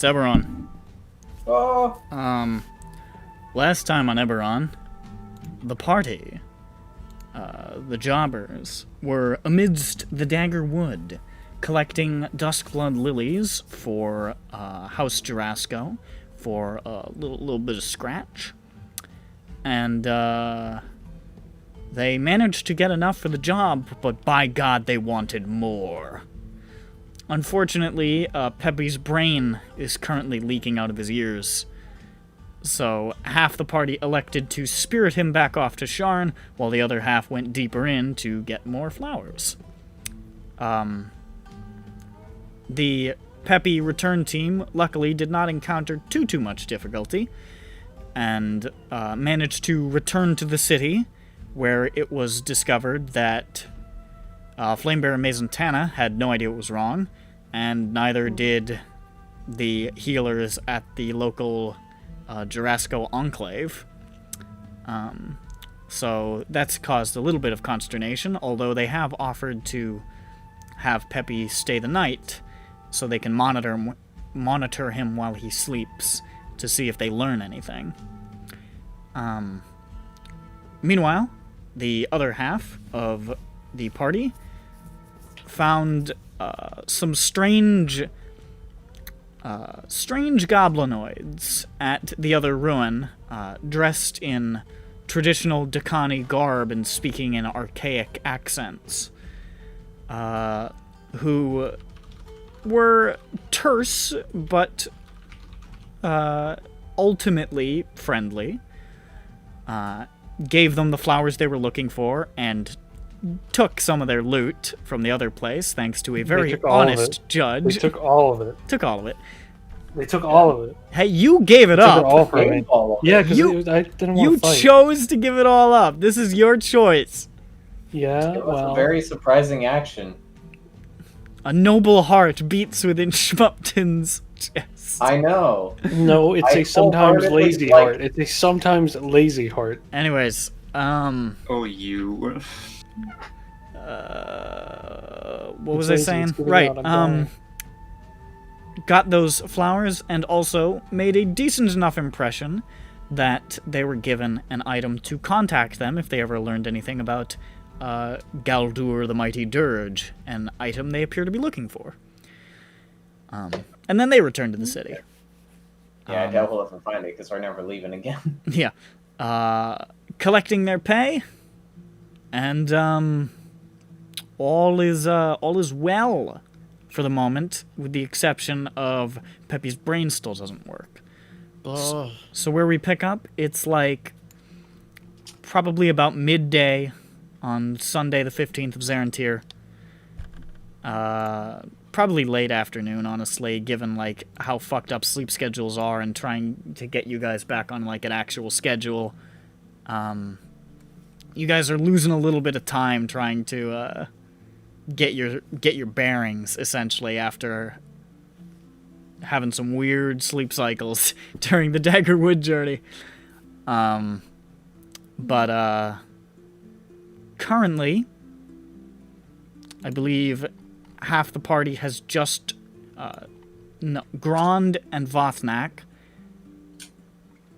It's EBERRON. Oh. Last time on EBERRON, the party, the jobbers, were amidst the Dagger Wood, collecting Duskblood lilies for House Jarasco, for a little bit of scratch, and they managed to get enough for the job, but by God, they wanted more. Unfortunately, Peppy's brain is currently leaking out of his ears. So, half the party elected to spirit him back off to Sharn, while the other half went deeper in to get more flowers. The Peppy return team, luckily, did not encounter too much difficulty, and managed to return to the city, where it was discovered that Flamebearer Mazantana had no idea what was wrong, and neither did the healers at the local Jarasco Enclave. So that's caused a little bit of consternation, although they have offered to have Peppy stay the night so they can monitor him while he sleeps to see if they learn anything. Meanwhile, the other half of the party found some strange goblinoids at the other ruin, dressed in traditional Dakani garb and speaking in archaic accents, who were terse but ultimately friendly, gave them the flowers they were looking for, and took some of their loot from the other place, thanks to a very honest judge. They took all of it. Took all of it. They took all of it. Hey, you gave it up. Took it all from me. Yeah, because I didn't want to fight. You chose to give it all up. This is your choice. Yeah, it was a very surprising action. A noble heart beats within Schmupton's chest. I know. No, it's a sometimes lazy heart. It's a sometimes lazy heart. Anyways, Oh, you. What was I saying? Right, got those flowers and also made a decent enough impression that they were given an item to contact them if they ever learned anything about Galdur the Mighty Dirge, an item they appear to be looking for. And then they returned to the city. Yeah, I doubt we'll ever find it because we're never leaving again. Yeah. Collecting their pay, and all is well for the moment, with the exception of Peppy's brain still doesn't work. So where we pick up, it's like probably about midday on Sunday the 15th of Zarentir. Probably late afternoon, honestly, given like how fucked up sleep schedules are and trying to get you guys back on like an actual schedule. You guys are losing a little bit of time trying to get your bearings, essentially, after having some weird sleep cycles during the Daggerwood journey. But currently, I believe half the party has just no, Grond and Vothnak.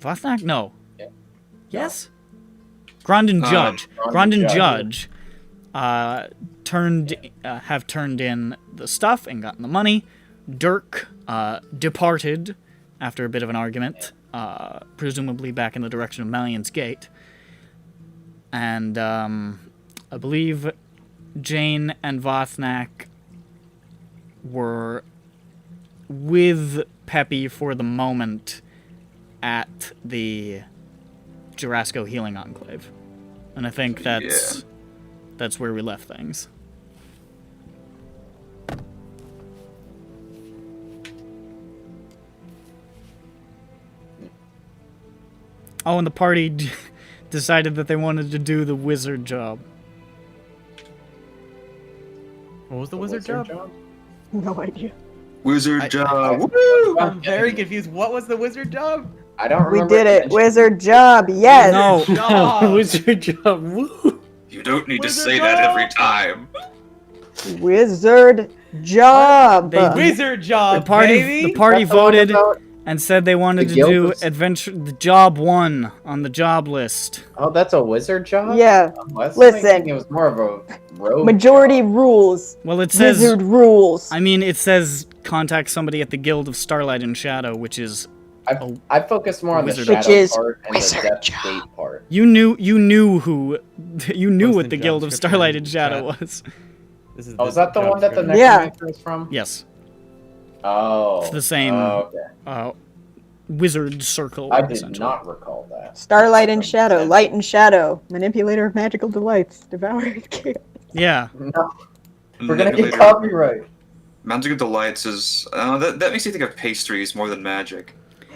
Vothnak? No. Yeah. Yes? Grond and Judge. Grond and Judge have turned in the stuff and gotten the money. Dirk departed after a bit of an argument, presumably back in the direction of Malian's Gate. And I believe Jane and Vothnak were with Peppy for the moment at the Jurassico Healing Enclave. And I think that's where we left things. Oh, and the party decided that they wanted to do the wizard job. What was the wizard job? No idea. Wizard job. Woo! I'm very confused. What was the wizard job? I don't We remember. did it. Wizard job. Yes. No. Job. Wizard job. Woo. You don't need to Wizard say job. that every time. Wizard job. Wizard job, The party That's the one voted about- and said they wanted The to do guild adventure. The job 1 on the job list. Oh, that's a wizard job? Yeah. I was Listen. thinking it was more of a rogue Majority job. rules. Well, it says. Wizard rules. I mean, it says contact somebody at the Guild of Starlight and Shadow, which is I focused more on the Wizard shadow Which is part and the wizard depth job. gate part. you knew who you knew What's what the the job Guild of description Starlight in and Shadow chat? was. This is Oh, is that the job one that the description. Yeah. necromancer is from? Yes, Oh. It's the same. Oh, okay. wizard circle. I did essentially. not recall that. Starlight and shadow. Light and shadow. Manipulator of magical delights. Devourer of chaos. Yeah, No, we're gonna get Manipulator. copyright. Magical Delights is... that makes you think of pastries more than magic.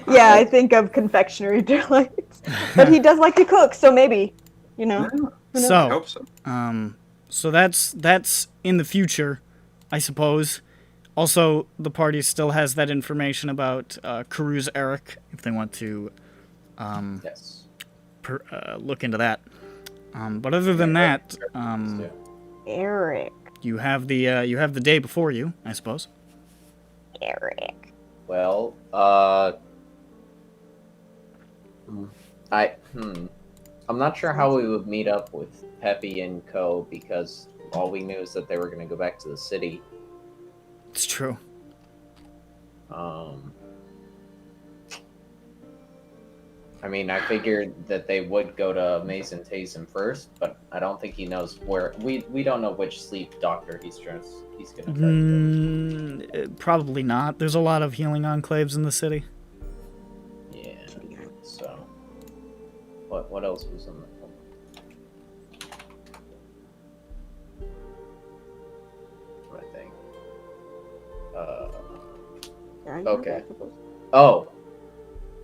Yeah, I think of confectionery delights. But he does like to cook, so maybe, you know. I so hope so. so that's in the future, I suppose. Also, the party still has that information about Karuz Eric, if they want to Yes. look into that. But other than that, Eric. you have the day before you, I suppose. Eric. Well, I'm not sure how we would meet up with Peppy and Co. because all we knew is that they were going to go back to the city. It's true. I mean, I figured that they would go to Mason Taysom first, but I don't think he knows where. We don't know which sleep doctor he's going to try to go. Probably not. There's a lot of healing enclaves in the city. Yeah. So, what else was in the film? I think. Okay. Oh.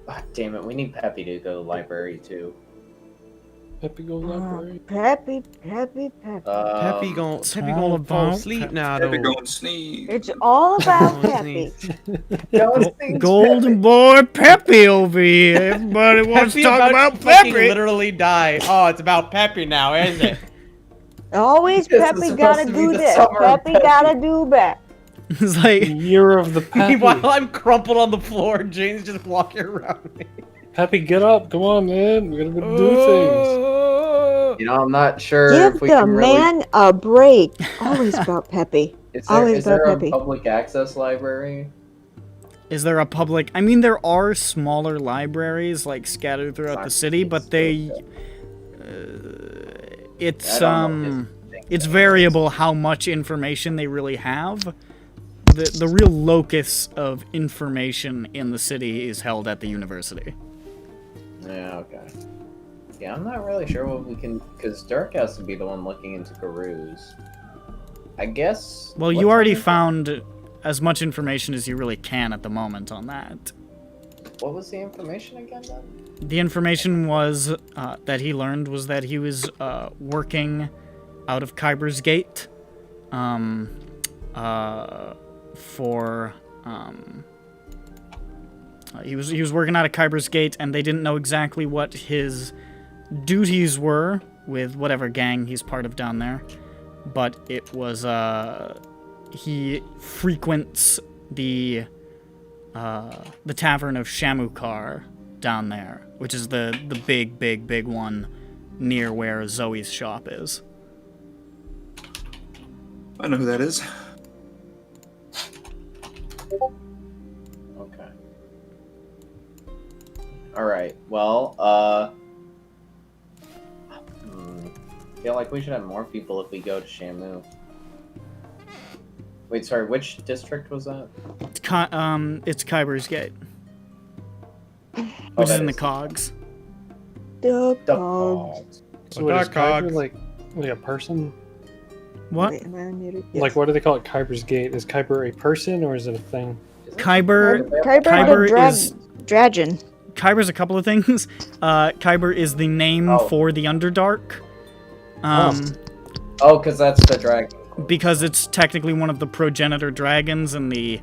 Ah, damn it, we need Peppy to go to the library too. Peppy goes library. Peppy. Peppy Um, gon' it's Peppy all gon' fall about asleep now, Peppy though. go and sneeze. It's all about Don't Peppy. sneeze. Golden boy Peppy over here. Everybody wants to Peppy talk about fucking Peppy. literally die. Oh, it's about Peppy now, isn't it? Always This is Peppy supposed gotta to be do the this. summer of Peppy Peppy. gotta do that. It's like Year of the Peppy. Meanwhile, I'm crumpled on the floor. Jane's just walking around me. Peppy, get up. Come on, man. We gotta go do things. You know, I'm not sure Give if we the can really. man a break. Always about Peppy. Always Is there about a Peppy. public access library? is there a public? I mean, there are smaller libraries like scattered throughout the city, but they, it's I don't know it's variable how much information they really have. The real locus of information in the city is held at the university. Yeah, okay. Yeah, I'm not really sure what we can, because Dirk has to be the one looking into Karuz. I guess. Well, what's you already the- found as much information as you really can at the moment on that. What was the information again then? The information was that he learned was that he was working out of Khyber's Gate for he was working out of Khyber's Gate, and they didn't know exactly what his duties were with whatever gang he's part of down there, but it was he frequents the tavern of Shamukar down there, which is the big one near where Zoe's shop is. I know who that is. Okay. Alright, well, feel like we should have more people if we go to Shamu. Wait, sorry, which district was that? It's Khyber's Gate, Oh, which is that in the is- cogs. The The cogs. So what is Dark Khyber cogs. like a person? What? Wait, am I unmuted? Like Yes. what do they call it? Khyber's Gate? Is Khyber a person or is it a thing? Khyber. Khyber, Khyber the is- dragon. Khyber's a couple of things. Khyber is the name Oh. for the Underdark. Oh, because that's the dragon. Because it's technically one of the progenitor dragons, and the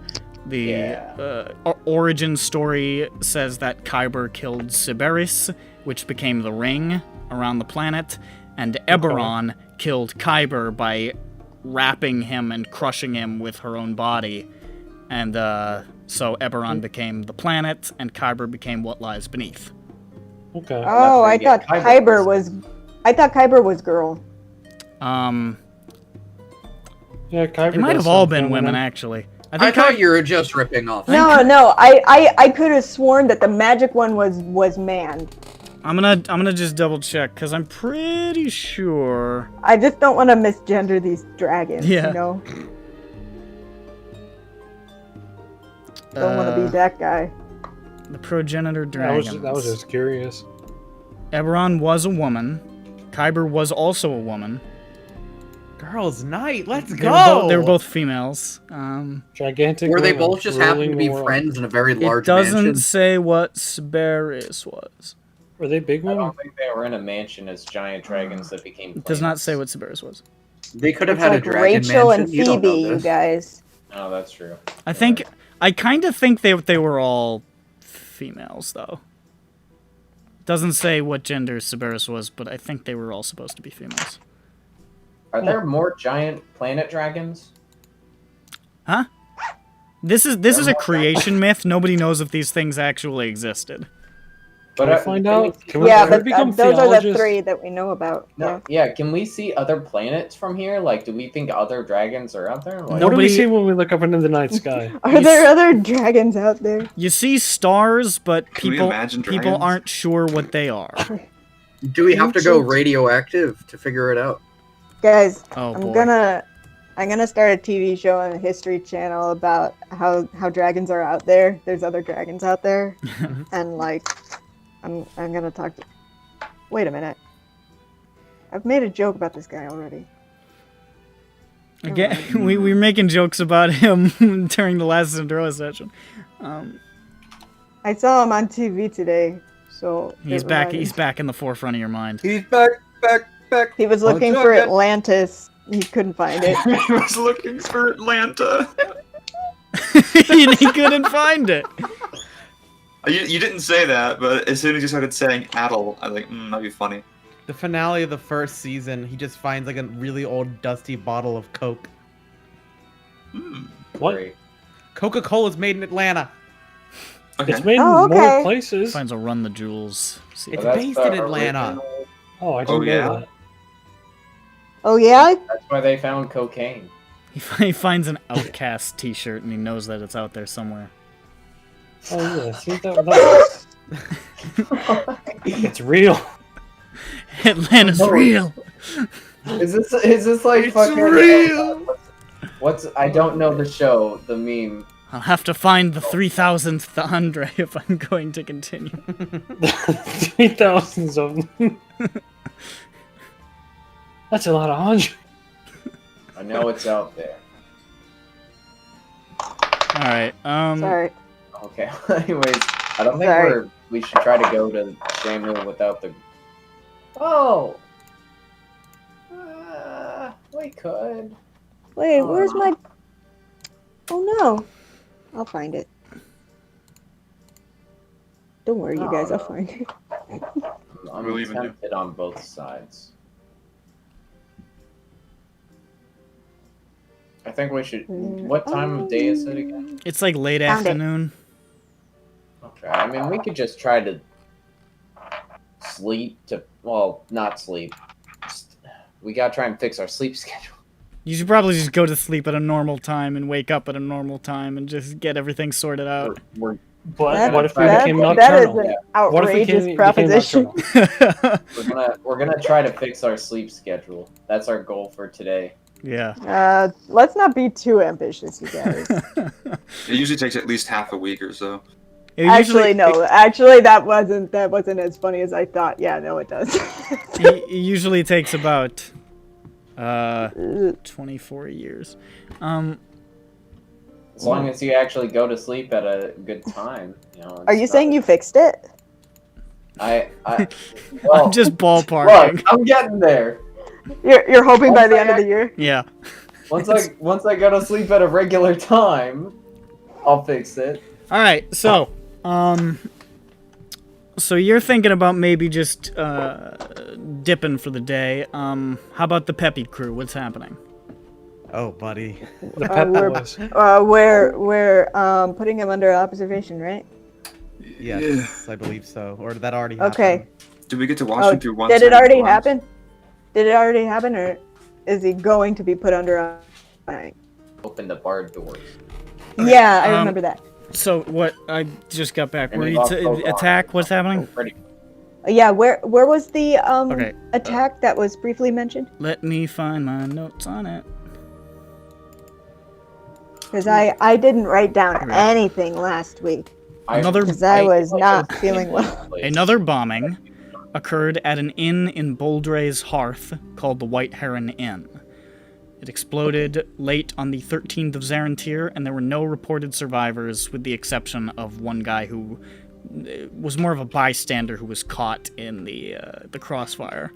origin story says that Khyber killed Sybaris, which became the ring around the planet, and EBERRON killed Khyber by wrapping him and crushing him with her own body, and so EBERRON became the planet, and Khyber became what lies beneath. Okay. Oh, where I you get thought Khyber Khyber was. I thought Khyber was girl. Yeah, Khyber They might does have all sound been women, feminine. actually. I thought you were just ripping off. No, I could have sworn that the magic one was man. I'm gonna just double check, because I'm pretty sure. I just don't want to misgender these dragons. Yeah. You know. Don't want to be that guy. The progenitor That dragons. was just curious. EBERRON was a woman. Khyber was also a woman. Girls' night. Let's They go. They were both females. Gigantic. Were they women both just happened to ruling be the world. friends in a very It large doesn't mansion? say what Sybaris was. Were they big I women? don't think they were in a mansion as giant dragons that became. It does not planets. say what Sybaris was. They could have It's had like a dragon Rachel mansion. and You don't Phoebe, know you this. guys. Oh, that's true. I kind of think they were all females, though. Doesn't say what gender Sybaris was, but I think they were all supposed to be females. Are there more giant planet dragons? Huh? This is a creation myth. Nobody knows if these things actually existed. Can we find out? Can Yeah, we but become those are the theologists? three that we know about. No, yeah. Can we see other planets from here? Like, do we think other dragons are out there? Like, What do Nobody- we see when we look up into the night sky? Are there other dragons out there? You see stars, but Can we people imagine people dragons? aren't sure what they are. Do we have to go Ancient- radioactive to figure it out? Guys, Oh I'm boy. gonna start a TV show on the History Channel about how dragons are out there. There's other dragons out there, and like, I'm gonna talk to. Wait a minute. I've made a joke about this guy already. Again, we were making jokes about him during the last Cinderella session. I saw him on TV today, so He's it back. reminded- He's back in the forefront of your mind. He's back. He was looking for Atlantis. He couldn't find it. I was looking for Atlanta. He couldn't find it. You didn't say that, but as soon as you started saying Adel, I was like, that'd be funny. The finale of the first season, he just finds like a really old dusty bottle of Coke. What? great. Coca-Cola's made in Atlanta. Okay. It's made Oh, in more okay. places. Finds a run the jewels. See, It's So that's based the in Atlanta. original- Oh, I didn't Oh, know yeah? that. Oh yeah? That's why they found cocaine. he finds an Outcast T-shirt and he knows that it's out there somewhere. Oh yeah, see that? It's real. Atlanta's No. real. Is this like It's fucking? real! What's I don't know the show, the meme. I'll have to find the 3000th Andre if I'm going to continue. 3,000s of them. That's a lot of 100. I know it's out there. All right. Sorry. Okay. Anyways, I don't think Sorry. we should try to go to Samuel without the. Oh. We could. Wait, where's my? Oh no. I'll find it. Don't worry, you guys. I'll find it. I'm We'll even do- tempted on both sides. I think we should. What time of day is it again? It's like late Found it. afternoon. Okay. I mean, we could just try to sleep to. Well, not sleep. We gotta try and fix our sleep schedule. You should probably just go to sleep at a normal time and wake up at a normal time and just get everything sorted out. We're But what if we That- became that is nocturnal? an What if we outrageous became proposition. nocturnal? we're gonna try to fix our sleep schedule. That's our goal for today. Yeah. Let's not be too ambitious, you guys. It usually takes at least half a week or so. Actually, no. Actually, that wasn't as funny as I thought. Yeah, no, it does. It usually takes about 24 years. As long as you actually go to sleep at a good time, you know. Are you saying you fixed it? Well, I'm just ballparking. Look, I'm getting there. You're hoping by the end of the year? Yeah. Once I go to sleep at a regular time, I'll fix it. All right. So, so you're thinking about maybe just dipping for the day. How about the Peppy crew? What's happening? Oh, buddy. The Pep Boys. We're putting him under observation, right? Yes, I believe so. Or that already happened. Okay. Did we get to watch him through one? Did it set of already glasses? happen? Did it already happen, or is he going to be put under? Open the barred doors. Yeah, I remember that. So what? I just got back. And Where we you lost both attack? arms. What's happening? Pretty- Yeah, where was the Okay. attack that was briefly mentioned? Let me find my notes on it. Because I didn't write down Right. anything last week Another because I was not feeling well. Another bombing occurred at an inn in Boldre's Hearth called the White Heron Inn. It exploded late on the 13th of Zarentir, and there were no reported survivors, with the exception of one guy who was more of a bystander who was caught in the crossfire.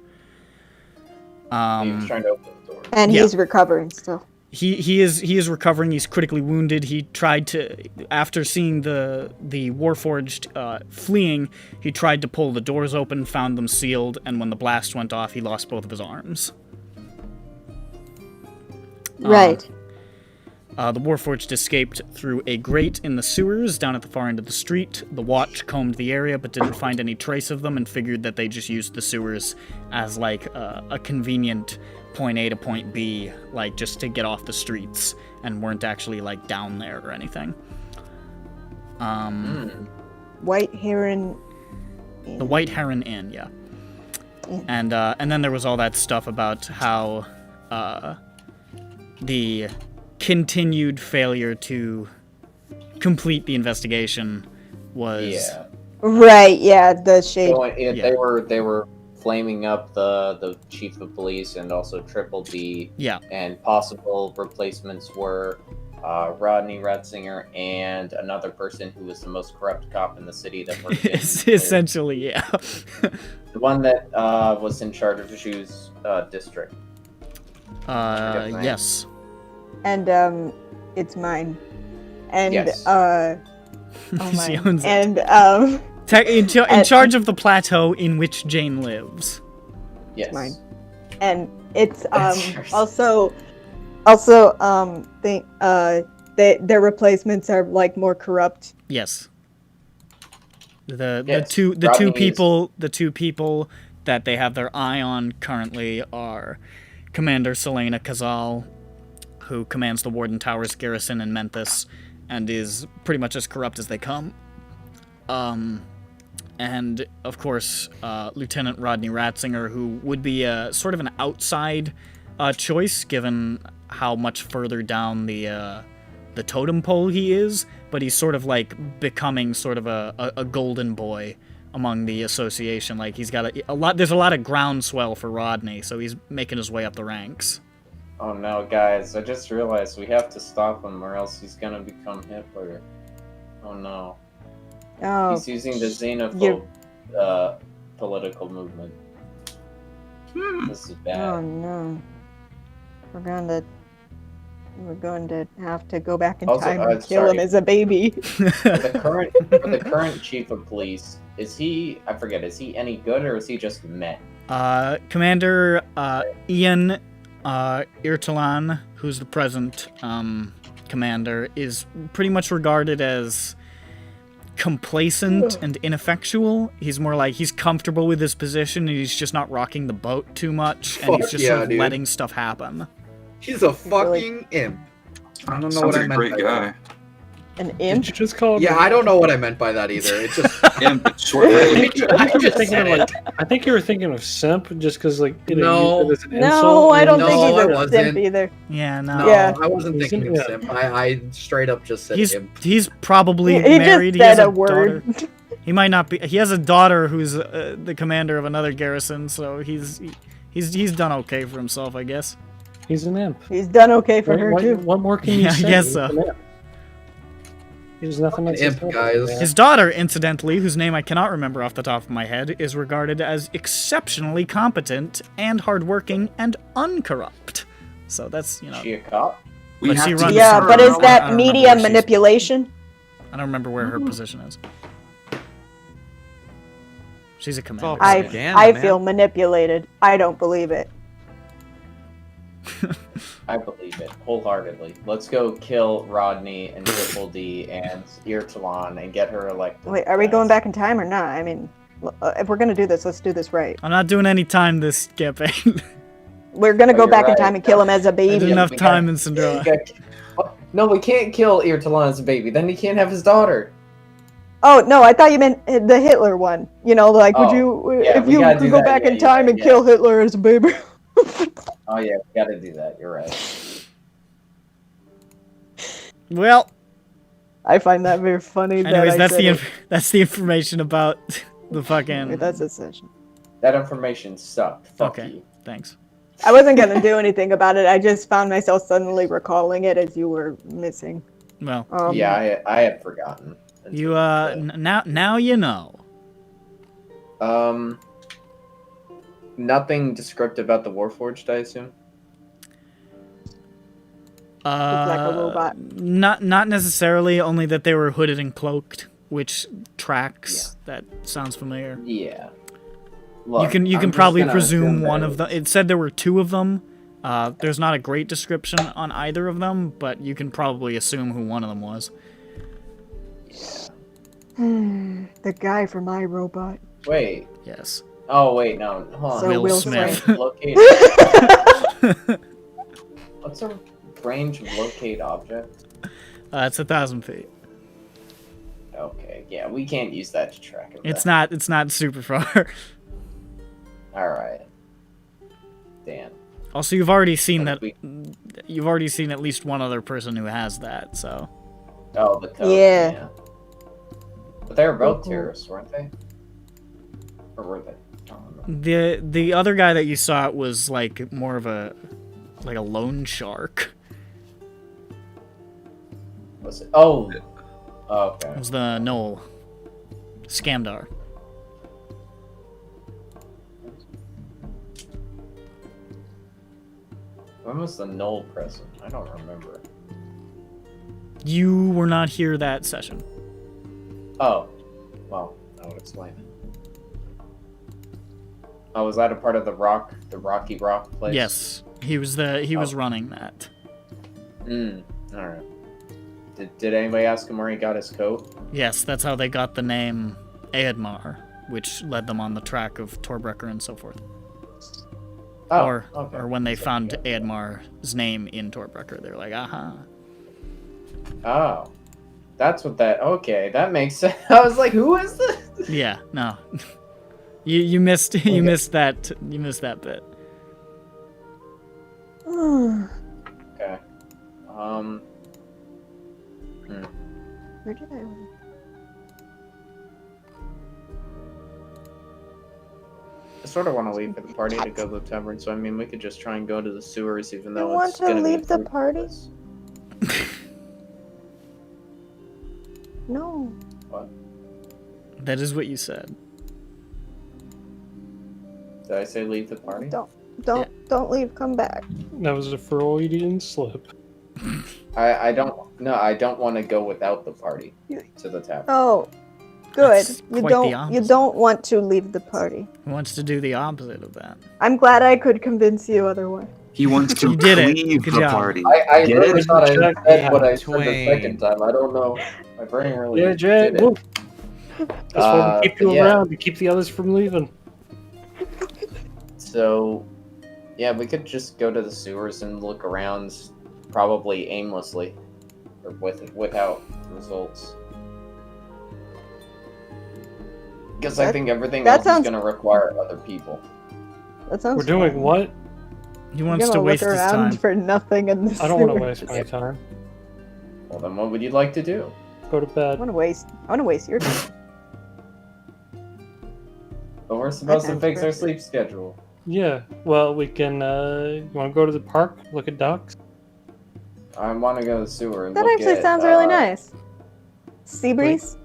He was trying to open the door. And Yeah. he's recovering still. He is recovering. He's critically wounded. He tried to, after seeing the Warforged fleeing, he tried to pull the doors open, found them sealed, and when the blast went off, he lost both of his arms. Right. The Warforged escaped through a grate in the sewers down at the far end of the street. The Watch combed the area but didn't find any trace of them and figured that they just used the sewers as like a convenient point A to point B, like just to get off the streets, and weren't actually like down there or anything. White Heron. The White Heron Inn, yeah. And then there was all that stuff about how the continued failure to complete the investigation was Yeah. Right. Yeah. The shade. So Yeah. they were flaming up the chief of police and also Triple D. yeah. And possible replacements were Rodney Ratzinger and another person who was the most corrupt cop in the city that worked in Essentially, yeah. the one that was in charge of Shu's district. Yes. And it's mine. And Yes. oh She mine. owns it. And In and- charge of the plateau in which Jane lives. Yes. mine. And it's That's yours. also their replacements are like more corrupt. Yes. The Yes, two Rodney people that they have their eye on currently are Commander Selena Kazal, who commands the Warden Towers garrison in Memphis, and is pretty much as corrupt as they come. And of course, Lieutenant Rodney Ratzinger, who would be sort of an outside choice, given how much further down the totem pole he is, but he's sort of like becoming sort of a golden boy among the association. Like he's got a lot. There's a lot of groundswell for Rodney, so he's making his way up the ranks. Oh no, guys! I just realized we have to stop him, or else he's gonna become Hitler. Oh no! Oh, He's using the xenophobe political movement. This is bad. oh no. We're going to have to go back in Also, time and kill him sorry. as a baby. The current chief of police, is he? I forget. Is he any good, or is he just meh? Commander Ian Irtalan, who's the present commander, is pretty much regarded as complacent and ineffectual. He's more like he's comfortable with his position and he's just not rocking the boat too much, and he's Fuck just yeah, sort of dude. letting stuff happen. He's a fucking imp. I don't know Sounds what like I a meant great by guy. An Did imp? you just call him? Yeah, I don't know what I meant by that either. It just Imp, short I for think, I think you were just thinking of said like. I think you were thinking of simp, just because like you No. know, use it as an No, insult. I don't No, think I he's a wasn't. simp either. Yeah, no. no, Yeah. I wasn't He's thinking an of imp. simp. I straight up just said He's imp. he's probably He married. just He has said a a word. daughter. He might not be. He has a daughter who's the commander of another garrison, so he's done okay for himself, I guess. He's an imp. He's done okay for her too. What more can you Yeah, I say? guess He's so. an imp. There's nothing else. Imp, to say. guys. Yeah. His daughter, incidentally, whose name I cannot remember off the top of my head, is regarded as exceptionally competent and hardworking and uncorrupt. So that's, you know, She a cop? We But have she to runs- Yeah, defer. but is I don't that remember media where she's- manipulation? I don't remember where her position is. She's a commander. all I propaganda, I man. feel manipulated. I don't believe it. I believe it wholeheartedly. Let's go kill Rodney and Triple D and Eartalon and get her elected. Wait, are we going back in time or not? I mean, if we're gonna do this, let's do this right. I'm not doing any time this campaign. We're gonna Oh, go you're back in right. time and kill him as a I did baby. enough we time got- in Cinderella. No, we can't kill Eartalon as a baby. Then he can't have his daughter. Oh no, I thought you meant the Hitler one. You know, like would Oh, you yeah, if we you gotta could do go that. back Yeah, in you're time right, and yeah. kill Hitler as a baby? Oh yeah, we gotta do that. You're right. Well, I find that very funny. anyways, that I said that's the information about the fucking. Wait, that's a session. That information sucked. Fuck Okay. you. Thanks. I wasn't gonna do anything about it. I just found myself suddenly recalling it as you were missing. Well, Yeah, I had forgotten. you now you know. Nothing descriptive about the Warforged, I assume. like a robot. Not necessarily. Only that they were hooded and cloaked, which tracks. That sounds familiar. Yeah. You Look, can I'm just probably gonna presume assume that one of them. It said there were two of them. There's not a great description on either of them, but you can probably assume who one of them was. The guy from iRobot. Wait. Yes. Oh wait, no. Hold on. So Will Will Smith. Smith. Locate. What's a range of locate object? It's 1,000 feet. Okay, yeah, we can't use that to track it. It's not super far. All right. Dan. Also, you've already seen that. We- You've already seen at least one other person who has that. So Oh, the code. Yeah. But they were both terrorists, weren't they? Or were they? I don't remember. the other guy that you saw was like more of a loan shark. Was it? Oh. Okay. It was the Knoll. Scamdar. When was the Knoll present? I don't remember. You were not here that session. Oh. Well, that would explain it. Oh, was that a part of the Rocky Rock place? Yes, he was running that. Alright. Did anybody ask him where he got his coat? Yes, that's how they got the name Eadmar, which led them on the track of Torbrecker and so forth. Oh, or okay. when they So, found yeah. Eadmar's name in Torbrecker, they were like, aha. Oh. That's what that... Okay, that makes sense. I was like, who is this? Yeah, no. you missed you missed that bit. Okay. Where did I? I sort of want to leave for the party to go to the tavern, so I mean, we could just try and go to the sewers, even though want it's to gonna be leave the fruitless. party? No. What? That is what you said. Did I say leave the party? Don't leave. Come back. That was a Freudian slip. I don't want to go without the party to the tavern. Oh, good. That's You quite the don't. You opposite. don't want to leave the party. Who wants to do the opposite of that? I'm glad I could convince you otherwise. He wants to You did it. leave Good the job. party. I Get really it? thought I Check said what I said the Twain. second time. I don't know. My brain really Yeah, Jay. did it. Whoop. That's why we keep you yeah. around to keep the others from leaving. So, yeah, we could just go to the sewers and look around, probably aimlessly. or without results. Because I think everything else is going to require other people. That sounds. We're doing what? He wants to waste his time. For nothing in the I don't want to sewers. waste my time. Well, then what would you like to do? Go to I bed. want to waste your time. But we're supposed to sounds fix our perfect. sleep schedule. Yeah. Well, we can. You want to go to the park? Look at ducks. I want to go to the sewer and That look actually at, sounds really nice. Sea breeze.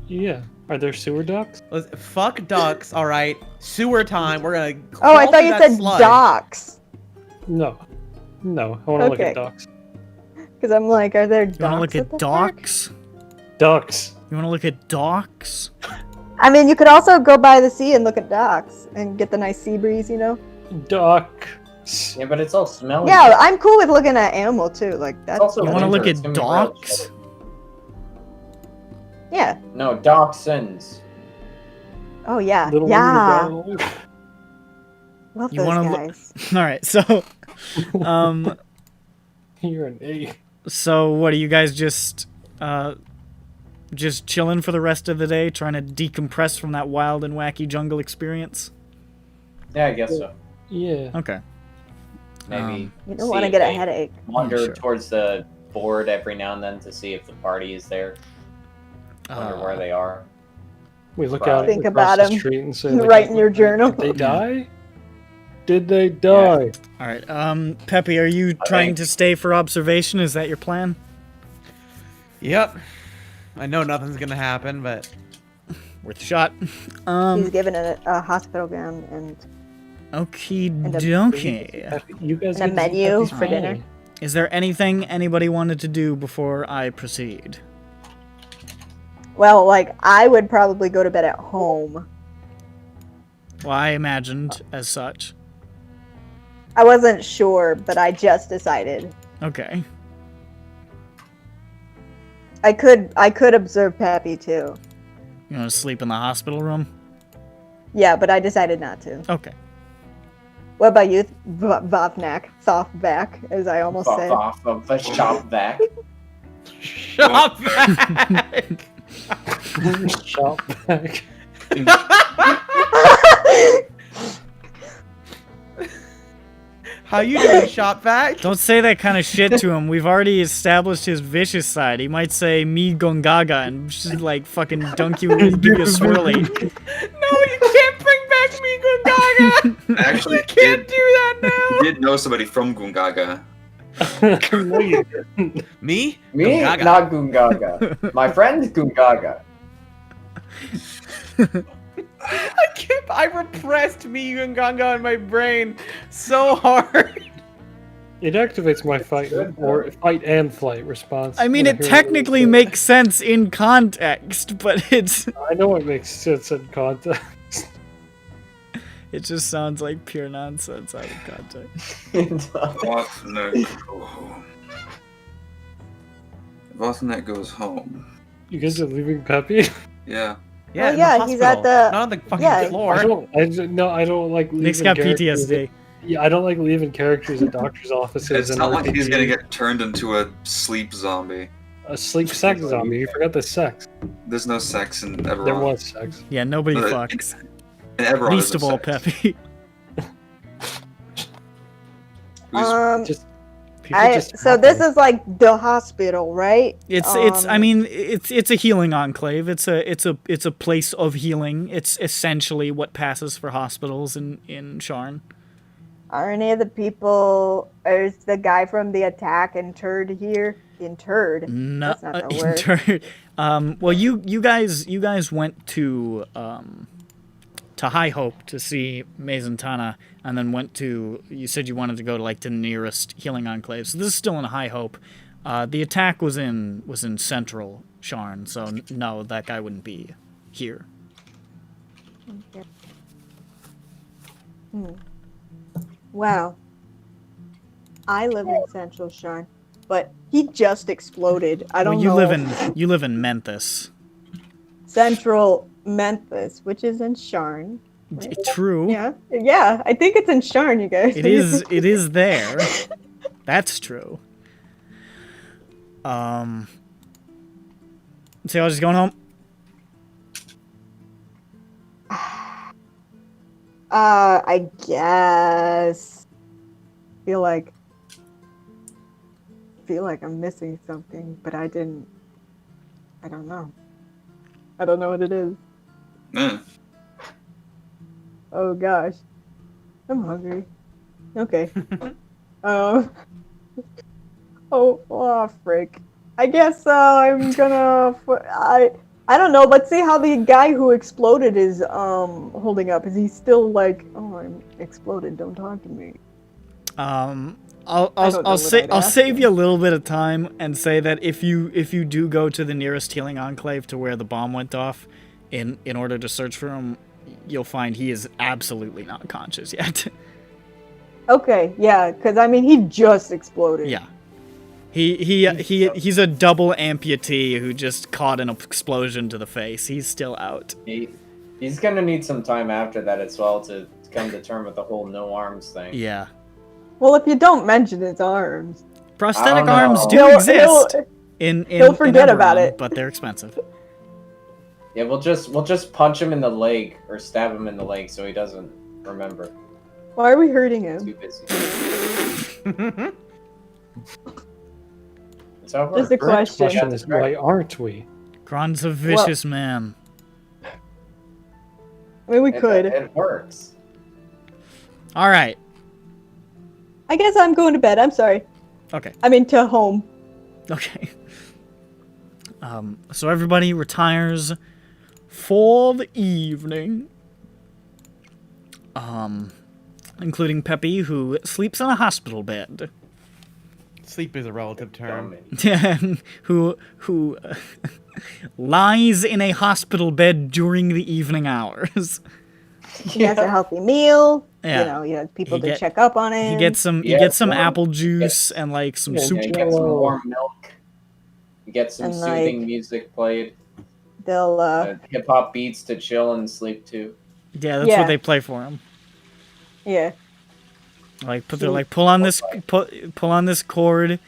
Yeah. Are there sewer ducks? Fuck ducks, alright. Sewer time. We're gonna. Oh, I crawl thought through you that said sludge. docks. No. No. I want to look Okay. at ducks. Because I'm like, are there You want to look docks at the park? docks? Ducks. You want to look at docks? I mean, you could also go by the sea and look at docks and get the nice sea breeze, you know? Ducks. Yeah, but it's all smelly. Yeah, I'm cool with looking at animal too. Like that's. also You want to look It's at gonna be real docks? chilly. Yeah. No, dachshunds. Oh yeah. Little yeah. Winnie the Love You those wanna guys. All right, so, You're an A. so what are you guys just chilling for the rest of the day, trying to decompress from that wild and wacky jungle experience? Yeah, I guess so. Yeah. Okay. Maybe You don't see want to if get a they headache. wander Sure. towards the board every now and then to see if the party is there. Wonder where they are. We look Right. out Think across about the 'em. street and say, Write in your journal. Did they die? Did they die? All right. Peppy, are you trying to stay for observation? Is that your plan? Yep. I know nothing's gonna happen, but Worth a shot. He's given a hospital gown and Okie a- dokie. You guys And a get to see menu Peppy's for family. dinner. Is there anything anybody wanted to do before I proceed? well, like I would probably go to bed at home. Well, I imagined as such. I wasn't sure, but I just decided. Okay. I could observe Peppy too. You want to sleep in the hospital room? Yeah, but I decided not to. Okay. What about you, Vopnak? Softback, as I almost Fuck said. off of the shop vac. shop back. Shop back. How you doing, shop back? Don't say that kind of shit to him. We've already established his vicious side. He might say me gongaga and just like fucking dunk you and give you a swirly. No, you can't bring back me, Gungaga. Actually, You can't do that now. did know somebody from Gungaga. No, you didn't. Me? Me? Gungaga. Not Gungaga. My friend Gungaga. I repressed me, Gungaga, in my brain so hard. It activates my fight and flight response. I mean, when it hear technically what makes sense in context, but it I know it makes sense in context. it just sounds like pure nonsense out of context. Botnet go home. Botnet goes home. You guys are leaving Peppy? Yeah. Yeah, in the yeah, he's at hospital, the- not on the fucking yeah. floor. I don't like leaving Nick's got characters PTSD. Yeah, I don't like leaving characters at doctor's offices. It's and not like he's RPG. gonna get turned into a sleep zombie. A sleep sex zombie. You forgot the sex. There's no sex in EBERRON. There was sex. Yeah, nobody But fucks. In EBERRON, Least there's of no all, sex. Peppy. Just people just So this is like the hospital, right? It's I mean it's a healing enclave. It's a place of healing. It's essentially what passes for hospitals in Sharn. Are any of the people? Is the guy from the attack interred here? Interred? No, That's not the word. well, you guys went to High Hope to see Mazentana, and then went to. You said you wanted to go to like the nearest healing enclave. So this is still in High Hope. The attack was in Central Sharn, so no, that guy wouldn't be here. Okay. Wow. I live in Central Sharn, but he just exploded. I don't Well, you know. live in Memphis. Central Memphis, which is in Sharn. True. Yeah. I think it's in Sharn, you guys. It is there. That's true. So y'all just going home? I guess. Feel like I'm missing something, but I don't know. I don't know what it is. Oh gosh. I'm hungry. Okay. Frick. I guess I'm gonna. I don't know. Let's see how the guy who exploded is holding up. Is he still like? Oh, I'm exploded. Don't talk to me. I'll save you a little bit of time and say that if you do go to the nearest healing enclave to where the bomb went off, in order to search for him, you'll find he is absolutely not conscious yet. Okay, yeah, because I mean he just exploded. Yeah. He's a double amputee who just caught an explosion to the face. He's still out. He's gonna need some time after that as well to come to terms with the whole no arms thing. Yeah. Well, if you don't mention his arms, prosthetic arms do exist. He'll forget about it, but they're expensive. Yeah, we'll just punch him in the leg or stab him in the leg so he doesn't remember. Why are we hurting him? Too busy. That's how it works. Just a question. The question is, why aren't we? Gron's a vicious man. I mean, we could. It works. All right. I guess I'm going to bed. I'm sorry. Okay. I mean, to home. Okay. So everybody retires for the evening. Including Peppy, who sleeps on a hospital bed. Sleep is a relative term. who lies in a hospital bed during the evening hours. He has a healthy meal. Yeah. You know, people to check up on him. He gets some apple juice and like some soup. He gets some warm milk. You get some soothing music played. They'll hip hop beats to chill and sleep to. Yeah, that's what they play for him. Yeah. Like pull on this cord.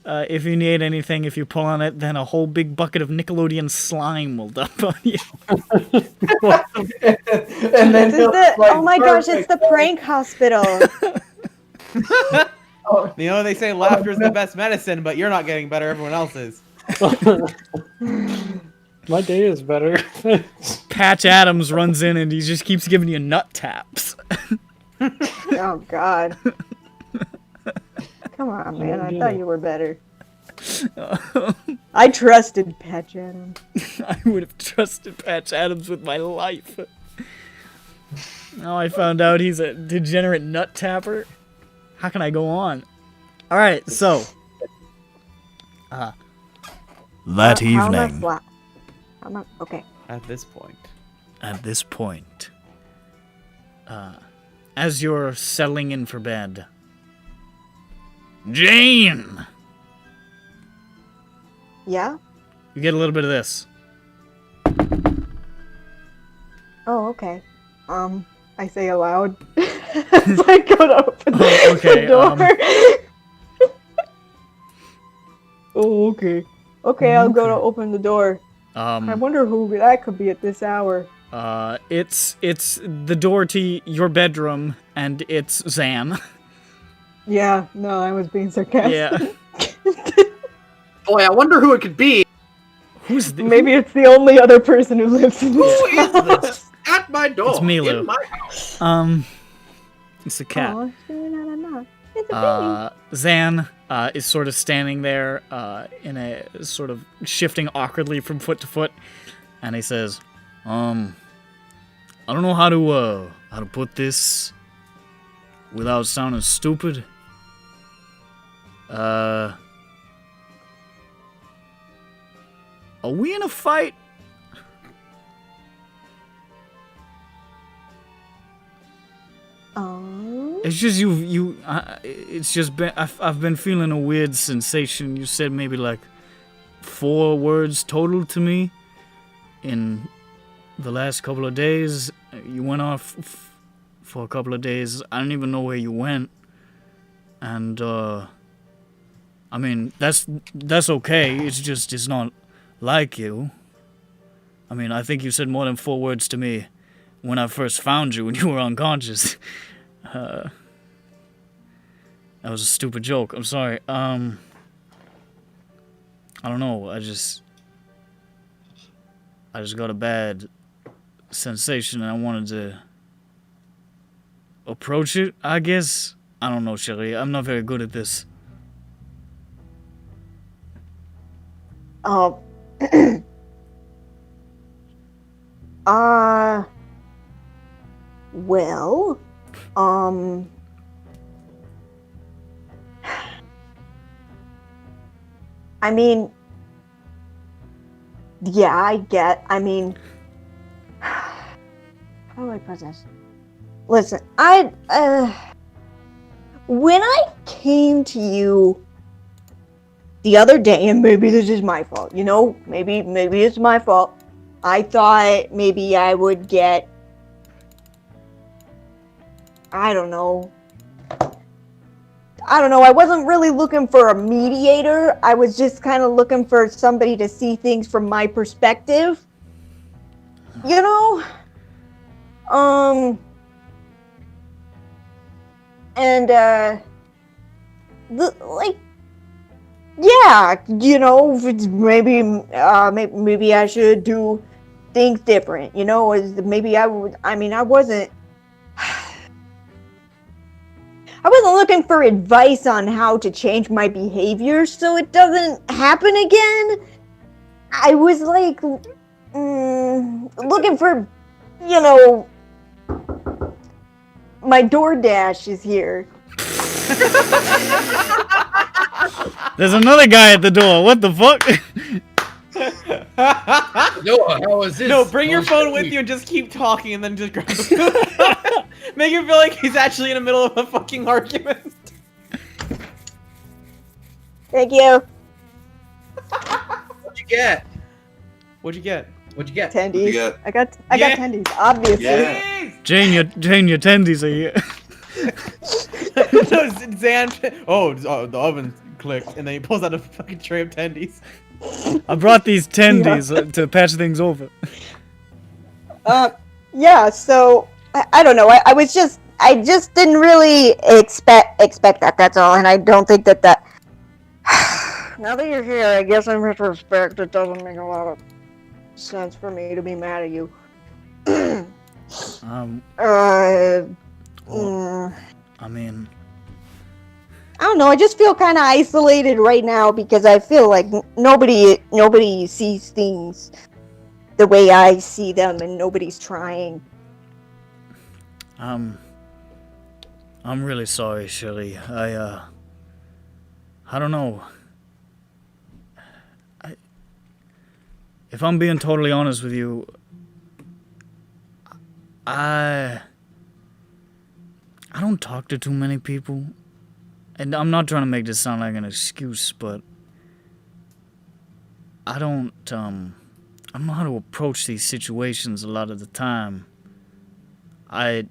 If you need anything, if you pull on it, then a whole big bucket of Nickelodeon slime will dump on you. And then oh my gosh, it's the prank hospital. You know, they say laughter is the best medicine, but you're not getting better, everyone else is. My day is better. Patch Adams runs in and he just keeps giving you nut taps. Oh God. Come on, man. I thought you were better. I trusted Patch Adams. I would have trusted Patch Adams with my life. Now I found out he's a degenerate nut tapper. How can I go on? Alright, so. That evening. Okay. At this point. As you're settling in for bed. Jane! Yeah? You get a little bit of this. Oh, okay. I say aloud. As I go to open the door. Oh, okay. Okay, I'll go to open the door. I wonder who that could be at this hour. It's the door to your bedroom, and it's Zan. Yeah, no, I was being sarcastic. Yeah. Boy, I wonder who it could be. Maybe it's the only other person who lives in Who this is house. this? At my door. It's Milu. In my house. It's a cat. Oh, it's a baby. Zan is sort of standing there in a sort of shifting awkwardly from foot to foot, and he says, I don't know how to put this without sounding stupid. Are we in a fight? It's just it's just been, I've been feeling a weird sensation. You said maybe like 4 words total to me in the last couple of days. You went off for a couple of days. I don't even know where you went. And, I mean, that's okay. It's not like you. I mean, I think you said more than 4 words to me when I first found you when you were unconscious. That was a stupid joke. I'm sorry. I don't know. I just got a bad sensation and I wanted to approach it, I guess. I don't know, Shelly. I'm not very good at this. Uh, well, I mean, yeah, I mean, how do I put this? Listen, when I came to you the other day, and maybe this is my fault, you know, maybe it's my fault. I thought maybe I would get, I don't know, I wasn't really looking for a mediator. I was just kind of looking for somebody to see things from my perspective. You know? Like, yeah, you know, maybe I should do things different, you know, maybe I wasn't looking for advice on how to change my behavior so it doesn't happen again. I was like, looking for, you know, my DoorDash is here. There's another guy at the door. What the fuck? No, how is this? No, bring your phone with you and just keep talking and then just grab the phone. Make him feel like he's actually in the middle of a fucking argument. Thank you. What'd you get? What'd you get? What'd you get? What'd you Tendies. get? I got Yeah. tendies, obviously. Yeah. Jane, your tendies are here. No, Zan. Oh, the oven clicked, and then he pulls out a fucking tray of tendies. I brought these tendies to patch things over. Yeah, so I don't know. I just didn't really expect that. That's all, and I don't think that. Now that you're here, I guess in retrospect, it doesn't make a lot of sense for me to be mad at you. I mean, I don't know. I just feel kind of isolated right now because I feel like nobody sees things the way I see them, and nobody's trying. I'm really sorry, Shirley. I don't know. If I'm being totally honest with you, I don't talk to too many people. And I'm not trying to make this sound like an excuse, but I don't know how to approach these situations a lot of the time. I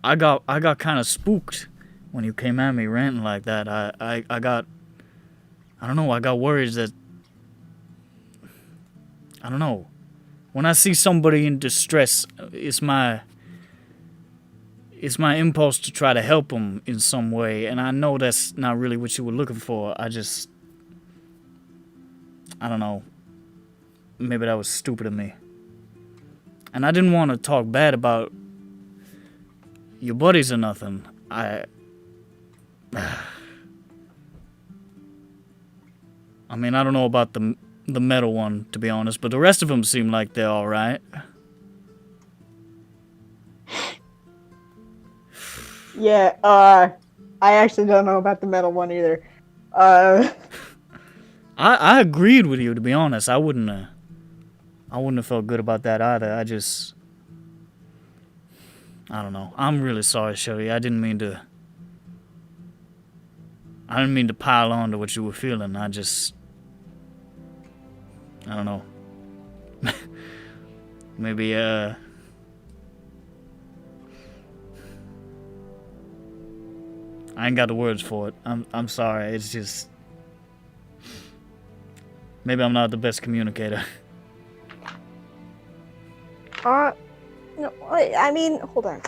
got kind of spooked when you came at me ranting like that. I got worried that, I don't know. When I see somebody in distress, it's my impulse to try to help them in some way, and I know that's not really what you were looking for. I don't know. Maybe that was stupid of me. And I didn't want to talk bad about your buddies or nothing. I mean, I don't know about the metal one, to be honest, but the rest of them seem like they're alright. Yeah, I actually don't know about the metal one either. I agreed with you, to be honest. I wouldn't have felt good about that either. I don't know. I'm really sorry, Shelly. I didn't mean to pile on to what you were feeling. I don't know. Maybe, I ain't got the words for it. I'm sorry. It's just maybe I'm not the best communicator. No, I mean, hold on.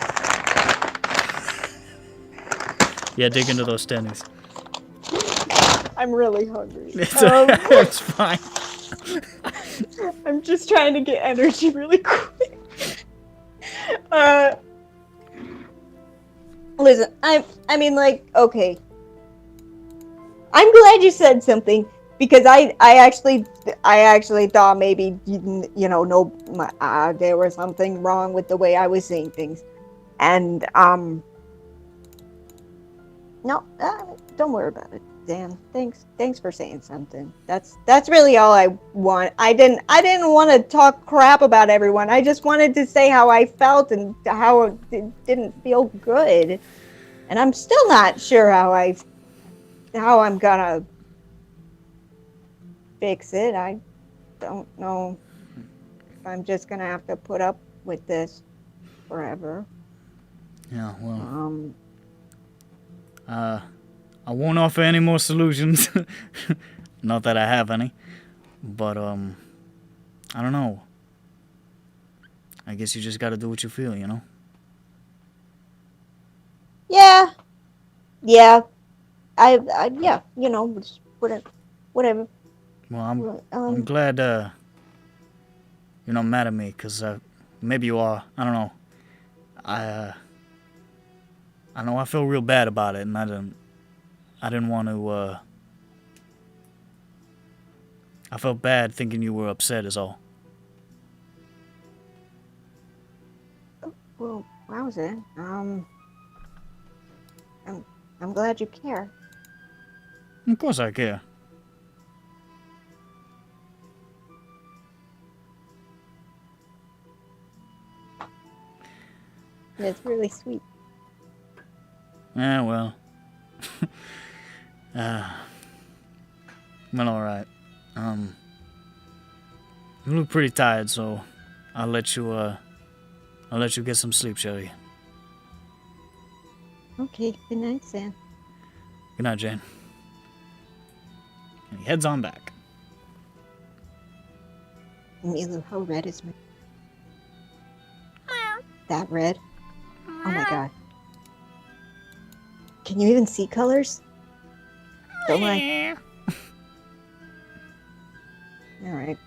Yeah, dig into those tennies. I'm really hungry. It's fine. I'm just trying to get energy really quick. Listen, I mean, like, okay. I'm glad you said something because I actually thought maybe there was something wrong with the way I was saying things, and no, don't worry about it, Dan. Thanks for saying something. That's really all I want. I didn't want to talk crap about everyone. I just wanted to say how I felt and how it didn't feel good, and I'm still not sure how I'm gonna fix it. I don't know if I'm just gonna have to put up with this forever. Yeah, well. I won't offer any more solutions. Not that I have any. But, I don't know. I guess you just gotta do what you feel, you know? Yeah. Yeah. Yeah, you know, just whatever. Well, I'm glad, you're not mad at me, because, maybe you are. I don't know. I know I feel real bad about it, and I didn't want to, I felt bad thinking you were upset is all. Well, wowza. I'm glad you care. Of course I care. It's really sweet. Yeah, well. Well, alright. You look pretty tired, so I'll let you get some sleep, Shelly. Okay, good night, Sam. Good night, Jane. And he heads on back. Milu, how red is my... That red? Oh my god. Can you even see colors? Don't I? Alright.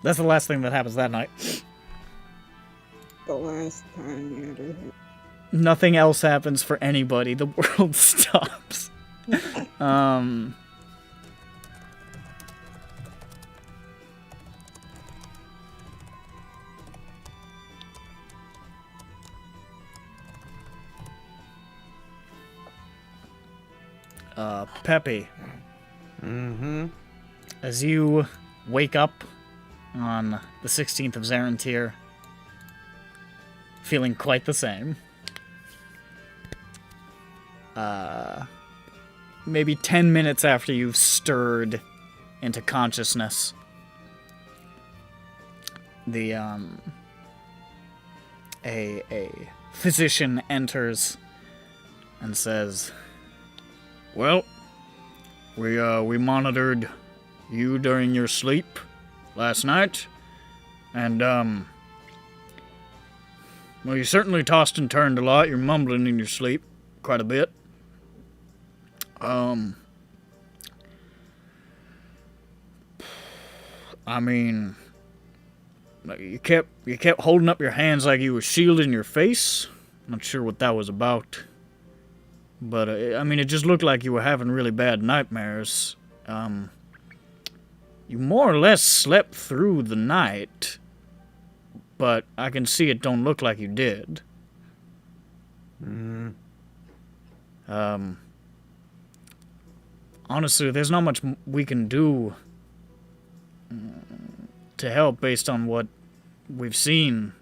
That's the last thing that happens that night. The last time you had it. Nothing else happens for anybody. The world stops. Peppy. Mm-hmm. As you wake up on the 16th of Zarentir, feeling quite the same. Maybe 10 minutes after you've stirred into consciousness, the, a physician enters and says, "Well, we monitored you during your sleep last night, and, well, you certainly tossed and turned a lot. You're mumbling in your sleep quite a bit. I mean, you kept holding up your hands like you were shielding your face. Not sure what that was about. But, I mean, it just looked like you were having really bad nightmares. You more or less slept through the night, but I can see it don't look like you did. Honestly, there's not much we can do to help based on what we've seen.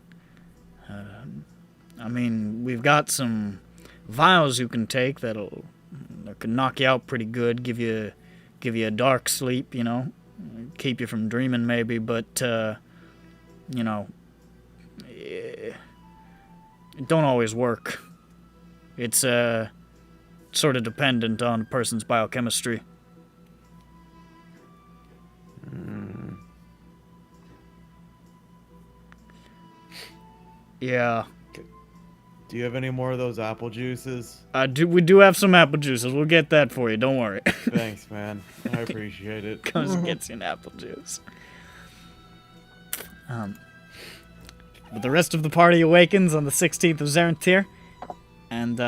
I mean, we've got some vials you can take that can knock you out pretty good, give you a dark sleep, you know. keep you from dreaming maybe, but, you know, it don't always work. It's, sort of dependent on a person's biochemistry. Yeah. Do you have any more of those apple juices? We do have some apple juices. We'll get that for you. Don't worry. Thanks, man. I appreciate it. Comes and gets you an apple juice. But the rest of the party awakens on the 16th of Zarentir, and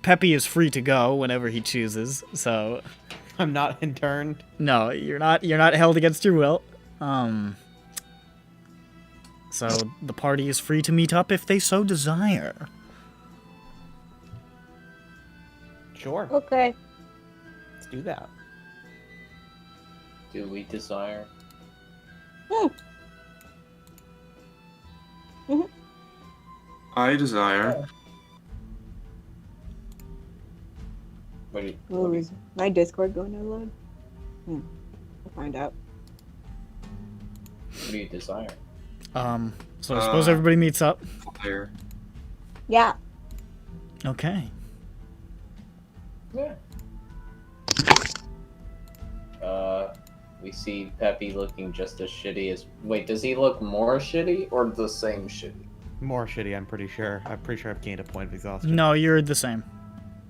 Peppy is free to go whenever he chooses. So I'm not interned. no, you're not held against your will. So the party is free to meet up if they so desire. Sure. Okay. Let's do that. Do we desire? I desire. What do you, Oh, is my Discord going to load? We'll find out. what do you desire? So I suppose everybody meets up. Fire. Yeah. Okay. Yeah. We see Peppy looking just as shitty as. Wait, does he look more shitty or the same shitty? More shitty, I'm pretty sure. I'm pretty sure I've gained a point of exhaustion. No, you're the same.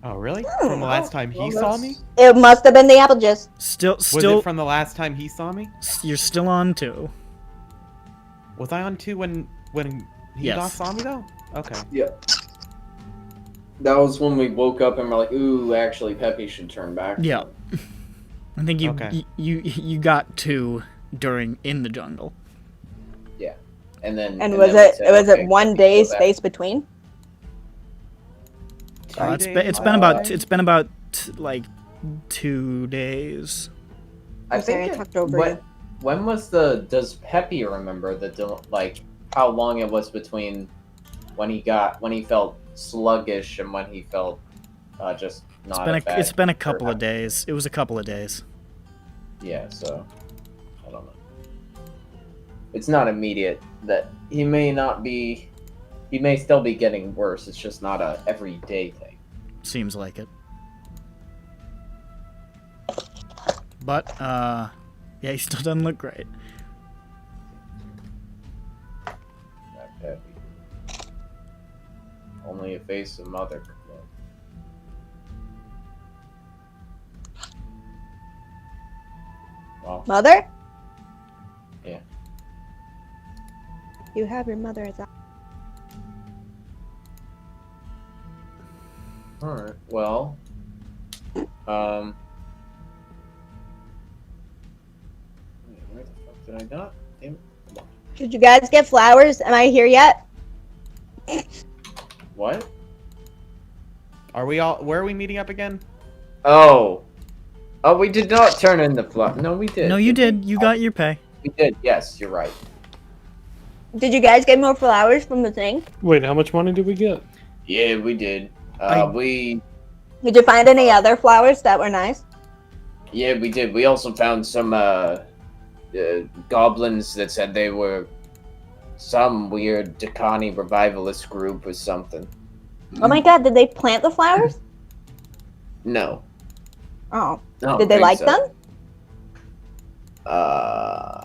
Oh, really? From the last time he saw me? It must have been the apple juice. Still, Was it from the last time he saw me? you're still on 2. Was I on 2 when he Yes. not saw me though? Okay. Yeah. That was when we woke up and we're like, ooh, actually, Peppy should turn back. Yeah. I think you Okay. you got 2 in the jungle. And then. And then was we it said, was okay, it one Peppy, day go back. space between? It's been about like 2 days. I Sorry, think I talked over what, you. when was does Peppy remember like how long it was between when he felt sluggish and when he felt just not It's been a couple of days. It was a couple of days. Yeah, so I don't know. It's not immediate that he may still be getting worse. It's just not a everyday thing. Seems like it. But yeah, he still doesn't look great. Not Peppy. Only a face of mother could love. Well, Mother? Yeah. You have your mother as a... alright. Well, wait, where the fuck did I not? Damn it. Come on. Did you guys get flowers? Am I here yet? What? Are we all? Where are we meeting up again? Oh, we did not turn in the flood. No, we did. No, you did. You got your pay. We did. Yes, you're right. Did you guys get more flowers from the thing? Wait, how much money did we get? Yeah, we did. We Did you find any other flowers that were nice? Yeah, we did. We also found some goblins that said they were some weird Dakani revivalist group or something. Oh my god, did they plant the flowers? No. Oh. I don't Did they think like so. them?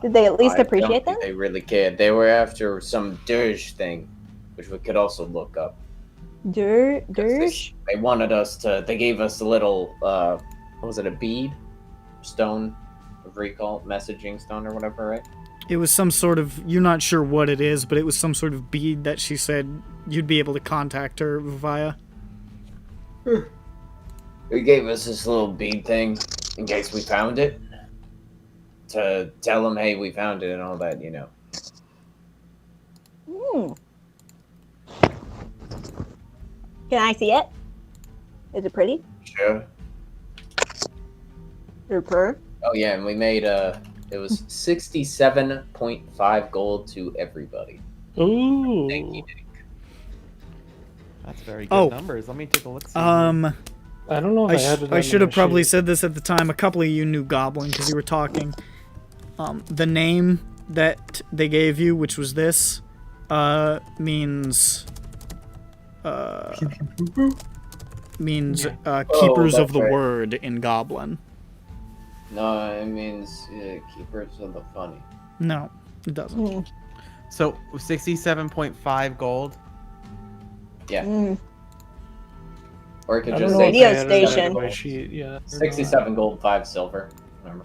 Did they at least I appreciate don't them? think they really cared. They were after some dirge thing, which we could also look up. Dirge? They wanted us to. They gave us a little. What was it? A bead, stone, whatever you call it, messaging stone or whatever, right? It was some sort of, you're not sure what it is, but it was some sort of bead that she said you'd be able to contact her via. They gave us this little bead thing in case we found it. To tell them, hey, we found it and all that, you know. Hmm. Can I see it? Is it pretty? Sure. Super. Oh yeah, and we made it was 67.5 gold to everybody. Ooh. Thank you, Dirk. That's very good Oh. numbers. Let me take a look. See I don't know if I, had it. I should have probably sheet. said this at the time. A couple of you knew Goblin because you were talking. The name that they gave you, which was this, means keepers of that's the right. word in Goblin. No, it means keepers of the funny. No, it doesn't. Mm. So 67.5 gold. Yeah. Mm. Or it could I just don't know say if Radio I had it on station. my sheet, yeah. or not. 67 gold, 5 silver. Remember?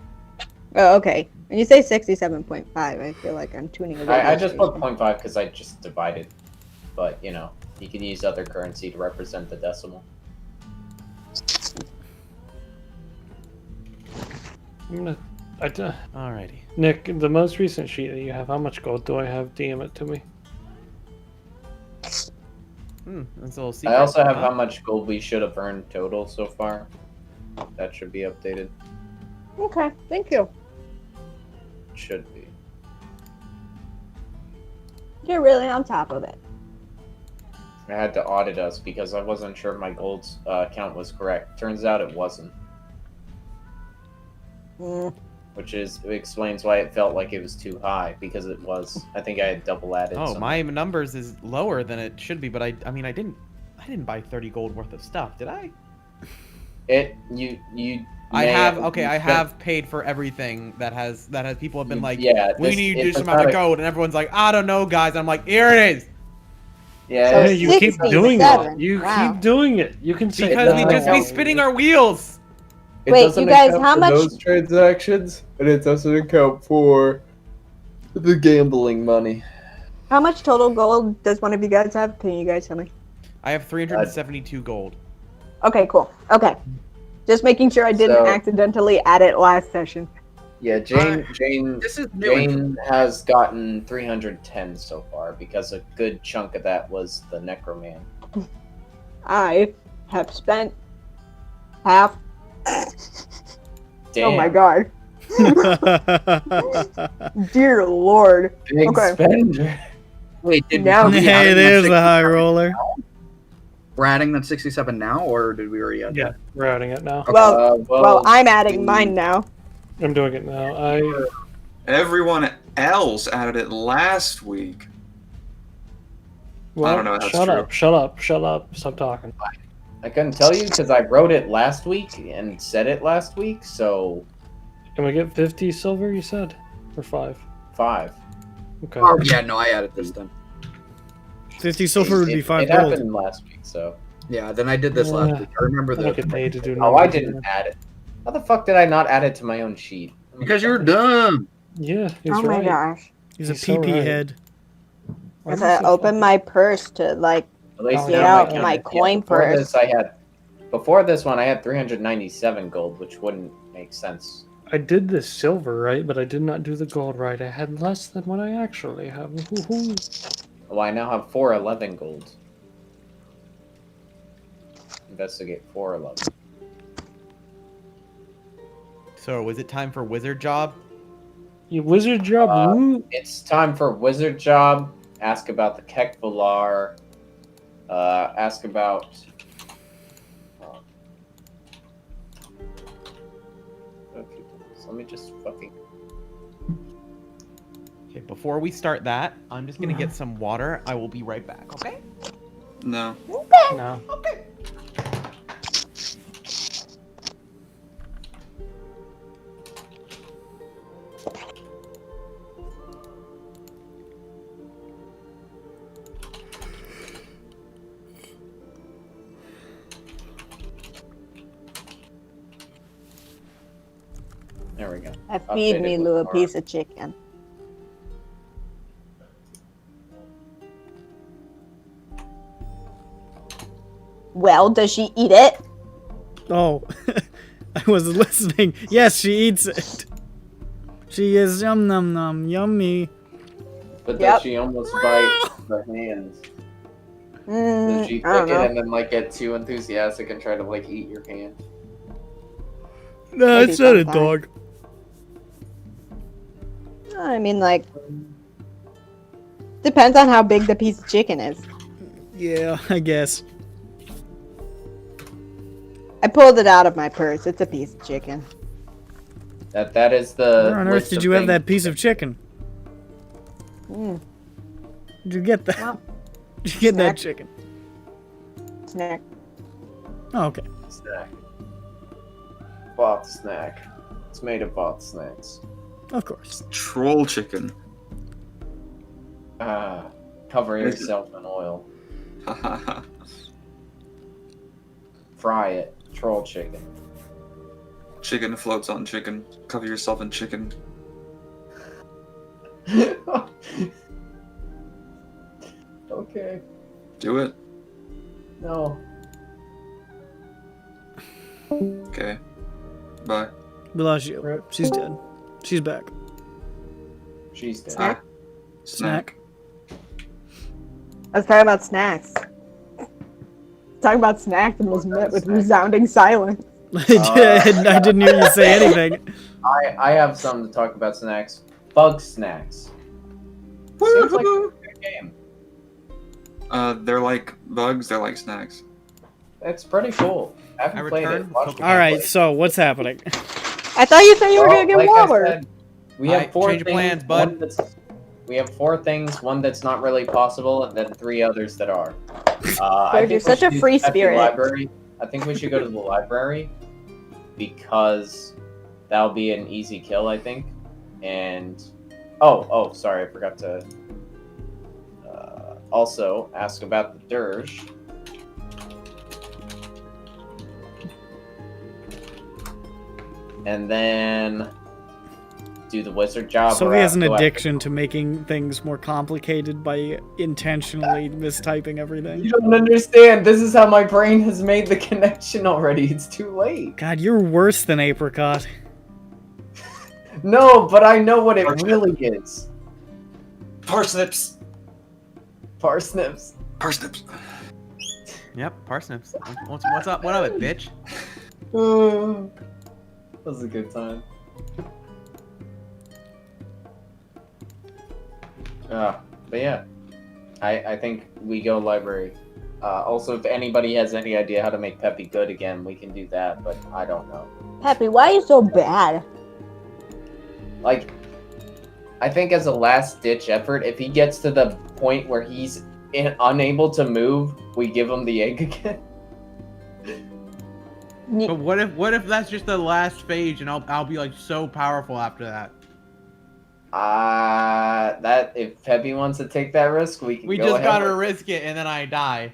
Oh, okay. When you say 67.5, I feel like I'm tuning a radio I just put station. 0.5 because I just divided. But, you know, you can use other currency to represent the decimal. Alrighty. Nick, the most recent sheet that you have, how much gold do I have? DM it to me. That's a little secret. I also have huh? how much gold we should have earned total so far. That should be updated. Okay, thank you. Should be. You're really on top of it. I had to audit us because I wasn't sure my gold count was correct. Turns out it wasn't. Mm. Which explains why it felt like it was too high, because it was. I think I had double added. Oh, something. my numbers is lower than it should be, but I mean I didn't buy 30 gold worth of stuff, did I? I have paid for everything that has people have been like, yeah, we need this amount of gold, and everyone's like, I don't know, guys. And I'm like, here it is. Yeah, So Hey, you keep 67. doing it. You Wow. keep doing it. You can say Because we no, just no. be spinning our wheels. It Wait, doesn't you guys, account how for much- those transactions, and it doesn't account for the gambling money. How much total gold does one of you guys have? Can you guys tell me? I have 372 gold. Okay, cool. Okay. Just making sure I didn't So- accidentally add it last session. Yeah, Jane This is new. Jane has gotten 310 so far because a good chunk of that was the Necroman. I have spent half. Damn. Oh my god. Dear lord. Big Okay. spender. Wait, did Now- we Hey, there's the high roller. We're adding that 67 now, or did we already add Yeah, that? we're adding it now. Well, I'm adding mine now. I'm doing it now. Everyone else added it last week. Well, I don't know if that's shut true. up, shut up, shut up. Stop talking. I couldn't tell you because I wrote it last week and said it last week, so Can we get 50 silver, you said? Or 5? 5. Okay. Oh, yeah, no, I added this then. 50 silver would be 5 It gold. happened last week, so. Yeah, then I did this Yeah. last week. I remember I don't get that. paid to do Oh, I numbers. didn't add it. How the fuck did I not add it to my own sheet? Because you're dumb. Yeah, he's Oh my right. gosh. He's a He's so PP right. head. Why As is he I so open fucking- my purse to, like, At least Oh, now yeah. I out can- my coin before purse. Before this one, I had 397 gold, which wouldn't make sense. I did the silver right, but I did not do the gold right. I had less than what I actually have. Woo-hoo. Well, I now have 411 gold. Investigate 411. So was it time for wizard job? You wizard job. woo. It's time for wizard job. Ask about the Kekvalar. Ask about. Okay, so let me just fucking. Okay, before we start that, I'm just gonna get some water. I will be right back. Okay? No. No. Okay. There we go. Feed Updated me, with little more. piece of chicken. Well, does she eat it? Oh, I was listening. Yes, she eats it. She is yum num num yummy. But Yep. does she almost bite the hands? Does she I don't lick it know. and then like get too enthusiastic and try to like eat your hand? No, Maybe it's not a sometime. dog. I mean, like, depends on how big the piece of chicken is. Yeah, I guess. I pulled it out of my purse. It's a piece of chicken. That is the. Where on earth list did of you have things- that piece of chicken? Mm, Did you get that? well, Did you get that snack. chicken? snack. Oh, okay. Snack. Both snack. It's made of both snacks. Of course. Troll chicken. Cover yourself in oil. Fry it. Troll chicken. Chicken floats on chicken. Cover yourself in chicken. Okay. Do it. No. Okay. Bye. We lost you. She's dead. She's back. She's dead. Snack? Snack. I was talking about snacks. Talking about snacks and was met with resounding silence. I didn't hear you say anything. I have something to talk about snacks. Bug snacks. Seems like a good game. They're like bugs. They're like snacks. It's pretty cool. I haven't I played it. return. Watch All right, so what's happening? I thought you said you were Well, gonna get like I water. said, we have Alright, four change your things. plans, bud. We have four things. One that's not really possible, and then three others that are. Bird, you're such a free spirit. Library. I think we should go to the library because that'll be an easy kill, I think. And sorry, I forgot to also ask about the dirge. And then do the wizard job. So or he has an go after- addiction to making things more complicated by intentionally mistyping everything. You don't understand. This is how my brain has made the connection already. It's too late. God, you're worse than Apricot. No, but I know what it really is. Parsnips. Parsnips. Parsnips. Yep, parsnips. What's up? What of it, bitch? That was a good time. But yeah, I think we go library. Also, if anybody has any idea how to make Peppy good again, we can do that, but I don't know. Peppy, why are you so bad? Like, I think as a last-ditch effort, if he gets to the point where he's unable to move, we give him the egg again. But what if that's just the last phase and I'll be like so powerful after that? That if Peppy wants to take that risk, we can. We go just ahead gotta with- risk it and then I die.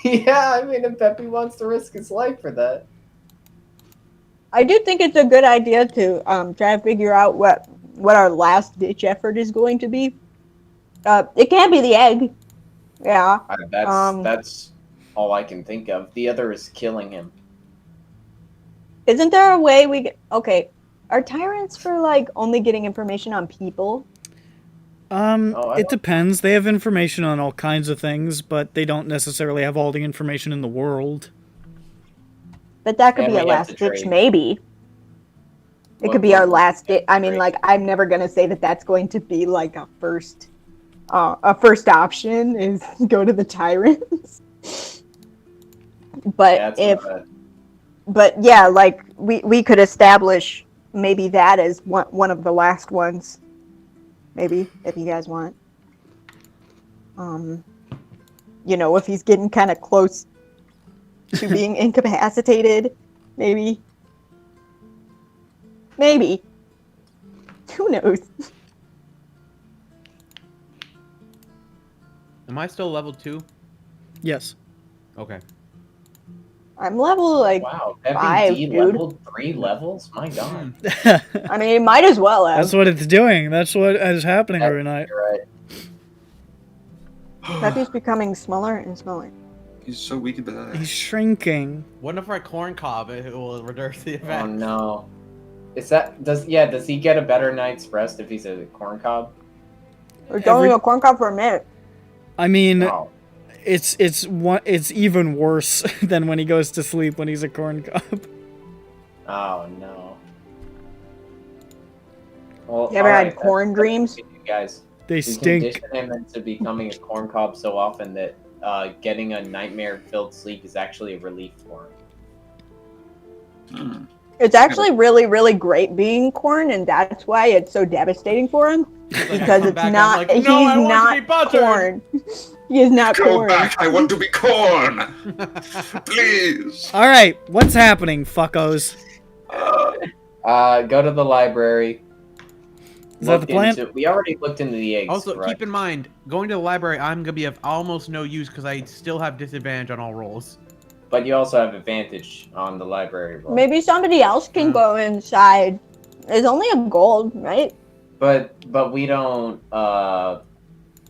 Yeah, I mean, if Peppy wants to risk his life for that. I do think it's a good idea to try to figure out what our last ditch effort is going to be. It can't be the egg. Yeah. That's all I can think of. The other is killing him. Isn't there a way we get... Okay. Are tyrants for, like, only getting information on people? It depends. They have information on all kinds of things, but they don't necessarily have all the information in the world. But that could And be a we have last to ditch, trade. maybe. It What- could be what- our last ditch. I mean, trade. like, I'm never gonna say that that's going to be, like, a first option is go to the tyrants. But Yeah, that's if... not bad. But yeah, like we could establish maybe that as one of the last ones. Maybe if you guys want. You know, if he's getting kind of close to being incapacitated, maybe. Maybe. Who knows? Am I still level 2? Yes. Okay. I'm level like Wow, Peppy 5, D dude. leveled 3 levels? My god. I mean, it might as well have. That's what it's doing. That's what is happening every night. You're right. Peppy's becoming smaller and smaller. He's so weak and bad. He's shrinking. What if I corn cob it will reverse the Oh effect? no. Does he get a better night's rest if he's a corn cob? We're going to a corn cob for a minute. I mean, No. it's even worse than when he goes to sleep when he's a corn cob. Oh no. Well, You ever had alright, corn that's- dreams? You guys, They we stink. condition him into becoming a corn cob so often that getting a nightmare-filled sleep is actually a relief for him. Hmm. It's actually really, really great being corn, and that's why it's so devastating for him. Because come it's back, I'm not. like, he's "No, I want to not be buttered." corn. He is not Go corn. back. I want to be corn. Please. All right, what's happening, fuckos? Go to the library. Is that the plan? We already looked into the eggs. Also, right? keep in mind, going to the library, I'm gonna be of almost no use because I still have disadvantage on all rolls. But you also have advantage on the library roll. Maybe somebody else can go inside. It's only a gold, right? But we don't know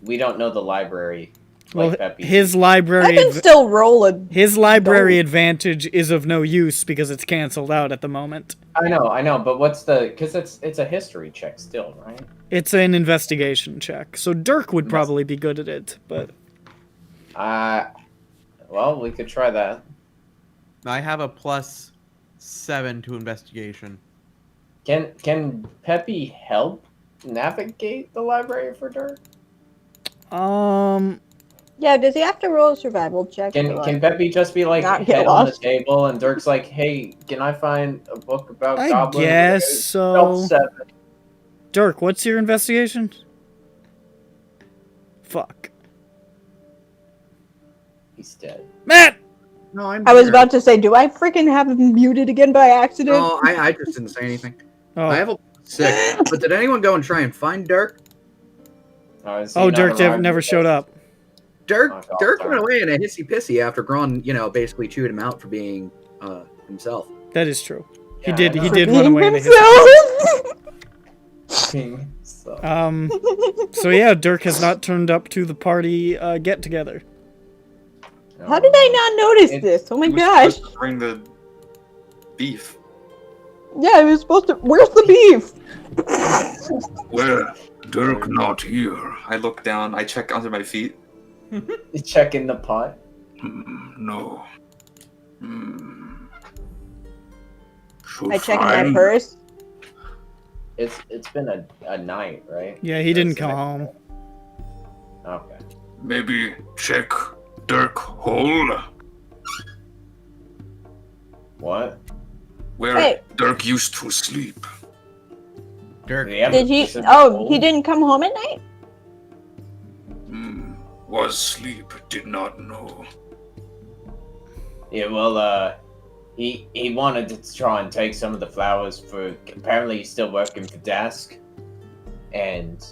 the library. Well, Like Peppy. his I library can still roll a. his library Don't. advantage is of no use because it's canceled out at the moment. I know, but what's the? Because it's a history check still, right? It's an investigation check, so Dirk would probably be good at it, but Well, we could try that. I have a +7 to investigation. Can Peppy help navigate the library for Dirk? Yeah, does he have to roll a survival check? Can Peppy just be like not get head on the lost? table and Dirk's like, hey, can I find a book about I goblins? guess so. 7. Dirk, what's your investigation? Fuck. He's dead. Matt! No, I'm I was here. about to say, do I freaking have him muted again by accident? No, I just didn't say anything. Oh, I have a 6. But did anyone go and try and find Dirk? Is he oh not Dirk arrived never yet? showed up. Dirk Oh, God, Dirk darn. went away in a hissy pissy after Gron, basically chewed him out for being himself. That is true. He Yeah, did I he know. did Being run away in a himself. So, So yeah, Dirk has not turned up to the party get together. How did I not notice It's- this? Oh my He was gosh. supposed to bring the beef. Yeah, I was supposed to. Where's the beef? Where? Dirk not here. I look down. I check under my feet. You check in the pot? No. Should I check in my find- purse. It's been a night, right? Yeah, he didn't That's come the home. next- Okay. Maybe check Dirk hole. What? Where Wait. Dirk used to sleep. Dirk, Yeah, Did he? it's a Oh, hole. he didn't come home at night? Was sleep, did not know. Yeah, well, he wanted to try and take some of the flowers for. Apparently, he's still working for Dask, and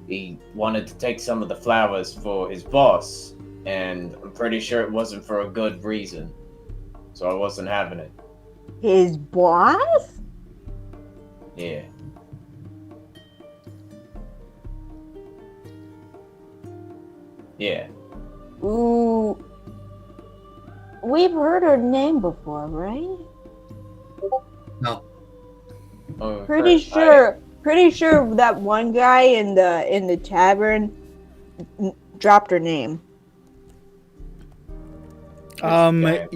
he wanted to take some of the flowers for his boss, and I'm pretty sure it wasn't for a good reason, so I wasn't having it. His boss? Yeah. Yeah. Ooh. We've heard her name before, right? Oh, Pretty sure. Pretty sure that one guy in the tavern dropped her name. Okay.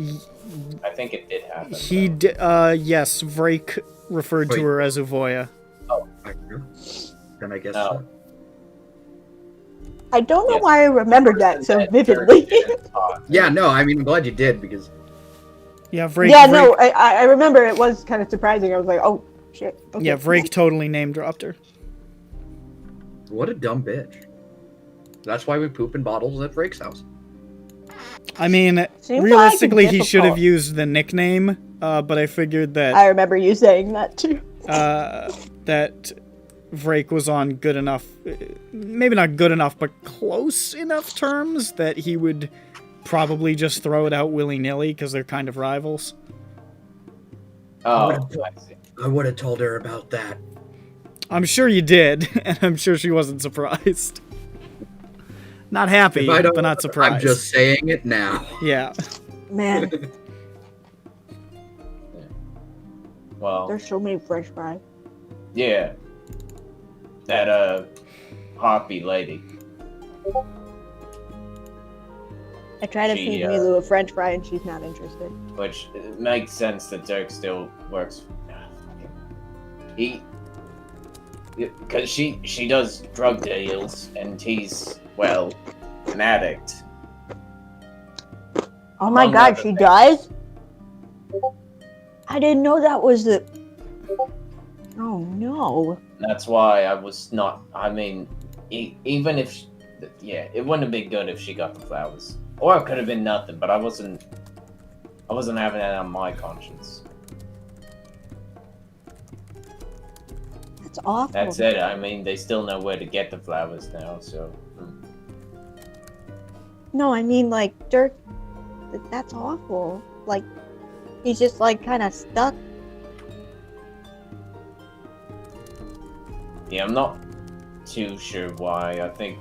I think it did happen. He yes, Vrake referred to Wait. her as Uvoya. Then I guess No. I don't know Yes. why I remembered that so Dirk vividly. didn't talk. Yeah, no, I mean, I'm glad you did, because Yeah, Vrake. Yeah, Vrake, no, I remember it was kind of surprising. I was like, oh shit. Okay. Yeah, Vrake totally name dropped her. what a dumb bitch. That's why we poop in bottles at Frake's house. I mean, Seems realistically, like he should have difficult. used the nickname, but I figured that I remember you saying that too. that Vrake was on good enough, maybe not good enough, but close enough terms that he would probably just throw it out willy-nilly because they're kind of rivals. Oh, I see. I would have told her about that. I'm sure you did, and I'm sure she wasn't surprised. Not happy, If I don't- but not surprised. I'm just saying it now. Yeah. Man, Well, there's so many French fries. yeah. That harpy lady. I try to She, feed Milu a French fry and she's not interested. Which it makes sense that Dirk still works. Because she does drug deals and he's, well, an addict. Oh my Among god, other she things. does? I didn't know that was the. Oh no. That's why I was not. I mean, even if, it wouldn't have been good if she got the flowers, or it could have been nothing. But I wasn't having that on my conscience. That's awful. That's it. I mean, they still know where to get the flowers now, so. No, I mean like Dirk. That's awful. Like he's just like kind of stuck. Yeah, I'm not too sure why. I think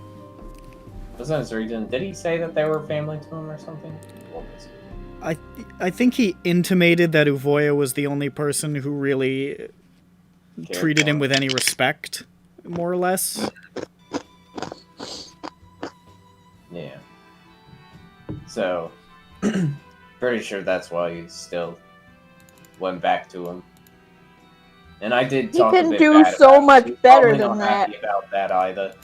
wasn't his reason. Did he say that they were family to him or something? What was it? I think he intimated that Uvoya was the only person who really treated him with any respect, more or less. Yeah. So, pretty sure that's why he still went back to him. And I did He talk a can bit do bad so about it. much She's better probably than not that. happy about that either.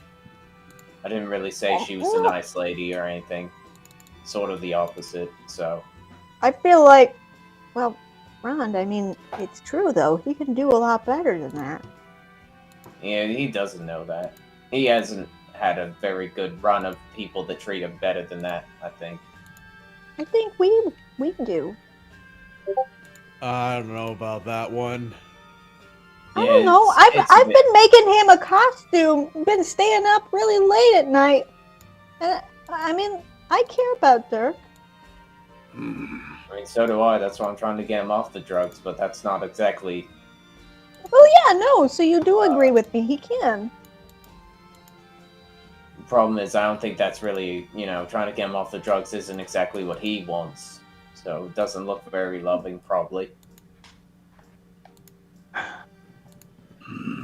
I didn't really say she was a nice lady or anything. Sort of the opposite. So. I feel like, well, Rond. I mean, it's true though. He can do a lot better than that. Yeah, he doesn't know that. He hasn't had a very good run of people that treat him better than that, I think. I think we do. I don't know about that one. I don't know. I've been making him a costume. Been staying up really late at night. And I mean, I care about Dirk. I mean, so do I. That's why I'm trying to get him off the drugs, but that's not exactly... Oh yeah, no. So you do agree with me? He can. The problem is, I don't think that's really, trying to get him off the drugs isn't exactly what he wants. So it doesn't look very loving, probably.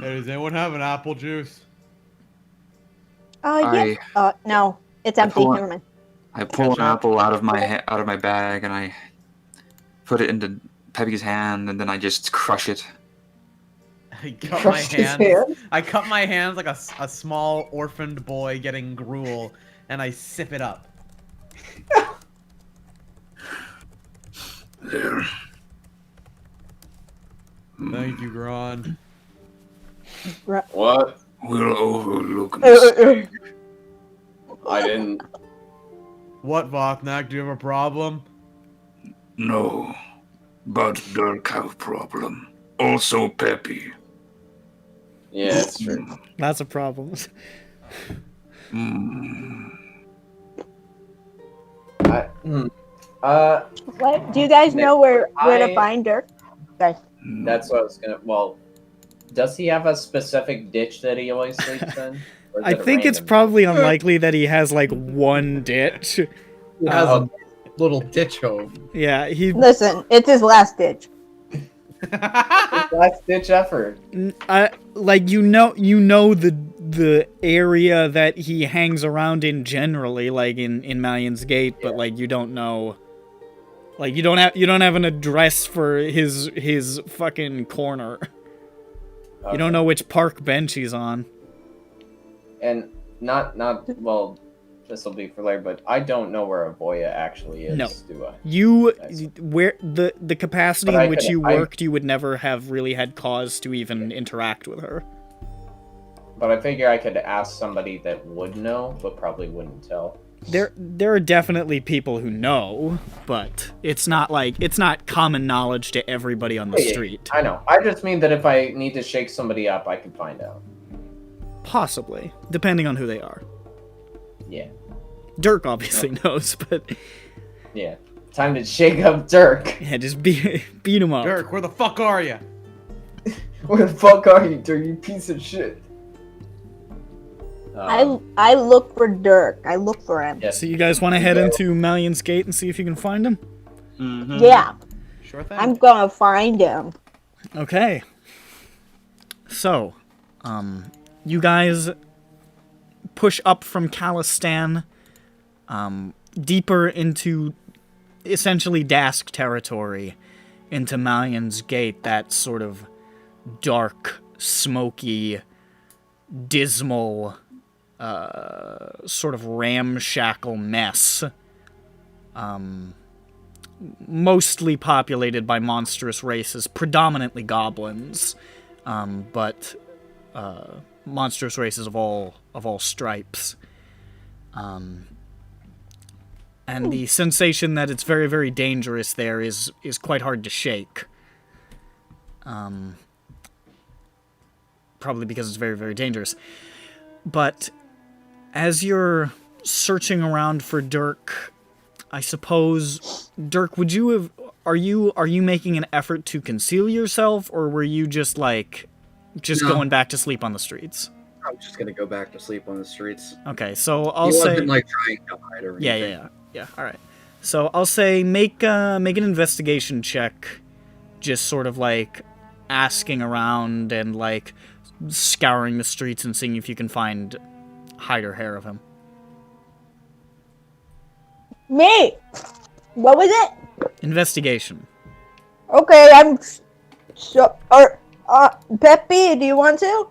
Hey, does anyone have an apple juice? Yes. No, it's empty. Never mind. I pull an apple out of my bag and I put it into Peppy's hand, and then I just crush it. I cut my hands like a small orphaned boy getting gruel, and I sip it up. There. Thank you, Grand. What? We'll overlook this. I didn't... What, Vothnak? Do you have a problem? No, but Dirk have problem. Also Peppy. Yeah, that's true. Lots of problems. What? Do you guys know where to find Dirk? Okay. That's what I was gonna... Well, does he have a specific ditch that he always sleeps in? Or is I it a think it's random- probably unlikely that he has like one ditch. He has a little ditch home. Yeah, he. Listen, it's his last ditch. Last ditch effort. Like you know the area that he hangs around in generally, like in Mallion's Gate, but like you don't know. Like you don't have an address for his fucking corner. You don't know which park bench he's on. And not well, this will be for later, but I don't know where Avoya actually is, No. do I? Where the capacity But in which you worked, you would never have really had cause to even interact with her. But I figure I could ask somebody that would know, but probably wouldn't tell. There are definitely people who know, but it's not common knowledge to everybody on the street. I know. I just mean that if I need to shake somebody up, I can find out. Possibly, depending on who they are. Yeah. Dirk obviously knows, but Yeah. Time to shake up Dirk. yeah, just beat him up. Dirk, where the fuck are you? Where the fuck are you, Dirk? You piece of shit. I look for Dirk. I look for him. Yes. So you guys want to head into Mallion's Gate and see if you can find him? Mm-hmm. Yeah, Sure thing. I'm gonna find him. Okay. So, you guys push up from Khalistan, deeper into essentially Dask territory, into Mallion's Gate, that sort of dark, smoky, dismal, sort of ramshackle mess. mostly populated by monstrous races, predominantly goblins, but monstrous races of all stripes. And the sensation that it's very, very dangerous there is quite hard to shake. Probably because it's very, very dangerous. But as you're searching around for Dirk, I suppose, Dirk, are you making an effort to conceal yourself, or were you just going back to sleep on the streets? I'm just gonna go back to sleep on the streets. Okay, so I'll He say wasn't like trying to hide or anything. Yeah. All right. So I'll say make an investigation check, just sort of like asking around and like scouring the streets and seeing if you can find hide or hair of him. Me! What was it? Investigation. Okay, I'm so. Peppy, do you want to?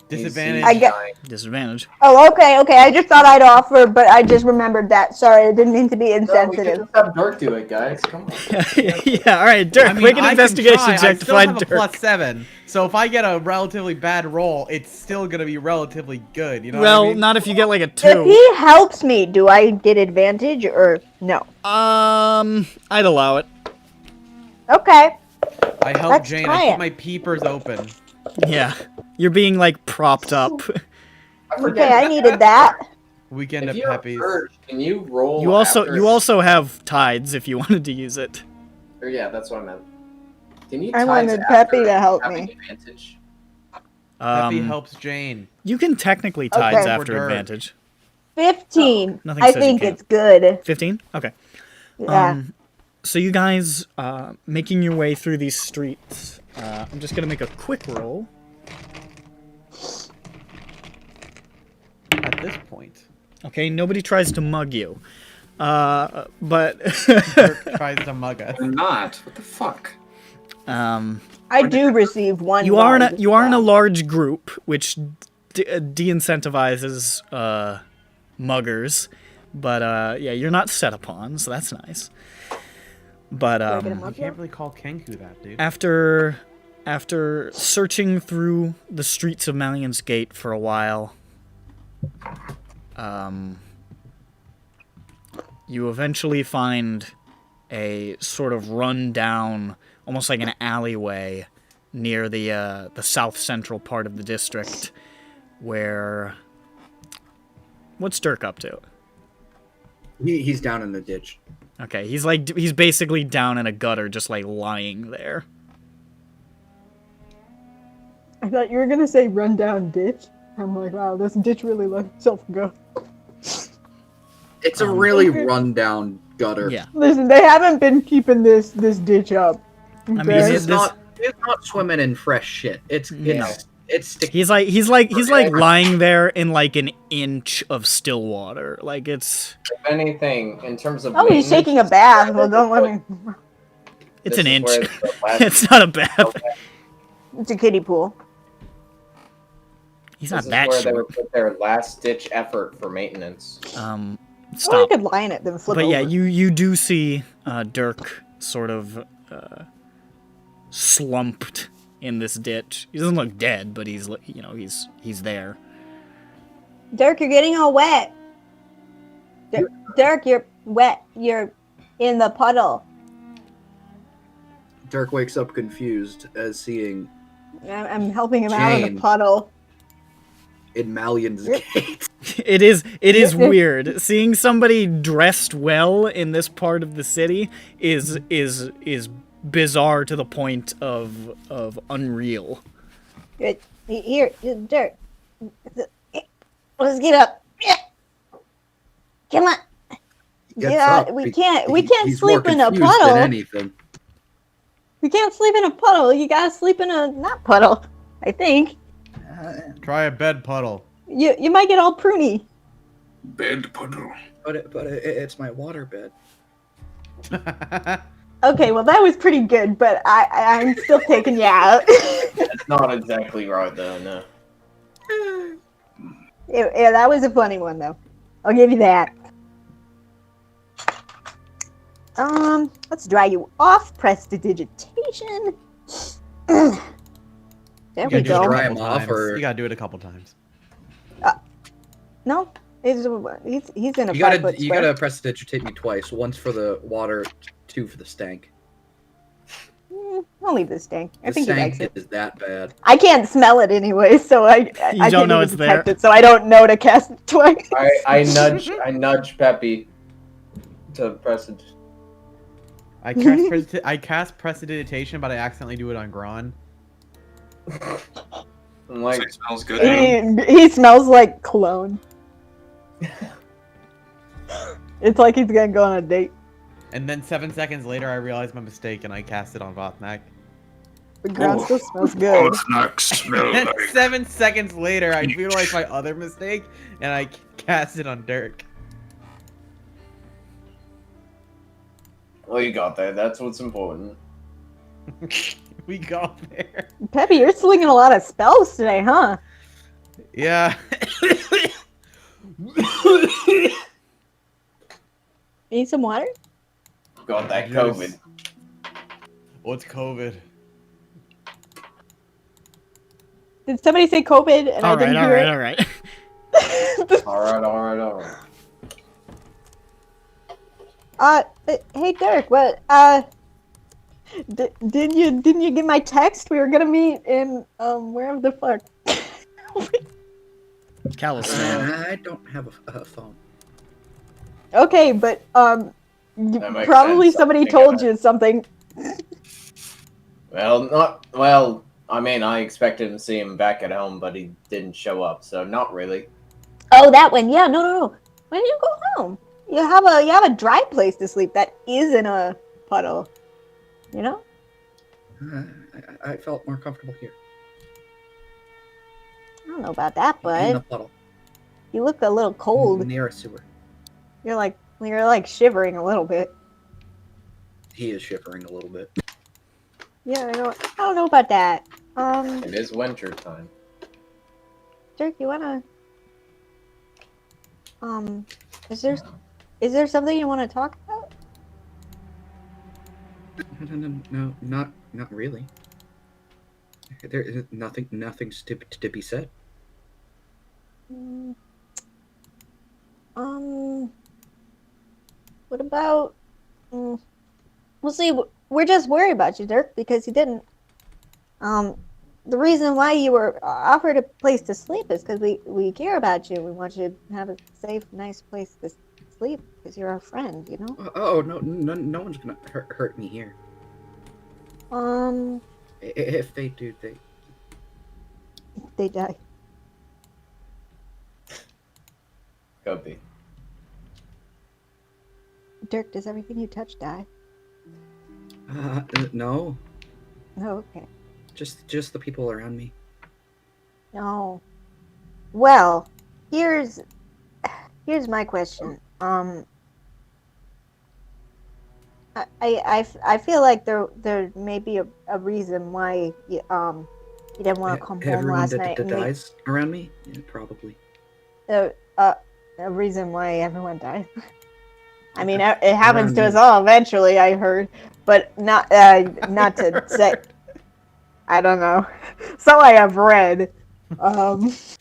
Disadvantage. I get. Disadvantage. Oh, okay. I just thought I'd offer, but I just remembered that. Sorry, I didn't mean to be No, we insensitive. can just have Dirk do it, guys. Come on. Yeah, all right, Dirk, I mean, make an I can investigation try. check I to still find have Dirk. a +7, so if I get a relatively bad roll, it's still gonna be relatively good. You know Well, what I mean? not if you get like a If 2. he helps me, do I get advantage or no? I'd allow it. Okay. I help let's Jane. try I keep it. my peepers open. Yeah, you're being like propped up. Okay, I needed that. Weekend If at you're Peppy's. hurt, can you roll? You after- also have tides if you wanted to use it. Or yeah, that's what I meant. Can you? I tides wanted after Peppy to help having me. Advantage? Peppy helps Jane. You can technically tides Okay. after Or Dirk. advantage. 15. Nothing I says you think can't. it's good. 15? Okay. Yeah. So you guys, making your way through these streets. I'm just gonna make a quick roll. At this point, Okay, nobody tries to mug you. But Dirk tries to mug us. I'm not. What the fuck? I do receive one. you are in a mug. large group, which de-incentivizes muggers. But yeah, you're not set upon, so that's nice. But Do I get a You mug? can't really call Kenku that, dude. after searching through the streets of Mallion's Gate for a while, you eventually find a sort of run-down, almost like an alleyway near the south central part of the district, where... What's Dirk up to? He's down in the ditch. Okay, he's basically down in a gutter, just like lying there. I thought you were gonna say rundown ditch. I'm like, wow, this ditch really lets itself go. It's a really rundown gutter. Yeah. Listen, they haven't been keeping this ditch up. I mean, okay? It's not swimming in fresh shit. It's sticky. He's like lying there in like an inch of still water. Like it's If anything, in terms of Oh, he's taking a bath. Well, don't let me. it's This an is inch. where the last- It's not a bath. It's a kiddie pool. He's This not is that where they short. would put their last ditch effort for maintenance. Or you Stop. could lie in it, then flip But over. yeah, you do see Dirk sort of slumped in this ditch. He doesn't look dead, but he's he's there. Dirk, you're getting all wet. Dirk, you're wet. You're in the puddle. Dirk wakes up confused as seeing I'm helping him out of Jane. the puddle. in Mallion's Gate. It is weird seeing somebody dressed well in this part of the city is bizarre to the point of unreal. Here, Dirk. Let's get up. Come on. Gets Yeah, up. we He- can't he's more sleep in a confused puddle. than anything. We can't sleep in a puddle. You gotta sleep in a not puddle. I think Try a bed puddle. you might get all pruny. Bed puddle. But it's my waterbed. Okay, well that was pretty good, but I'm still taking you out. That's not exactly right, though, no. Yeah, that was a funny one though. I'll give you that. Let's dry you off. Prestidigitation. There You we gotta do it a go. Dry couple him off, times. or- You gotta do it a couple times. No, he's in a You 5 foot gotta square. prestidigitate me twice. Once for the water, 2 for the stank. I'll leave this stank. I The think he stank likes it. is that bad. I can't smell it anyway, so I You can't don't know even it's detect there. it, so I don't know to cast it twice. I nudge Peppy to press it. I cast prestidigitation, but I accidentally do it on Gron. I'm like, It smells good. He smells like cologne. It's like he's gonna go on a date. And then 7 seconds later, I realized my mistake and I cast it on Vothnak. The ground still smells Oh, good. it's not smell And then like. 7 seconds later, I realized my other mistake and I cast it on Dirk. well, you got there. That's what's important. We got there. Peppy, you're slinging a lot of spells today, huh? Yeah. Need some water? Got that Yes. COVID. What's COVID? Did somebody say COVID and I All right, didn't all hear right, it? all right. All right. Hey Dirk, what? Didn't you get my text? We were gonna meet in wherever the fuck. Calisthenics. I don't have a phone. Okay, but That makes probably sense. somebody I think told I- you something. Well, I mean, I expected to see him back at home, but he didn't show up, so not really. Oh, that one. Yeah, no. When did you go home? You have a dry place to sleep that isn't a puddle. You know? I felt more comfortable here. I don't know about that, In the but puddle. you look a little cold. Near a sewer. You're like shivering a little bit. He is shivering a little bit. Yeah, I don't know about that. It is winter time. Dirk, you wanna is there something you wanna talk about? No, not really. There is nothing's to be said. Mm, what about we'll see, we're just worried about you, Dirk, because you didn't the reason why you were offered a place to sleep is because we care about you. We want you to have a safe, nice place to sleep because you're our friend, you know? Oh no one's gonna hurt me here. If they do, They die. Could be. Dirk, does everything you touch die? No, Oh, okay. just the people around me. No. Well, here's my question. I feel like there may be a reason why you didn't want to come home Everyone last that night. and dies around me, yeah, probably. a reason why everyone died. I mean, it happens to us all eventually. I heard, but not to say. I don't know. So I have read.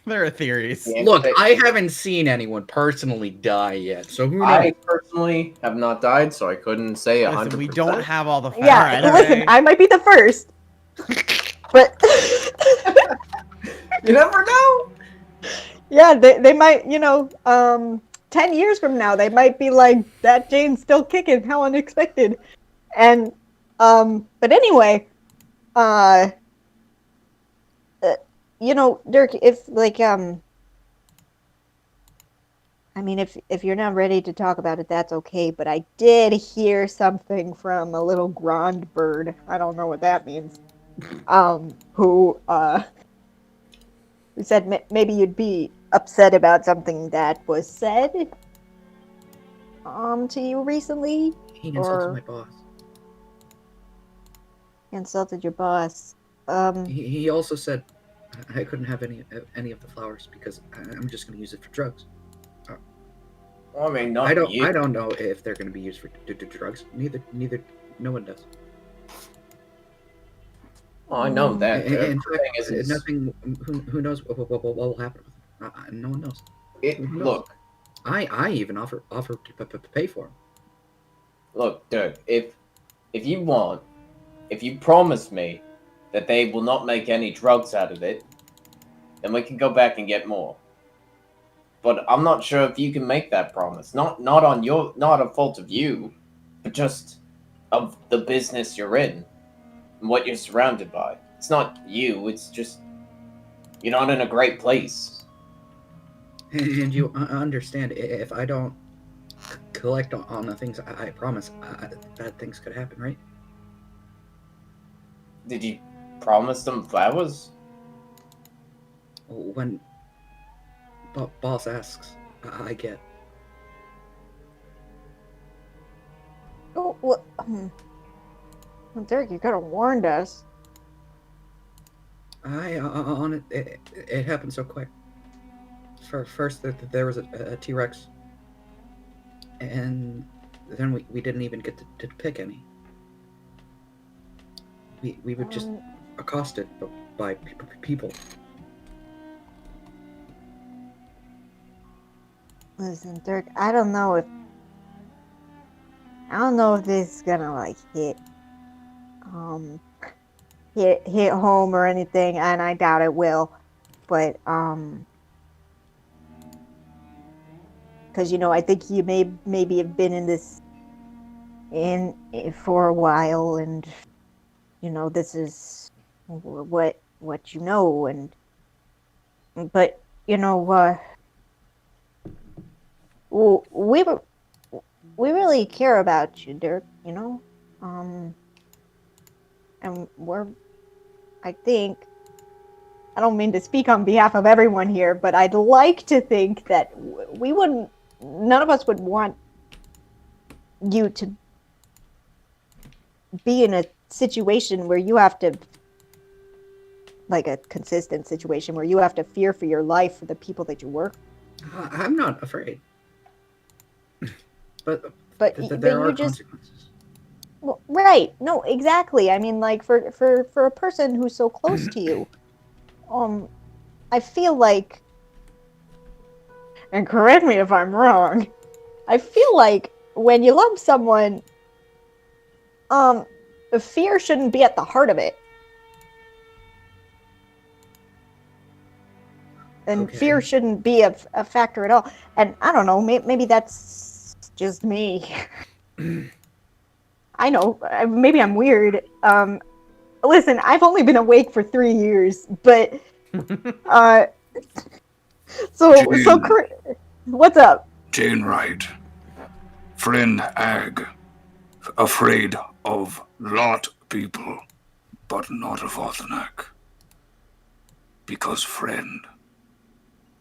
There are theories. Yeah. Look, I haven't seen anyone personally die yet, so who knows? I personally have not died, so I couldn't say 100%. Listen, we don't have all the facts. Yeah, Alright, listen, okay? I might be the first, but You never know. yeah, they might, 10 years from now, they might be like, that Jane's still kicking, how unexpected. And, but anyway, Dirk, if, I mean, if you're not ready to talk about it, that's okay, but I did hear something from a little grand bird, I don't know what that means, who said maybe you'd be upset about something that was said to you recently. He insulted or- my boss. Insulted your boss. He also said I couldn't have any of the flowers because I'm just going to use it for drugs. Well, I mean, not I don't. you. I don't know if they're going to be used for drugs. Neither. No one does. Well, I know that. Dirk. In The fact, thing is, nothing. Who knows what will happen with them? No one knows. Who knows? look, I even offer to pay for them. look, Dirk. If you promise me that they will not make any drugs out of it, then we can go back and get more. But I'm not sure if you can make that promise. Not a fault of you, but just of the business you're in and what you're surrounded by. It's not you. It's just you're not in a great place. And you understand, if I don't collect on the things I promise, bad things could happen, right? Did you promise them flowers? When boss asks, I get. Oh, what? Well, Dirk, you could have warned us. On it happened so quick. First, there was a T-Rex, and then we didn't even get to pick any. We were just accosted by people. Listen, Dirk, I don't know if this is gonna like hit home or anything, and I doubt it will. But because I think you maybe have been in this for a while, and this is what you know, and but we really care about you, Dirk, and I think, I don't mean to speak on behalf of everyone here, but I'd like to think that none of us would want you to be in a situation where you have to, like a consistent situation where you have to fear for your life for the people that you work. I'm not afraid. But there are consequences. Well, right. No, exactly. I mean, like, for a person who's so close to you, I feel like, and correct me if I'm wrong, I feel like when you love someone, fear shouldn't be at the heart of it. And Okay. fear shouldn't be a factor at all. And I don't know, maybe that's just me. I know, maybe I'm weird. Listen, I've only been awake for 3 years, but what's up? Jane Wright. Friend Ag. Afraid of lot people, but not of Vothnak. Because friend.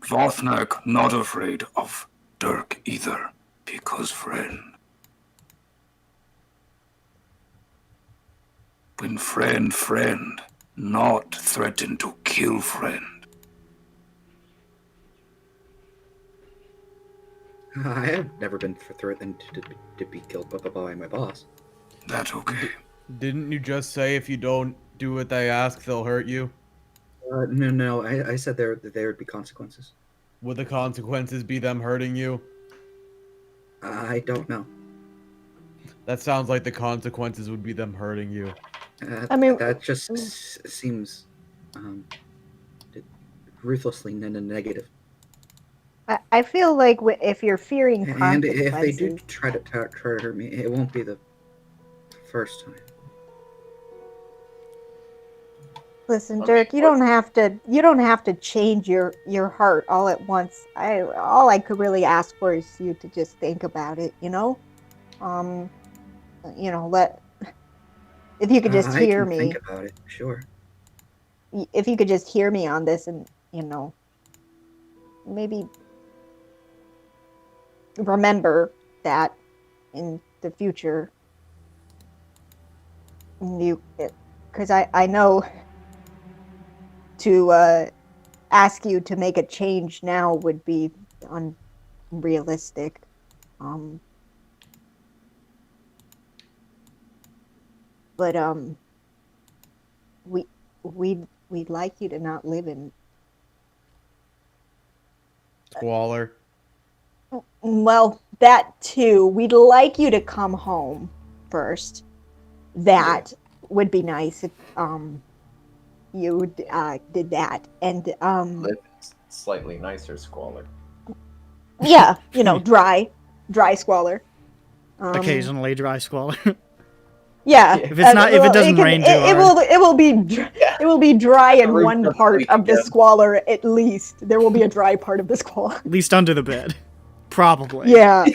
Vothnak not afraid of Dirk either, because friend. When friend, not threaten to kill friend. I have never been threatened to be killed by my boss. That's okay. Didn't you just say if you don't do what they ask, they'll hurt you? No. I said there would be consequences. Would the consequences be them hurting you? I don't know. That sounds like the consequences would be them hurting you. I mean, that just seems ruthlessly negative. I feel like if you're fearing And consequences, if they do try to hurt me, it won't be the first time. listen, Dirk, you don't have to change your heart all at once. All I could really ask for is you to just think about it, if you could just hear me. Think about it, sure. If you could just hear me on this, and maybe remember that in the future, because I know to ask you to make a change now would be unrealistic. Um, but we we'd like you to not live in. Squalor. Well, that too. We'd like you to come home first. That would be nice if you did that. And Live in slightly nicer squalor. yeah, you know, dry squalor. Occasionally dry squalor. Yeah. If it's not, if it doesn't rain too hard. It will be dry in roof one doesn't part leak of the again. squalor at least. There will be a dry part of the squalor. At least under the bed. Probably. Yeah.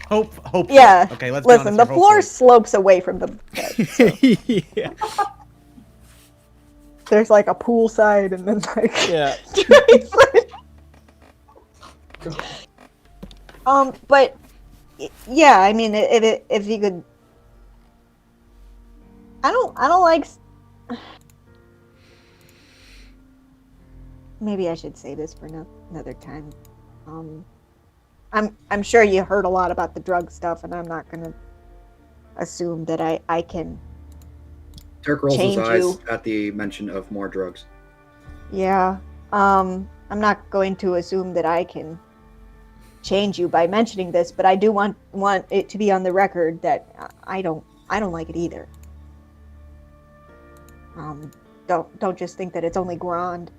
Hope. Yeah. Okay, let's Listen, be honest the here, floor hopefully. slopes away from the bed. So. Yeah. There's like a pool side and then like Yeah. but yeah, I mean, if you could, I don't like. Maybe I should say this for another time. I'm sure you heard a lot about the drug stuff, and I'm not gonna assume that I can. Dirk rolls his Change eyes you. at the mention of more drugs. Yeah. I'm not going to assume that I can change you by mentioning this, but I do want it to be on the record that I don't like it either. Don't just think that it's only Grand.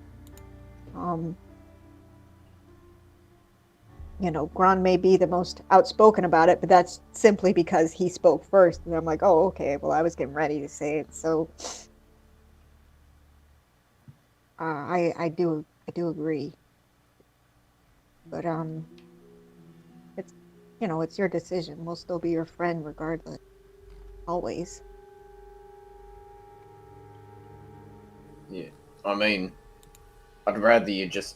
You know, Grand may be the most outspoken about it, but that's simply because he spoke first. And I'm like, oh, okay, well, I was getting ready to say it, so I do agree. But it's, you know, it's your decision. We'll still be your friend regardless, always. Yeah, I mean, I'd rather you just.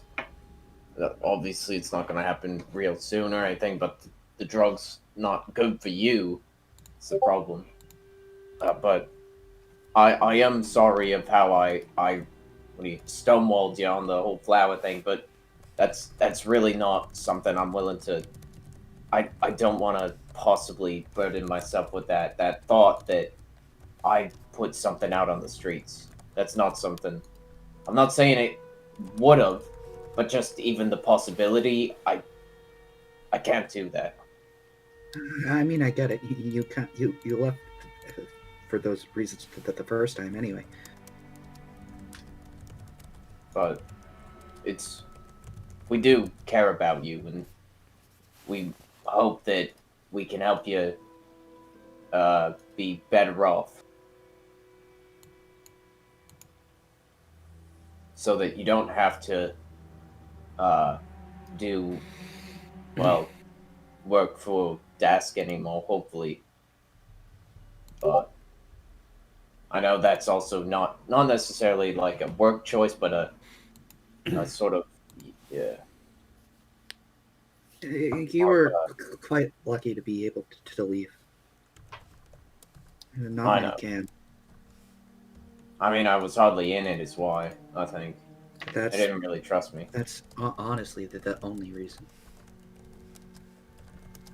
Obviously, it's not going to happen real soon or anything, but the drug's not good for you. It's the problem. But I am sorry of how I stonewalled you on the whole flower thing, but that's really not something I'm willing to. I don't want to possibly burden myself with that thought that I put something out on the streets. That's not something. I'm not saying it would have. But just even the possibility, I can't do that. I mean, I get it. You can't. You left for those reasons the first time, anyway. But we do care about you, and we hope that we can help you be better off, so that you don't have to work for Dask anymore, hopefully. But I know that's also not necessarily like a work choice, but a sort of, yeah. You were quite lucky to be able to leave. Not many can. I mean, I was hardly in it, is why, I think. They didn't really trust me. That's honestly the only reason.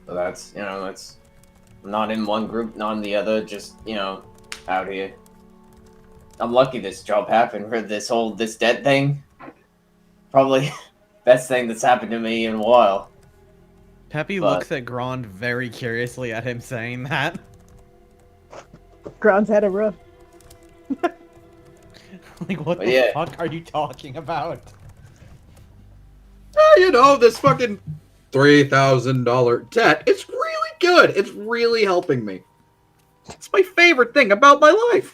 So that's, that's not in one group, not in the other, just, out here. I'm lucky this job happened for this dead thing. Probably best thing that's happened to me in a while. Peppy looks at Grand very curiously at him saying that. Grand's had a rough. Like, what the fuck are you talking about? This fucking $3,000 debt. It's really good. It's really helping me. It's my favorite thing about my life.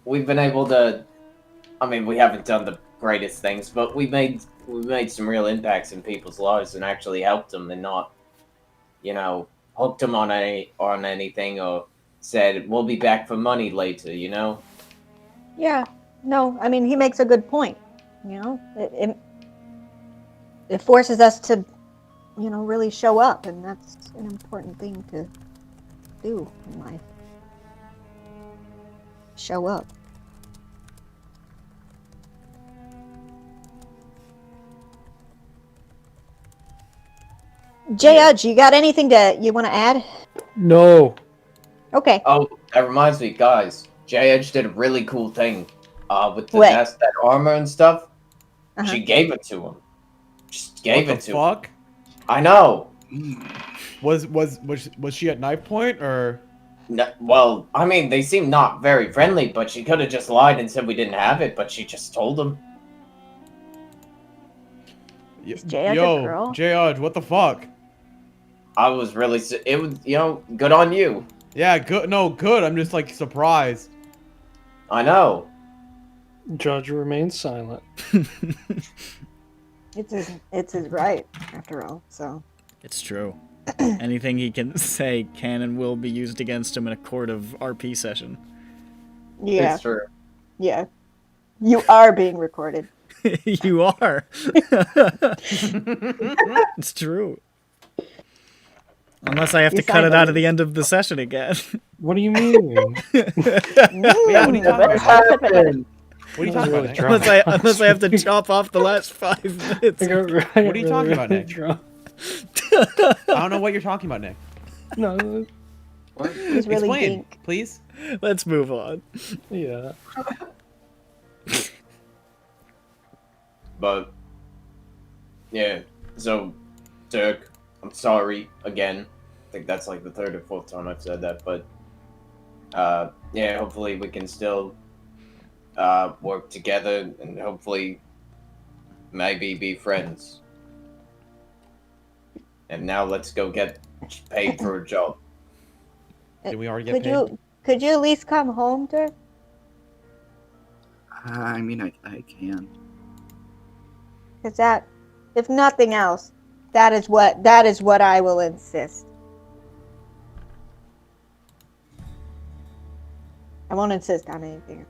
We've been able to. I mean, we haven't done the greatest things, but we made some real impacts in people's lives and actually helped them, and not, hooked them on anything or said we'll be back for money later. Yeah. No, I mean, he makes a good point. It forces us to, really show up, and that's an important thing to do in life. Show up. Judge, you got anything you want to add? No. Okay. Oh, that reminds me, guys. J-Edge did a really cool thing. With the What? that armor and stuff. Uh-huh. She gave it to him. Just gave What it the to him. fuck? I know. Was she at knife point or? No, well, I mean, they seem not very friendly, but she could have just lied and said we didn't have it, but she just told him. Is J-Edge a girl? J-Edge, what the fuck? I was really, it was, good on you. Yeah, good. No, good. I'm just like surprised. I know. Judge remains silent. It's his right, after all. So. It's true. Anything he can say can and will be used against him in a court of RP session. Yeah. It's true. Yeah. You are being recorded. You are. It's true. Unless I have to cut it out of the end of the session again. What do you mean? Yeah, what are you talking about? What are you talking about, Nick? Unless I have to chop off the last 5 minutes. What are you talking about, Nick? I don't know what you're talking about, Nick. No. What? He's really Explain, dink. please. Let's move on. Yeah. But, yeah, so, Dirk, I'm sorry again. I think that's like the 3rd or 4th time I've said that, but, yeah, hopefully we can still, work together and hopefully maybe be friends. And now let's go get paid for a job. Did we already get paid? Could you at least come home, Dirk? I mean, I can. Because that, if nothing else, that is what I will insist. I won't insist on anything.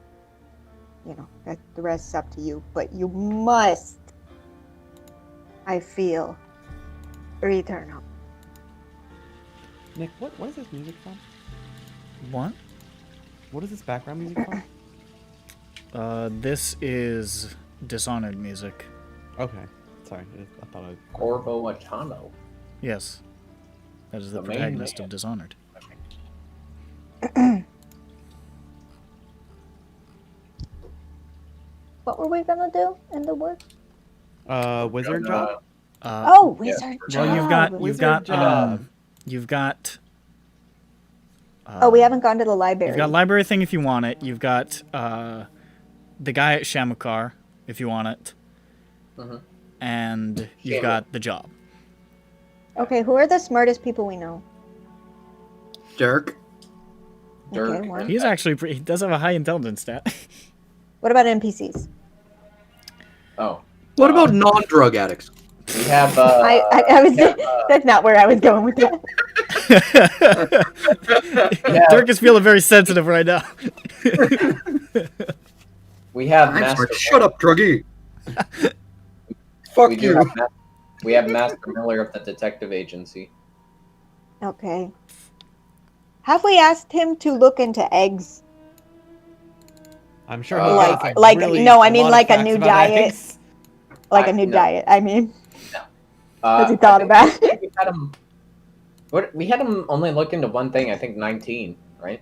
That the rest is up to you. But you must, I feel, return home. Nick, what is this music from? What? What is this background music from? This is Dishonored music. Okay, sorry. I thought I. Corvo Achano. Yes. That is the The main protagonist man. of Dishonored. What were we gonna do in the woods? Wizard job. Wizard job. Well, you've got. We haven't gone to the library. You've got library thing if you want it. You've got the guy at Shamakar if you want it. Mm-hmm. And you've got the job. Okay, who are the smartest people we know? Dirk. Dirk. Okay, one. He's actually he does have a high intelligence stat. What about NPCs? Oh. What about non-drug addicts? We have, I was. That's not where I was going with that. Dirk is feeling very sensitive right now. we have I'm Master. sorry. Shut up, druggie. Fuck We you. we have Master Miller of the detective agency. Okay. Have we asked him to look into eggs? I'm sure. Like a new diet. Like a new no. diet. I mean, has he I thought think about it? we had him. We had him only look into one thing. I think 19, right?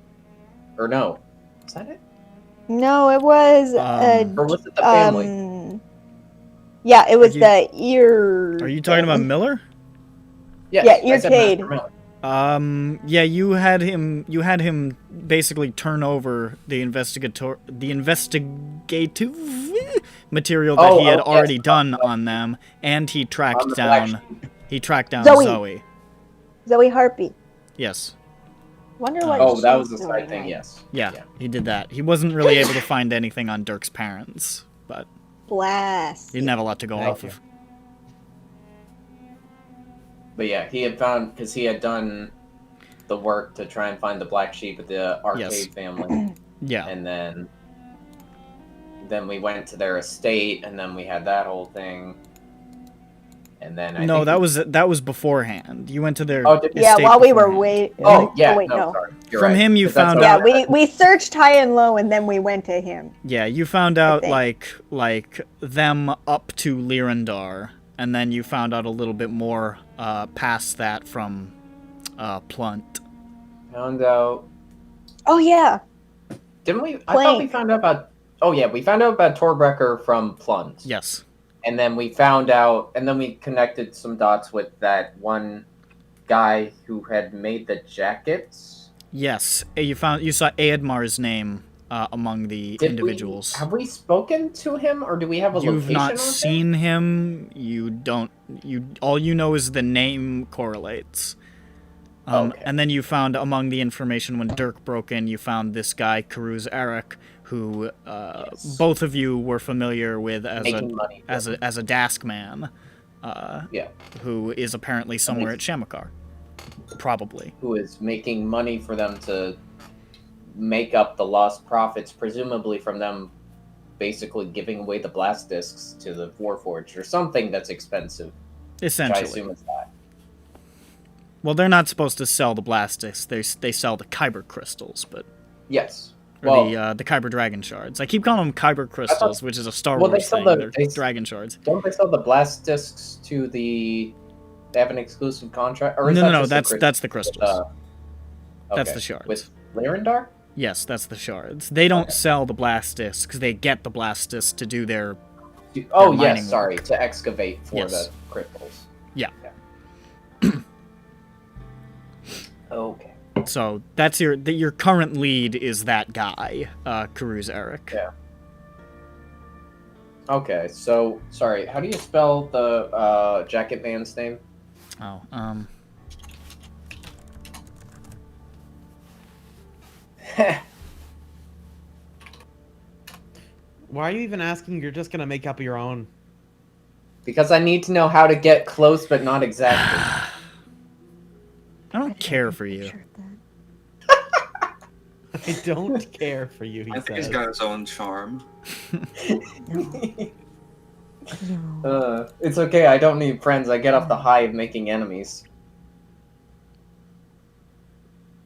Or no? Is that it? No, it was. Or was it the family? Yeah, it was you- the ear. Are you talking about thing. Miller? Yes, yeah, I said Earcade. Master Miller. Yeah, you had him basically turn over the investigative material that he had already done on them, and he tracked On the down black Zoe. Zoe Harpy. Yes. Wonder what. Oh, that she's was the doing side thing. right. Yes. Yeah, he did that. He wasn't really able to find anything on Dirk's parents, but Blast. he didn't have a lot to go Thank off you. of. But yeah, he had found because he had done the work to try and find the black sheep of the arcade Yes. family, Yeah. and then we went to their estate, and then we had that whole thing, and then I No, think that was beforehand. You went to their Oh, did you? Yeah, estate while we were beforehand. waiting. Oh yeah, wait, no, no. sorry. You're From right. him you 'Cause that's found what Yeah, I- we searched high and low, and then we went to him. Yeah, you found out think. like them up to Lirandar, and then you found out a little bit more past that from Plunt. Found out. Oh yeah. Didn't we? I thought we Plank. found out about. Oh yeah, we found out about Torbrecker from Plunt. Yes. And then we found out, and then we connected some dots with that one guy who had made the jackets. Yes. You saw Eadmar's name among the individuals. Have we spoken to him, or do we have a You've location not of seen him. You don't. All you know is the name correlates. Okay. And then you found among the information when Dirk broke in, you found this guy Karuz Eric, who both of you were familiar with as a Dask man. Who is apparently somewhere at Shamakar. Probably. Who is making money for them to make up the lost profits, presumably from them basically giving away the blast discs to the Warforged or something that's expensive. Essentially. Which I assume is that. Well, they're not supposed to sell the blast discs. They sell the Khyber crystals, but... Yes. Or the Khyber dragon shards. I keep calling them Khyber crystals, which is a Star Wars thing. They're dragon shards. Don't they sell the blast discs to the... They have an exclusive contract? Or is no, that's the crystals. Okay. That's the shards. With Lyrindar? Yes, that's the shards. They don't sell the blast discs. They get the blast discs to do their yes, sorry. work. To excavate for the crystals. Yeah. Okay. So that's your current lead is that guy, Karuz Eric. Yeah. Okay, so sorry, how do you spell the jacket man's name? Oh, Why are you even asking? You're just gonna make up your own. Because I need to know how to get close, but not exactly. I don't care for you. I don't care for you, he I think he's got his own charm. It's okay, I don't need friends. I get off the high of making enemies.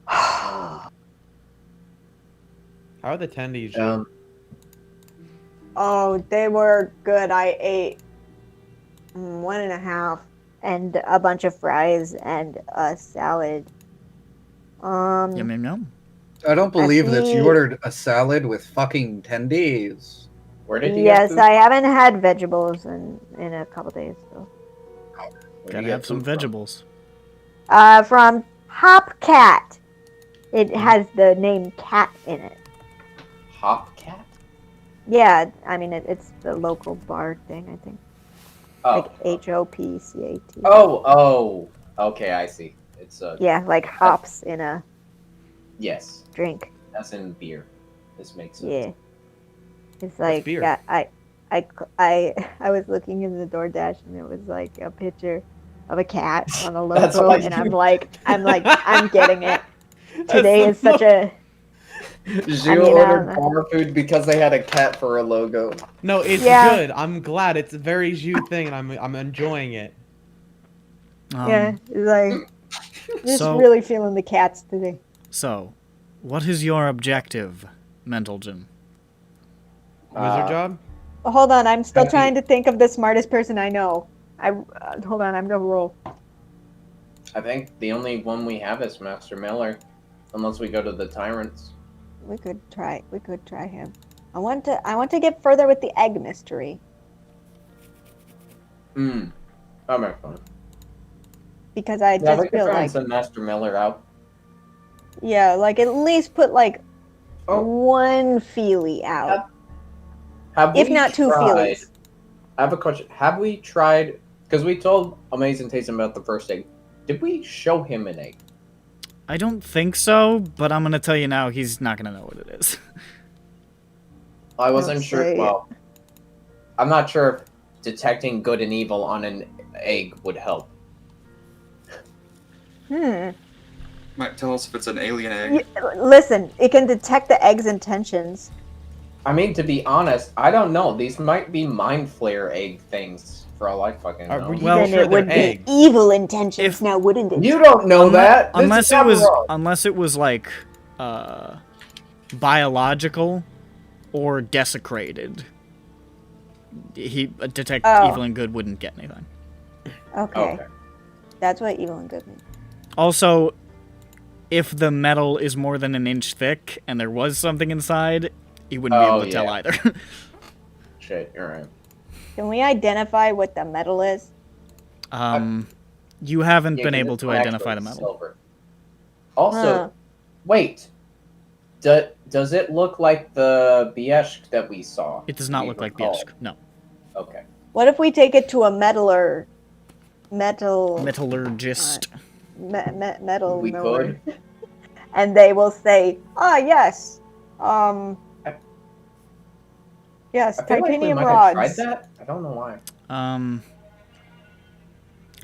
How are the tendies? Oh, they were good. I ate 1.5 and a bunch of fries and a salad. Yum yum yum. I don't believe that you ordered a salad with fucking tendies. Where did you Yes, get food? I haven't had vegetables in a couple days. So. Gotta have some vegetables. From Hop Cat. It has the name cat in it. Hop Cat? Yeah, I mean it's the local bar thing, I think. Oh. Like HOPCAT. Oh, okay, I see. It's Yeah, like hops in a yes, drink. as in beer. This makes sense. Yeah. It's like beer? yeah, I was looking in the DoorDash and it was like a picture of a cat on a That's logo why and you- I'm getting it. Today is such a You ordered bar food because they had a cat for a logo. No, it's Yeah. good. I'm glad. It's a very Zhu thing, and I'm enjoying it. yeah, it's like just so- really feeling the cats today. So, what is your objective, Mentalgen? Wizard job? Hold on, I'm still Peppy. trying to think of the smartest person I know. Hold on, I'm gonna roll. I think the only one we have is Master Miller, unless we go to the Tyrants. We could try him. I want to get further with the egg mystery That might be fun. because I Yeah, just we could feel try and like send Master Miller out. like at least put like Oh. one feely out. Have If we not two tried- feelies. I have a question. Have we tried? Because we told Amazing Taysom about the first egg. Did we show him an egg? I don't think so, but I'm gonna tell you now, he's not gonna know what it is. I wasn't Don't sure. say it. Well, I'm not sure if detecting good and evil on an egg would help. Might tell us if it's an alien egg. Listen, it can detect the egg's intentions. I mean, to be honest, I don't know. These might be mind flare egg things for all I fucking Are know. we- Well, Then sure it would they're be eggs. evil intentions If- now, wouldn't it? You don't know that. This unless is it was EBERRON. unless it was like biological or desecrated. He detect Oh. evil and good wouldn't get anything. Okay. Okay. That's what evil and good mean. Also, if the metal is more than an inch thick and there was something inside, you wouldn't be able to tell either. Shit, you're right. Can we identify what the metal is? You haven't Yeah, been 'cause able it's to actually identify the metal. silver. Also, Huh. wait. Does it look like the Bieshk that we saw? It does not We look like recall? Bieshk. No. Okay. What if we take it to a metal Metallurgist. metal We knower, could. and they will say, yes, yes, I feel like we titanium might rods. have tried that. I don't know why.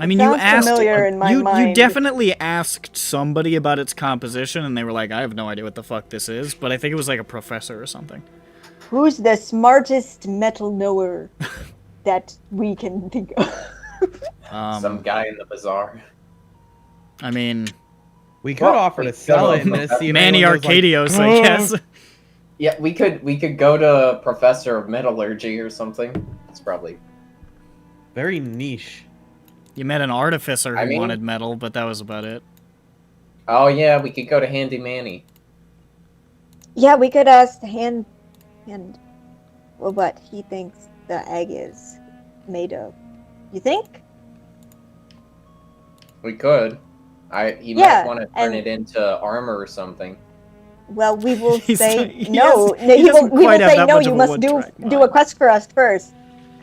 I mean, you sounds asked. familiar in my you mind. definitely asked somebody about its composition, and they were like, "I have no idea what the fuck this is," but I think it was like a professor or something. Who's the smartest metal knower that we can think of? Some guy in the bazaar. I mean, We could offer to sell it and just see if Manny anyone goes like, Arcadios, I guess. Yeah, we could go to Professor of Metallurgy or something. It's probably very niche. You met an artificer who I mean- wanted metal, but that was about it. Oh yeah, we could go to Handy Manny. Yeah, we could ask what he thinks the egg is made of. You think? We could. He Yeah, might want to turn and- it into armor or something. Well, we will He's say not- he no. doesn't- he We doesn't will quite have say that no. much You of a must do one-track a mind. quest for us first,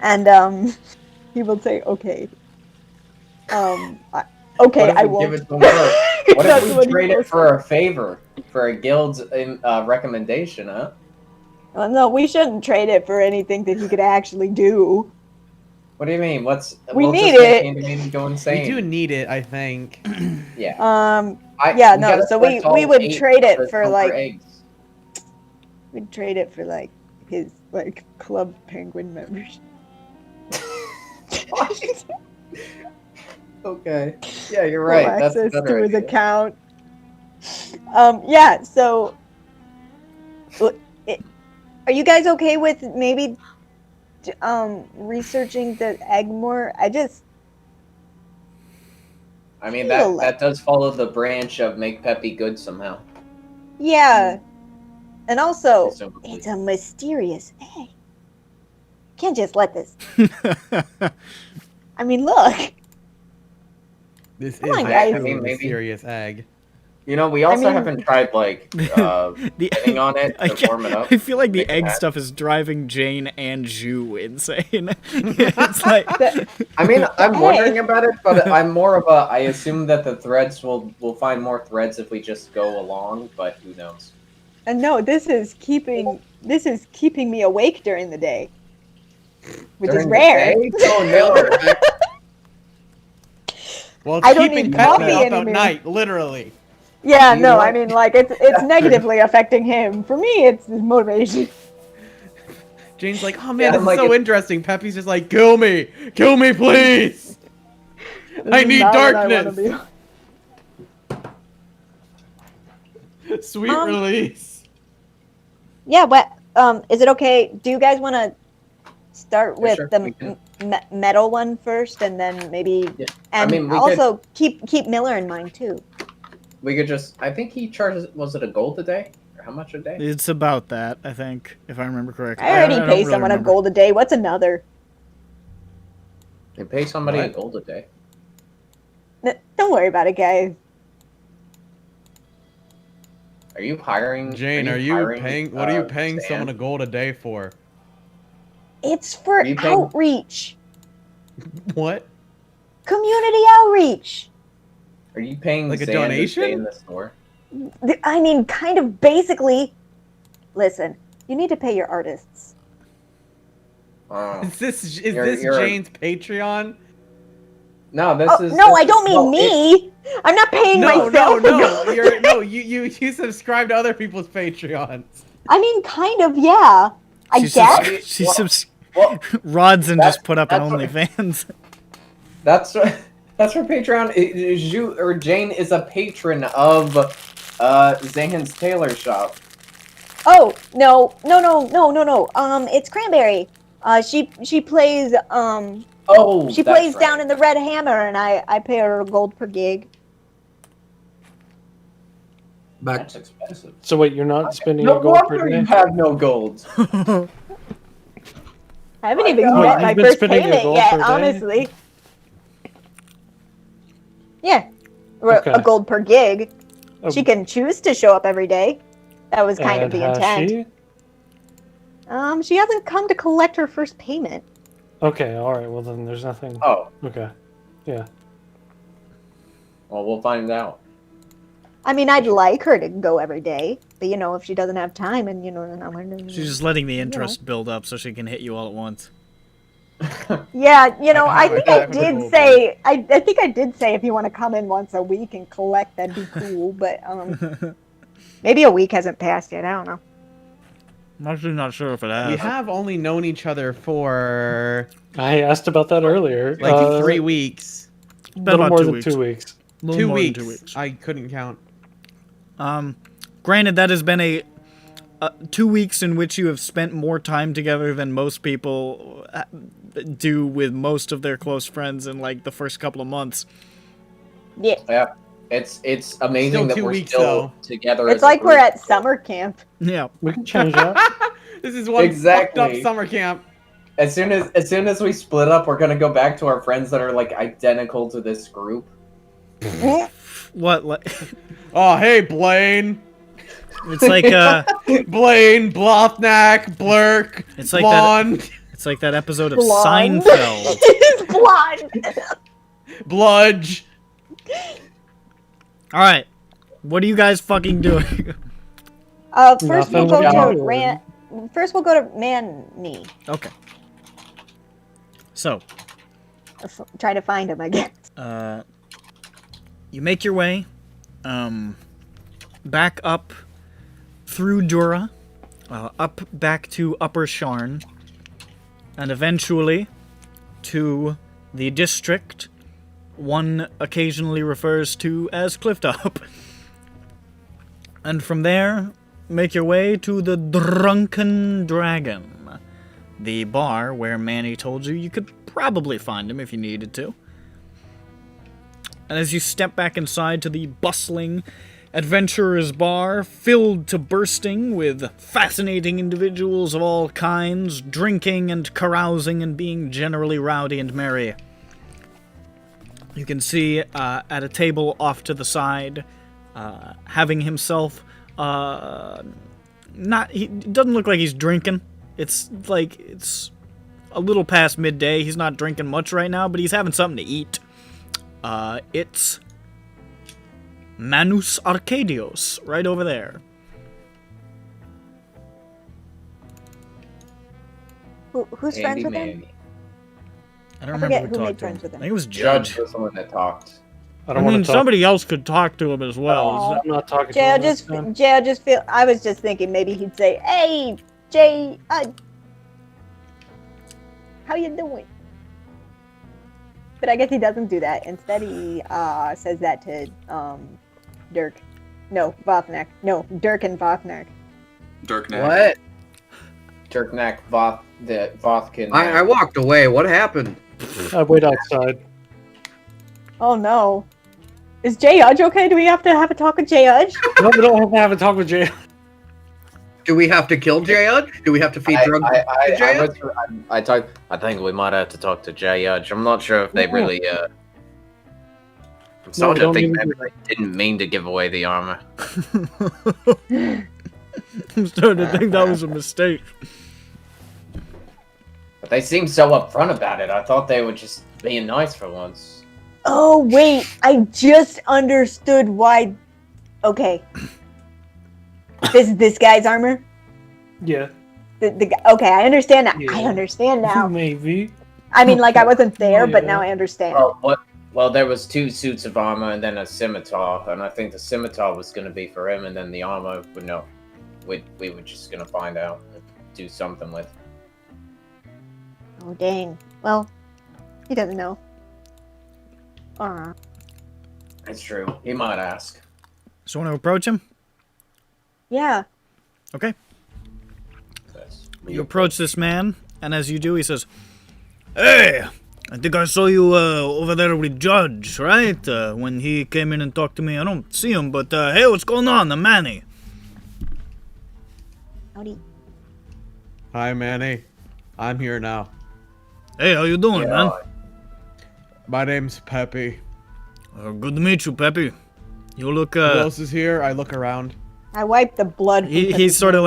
and he will say okay. Okay, What if I we won't. give it to him first? What That's if what we he trade will it for a favor, for a guild's recommendation, huh? Well, no, we shouldn't trade it for anything that he could actually do. What do you mean? We we'll need just make it. Handy Manny go We insane. do need it, I think. Yeah. Yeah, we no. gotta So we collect all would 8 trade of the it for silver like eggs. we'd trade it for like his like Club Penguin membership. Okay. Yeah, you're right. Full That's a access better to his idea. account. Yeah. So, are you guys okay with maybe researching the egg more? I mean, feel that does follow the branch of make Peppy good somehow. Yeah. And also, Presumably. it's a mysterious egg. Can't just let this. I mean, look. This Come is on, a guys. truly I mean, maybe- mysterious egg. You know, we also mean- haven't tried like getting on it to warm it up. I feel like the Make it egg hatch. stuff is driving Jane and Zhu insane. It's like I mean, I'm Hey. wondering about it, but I'm more of a. I assume that the threads we'll find more threads if we just go along, but who knows? And no, this is keeping me awake during the day, which During is the rare. day? Oh no! Well, it's I don't keeping need Peppy coffee up anymore. at night, literally. Yeah, You no, know I what? mean, like it's negatively affecting him. For me, it's his motivation. Jane's like, oh man, Yeah, this I'm is like, so interesting. Peppy's just like, kill me, please. This I is need not what I wanna darkness. be. Sweet release. Yeah, but is it okay? Do you guys want to start with sure, the we can. metal one first, and then maybe, Yeah, and mean, we also keep Miller in mind too. We could just. I think he charges. Was it a gold a day, or how much a day? it's about that, I think, if I remember correctly. I already don't pay really someone remember. a gold a day. What's another? They pay somebody a What? gold a day. Don't worry about it, guys. Are you hiring? Jane, are you hiring, paying? What are you paying Stan? someone a gold a day for? It's for Are you paying- outreach, What? community outreach. Are you paying Like a Zan to donation? stay in the store? I mean, kind of basically. Listen, you need to pay your artists. Oh. Is this You're- Jane's Patreon? No, this Oh, is. no, this I don't is- mean well, me. I'm not paying No, myself. you subscribe to other people's Patreons. I mean, kind of, yeah. I She guess. She Well- subs- Well, Rodson that's- just put up an that's what- OnlyFans. that's what Patreon. Jane is a patron of Zan's tailor shop. Oh no! It's Cranberry. She plays Oh, She that's plays right. down in the Red Hammer, and I pay her gold per gig. Back. That's expensive. So wait, you're not spending No your gold per wonder day? you have no gold. I haven't My even God. met Wait, my you've been first spending your payment gold yet, per day? honestly. Yeah. Okay. A gold per gig. Oh. She can choose to show up every day. That was kind of And the has intent. she? She hasn't come to collect her first payment. Okay, alright, well then there's nothing. Oh, Okay. Yeah. well, we'll find out. I mean, I'd like her to go every day, but you know, if she doesn't have time, and you know, then I'm gonna. She's just letting the interest build up so she can hit you all at once. Yeah, you know, I How think I would did go, say, I think I did say if you want to come in once a week and collect, that'd be cool. But maybe a week hasn't passed yet. I don't know. I'm actually not sure if it has. We have only known each other for I asked about that earlier. like 3 weeks. A Been little about more 2 than weeks. 2 weeks. Little 2 more than weeks. 2 weeks. I couldn't count. Granted, that has been a 2 weeks in which you have spent more time together than most people do with most of their close friends in like the first couple of months. Yeah, Yeah, it's amazing Still that 2 we're weeks, still though. together. it's as a like we're group. at summer camp. Yeah. We can change that. This is one Exactly. fucked up summer camp. As soon as we split up, we're gonna go back to our friends that are like identical to this group. What? Oh, hey, Blaine. It's like Blaine, Blothnak, Blurk, It's like Blonde, it's like that episode of Blonde. Seinfeld. It's blonde. Bludge. All right, what are you guys fucking doing? First we'll Nothing. go What to are you doing? First we'll go to Manny. Okay. So, Try to find him, I guess. you make your way, back up through Dura, up back to Upper Sharn, and eventually to the district one occasionally refers to as Clifftop. And from there, make your way to the Drunken Dragon, the bar where Manny told you could probably find him if you needed to. And as you step back inside to the bustling adventurer's bar, filled to bursting with fascinating individuals of all kinds, drinking and carousing and being generally rowdy and merry, you can see at a table off to the side, having himself, he doesn't look like he's drinking. It's a little past midday. He's not drinking much right now, but he's having something to eat. It's Manus Arcadios, right over there. Who's friends with him? Manny. I don't I remember forget who who made talked to him. friends with him. I think it was Judge Judge. was the one that talked. I I don't want mean, to talk. somebody else could talk to him as well. Oh. I'm not talking to Jay, him this time. I just feel. I was just thinking maybe he'd say, "Hey, Jay, how you doing?" But I guess he doesn't do that. Instead, he says that to Dirk. No, Vothnak. No, Dirk and Vothnak. Dirk now. What? Turknak, Vothkin. I walked away. What happened? I wait outside. Oh no. Is Jay Udge okay? Do we have to have a talk with Jay Udge? No, we don't have to have a talk with Jay. Do we have to kill Jayud? Do we have to feed drugs to Jayud? I think we might have to talk to Judge. I'm not sure if they really. I'm starting don't to think even maybe they didn't mean to give away the armor. I'm starting to think that was a mistake. But they seemed so upfront about it. I thought they were just being nice for once. Oh wait, I just understood why. Okay. This is this guy's armor. Yeah. Okay, I understand now. Yeah. I understand now. Maybe. I mean, like I wasn't there, but Yeah. now I understand. Oh, what? Well, there was 2 suits of armor and then a scimitar, and I think the scimitar was going to be for him, and then the armor would no. We were just going to find out, and do something with. Oh dang. Well, he doesn't know. It's true. He might ask. So want to approach him? Yeah. Okay. That's- You approach this man, and as you do, he says, "Hey, I think I saw you over there with Judge, right? When he came in and talked to me. I don't see him, but hey, what's going on? I'm Manny. Howdy. Hi, Manny. I'm here now. Hey, how you doing, man? My name's Peppy. Good to meet you, Peppy. You look. Who else is here? I look around. I wiped the blood. From He sort of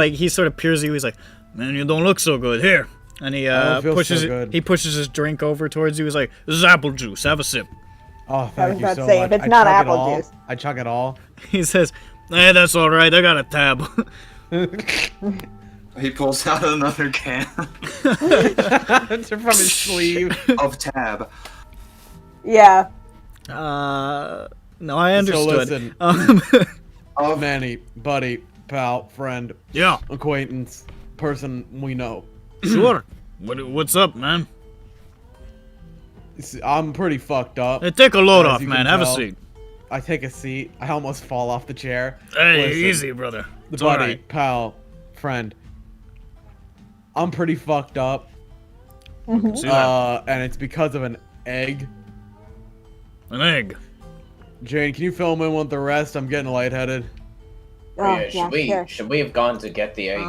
peers at you. He's like, man, you don't look so good. Here. And he pushes so good. he pushes his drink over towards you. He's like, "This is apple juice. Have a sip." Oh, thank you so say, much. if it's not chug it apple all. juice. I chug it all. He says, "Hey, that's all right. I got a tab." He pulls out another can It's from his sleeve. of tab. Yeah. No, I understood. So listen, Manny, buddy, pal, friend, Yeah, acquaintance, person we know. sure. What's up, man? I'm pretty fucked up. Hey, take a load As off, you man. can Have a tell. seat. I take a seat. I almost fall off the chair. Hey, Listen, easy, brother. The It's all buddy, right. pal, friend. I'm pretty fucked up. See that? And it's because of an egg. An egg. Jane, can you fill me in with the rest? I'm getting lightheaded. Oh, Yeah, yeah, sure. should we have gone to get the egg?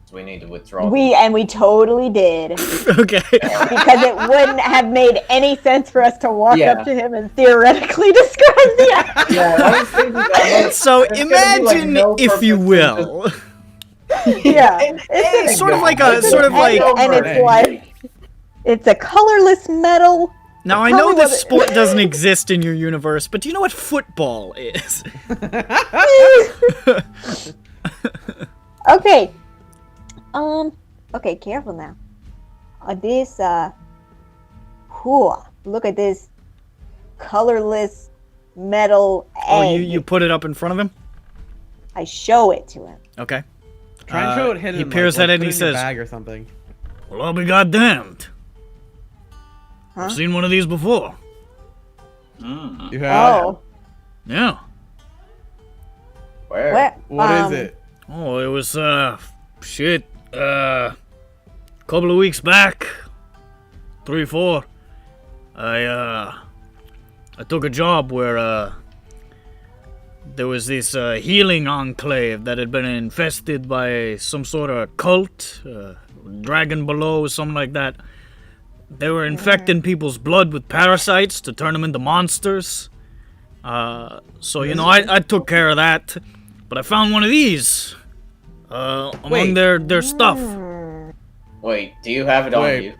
So we need to withdraw. We totally did. Okay. Because it wouldn't have made any sense for us to walk Yeah. up to him and theoretically describe the act. Yeah, I was thinking that. So There's gonna be, like, imagine, no if you purpose will, Yeah. it's sort of like a It's sort an of like. egg, and it's like it's a colorless metal. Now I Tell know me this what sport doesn't exist in your universe, but do you know what football is? Okay. Okay, careful now. This look at this colorless metal egg. Oh, you put it up in front of him? I show it to him. Okay. Try and show it hidden. He peers at it and he put in your says, bag or something. "Well, I'll be goddamned. Huh? I've seen one of these before. You have? Oh, Yeah. Where? where? What is it? Oh, it was shit. Couple of weeks back, 3, 4. I took a job where there was this healing enclave that had been infested by some sort of cult, dragon below, something like that. They were infecting people's blood with parasites to turn them into monsters. So, you know, I took care of that. But I found one of these among their stuff. Wait, do you have it on Wait. you?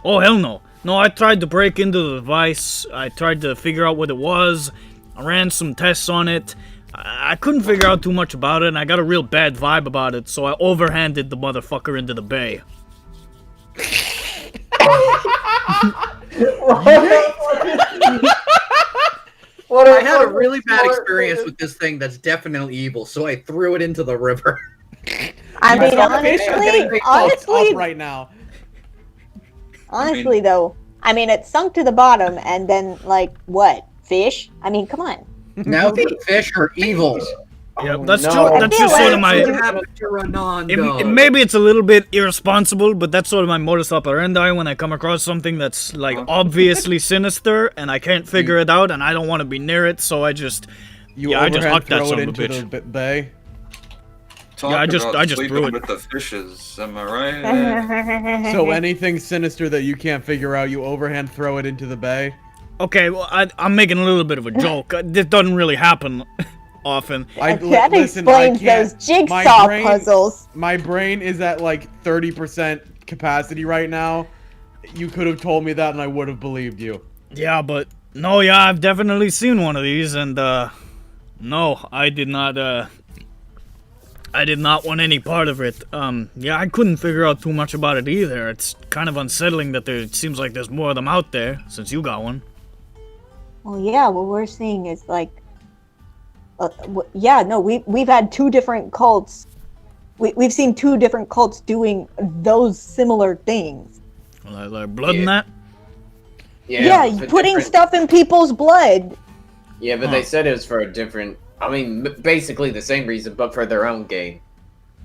Oh, hell no. No, I tried to break into the device. I tried to figure out what it was. I ran some tests on it. I couldn't figure out too much about it, and I got a real bad vibe about it, so I overhanded the motherfucker into the bay. I had a really bad experience with this thing that's definitely evil, so I threw it into the river. I mean, Getting honestly, up right now. honestly though, I mean, it sunk to the bottom, and then like what? Fish? I mean, come on. Now the fish are evil. Yep, that's no. true. That's just sort of my. Maybe it's a little bit irresponsible, but that's sort of my modus operandi when I come across something that's like obviously sinister and I can't figure it out and I don't want to be near it, so I just I just hucked that son of a bitch. The bay. Talk I just about threw sleeping it. with the fishes. Am I right? So anything sinister that you can't figure out, you overhand throw it into the bay. Okay, well, I'm making a little bit of a joke. This doesn't really happen often. That listen, I explains can't- those jigsaw brain- puzzles. My brain is at like 30% capacity right now. You could have told me that and I would have believed you. Yeah, but no, yeah, I've definitely seen one of these, and no, I did not want any part of it. Yeah, I couldn't figure out too much about it either. It's kind of unsettling that it seems like there's more of them out there since you got one. Well, yeah, what we're seeing is like, we've had two different cults. We've seen two different cults doing those similar things. Like blood and that. Yeah, but putting different- stuff in people's blood. Yeah, but they said it was for a different. I mean, basically the same reason, but for their own gain.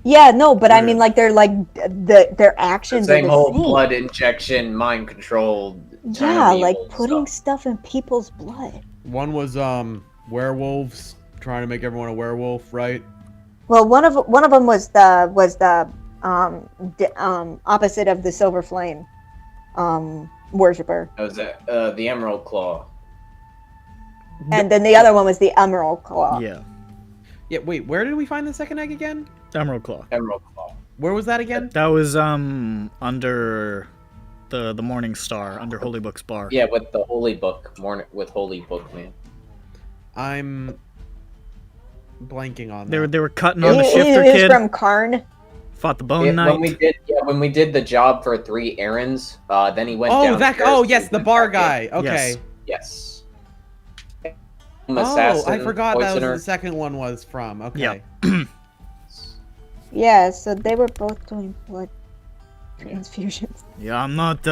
Yeah, no, but I mean, like they're like their actions Same are the whole same. blood injection, mind control. Turn Yeah, of like evil putting stuff. stuff in people's blood. One was werewolves trying to make everyone a werewolf, right? Well, one of them was the opposite of the silver flame worshiper, That was the Emerald Claw. and then the other one was the emerald claw. Yeah, Yeah. Wait, where did we find the second egg again? Emerald Claw. Emerald Claw. Where was that again? That was under the Morning Star, under Holy Book's bar. Yeah, with the Holy Book, with Holy Book, man. I'm blanking on They that. were cutting on the He shifter is kid. from Karn. Fought the Bone Knight. When we did the job for 3 errands, then he went Oh, downstairs. oh yes, and the went bar back in. guy. Okay. Yes. Oh, Assassin, I forgot that was poisoner. the second one was from. Okay. Yeah. Yeah, so they were both doing blood transfusions. Yeah, I'm not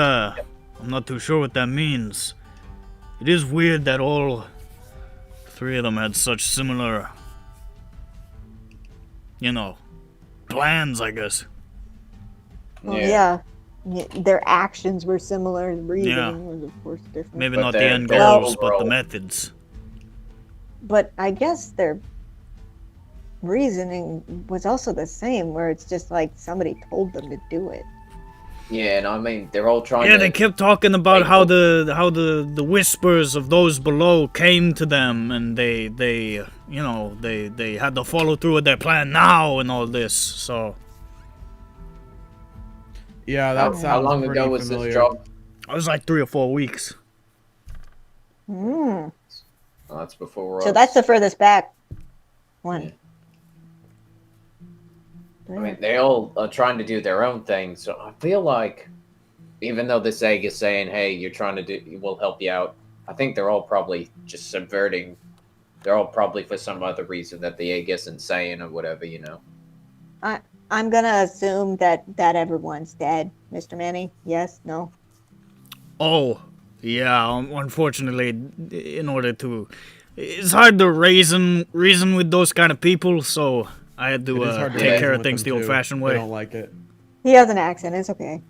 too sure what that means. It is weird that all 3 of them had such similar, plans, I guess. Well, yeah. Their actions were similar. The reasoning was, of course, different. Maybe But not the they're- end they're goals, but the overall- methods. But I guess their reasoning was also the same, where it's just like somebody told them to do it. Yeah, and I mean, they're all trying Yeah, to... they kept talking about how the whispers of those below came to them, and they had to follow through with their plan now and all this. So Yeah, that sounds How long pretty ago was familiar. this job? it was like 3 or 4 weeks. Hmm. Oh, that's before So that's the furthest back one. I mean, they all are trying to do their own thing, so I feel like, even though this egg is saying, hey, you're trying to do, we'll help you out, I think they're all probably just subverting, they're all probably for some other reason that the egg isn't saying or whatever, I'm gonna assume that everyone's dead, Mr. Manny. Yes? No? Oh, yeah. Unfortunately, in order to, it's hard to reason with those kind of people. So I had It is to hard to take reason care of with things the them, too. old-fashioned They way. don't like it. He has an accent. It's okay.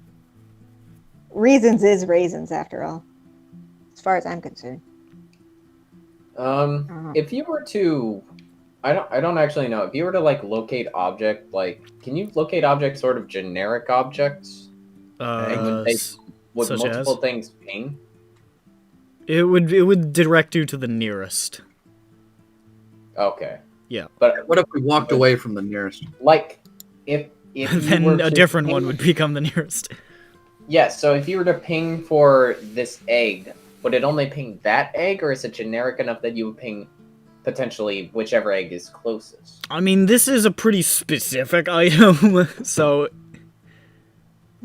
Reasons is raisins, after all. As far as I'm concerned. If you were to, I don't actually know, if you were to, like, locate object, like, can you locate objects, sort of generic objects? Would such multiple as? things ping? It would direct you to the nearest. Okay. Yeah. But What if we walked away from the nearest? like, if you Then were a to different ping- one would become the nearest. Yes, so if you were to ping for this egg, would it only ping that egg, or is it generic enough that you would ping potentially whichever egg is closest? I mean, this is a pretty specific item, so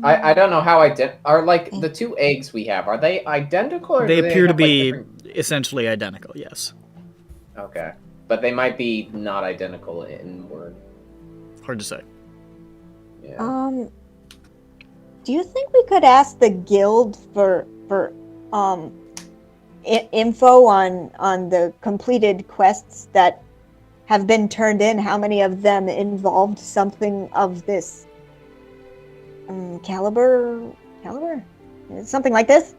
I don't know how are like the 2 eggs we have, are they identical or they do appear to have, like, be different- essentially identical. Yes. Okay. But they might be not identical in word. Hard to say. Yeah. Do you think we could ask the guild for info on the completed quests that have been turned in? How many of them involved something of this caliber? Something like this?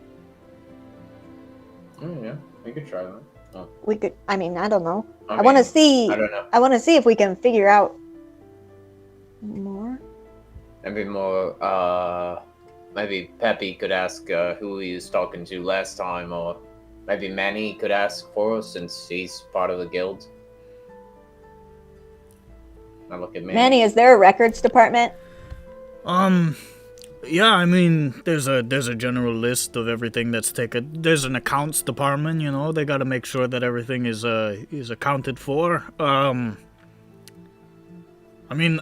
Yeah, we could try that. Oh, We could. I mean, I don't know. I I want to mean, see. I don't know. I want to see if we can figure out more. Maybe more, maybe Peppy could ask who he was talking to last time, or maybe Manny could ask for us since he's part of the guild. Now look at Manny. Manny, is there a records department? Yeah, I mean, there's a general list of everything that's taken. There's an accounts department, they got to make sure that everything is accounted for. I mean,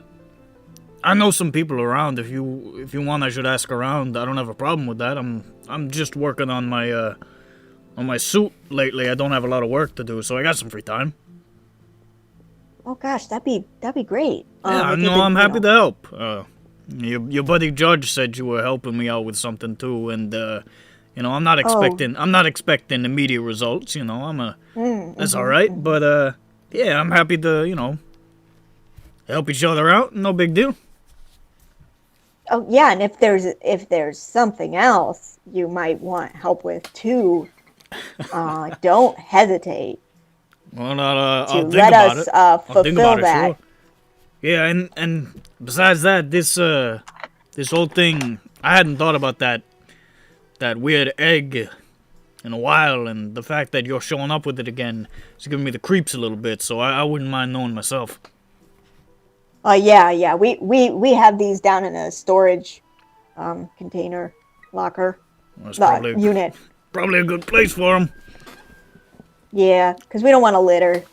I know some people around. If you want, I should ask around. I don't have a problem with that. I'm just working on my suit lately. I don't have a lot of work to do, so I got some free time. Oh gosh, that'd be great. Yeah, if you no, could, I'm you happy know. to help. Your buddy Judge said you were helping me out with something too, and I'm not expecting immediate results. That's all right. But yeah, I'm happy to help each other out. No big deal. Oh yeah, and if there's something else you might want help with too, don't hesitate Well, to I'll think let about us it. I'll think fulfill about it, that. sure. Yeah, and besides that, this whole thing, I hadn't thought about that weird egg in a while, and the fact that you're showing up with it again is giving me the creeps a little bit, so I wouldn't mind knowing myself. Yeah. We have these down in a storage container locker That's probably unit. probably a good place for them. Yeah, because we don't want to litter.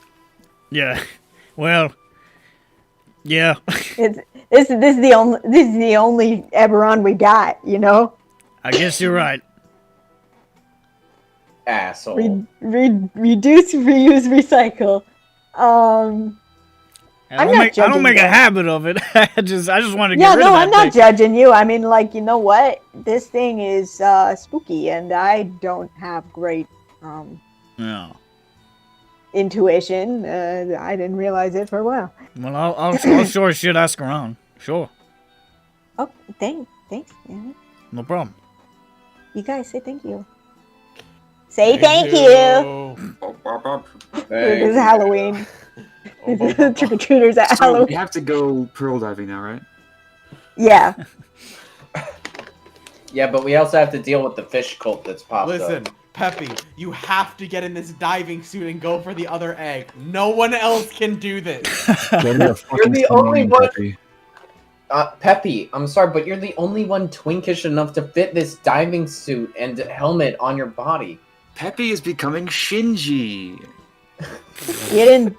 Yeah, well, yeah. This is the only EBERRON we got, you know. I guess you're right. Asshole. Reduce, reuse, recycle. I don't make a habit of it. I just want to get rid of that I'm not thing. judging you. I mean, like, you know what? This thing is spooky, and I don't have great Yeah. intuition. I didn't realize it for a while. Well, I'll sure should ask around. Sure, Oh, thanks. Yeah. no problem. You guys say thank you. Say thank you. This is Halloween. Trick or treaters at So Halloween. we have to go pearl diving now, right? Yeah. Yeah, but we also have to deal with the fish cult that's popped Listen, up. Peppy, you have to get in this diving suit and go for the other egg. No one else can do this. You're the only one. Peppy, I'm sorry, but you're the only one twinkish enough to fit this diving suit and helmet on your body. Peppy is becoming Shinji. You didn't.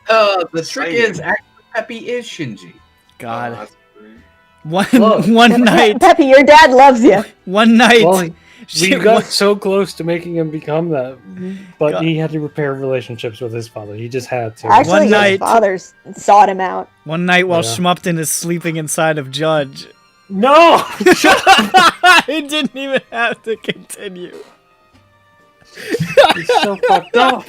The trick is actually Peppy is Shinji. God. Look. One night. Peppy, your dad loves you. One night. Well, we got one- so close to making him become that, but God. he had to repair relationships with his father. He just had to. Actually, One his night- father sought him out. One night while Yeah. Schmupton is sleeping inside of Judge. No! He didn't even have to continue. He's so fucked up.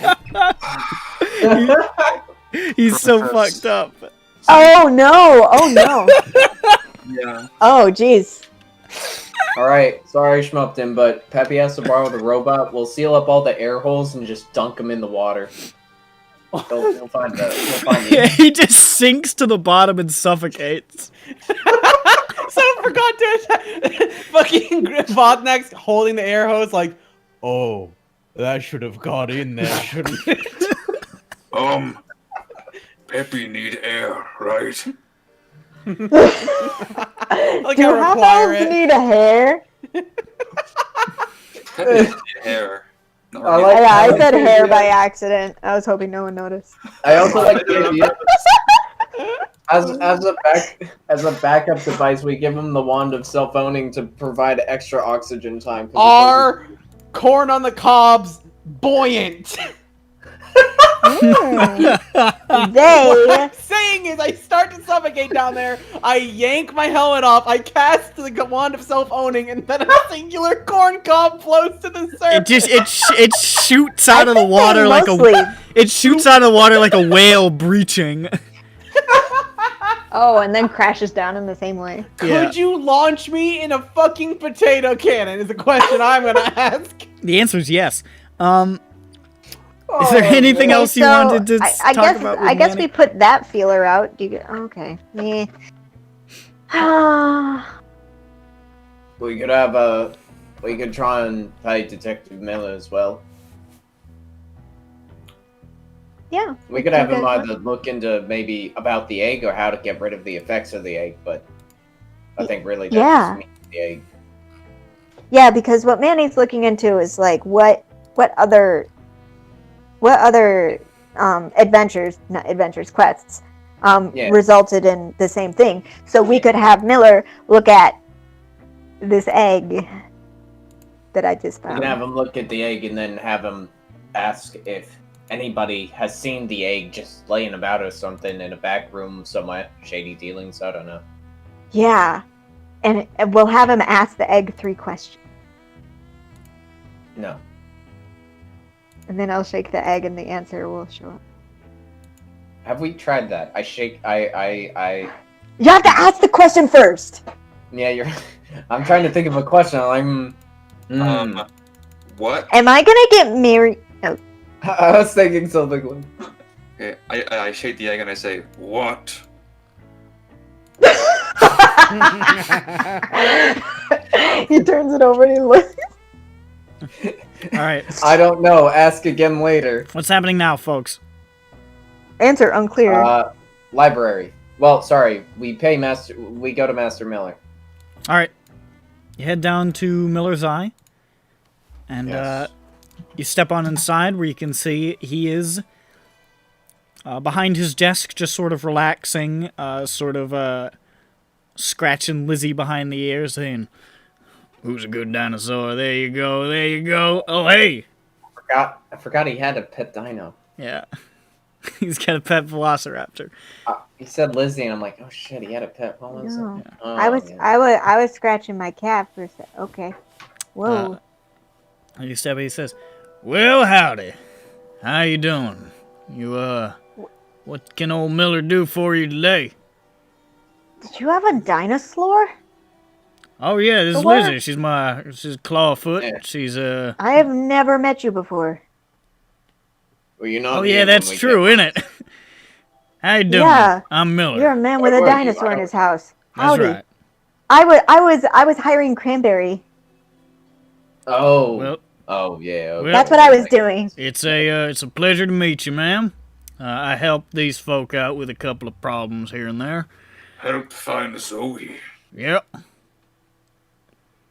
He's so fucked up. Oh no! Yeah. Oh jeez. Alright, sorry Schmupton, but Peppy has to borrow the robot. We'll seal up all the air holes and just dunk them in the water. We'll find the He just sinks to the bottom and suffocates. Someone forgot to fucking Vodnak's holding the air hose like, oh, that should have got in there, shouldn't it? Peppy need air, right? Like Do I half require elves it. need a hair? Peppy needs hair. No, I like- Yeah, I like said the hair idea. by accident. I was hoping no one noticed. I also like the idea. As a backup device, we give him the wand of self-owning to provide extra oxygen time. 'cause it Are corn on the cobs buoyant? What They. I'm saying is, I start to suffocate down there. I yank my helmet off. I cast the wand of self-owning, and then a singular corn cob floats to the surface. It shoots out of the water like mostly. it shoots out of the water like a whale breaching. Oh, and then crashes down in the same way. Could you launch me in a fucking potato cannon? Is the question I'm gonna ask. The answer is yes. Is there anything else you wanted to I talk guess, about? I guess we put that feeler out. Do you get okay? Yeah. We could have we could try and pay Detective Miller as well. Yeah. We could have him Okay. either look into maybe about the egg or how to get rid of the effects of the egg, but I think really that Yeah. just means the egg. Yeah, because what Manny's looking into is like what other quests Yeah. resulted in the same thing. So we could have Miller look at this egg that I just We found. can have him look at the egg and then have him ask if anybody has seen the egg just laying about or something in a back room somewhere. Shady dealings, I don't know. Yeah. And we'll have him ask the egg 3 questions. No. And then I'll shake the egg and the answer will show up. Have we tried that? I You have to ask the question first. Yeah, you're. I'm trying to think of a question. I'm like, What? Am I gonna get married? Oh. I was thinking something like. Okay, I shake the egg and I say, what? He turns it over and he looks. All right. I don't know. Ask again later. What's happening now, folks? Answer unclear. Library. Well, sorry. We pay Master. We go to Master Miller. All right. You head down to Miller's Eye, and Yes. you step on inside where you can see he is behind his desk, just sort of relaxing, scratching Lizzie behind the ear, saying, "Who's a good dinosaur? There you go, there you go. Oh, hey!" I forgot he had a pet dino. Yeah. He's got a pet velociraptor. He said Lizzie, and I'm like, oh shit, he had a pet. What was No. it? Yeah. Oh, I was yeah. I was scratching my cat for a sec. Okay. Whoa. You step, he says, "Well, howdy. How you doing? You, what can old Miller do for you today?" Did you have a dinosaur? "Oh, yeah, this is What? Lizzie. She's Clawfoot. Yeah. She's, I have never met you before. Well, you're not Oh, here yeah, when that's we true, get- isn't it? How you doing? Yeah. I'm Miller." You're a man with a Where were you? dinosaur in his house. That's Howdy. right. I was hiring Cranberry. Oh. Well, Oh yeah. Okay. Well- That's what I was doing. it's a pleasure to meet you, ma'am. I help these folk out with a couple of problems here and there. Help find Zoe. Yep.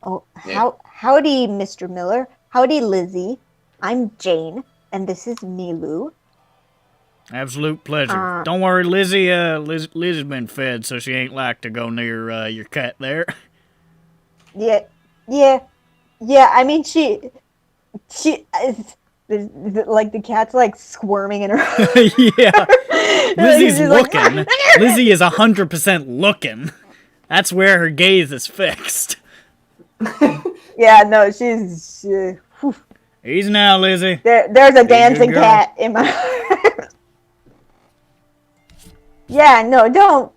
Oh, Yeah. howdy, Mr. Miller. Howdy, Lizzie. I'm Jane, and this is Milu. Absolute pleasure. Don't worry, Lizzie. Lizzie's been fed, so she ain't like to go near your cat there. Yeah. I mean, she like the cat's like squirming in her. Yeah. Lizzie's She's like, looking. Lizzie is 100% looking. That's where her gaze is fixed. Yeah, no, she's. Whew. Easy now, Lizzie. There's a dancing girl. cat in my. Yeah, no, don't.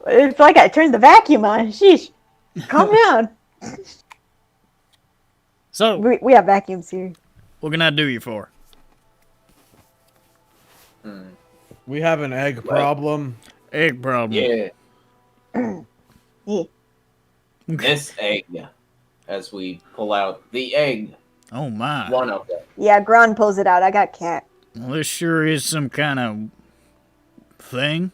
It's like I turned the vacuum on. Sheesh. Calm down. So, We have vacuums here. what can I do you for? We have an egg problem. Egg problem. Yeah. Yeah. This egg. As we pull out the egg, Oh, my. one of them. Yeah, Gron pulls it out. I got cat. Well, this sure is some kind of thing.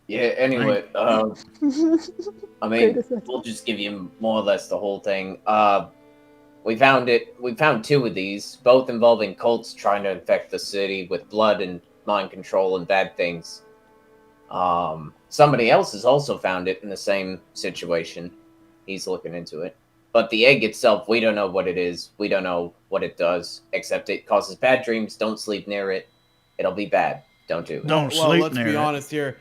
Yeah. Anyway, I mean, Greatest ever. we'll just give you more or less the whole thing. We found it. We found two of these, both involving cults trying to infect the city with blood and mind control and bad things. Somebody else has also found it in the same situation. He's looking into it. But the egg itself, we don't know what it is. We don't know what it does, except it causes bad dreams. Don't sleep near it. It'll be bad. Don't do it. Don't Well, sleep let's near be it. honest here.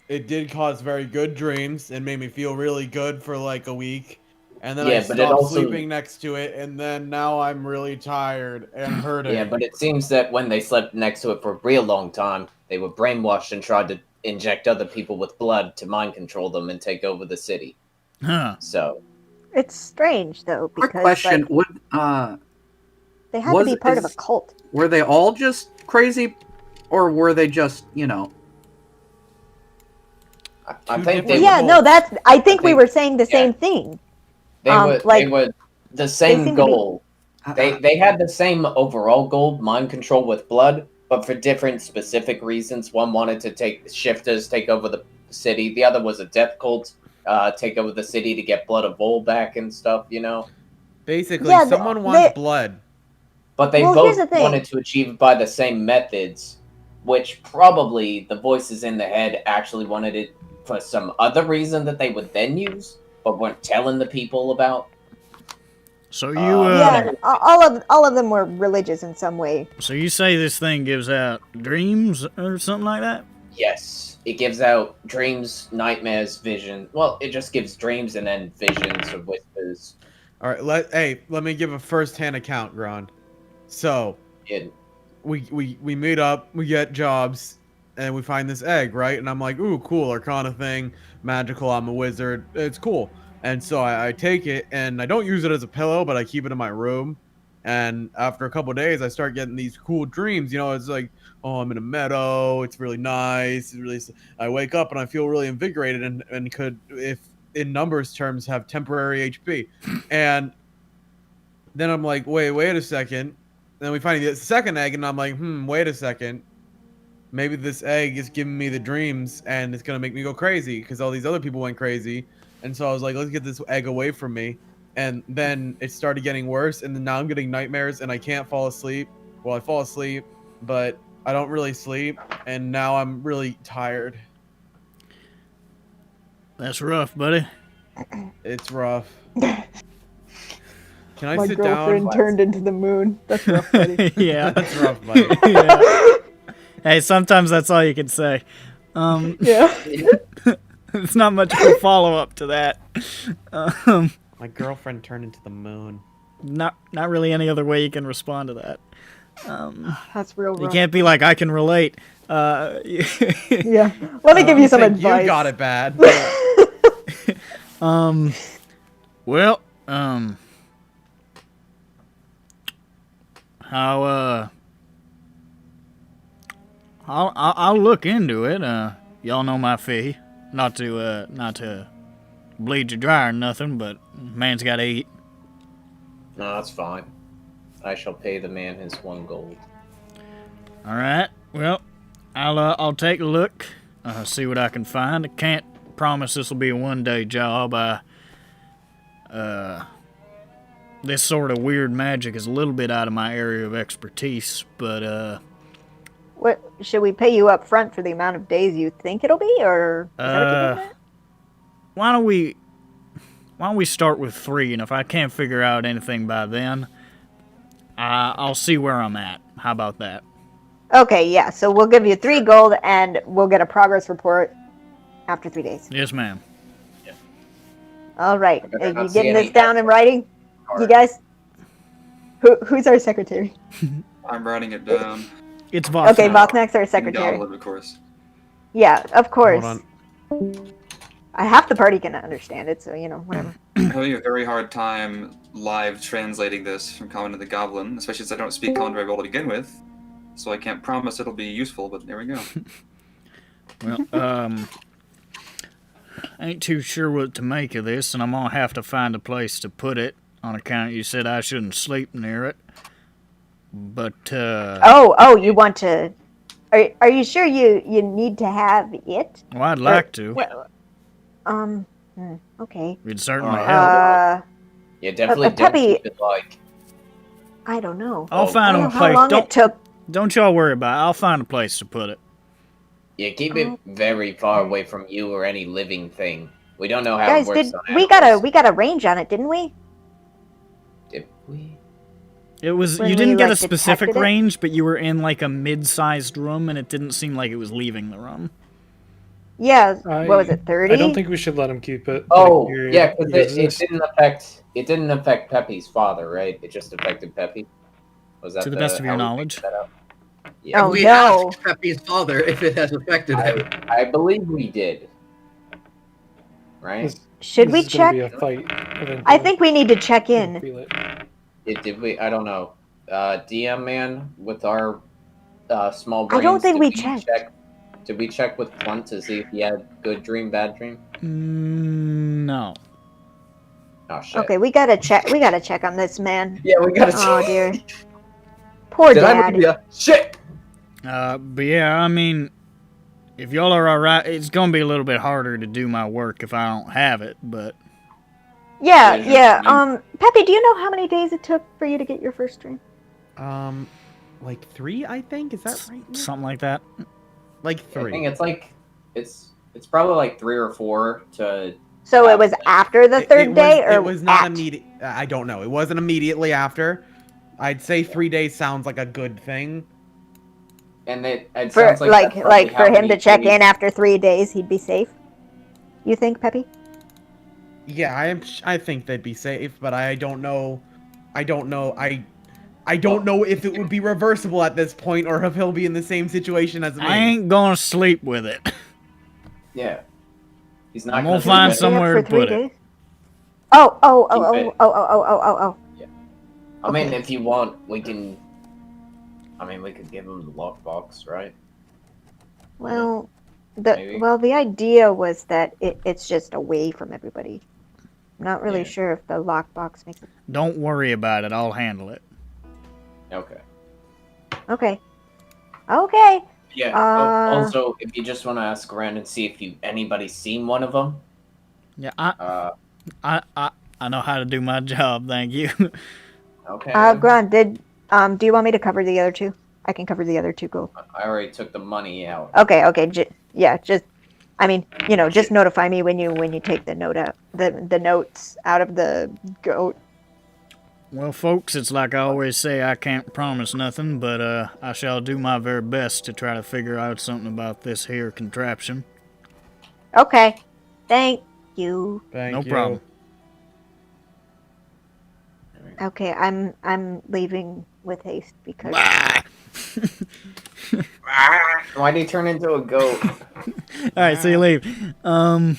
It did cause very good dreams and made me feel really good for like a week. And then Yeah, I but it stopped also- sleeping next to it, and then now I'm really tired and hurting. Yeah, but it seems that when they slept next to it for a real long time, they were brainwashed and tried to inject other people with blood to mind control them and take over the city. Huh. So, It's strange though Quick because question: like, Would they had to was- be part of a is- cult. were they all just crazy, or were they just I Two think they different- Yeah, were, no, that's. I think we think- were saying the yeah. same thing. they like, were the seem same to be- goal. They had the same overall goal, mind control with blood, but for different specific reasons. One wanted to take shifters, take over the city. The other was a death cult, take over the city to get blood of Vol back and stuff, you know? Basically, Yeah, someone they- wants blood. But they Well, here's both the thing. wanted to achieve it by the same methods, which probably the voices in the head actually wanted it for some other reason that they would then use, but weren't telling the people about. So you, Yeah, all of them were religious in some way. so you say this thing gives out dreams or something like that? Yes, it gives out dreams, nightmares, vision. Well, it just gives dreams and then visions or whispers. All right, let me give a first-hand account, Gron. So It, we meet up, we get jobs, and we find this egg, right? And I'm like, ooh, cool, Arcana thing, magical, I'm a wizard, it's cool. And so I take it, and I don't use it as a pillow, but I keep it in my room. And after a couple of days, I start getting these cool dreams. You know, it's like, oh, I'm in a meadow, it's really nice. I wake up and I feel really invigorated and could, if in numbers terms, have temporary HP. And then I'm like, wait a second. Then we find the second egg, and I'm like, wait a second. Maybe this egg is giving me the dreams, and it's going to make me go crazy because all these other people went crazy. And so I was like, let's get this egg away from me. And then it started getting worse, and then now I'm getting nightmares, and I can't fall asleep. Well, I fall asleep, but I don't really sleep, and now I'm really tired. That's rough, buddy. It's rough. Can I My sit girlfriend down? turned into the moon. That's rough, buddy. Yeah. That's rough, buddy. Yeah. Hey, sometimes that's all you can say. Yeah. It's not much of a follow-up to that. My girlfriend turned into the moon. Not really any other way you can respond to that. That's real rough. You can't be like, I can relate. Yeah. Let me give you some think advice. You got it bad. Well, I'll look into it. Y'all know my fee. Not to bleed you dry or nothing, but man's got to eat. No, that's fine. I shall pay the man his 1 gold. All right. Well, I'll take a look. See what I can find. I can't promise this will be a one-day job. This sort of weird magic is a little bit out of my area of expertise, but What should we pay you up front for the amount of days you think it'll be, or is that what you're doing? why don't we start with 3, and if I can't figure out anything by then, I'll see where I'm at. How about that? Okay, yeah. So we'll give you 3 gold, and we'll get a progress report after 3 days. Yes, ma'am. All right. I better Are not you see getting any this down in writing? You guys? Who's our secretary? I'm writing it down. It's Voss. Okay, Vothnak's our And secretary. Goblin, of course. Yeah, of course. Hold on. Half the party can understand it, so whatever. I'm having a very hard time live translating this from Common to the Goblin, especially since I don't speak Common very well to begin with. So I can't promise it'll be useful, but there we go. Well, I ain't too sure what to make of this, and I'm gonna have to find a place to put it on account you said I shouldn't sleep near it. But Oh, you want to? Are you sure you need to have it? well, I'd like to. Well, okay. It'd certainly help. Yeah, definitely don't Peppy- keep it like... I don't know. I'll I find don't a know how place. long it took. Don't y'all worry about it. I'll find a place to put it. Yeah, keep it very far away from you or any living thing. We don't know how Guys, it works on we got a range on it, didn't we? Did we? It was When you we, didn't get a detected specific it? range, but you were in like a mid-sized room, and it didn't seem like it was leaving the room. Yeah. What was it? 30? I don't think we should let him keep it. Oh, Like, yeah, because uses it didn't affect Peppy's father, right? It just affected Peppy. Was that To the best of your how we knowledge. figured that out? Yeah, Oh, we no. asked Peppy's father if it has affected him. I believe we did. Right? This- Should this we is gonna check? be a fight eventually. I think we need to check in. Feel it. Did we? I don't know. DM man with our small I brains. don't think did we checked. Did we check with Blunt to see if he had good dream, bad dream? No. Oh shit. Okay, we gotta check. We gotta check on this man. Yeah, we gotta. Oh dear. Poor Did I dad. bring the shit? But yeah, I mean, if y'all are alright, it's gonna be a little bit harder to do my work if I don't have it, but... Yeah, Yeah, yeah. Peppy, do you know how many days it took for you to get your first dream? Like 3, I think. Is that right? Nick? Something like that. Like I 3. think it's like it's probably like 3 or 4 to. So it was after the third day, or it was not at? immediate. I don't know. It wasn't immediately after. I'd say 3 days sounds like a good thing. And it For sounds like that's probably like how for him many to check days- in after 3 days, he'd be safe. You think, Peppy? Yeah, I think they'd be safe, but I don't know. I I don't know if it would be reversible at this point or if he'll be in the same situation as me. I ain't gonna sleep with it. Yeah. He's not I'm gonna gonna find do it. somewhere to For 3 put it. days? Oh, oh, oh, Keep oh, it. oh, oh, oh, oh, oh, oh. I mean, Okay. if you want, we can. I mean, we could give him the lockbox, right? Well, Maybe. the idea was that it's just away from everybody. I'm not really Yeah. sure if the lockbox makes it. Don't worry about it. I'll handle it. Okay. Okay. Okay. Yeah. Also, if you just want to ask around and see if anybody's seen one of them. Yeah, I know how to do my job. Thank you. Okay. Grant, do you want me to cover the other two? I can cover the other two gold. I already took the money out. Okay. I mean, just notify me when you take the note out, the notes out of the goat. Well, folks, it's like I always say, I can't promise nothing, but I shall do my very best to try to figure out something about this here contraption. Okay. Thank you. Thank No you. problem. Okay, I'm leaving with haste because Why did he turn into a goat? Alright, so you leave. To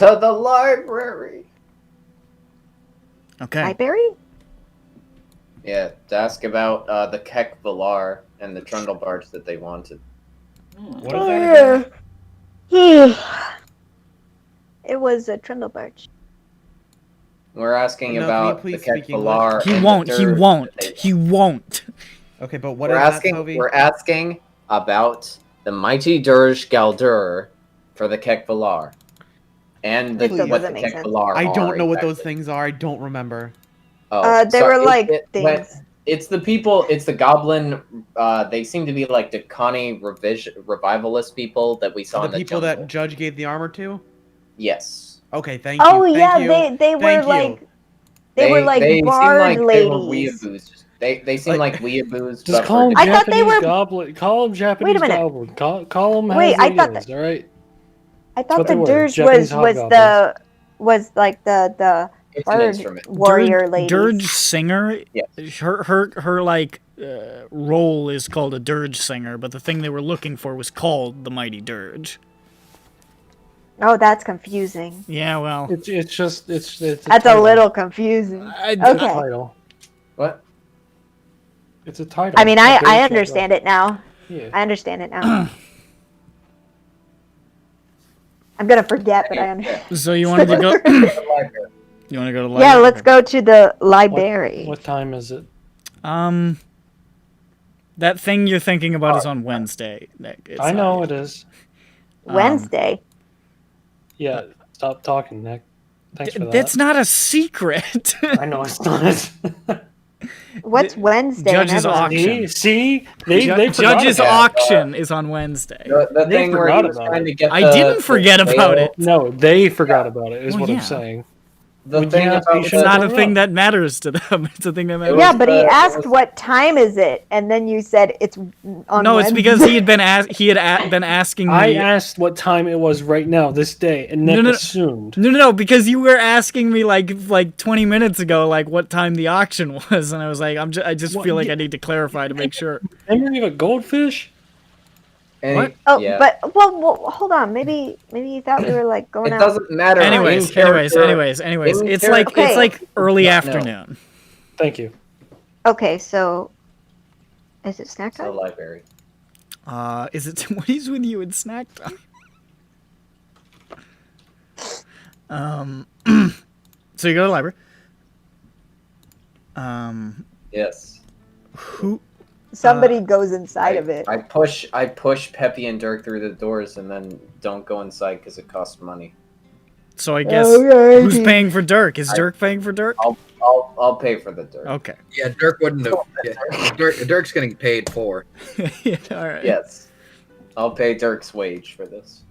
the library. Okay. library. Yeah, to ask about the Kek Valar and the Trundle Barge that they wanted. What is that again? It was a trundle barge. We're asking No, can you about the please Kek speak Valar. He and won't, the he Dirk won't, that they he won't. Okay, but what We're is asking. that, Toby? We're asking about the mighty Dirge Galdur for the Kek Valar, and That still what doesn't the make Kek sense. Valar. I don't are know what those exactly. things are. I don't remember. Oh, They were like but things. it's the people. It's the goblin. They seem to be like the Connie revivalist people that we saw The in the people jungle. that Judge gave the armor to? Yes. Okay, thank you. Oh Thank yeah, you. they were Thank you. like they were like seem bard like ladies. They were weeaboos. They seem like weeaboos. Just but call them for I thought they Japanese were- goblin. Call them Japanese minute. goblin. Call them Wait, as I they thought is, all right? I what thought they the were, dirge Japanese was like the It's an bard instrument. warrior ladies. Dirge singer. Yes. Her like role is called a dirge singer, but the thing they were looking for was called the mighty dirge. Oh, that's confusing. Yeah, well, It's just it's That's a title. little confusing. It's a Okay. title. What? It's a title. I mean, A I dirge understand it now. Yeah. I understand it now. I'm gonna forget, but I understand. so you wanted to go? The library. You want to go to the Yeah, library? let's go to the library. What time is it? That thing you're thinking about is on Wednesday, Nick. It's I not know yet. it is. Wednesday. Yeah. Stop talking, Nick. Thanks for that. That's not a secret. I know it's not. What's Wednesday? Judge's Never- auction. See? They forgot Judge's about it. auction is on Wednesday. The They thing where forgot he was about trying it. to get. I didn't forget about it. No, they forgot about it, is Well, what yeah. I'm saying. The Would thing you not about be It's sure not to a bring thing up? that matters to them. It's a thing that matters. Yeah, was but he the- it asked was- what time is it, and then you said it's on. No, it's Wednesday. because he had been asking me. I asked what time it was right now, this day, and Nick No, no, no. assumed. No, because you were asking me like 20 minutes ago, like what time the auction was, and I was like, I just What? feel like I need to clarify to make sure. Memory of a goldfish? And What? Oh, yeah. but well, hold on. Maybe you thought we were like going It out. doesn't matter. Anyways, In character- anyways, in it's character- like early No. afternoon. Thank you. Okay, so is it snack The time? library. Is it what is with you in snack time? So you go to the library. Yes. Who? Somebody goes inside of it. I push Peppy and Dirk through the doors and then don't go inside because it costs money. So I guess Okay. who's paying for Dirk? Is Dirk paying for Dirk? I'll pay for the Dirk. Okay. Yeah, Dirk wouldn't have. Yeah, Dirk's getting paid for. Yeah, all right. Yes. I'll pay Dirk's wage for this.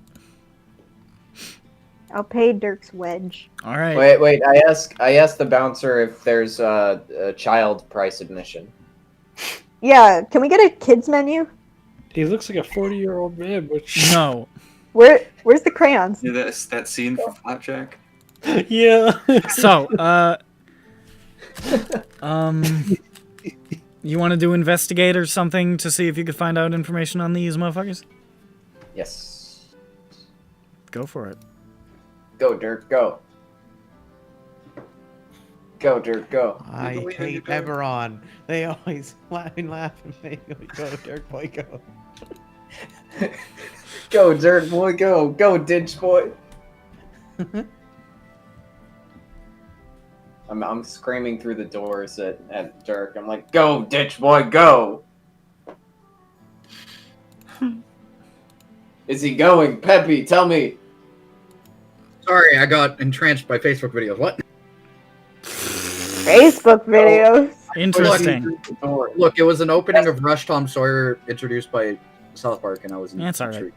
I'll pay Dirk's wedge. All right. Wait. I asked the bouncer if there's a child price admission. Yeah, can we get a kids menu? He looks like a 40-year-old man, which... No. Where's the crayons? Yeah, that scene from Flapjack. Yeah. So, You want to do investigate or something to see if you could find out information on these motherfuckers? Yes. Go for it. Go, Dirk, go. Go, Dirk, go. I hate EBERRON. They always laugh at me. Go, Dirk, boy, go. Go, Dirk, boy, go. Go, Ditch boy. I'm screaming through the doors at Dirk. I'm like, go, Ditch boy, go. Is he going? Peppy, tell me. Sorry, I got entranced by Facebook videos. What? Facebook videos. Interesting. Look, it was an opening of Rush Tom Sawyer introduced by South Park, and I was That's all right.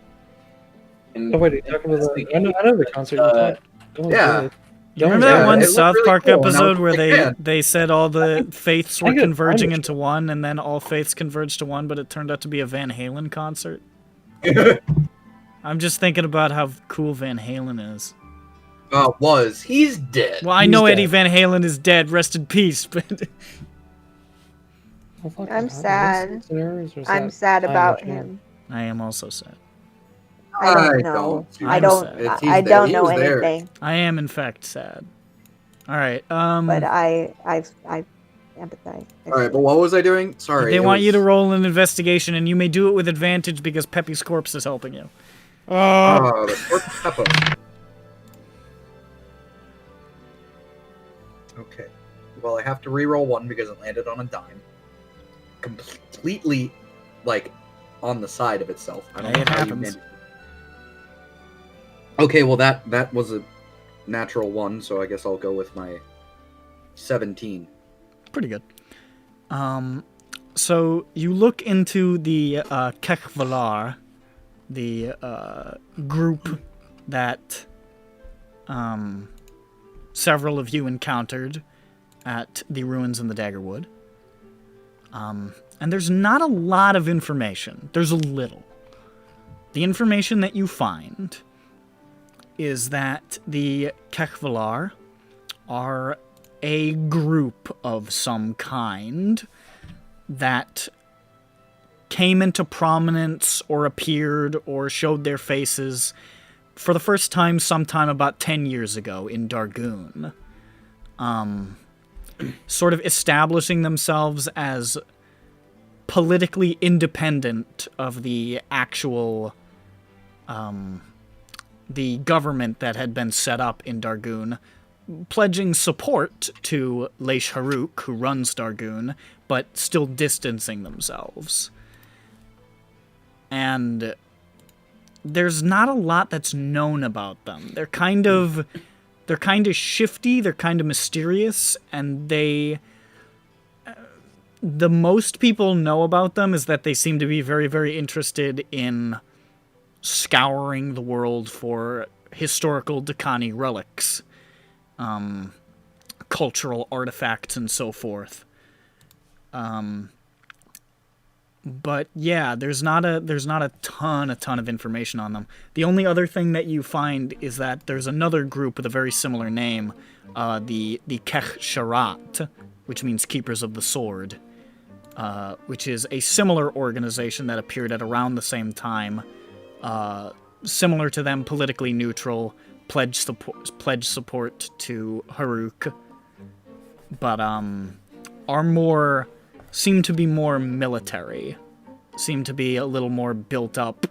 Oh, wait, are you talking about the... I know the concert. Yeah. You remember that one it looked South really Park cool, and I was episode a where big fan. they said all the faiths were I get- converging I into one, and then all faiths converged to one, but it turned out to be a Van Halen concert? I'm just thinking about how cool Van Halen is. He's dead. Well, I know Eddie Van Halen is dead, rest in peace, but... Oh, fuck, I'm is that sad. Liz Scenarios, or is I'm that sad Time about Machine? him. I am also sad. I don't know. I'm I sad. I don't know anything. I am, in fact, sad. Alright, But I empathize. Alright, but what was I doing? Sorry. They want you to roll an investigation, and you may do it with advantage because Peppy's corpse is helping you. The short Peppa. Okay. Well, I have to re-roll one because it landed on a dime. Completely, like, on the side of itself. I don't Hey, know it how you happens. managed it. Okay, well, that was a natural one, so I guess I'll go with my 17. Pretty good. So you look into the Khyber, the group that several of you encountered at the ruins in the Daggerwood. And there's not a lot of information. There's a little. The information that you find is that the Khyber are a group of some kind that came into prominence or appeared or showed their faces for the first time sometime about 10 years ago in Dargoon. Sort of establishing themselves as politically independent of the actual the government that had been set up in Dargoon, pledging support to Leish Haruk, who runs Dargoon, but still distancing themselves. And there's not a lot that's known about them. They're kind of shifty, they're kind of mysterious, and the most people know about them is that they seem to be very, very interested in scouring the world for historical Dakani relics, cultural artifacts, and so forth. But yeah, there's not a ton of information on them. The only other thing that you find is that there's another group with a very similar name, the Kech Sharat, which means Keepers of the Sword, which is a similar organization that appeared at around the same time, similar to them, politically neutral, pledge support to Haruk, but seem to be more military, seem to be a little more built up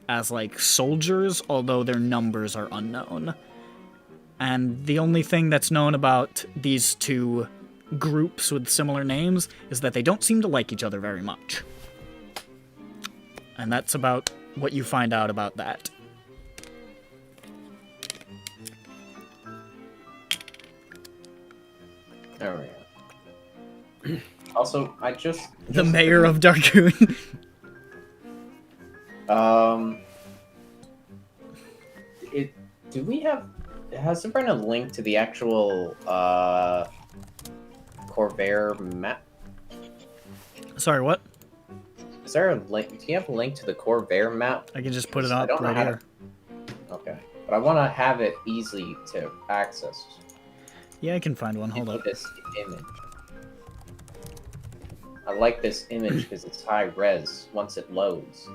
as soldiers, although their numbers are unknown. And the only thing that's known about these two groups with similar names is that they don't seem to like each other very much. And that's about what you find out about that. There we go. Also, The mayor of Dargoon. Has there been a link to the actual Khyber map? Sorry, what? Is there a link? Do you have a link to the Khyber map? I can just put it I up don't know right how here. Okay, but I want to have it easy to access. Yeah, I can find one. Hold Give me up. this image. I like this image because it's high res once it loads.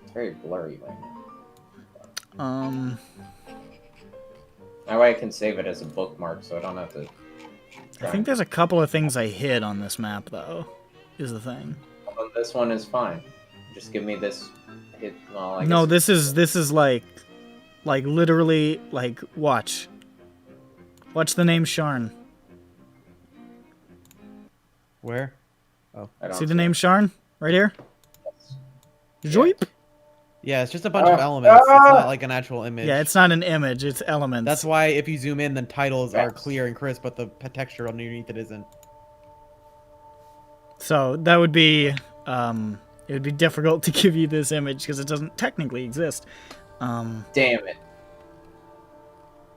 It's very blurry right now. That way I can save it as a bookmark so I don't have to... I think there's a couple of things I hid on this map, though, is the thing. Well, this one is fine. Just give me this hit... Well, I No, guess... this is like literally, like, watch. Watch the name Sharn. Where? I don't See the name Sharn? Right here? Joip? Yeah, it's just a bunch of elements. It's not like an actual image. Yeah, it's not an image, it's elements. That's why if you zoom in, the titles are clear and crisp, but the texture underneath it isn't. So that would be, it would be difficult to give you this image because it doesn't technically exist. Damn it.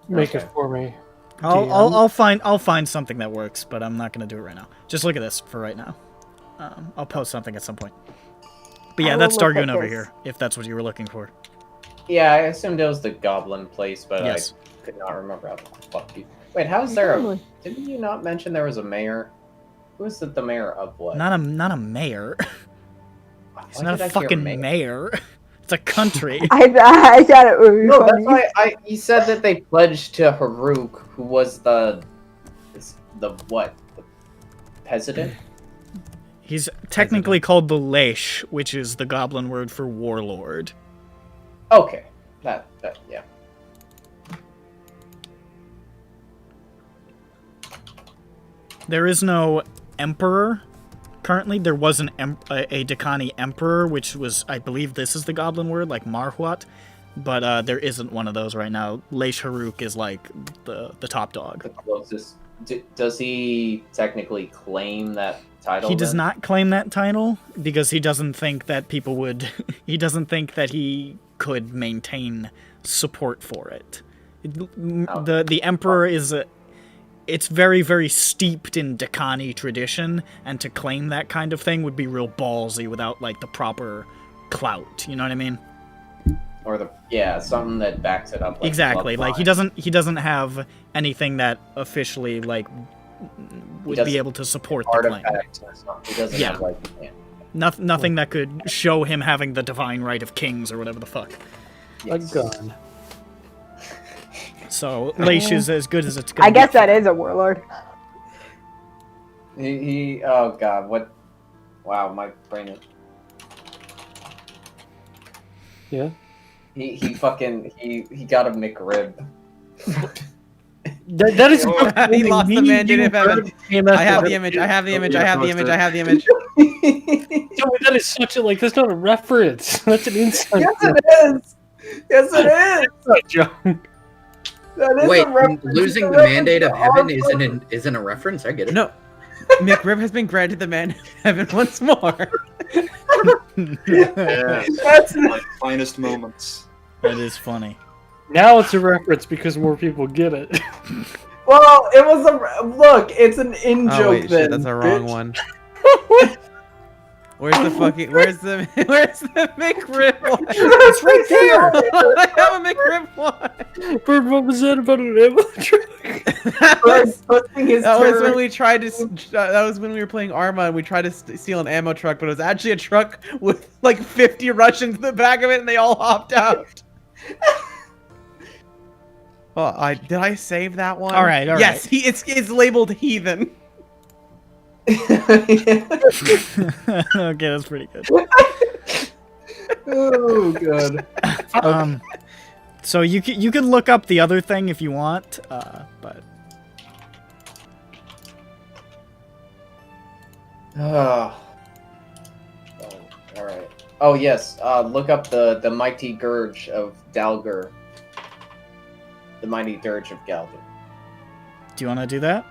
Make it for me. I'll find something that works, but I'm not gonna do it right now. Just look at this for right now. I'll post something at some point. But yeah, that's Dargoon over here, if that's what you were looking for. Yeah, I assumed it was the goblin place, but Yes. I could not remember how the fuck you... Wait, how's there a... Didn't you not mention there was a mayor? Who is the mayor of what? Not a mayor. It's Why not did I a hear fucking mayor. It's a country. I thought it would be No, funny. that's why he said that they pledged to Haruk, who was the what? The president? He's technically called the Leish, which is the goblin word for warlord. Okay. That yeah. There is no emperor. Currently, there was a Dakani emperor, which was, I believe this is the goblin word, like Marhuat, but there isn't one of those right now. Leish Haruk is like the top dog. The closest. Does he technically claim that title? He does then? not claim that title because he doesn't think that people would. He doesn't think that he could maintain support for it. The emperor is it's very, very steeped in Dakani tradition, and to claim that kind of thing would be real ballsy without like the proper clout. You know what I mean? Or something that backs it up. Like Exactly. Like he doesn't have anything that officially like would be able to support the claim. He doesn't Yeah. have like Nothing that could show him having the divine right of kings or whatever the fuck. A gun. So Leish is as good as it's gonna I guess be. that is a warlord. He oh god, what? Wow, my brain is... Yeah. He got a McRib. That is. He lost the mandate of heaven. I have the image. I have the image. I have the image. I have the image. That is such a that's not a reference. That's an inside. Yes, it is. Yes, it is. John. That is Wait, a reference. losing It's the a mandate of reference to heaven isn't a reference? I get it. No. McRib has been granted the mandate of heaven once more. That's My finest moments. That is funny. Now it's a reference because more people get it. Well, it was a look. It's an in joke. Oh wait, then, shit, that's a wrong bitch. one. Where's the McRib one? It's right there. I have a McRib one. Bird, what was that about an ammo truck? That was when we tried to. That was when we were playing Arma and we tried to steal an ammo truck, but it was actually a truck with like 50 Russians in the back of it, and they all hopped out. Oh, did I save that one? All right. Yes, it's labeled heathen. Okay, that's pretty good. Oh god. So you can look up the other thing if you want, but Oh, all right. Oh yes, look up the mighty dirge of Dalgur. The mighty dirge of Galdur. do you want to do that?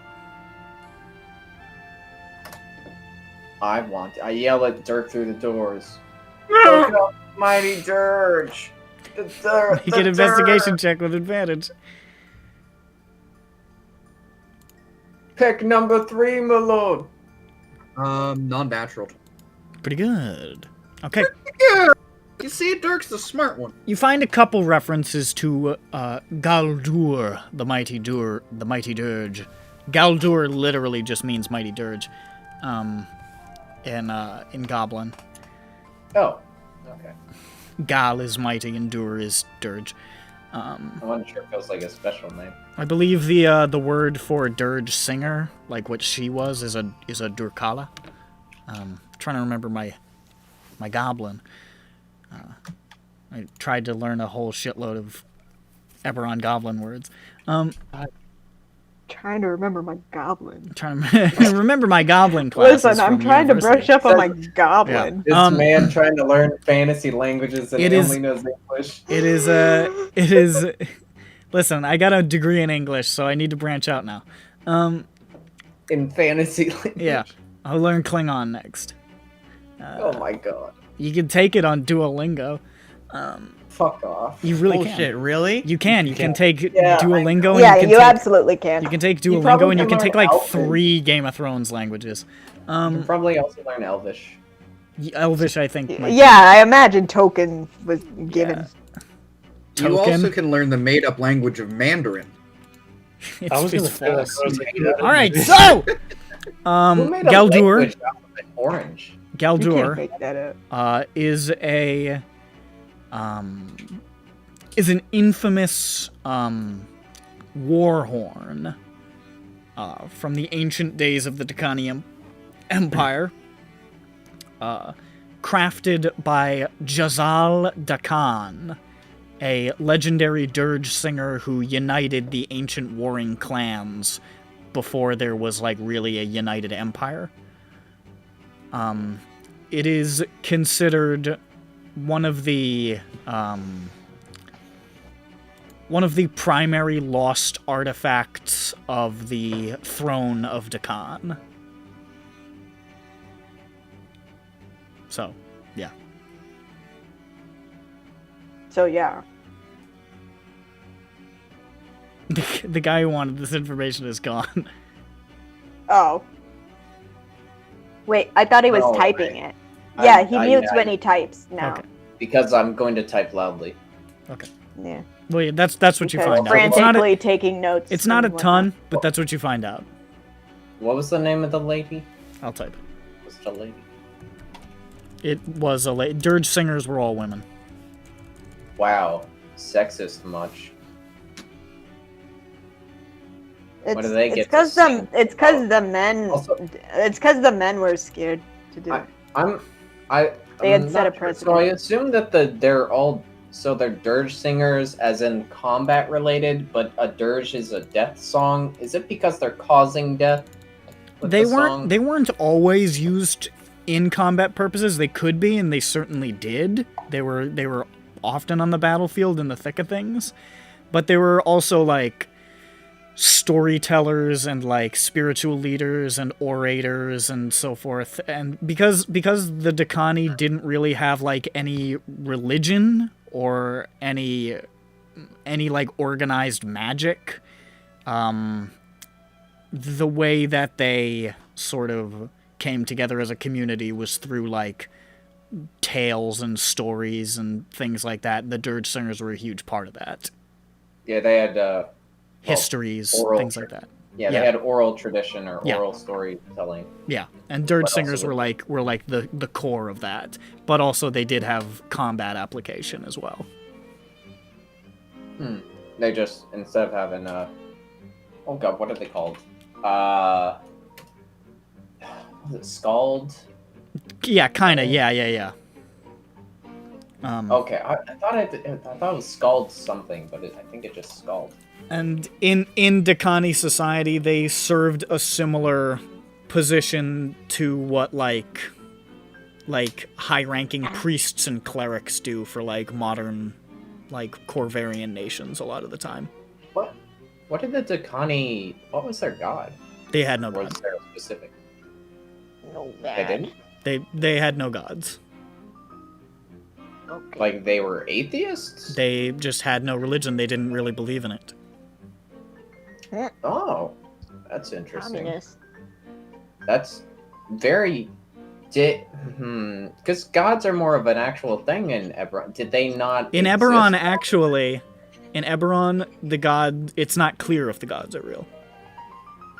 I yell at Dirk through the doors. Look up mighty dirge. Make an investigation check with advantage. Pick number 3, my lord. Non-natural. Pretty good. Okay. You see, Dirk's the smart one. You find a couple references to Galdur, the mighty dirge. Galdur literally just means mighty dirge. in Goblin. Oh, okay. Gal is mighty and Dur is dirge. I wasn't sure if it was like a special name. I believe the word for dirge singer, like what she was, is a Durkala. Trying to remember my goblin. I tried to learn a whole shitload of EBERRON goblin words. Trying to remember my goblin. Trying to remember my goblin classes. Listen, I'm from trying to brush university. up on my goblin. This man trying to learn fantasy languages and It he is- only knows English. It is. Listen, I got a degree in English, so I need to branch out now. In fantasy language. Yeah, I'll learn Klingon next. Oh my god. You can take it on Duolingo. Fuck off. You really Bullshit, can. really? You can. You can take Yeah, Duolingo. And Yeah, you can you take, absolutely can. You can take You Duolingo probably and you can can take learn like Elvish. 3 Game of Thrones languages. You can probably also learn Elvish. Elvish, I think. might be- Yeah, I imagine Token was given. You Token? also can learn the made-up language of Mandarin. It's, I was going to it's say that. false. I was like, All right, so Who made a Galdur. language alphabet orange? You can't Galdur make that up. is an infamous war horn from the ancient days of the Decani Empire, crafted by Jazal Dakan, a legendary dirge singer who united the ancient warring clans before there was like really a united empire. It is considered one of the primary lost artifacts of the throne of Dakan. So, yeah. So yeah. The guy who wanted this information is gone. Oh. Wait, I thought he was No typing way. it. Yeah, he I- mutes when he types now. Okay. Because I'm going to type loudly. Yeah. Well, yeah, that's what you Because find out. It's not frantically taking notes. it's not a and ton, whatnot. but that's what you find out. What was the name of the lady? I'll type it. Was it a lady? It was a dirge singers were all women. Wow. Sexist much. It's, do they it's get to because sing? it's because the men. Also- It's because the men were scared to do it. They had set a So precedent. I assume that they're dirge singers as in combat related, but a dirge is a death song. Is it because they're causing death? with They the weren't song? they weren't always used in combat purposes. They could be, and they certainly did. They were often on the battlefield in the thick of things, but they were also like storytellers and like spiritual leaders and orators and so forth. And because the Decani didn't really have like any religion or any like organized magic, the way that they sort of came together as a community was through like tales and stories and things like that. The dirge singers were a huge part of that. Yeah, they had Histories, oral things like that. yeah, Yeah. they had oral tradition or Yeah. oral storytelling. Yeah, and dirge But also singers were like the core of that, but also they did have combat application as well. They just instead of having oh god, what are they called? Was it Scald? Yeah, kind of. Yeah. Okay, I thought it was Scald something, but I think it just Scald. And in Decani society, they served a similar position to what like high-ranking priests and clerics do for like modern like Corvarian nations a lot of the time. What did the Decani? What was their god? They had no Or was gods. there a specific? No They didn't. They had no gods. Okay. Like they were atheists. They just had no religion. They didn't really believe in it. Oh, that's interesting. Communist. That's very. Because gods are more of an actual thing in EBERRON. Did they not? In exist? EBERRON, actually, the god, it's not clear if the gods are real.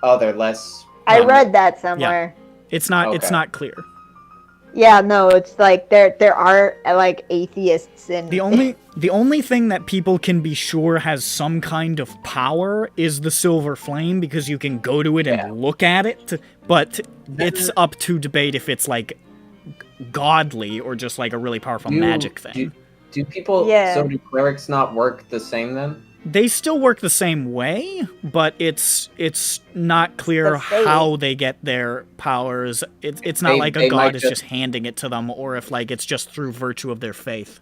Oh, they're less. I read that somewhere. It's not Okay. clear. Yeah, no, it's like there are like atheists and The only thing that people can be sure has some kind of power is the silver flame, because you can go to it and look at it, but it's up to debate if it's like godly or just like a really powerful magic thing. Do people? Yeah. So do clerics not work the same then? They still work the same way, but it's not clear But they- how they get their powers. It's not like a they god might is just- just handing it to them, or if like it's just through virtue of their faith.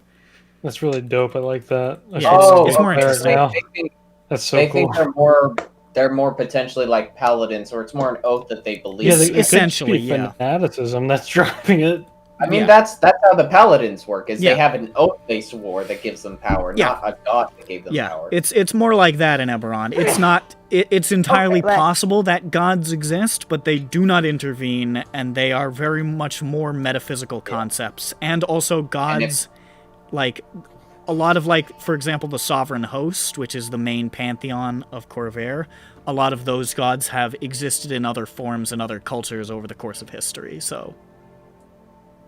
That's really dope. I like that. I Yeah, should it's get more there interesting. now. They think, That's so they cool. think they're more potentially like paladins, or it's more an oath that they believe. Yeah, in. it could just essentially, be yeah. fanaticism that's driving it. I mean, Yeah. that's how the paladins work. Is Yeah. they have an oath they swore that gives them power, Yeah. not a god that gave them Yeah, power. it's more like that in EBERRON. It's not. It's entirely Okay, possible that gods exist, but they do not intervene, and they are very much more metaphysical concepts. And also gods, like a lot of like, for example, the sovereign host, which is the main pantheon of Khyber. A lot of those gods have existed in other forms and other cultures over the course of history. So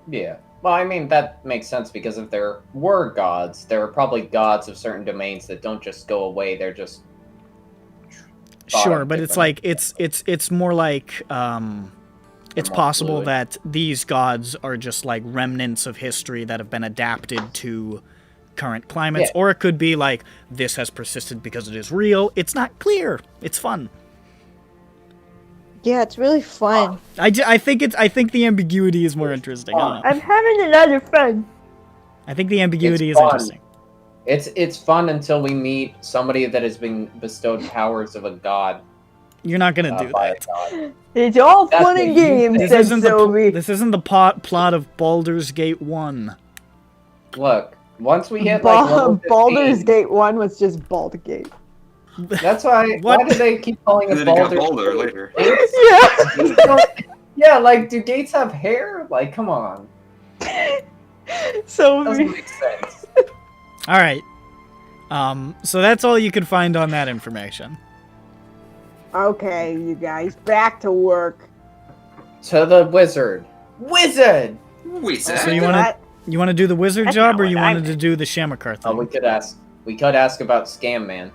Yeah. Well, I mean, that makes sense because if there were gods, there are probably gods of certain domains that don't just go away. They're just thought sure, of but it's different- like it's more like it's more possible fluid. that these gods are just like remnants of history that have been adapted to current climates, Yeah. or it could be like this has persisted because it is real. It's not clear. It's fun. yeah, it's really fun. I think the ambiguity is more interesting. I don't know. I'm having another fun. I think the ambiguity It's is fun. interesting. It's fun until we meet somebody that has been bestowed powers of a god You're not gonna do by that. a god. It's all That's fun what and you games, This said isn't Sophie. this isn't the plot of Baldur's Gate 1. Look, once we hit like level 15, Baldur's Gate 1 was just Bald Gate. That's why. What? Why do they keep calling And it then it got Baldur's bolder later. Yeah. Yeah, like, do gates have hair? Like, come on. So Doesn't make sense. All right. So that's all you can find on that information. okay, you guys, back to work. To the wizard. Wizard! Wait, So so you Do wanna that. you wanna do the wizard That's job, not or what you I wanted to do the Shamakar Oh, thing? we could ask about Scam Man.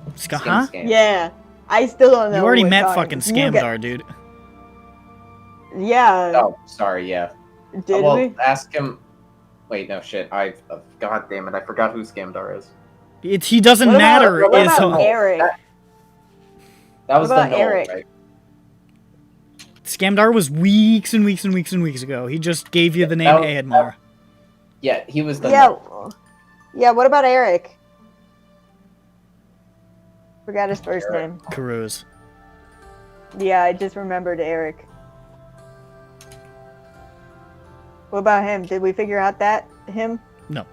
Huh? Scam. Yeah, I still don't know. You already what met time. fucking You get- Scamdar, dude. Yeah. Oh, sorry, yeah. Did Well, we? ask him. Wait, no shit. God damn it, I forgot who Scamdar is. He doesn't What about- matter. what Is about Eric? That was What the about Knoll, Eric? right? Scamdar was weeks and weeks and weeks and weeks ago. He just gave you the name That- Aedmar. Yeah, he was the Yeah. Knoll. Yeah. What about Eric? Forgot his first Eric. name. Karuz. Yeah, I just remembered Eric. What about him? Did we figure out that him? No.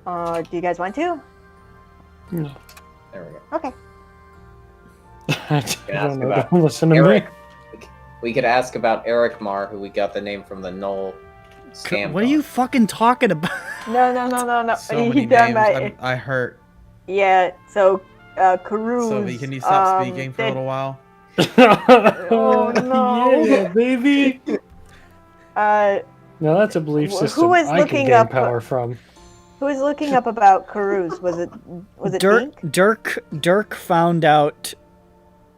Do you guys want to? No. There we go. Okay. I ask don't know. about Don't listen to Eric. me. We could ask about Eric Mar, who we got the name from the Knoll Scam. What are you fucking talking about? No. So He many done names. my- I hurt. Yeah. So, Karuz. Sylvie, can you stop speaking for a did- little while? Oh, no. Yeah, baby. Now that's a belief Who system is I looking can gain up- power from. who was looking up about Karuz? Was it Dink? Dirk found out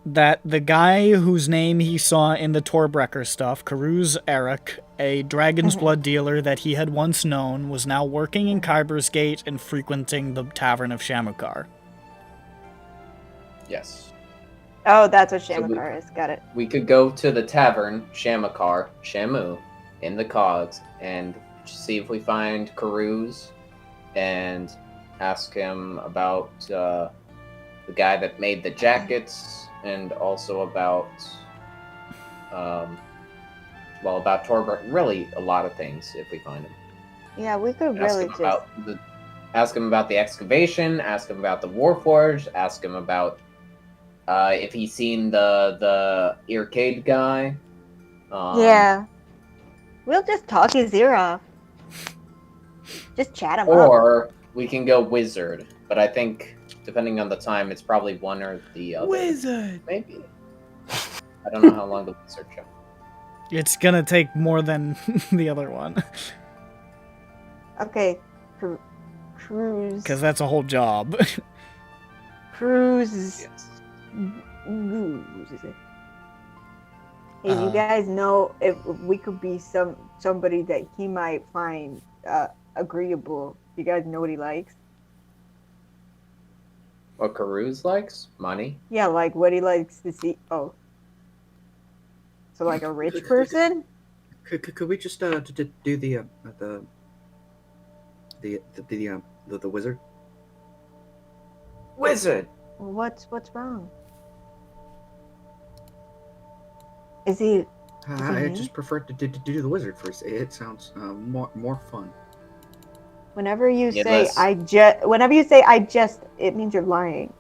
that the guy whose name he saw in the Torbrecker stuff, Karuz Eric, a dragon's blood dealer that he had once known, was now working in Khyber's Gate and frequenting the Tavern of Shamakar. Yes. Oh, that's what So we- Shamakar is. Got it. We could go to the tavern, Shamakar, Shamu, in the cogs, and see if we find Karuz, and ask him about the guy that made the jackets, and also about, about Torbreck. Really, a lot of things if we find him. Yeah, we could Ask really him just. about the excavation. Ask him about the Warforged. Ask him about if he's seen the arcade guy. Yeah. We'll just talk his ear off. Just chat him up. Or we can go wizard, but I think depending on the time, it's probably one or the other. Wizard. Maybe. I don't know how long the wizard show. It's gonna take more than the other one. Okay, cruise. Because that's a whole job. Cruise. Yes. Goose, is it? Hey, do you Uh, guys know if we could be somebody that he might find agreeable? You guys know what he likes? What Karuz likes? Money. Yeah, like what he likes to see. Oh, so like a rich person? Could we just do the wizard? Wizard. What's wrong? Is he? I just prefer to do the wizard first. It sounds more fun. Whenever you Yeah, say let's- whenever you say I just, it means you're lying.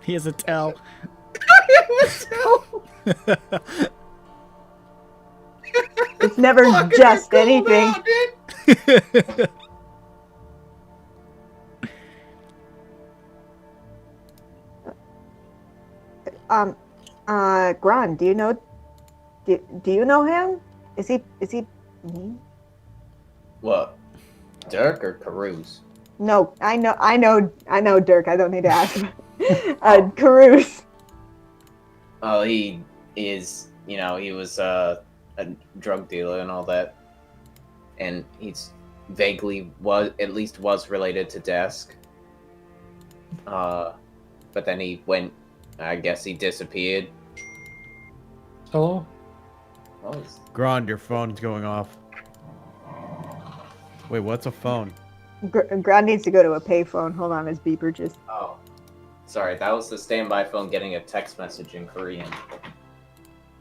He has a tell. It's never just anything. Gran, do you know him? Is he mean? What? Dirk or Karuz? No, I know Dirk. I don't need to ask him. Karus. Oh, he is. You know, he was a drug dealer and all that, and he's vaguely was related to Desk. But then he went. I guess he disappeared. Hello? Oh, Grand, your phone's going off. Wait, what's a phone? Gran needs to go to a payphone. Hold on, his beeper just. oh, sorry. That was the standby phone getting a text message in Korean.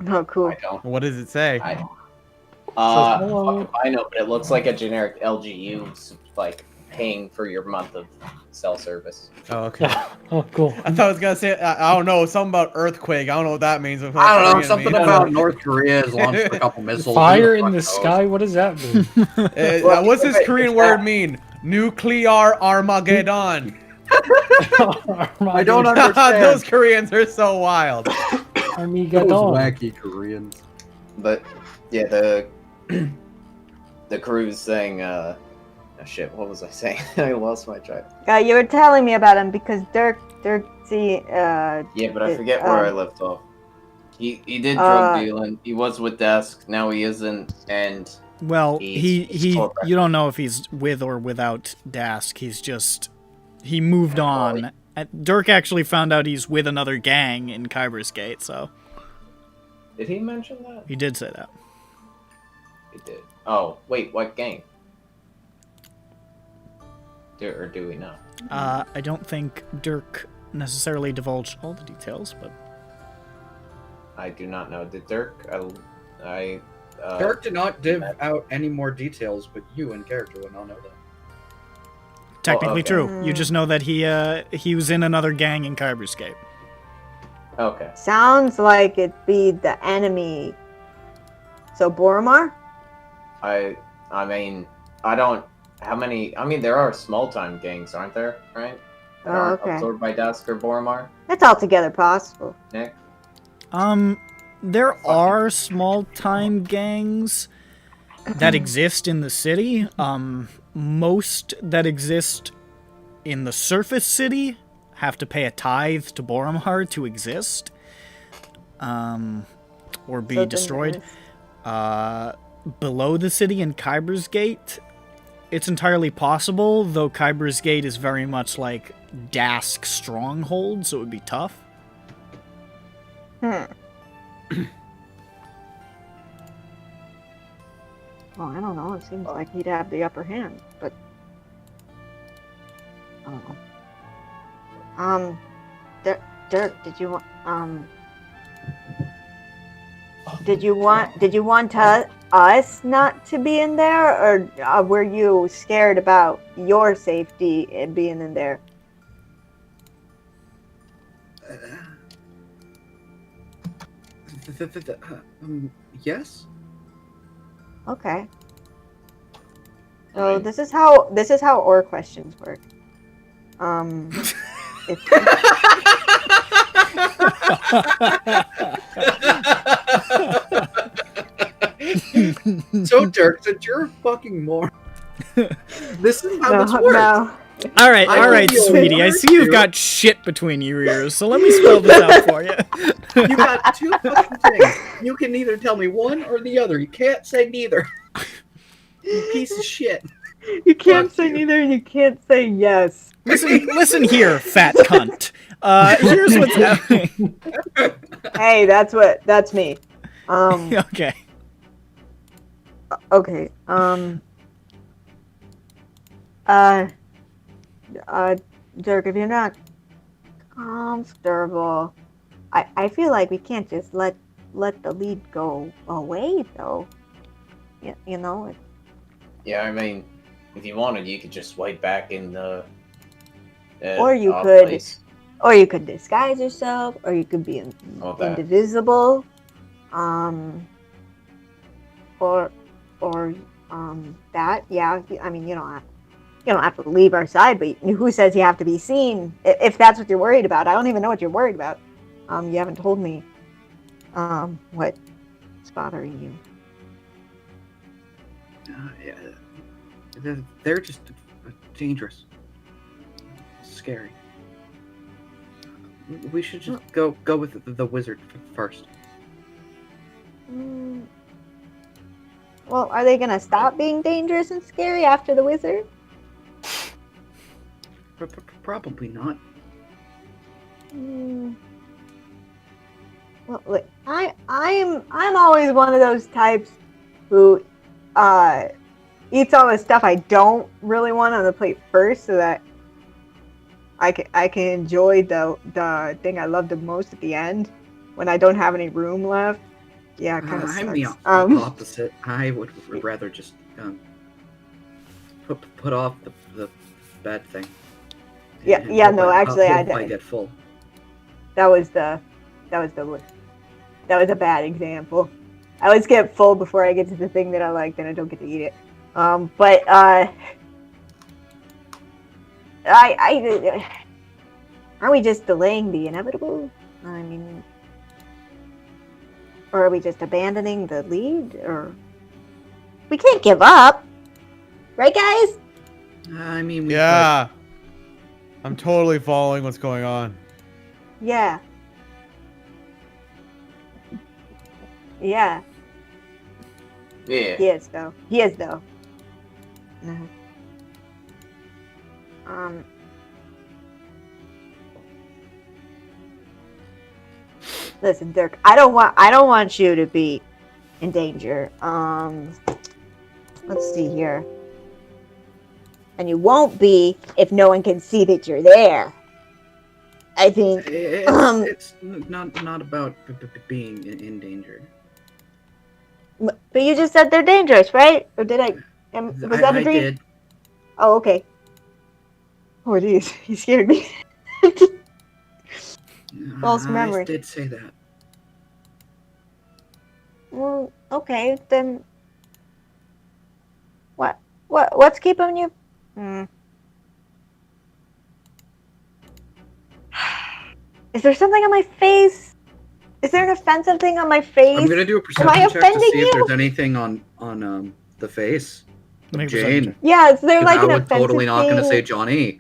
Oh, cool. I don't. What does it say? hello. Fuck if I know, but it looks like a generic LGU, like paying for your month of cell service. Oh, okay. Oh, cool. I thought I was gonna say I don't know, something about earthquake. I don't know what that means. I don't know, something means. about North Korea has launched a couple missiles. Fire Who in the fuck knows? sky? What does that mean? What's this Korean word mean? Nuclear Armageddon. I don't understand. Those Koreans are so wild. Those Armageddon. wacky Koreans. But yeah, the cruise thing. Oh shit, what was I saying? I lost my track. You were telling me about him because Dirk, see, Yeah, but I forget where I left off. He did drug dealing. He was with Desk. Now he isn't, and Well, He's he corporate. you don't know if he's with or without Dask. He moved on. Dirk actually found out he's with another gang in Khyber's Gate, so did he mention that? he did say that. He did. Oh wait, what gang? Or do we know? I don't think Dirk necessarily divulged all the details, but I do not know. Did Dirk? Dirk did not give out any more details, but you in character would not know that. technically okay. true. You just know that he was in another gang in Khyber's Gate. Okay. sounds like it'd be the enemy. So Boromar? I mean, I don't. How many? I mean, there are small-time gangs, aren't there? Right? That Oh, aren't okay. absorbed by Dusk or Boromar. That's altogether possible. Nick. There are small-time gangs that exist in the city. Most that exist in the surface city have to pay a tithe to Boromar to exist, or be So destroyed. then Below the city in Khyber's Gate, it's entirely possible, though Khyber's Gate is very much like Dask's stronghold, so it would be tough. Well, I don't know. It seems like he'd have the upper hand, but I don't know. Dirk, did you want us not to be in there, or were you scared about your safety and being in there? Yes. Okay. I So mean- this is how or questions work. If So, Dirk, since you're a fucking moron, this is how this works. No. All right, I all right, give you a sweetie. I word see you've to- got shit between your ears, so let me spell this out for you. You got two fucking things. You can either tell me one or the other. You can't say neither. You piece of shit. You can't Fuck say you. neither, and you can't say yes. Listen here, fat cunt. Here's what's happening. Hey, that's me. Okay. Okay. Dirk, if you're not comfortable, I feel like we can't just let the lead go away, though. You know. Yeah, I mean, if you wanted, you could just wait back in the. Or you could- place. Or you could disguise yourself, or you could be Oh, that. indivisible, or that. Yeah, I mean, you don't have to leave our side, but who says you have to be seen? If that's what you're worried about, I don't even know what you're worried about. You haven't told me, what's bothering you. Yeah, they're just dangerous, scary. We should just go with the wizard first. Well, are they gonna stop being dangerous and scary after the wizard? Probably not. Well, look, I'm always one of those types who eats all the stuff I don't really want on the plate first, so that I can enjoy the thing I love the most at the end when I don't have any room left. Yeah, it kind of I'm the sucks. opposite. I would rather just put off the bad thing. Yeah, And yeah, hope no, actually, hope I get full. that was a bad example. I always get full before I get to the thing that I like, then I don't get to eat it. But are we just delaying the inevitable? I mean, or are we just abandoning the lead? Or we can't give up, right, guys? I mean, Yeah. I'm totally following what's going on. Yeah. Yeah. Yeah. He is though. No. Listen, Dirk. I don't want you to be in danger. Let's see here. And you won't be if no one can see that you're there. I think. It's not about being in danger. But you just said they're dangerous, right? Or did I? Was that a dream? I did. Oh, okay. Oh, jeez, he scared me. False memory. I did say that. Well, okay, then. What's keeping you? Is there something on my face? Is there an offensive thing on my face? I'm gonna do a Am I perception check to offending see if you? there's anything on the face of Make a Jane. Yeah, is there 'Cause like I an would offensive totally not thing? gonna say Johnny.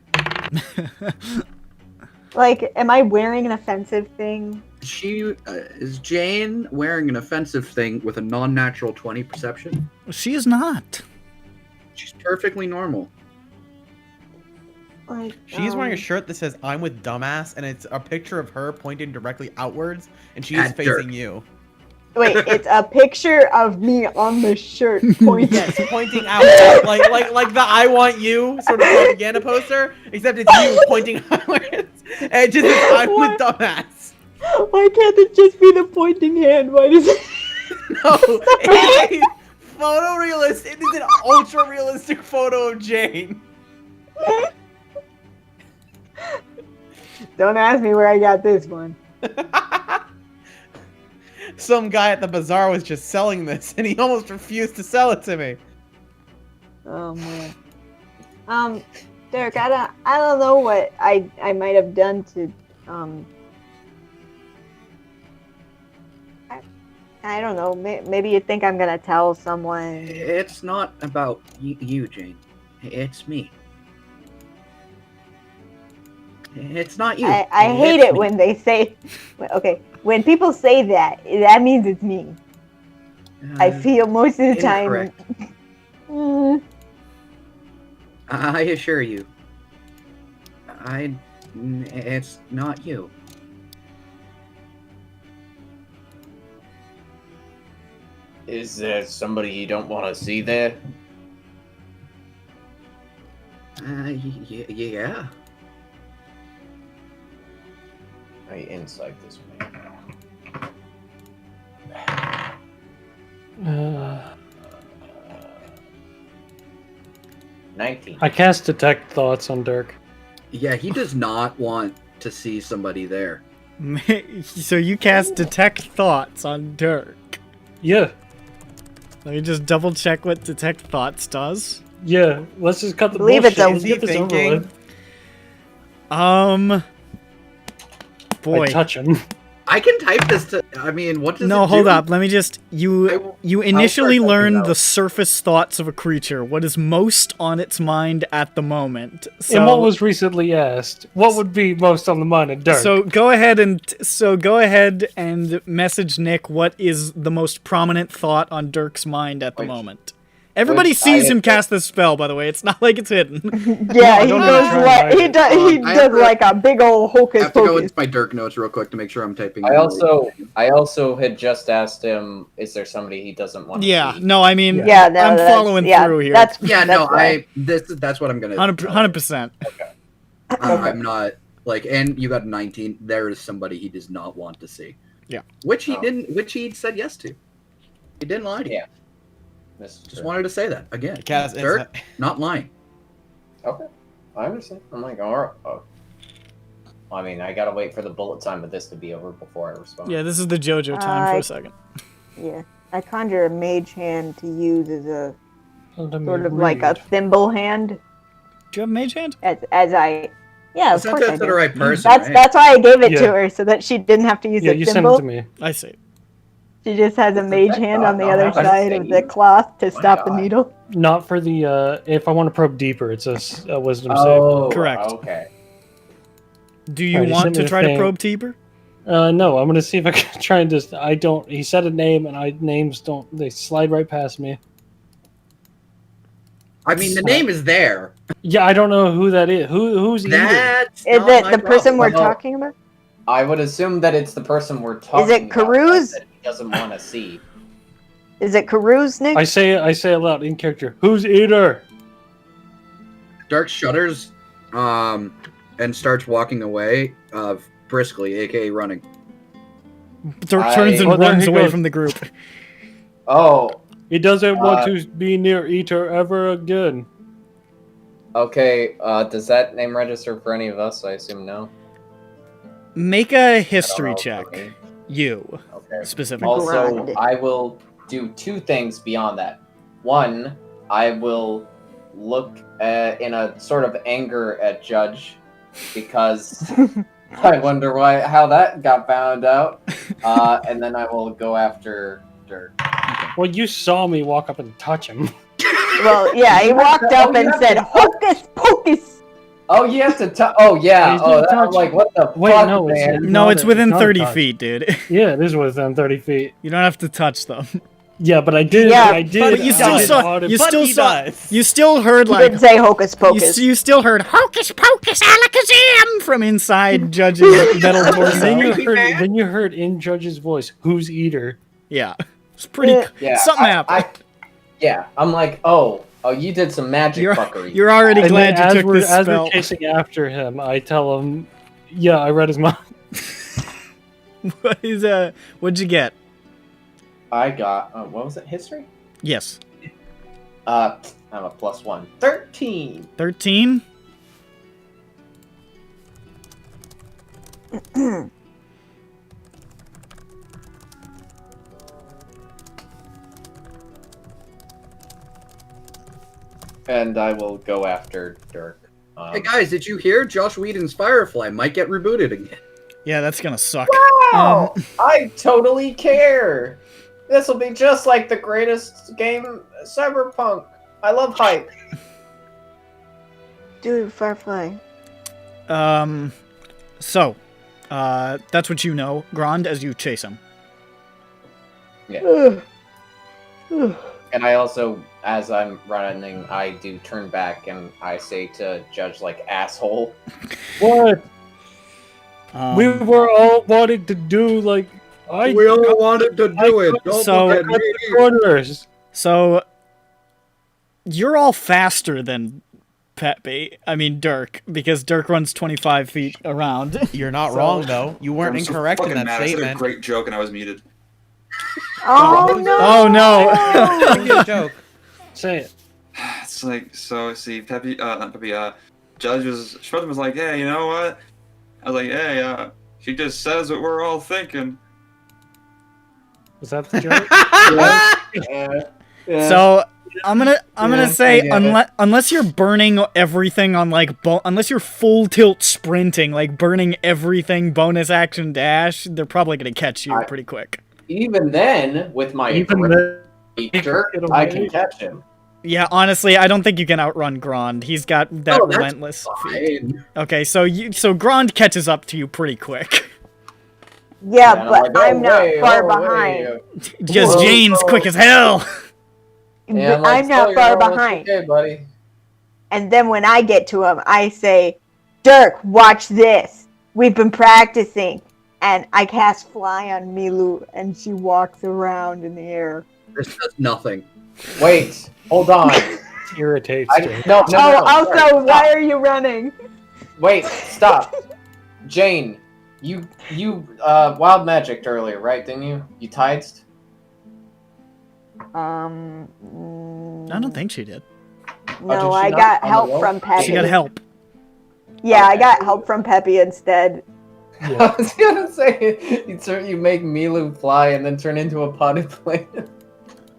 Like, am I wearing an offensive thing? Is Jane wearing an offensive thing with a non-natural 20 perception? She is not. She's perfectly normal. Like, She's wearing a shirt that says "I'm with dumbass," and it's a picture of her pointing directly outwards, and she's At facing Dirk. you. Wait, it's a picture of me on the shirt pointing. Yes, pointing out, like the "I want you" sort of propaganda poster, except it's you pointing outwards, and it just says "I'm with dumbass." Why can't it just be the pointing hand? Why does it? No, it's a photorealistic. It is an ultra realistic photo of Jane. Don't ask me where I got this one. Some guy at the bazaar was just selling this, and he almost refused to sell it to me. Oh man. Derek, I don't know what I might have done to I don't know. Maybe you think I'm gonna tell someone. It's not about you, Jane. It's me. It's not you. I hate It's it me. when they say. Okay, when people say that, that means it's me. I feel most of the time. Incorrect. I assure you. It's not you. Is there somebody you don't want to see there? Yeah. I insight this man. Uh, 19. I cast detect thoughts on Dirk. Yeah, he does not want to see somebody there. So you cast detect thoughts on Dirk. Yeah, Let me just double check what detect thoughts does. yeah. Let's just cut the Believe bullshit. it's a- Let's get this over thinking? with. Boy. I touch him. I can type this to. I mean, what does No, it hold do? up. Let me just. You initially typing learn out. the surface thoughts of a creature, what is most on its mind at the moment. So, And what was recently asked? What would be most on the mind of Dirk? So go ahead and message Nick what is the most prominent thought on Dirk's mind at the Which- moment. Everybody which sees I him had- cast this spell, by the way. It's not like it's hidden. Yeah, he don't does even try what and he hide does. He I have does to- like a big old I hocus have to go pocus. into my Dirk notes real quick to make sure I'm typing. I also had just asked him, is there somebody he doesn't want to Yeah, see? no, I mean, Yeah, no, I'm that's- following yeah, through here. That's Yeah, that's no, why. that's what I'm gonna. 100%. I'm not like, and you got 19. There is somebody he does not want to see. Yeah. Which he Oh. didn't. Which he said yes to. He didn't lie to you. Yeah. This is Just true. wanted to say that again. Cast Dirk, insight. not lying. Okay, I understand. I'm like, alright. Oh. I mean, I gotta wait for the bullet time of this to be over before I respond. Yeah, this is the JoJo time for a second. Yeah, I conjure a mage hand to use as a Let me sort of like a read. thimble hand. Do you have mage hand? As I. Yeah, of Sent course I that to the do. right person. That's right? that's why I gave it to Yeah. her so that she didn't have to use Yeah, a you sent thimble. it to me. I see. She just has a mage hand on the I'll other have to side say of the you. cloth to My stop the God. needle. Not for the, if I want to probe deeper, it's a wisdom save. Oh, Correct. Okay. Do you Alright, you want sent me to the try to thing. probe deeper? No, I'm gonna see if I can try and just, he said a name and names they slide right past me. I mean, the name is there. Yeah, I don't know who that is. Who's Edith? That's Is not it my the person we're problem. talking about? I would assume that it's the person we're talking it about Karuz? that he doesn't want to see. Is it Karuz, Nick? I say it loud in character. Who's Eater? Dirk shudders, and starts walking away, briskly, aka running. Dirk turns and Oh, there runs he away goes. from the group. Oh, He doesn't want Uh, to be near Eater ever again. okay. Does that name register for any of us? I assume no. Make a I history don't know check. for me. You, Okay. specifically. Also, Grind. I will do two things beyond that. One, I will look in a sort of anger at Judge because I wonder how that got found out. And then I will go after Dirk. Well, you saw me walk up and touch him. Well, yeah, he walked up and said, "Hocus pocus." Oh, you have to. Oh, yeah. He's Oh, gonna I'm touch like, what the Wait, fuck, no, it's- man? No, not it's a- within not a 30 touch. feet, dude. Yeah, it is within 30 feet. You don't have to touch them. Yeah, but I did. Yeah, I did. But you still I saw. did. You But still he saw. does. You still heard He like. did say hocus pocus. You still heard hocus pocus alakazam from inside Judge's metal Then you torso. heard in Judge's voice, "Who's Eater?" Yeah, it's pretty. Yeah, Something happened. Yeah, I'm like, oh, you did some magic You're, fuckery. you're already And glad then you took this as spell. we're chasing after him, I tell him, "Yeah, I read his mind." What'd you get? I got, what was it, history? Yes, I'm a +1. 13! 13. And I will go after Dirk. Hey guys, did you hear Josh Whedon's Firefly might get rebooted again? Yeah, that's gonna suck. Wow! I totally care! This will be just like the greatest game, Cyberpunk. I love hype. Dude, Firefly. So, that's what you know, Grand, as you chase him. Yeah. And I also, as I'm running, I do turn back and I say to Judge, like, asshole. What? We were all wanting to do like We all wanted to do it. Don't So- look at cut me. the corners. So, you're all faster than Peppy. I mean, Dirk, because Dirk runs 25 feet around. You're not So- wrong though. You weren't I'm so incorrect in fucking that mad. I said a statement. great joke and I was muted. Oh no! Oh no! Make it a joke. Say it. It's like, so see, Peppy, not Peppy, Judge was, Schroeder was like, hey, you know what? I was like, hey, she just says what we're all thinking. Was that the joke? Yeah. So I'm gonna say yeah. unless you're burning everything on like unless you're full tilt sprinting, like burning everything bonus action dash, they're probably gonna catch you pretty quick. Even then, with my Even feature, I can catch him. Yeah, honestly, I don't think you can outrun Grand. He's got that Oh, that's relentless feat. Fine. Okay, so Grand catches up to you pretty quick. Yeah, And I'm but like, oh, I'm not wait, far oh, behind. wait. Because Whoa, Jane's whoa. quick as hell. Yeah, But I'm not "Oh, far you know, it's behind. Okay, buddy. And then when I get to him, I say, Dirk, watch this. We've been practicing. And I cast Fly on Milu, and she walks around in the air. This does nothing. Wait, hold on. Irritates I, me. no, no, no, no, Also, sorry, why stop. are you running? Wait, stop. Jane, you wild magicked earlier, right? Didn't you? You tidesed? I don't think she did. No, did she I not? got On the help roll? from Peppy. She got help. Yeah, I Okay. got help from Peppy instead. I was gonna say you make Milu fly and then turn into a potted plant.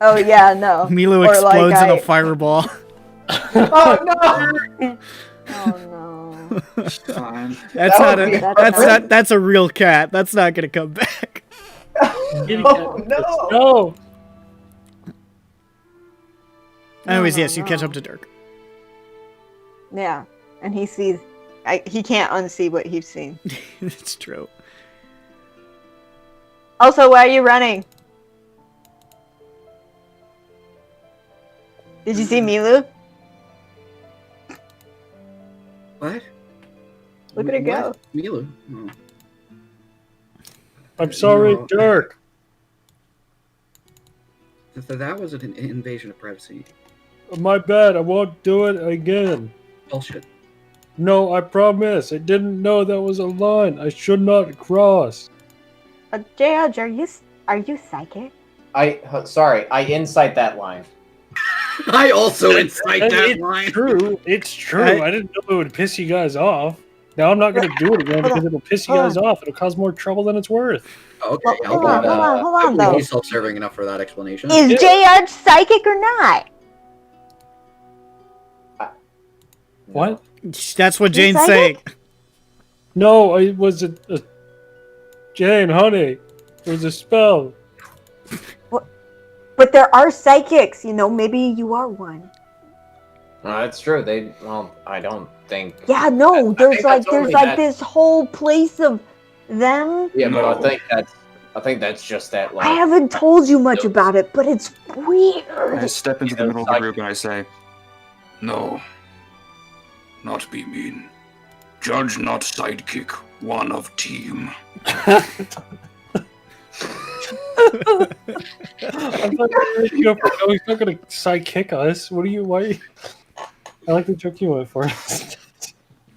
Oh yeah, no. Milu Or like explodes in I- a fireball. Oh no! Oh no. Fine. That's That not would a be that's fun. not that's a real cat. That's not gonna come back. Oh no! No. Anyways, no, yes, you catch no. up to Dirk. Yeah, and he sees. He can't unsee what he's seen. It's true. Also, why are you running? Did you see Milu? What? Look at her go. What? Milu? Oh. I'm sorry, No. Dirk. That was an invasion of privacy. My bad. I won't do it again. Bullshit. No, I promise. I didn't know that was a line. I should not cross. Judge, are you psychic? Sorry, I incite that line. I also incite And that it's line. true. It's true. I- I didn't know it would piss you guys off. Now I'm not going to do it again Hold because on, it'll piss you hold guys off. It'll cause more trouble than it's worth. Okay, Well, I'll hold believe on, that. hold on, hold I on, believe though. he's self-serving enough for that explanation. Is Judge psychic or not? What? That's what Jane's psychic? saying. No, it was a Jane, honey. It was a spell. But there are psychics, you know. Maybe you are one. That's true. I don't think. Yeah, no. I There's think like that's only that- this whole place of them. Yeah, but No. I think that's just that line. I haven't told you much about it, but it's I weird. step into the middle of the group and I say, No. Not be mean. Judge not sidekick, one of team. I thought you were for, no, he's not going to sidekick us. What are you? Why? Are you, I like the joke you went for.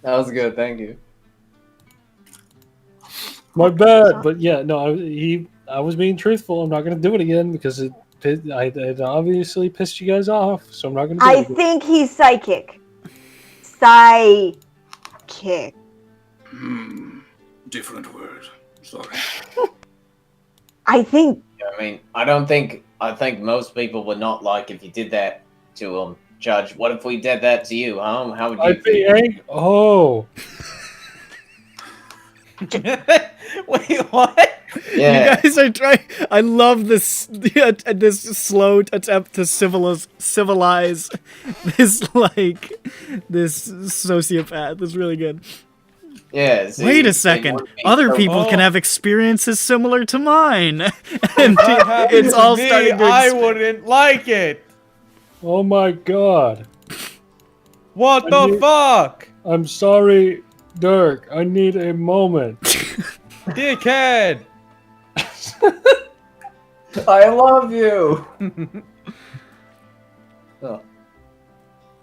That was good. Thank you. My bad, but yeah, no, I was being truthful. I'm not going to do it again because it obviously pissed you guys off. So I'm not going to do I it again. think he's psychic. Psychic. Different word. Sorry. I think. I mean, I think most people would not like if you did that to them. Judge, what if we did that to you, huh? How would you I'd be feel? angry. Oh, Wait, what? Yeah. You guys are trying. I love this slow attempt to civilize this this sociopath. It's really good. Yeah. See, Wait a they second. wouldn't be Other so- people can Oh. have experiences similar to mine, and That happened it's to all me, starting to. I wouldn't like it. Oh my god. What I the need- fuck? I'm sorry, Dirk. I need a moment. Dickhead. I love you. Oh.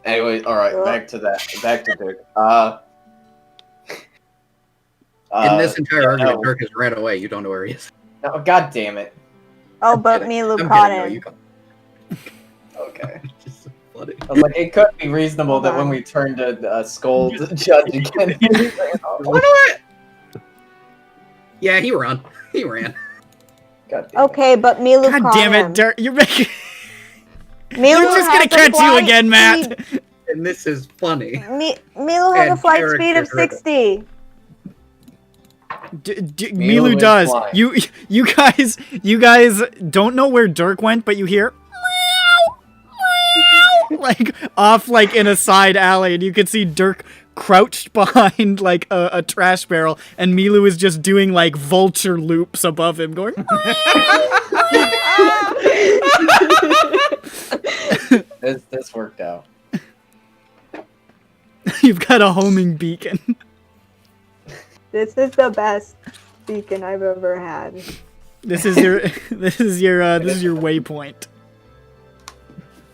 Anyway, all right. Back to that. Back to Dirk. In this entire argument, no. Dirk has ran away. You don't know where he is. No, God damn it. Oh, but kidding. Milu I'm caught kidding, no, him. you can't. Okay. It's just so funny. I was like, it could be reasonable that when we turn to Skull to judge again. Yeah, he ran. He ran. God damn it. Okay, but Milu God caught damn him. it, Dirk! You're making. Milu They're just gonna has a catch you flight again, Matt. speed- And this is funny. Milu has a And flight character speed of driven. 60. Milu is does. flying. You guys don't know where Dirk went, but you hear like off like in a side alley, and you can see Dirk crouched behind like a trash barrel, and Milu is just doing like vulture loops above him, going. This worked out. You've got a homing beacon. This is the best beacon I've ever had. This is your waypoint.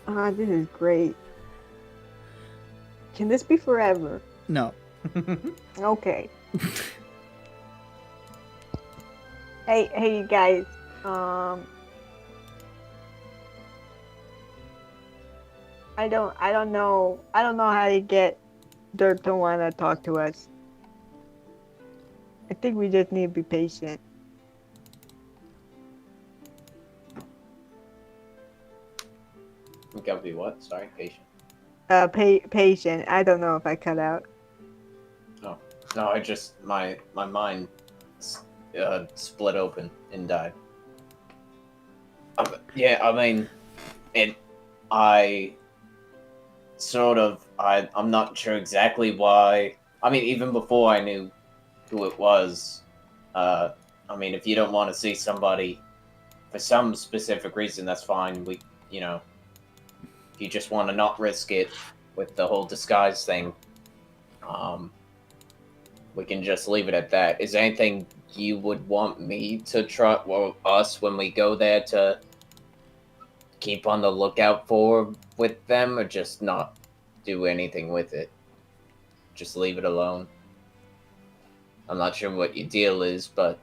Ah, this is great. Can this be forever? No. Okay. Hey, you guys. I don't know how to get Dirk to want to talk to us. I think we just need to be patient. We gotta be what? Sorry, patient. Patient. I don't know if I cut out. No, I just my mind split open and died. Yeah, I mean, and I sort of I'm not sure exactly why. I mean, even before I knew who it was, I mean, if you don't want to see somebody for some specific reason, that's fine. If you just want to not risk it with the whole disguise thing, we can just leave it at that. Is there anything you would want me to try, well, us, when we go there, to keep on the lookout for with them, or just not do anything with it? Just leave it alone? I'm not sure what your deal is, but,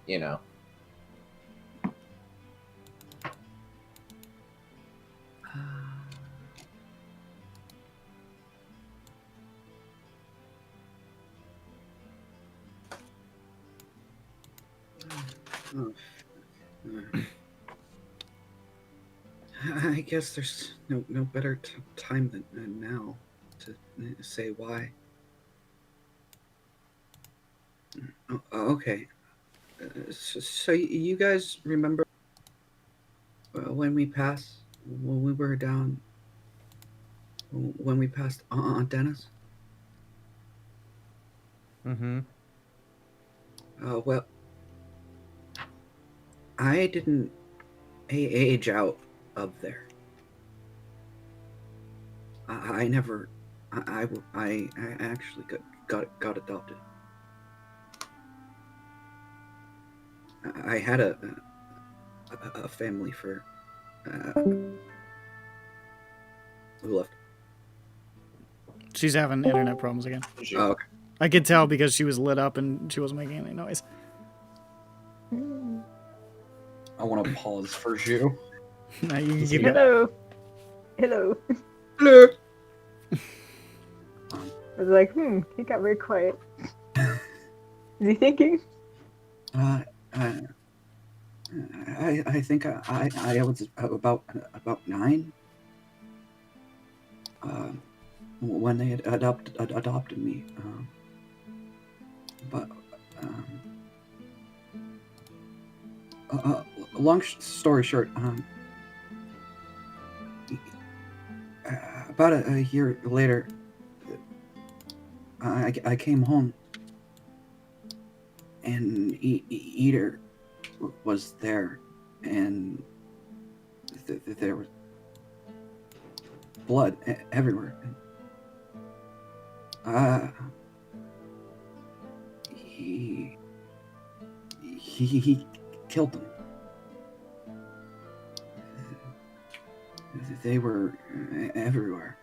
I guess there's no better time than now to say why. Okay. So you guys remember when we passed, when we were down, when we passed Aunt Dennis? Mm-hmm. Well, I didn't age out of there. I actually got adopted. I had a family for who left. She's having internet problems again. Oh, okay. I could tell because she was lit up and she wasn't making any noise. I want to pause for you. No, you can keep it. Hello. Hello. I was like, he got very quiet. Is he thinking? I think I was about 9 when they had adopted me. But long story short, about a year later, I came home, and Eater was there, and there was blood everywhere. He killed them. They were everywhere.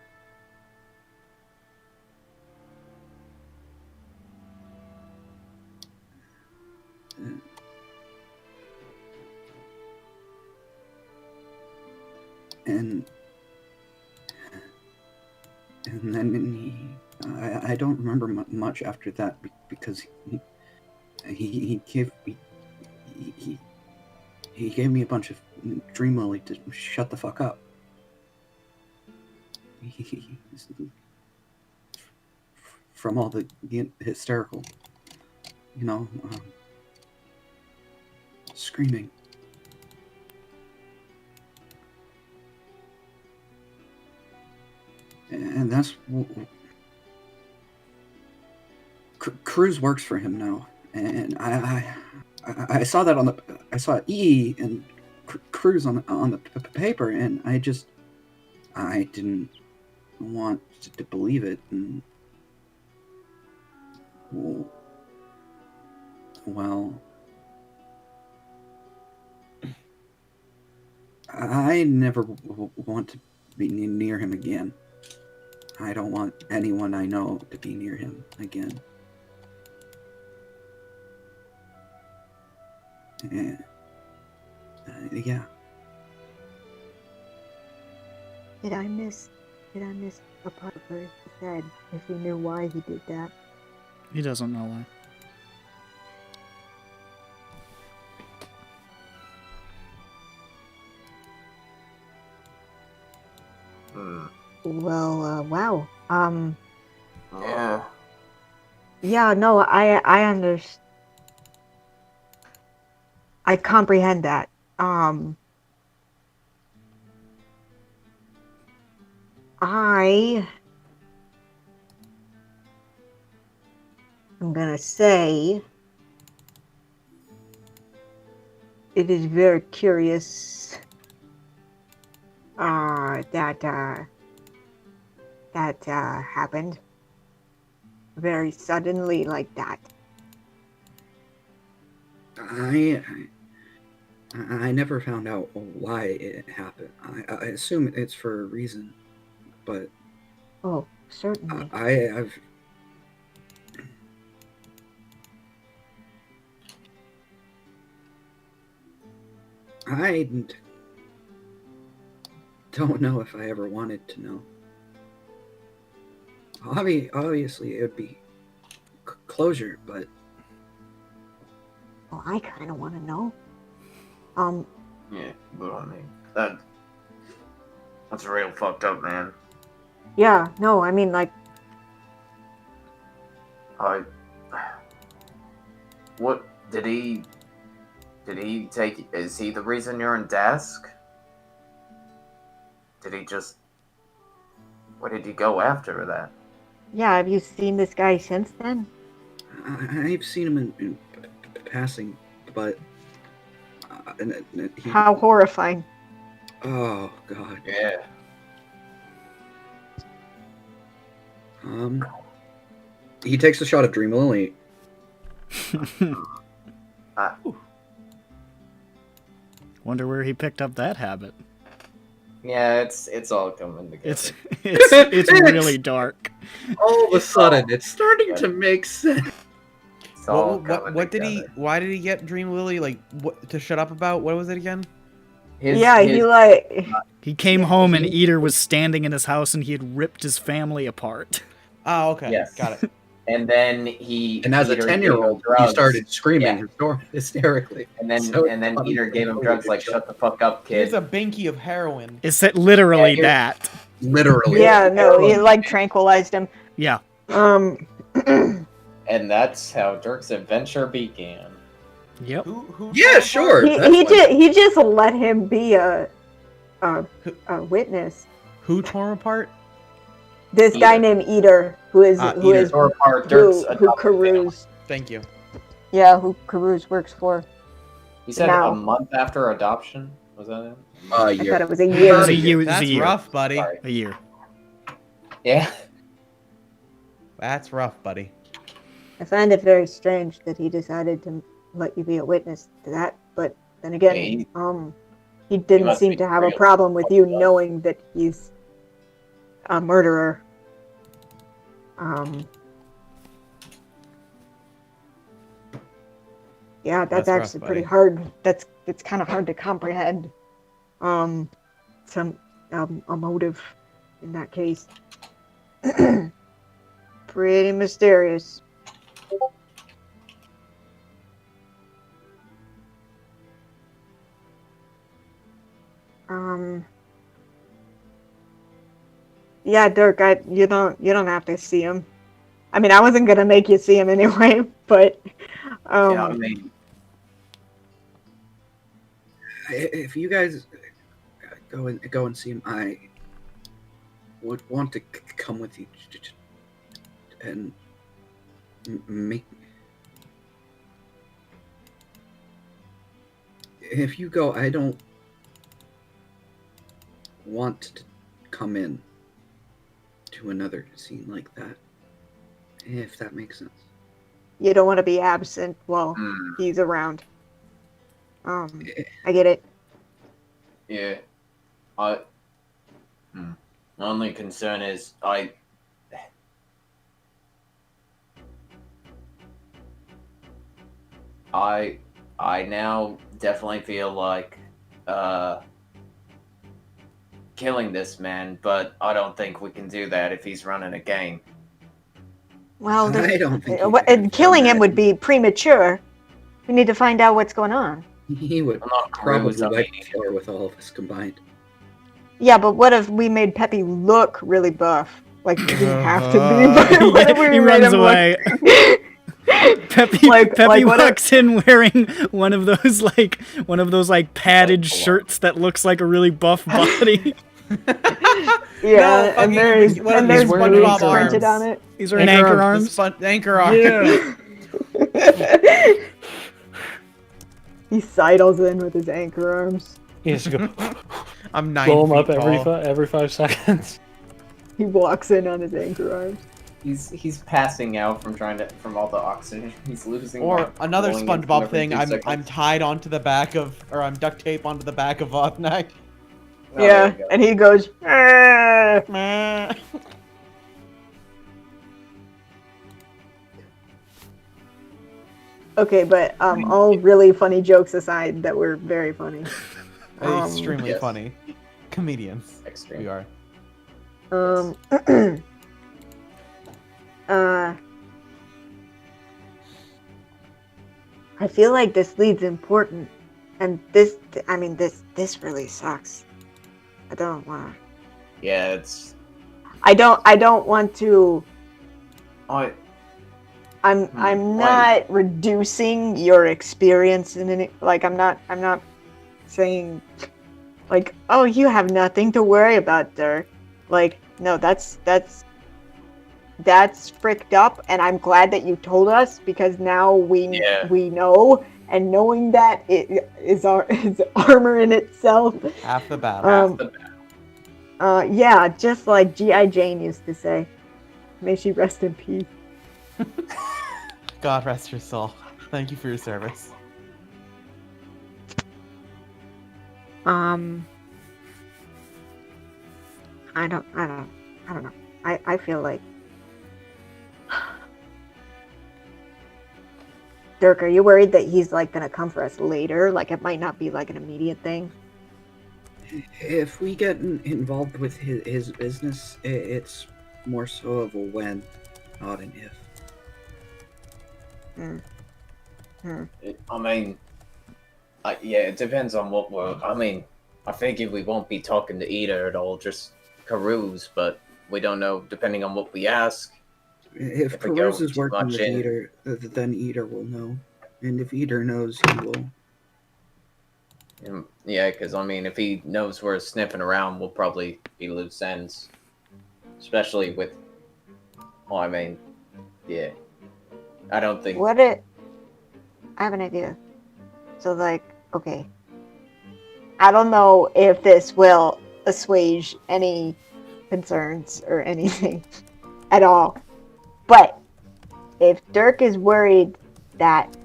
And then I don't remember much after that because he gave me a bunch of Dream Lily to shut the fuck up. From all the hysterical, screaming. And that's Cruz works for him now, and I saw that I saw E and Cruz on the paper, and I didn't want to believe it, and well, I never want to be near him again. I don't want anyone I know to be near him again. Yeah. Did I miss a part where he said if he knew why he did that? He doesn't know why. Well, wow. Yeah. Yeah, no, I understand. I comprehend that. I'm gonna say it is very curious that happened very suddenly like that. I never found out why it happened. I assume it's for a reason, but Oh, certainly. I don't know if I ever wanted to know. Obviously, it would be closure, but Well, I kind of want to know. Yeah, but I mean, that's real fucked up, man. Yeah, no, I mean, like, What did he take? Is he the reason you're in desk? Did he just? What did he go after that? yeah, have you seen this guy since then? I've seen him in passing, but How horrifying. Oh God. Yeah. He takes a shot of Dream Lily. Wonder where he picked up that habit. Yeah, it's all coming together. It's really dark. All of a sudden, it's starting to make sense. It's all coming What did he? together. Why did he get Dream Lily? Like, what to shut up about? What was it again? He came home and Eater was standing in his house and he had ripped his family apart. Oh, okay. Yes. Got it. And then he And as a Eater 10-year-old, gave him he drugs. started screaming hysterically. And then So Eater gave him drugs like "shut the fuck up, Here's kid." a binky of heroin. It's literally Yeah, that. Literally. Yeah, no, he like tranquilized him. Yeah. And that's how Dirk's adventure began. Yep. Who Yeah, tore sure. apart- He just let him be a witness. Who tore him apart? This guy Eater. named Eater, who is Eater. Or Dirk's who adopted family. Karuz, Thank you. yeah, who Karuz works for. He said Now. a month after adoption. Was that it? I Yeah. thought it was a It was year. a year. That's a year. rough, buddy. Sorry. A year. Yeah. That's rough, buddy. I find it very strange that he decided to let you be a witness to that, but then again, Yeah, he didn't must seem be to have a real problem with you fucked up. knowing that he's a murderer. Yeah, that's That's rough, actually pretty buddy. hard. It's kind of hard to comprehend. Some a motive in that case. Pretty mysterious. Yeah, Dirk, you don't have to see him. I mean, I wasn't gonna make you see him anyway, but Yeah, I mean, If you guys go and see him, I would want to come with you and make. If you go, I don't want to come in to another scene like that. If that makes sense. you don't want to be absent while he's around. I get it. yeah. My only concern is I now definitely feel like killing this man, but I don't think we can do that if he's running a gang. Well, I don't think and killing him would be premature. We need to find out what's going on. He would I'm not probably Cruz, I wipe mean, the floor with all of us combined. Yeah, but what if we made Peppy look really buff? Like, he didn't have to be, Yeah, but what if we he made runs him away. look... Peppy, Like- Peppy like what walks in wearing one of those padded shirts that looks like a really buff body. Yeah, and there's what if and there's he's boobs SpongeBob printed arms? on it. These are anchor arms. Anchor arms. Yeah. He sidles in with his anchor arms. He has to go I'm 9 blow him feet up tall. every 5 seconds. He walks in on his anchor arms. he's passing out from all the oxygen he's losing. Or by another blowing into him SpongeBob every thing. 2 I'm seconds. tied onto the back of, or I'm duct tape onto the back of neck. Oh, there Yeah, you go. and he goes, "Ah." Meh. Okay, but all really funny jokes aside, that were very funny. Extremely yes. funny. Comedians. Extreme. We are. I feel like this lead's important, and this really sucks. I don't want. Yeah, it's. I don't want to. I I'm why? not reducing your experience in any. Like I'm not saying, like, oh, you have nothing to worry about, Dirk. Like, no, that's fricked up, and I'm glad that you told us, because now we know, and knowing that it is is armor in itself. Half the battle. Yeah, just like G.I. Jane used to say. May she rest in peace. God rest your soul. Thank you for your service. I don't know. I feel like. Dirk, are you worried that he's like gonna come for us later? Like it might not be like an immediate thing. If we get involved with his business, it's more so of a when, not an if. I mean, yeah, it depends on what we're. I mean, I figure we won't be talking to Ida at all, just Karuz, but we don't know, depending on what we ask. If If we go Peruz is too working much with in- Eater, then Eater will know. And if Eater knows, he will. Yeah, because I mean, if he knows we're sniffing around, we'll probably be loose ends. Especially with. Well, I mean, yeah. I don't think. I have an idea. So, like, okay. I don't know if this will assuage any concerns or anything at all. But if Dirk is worried that...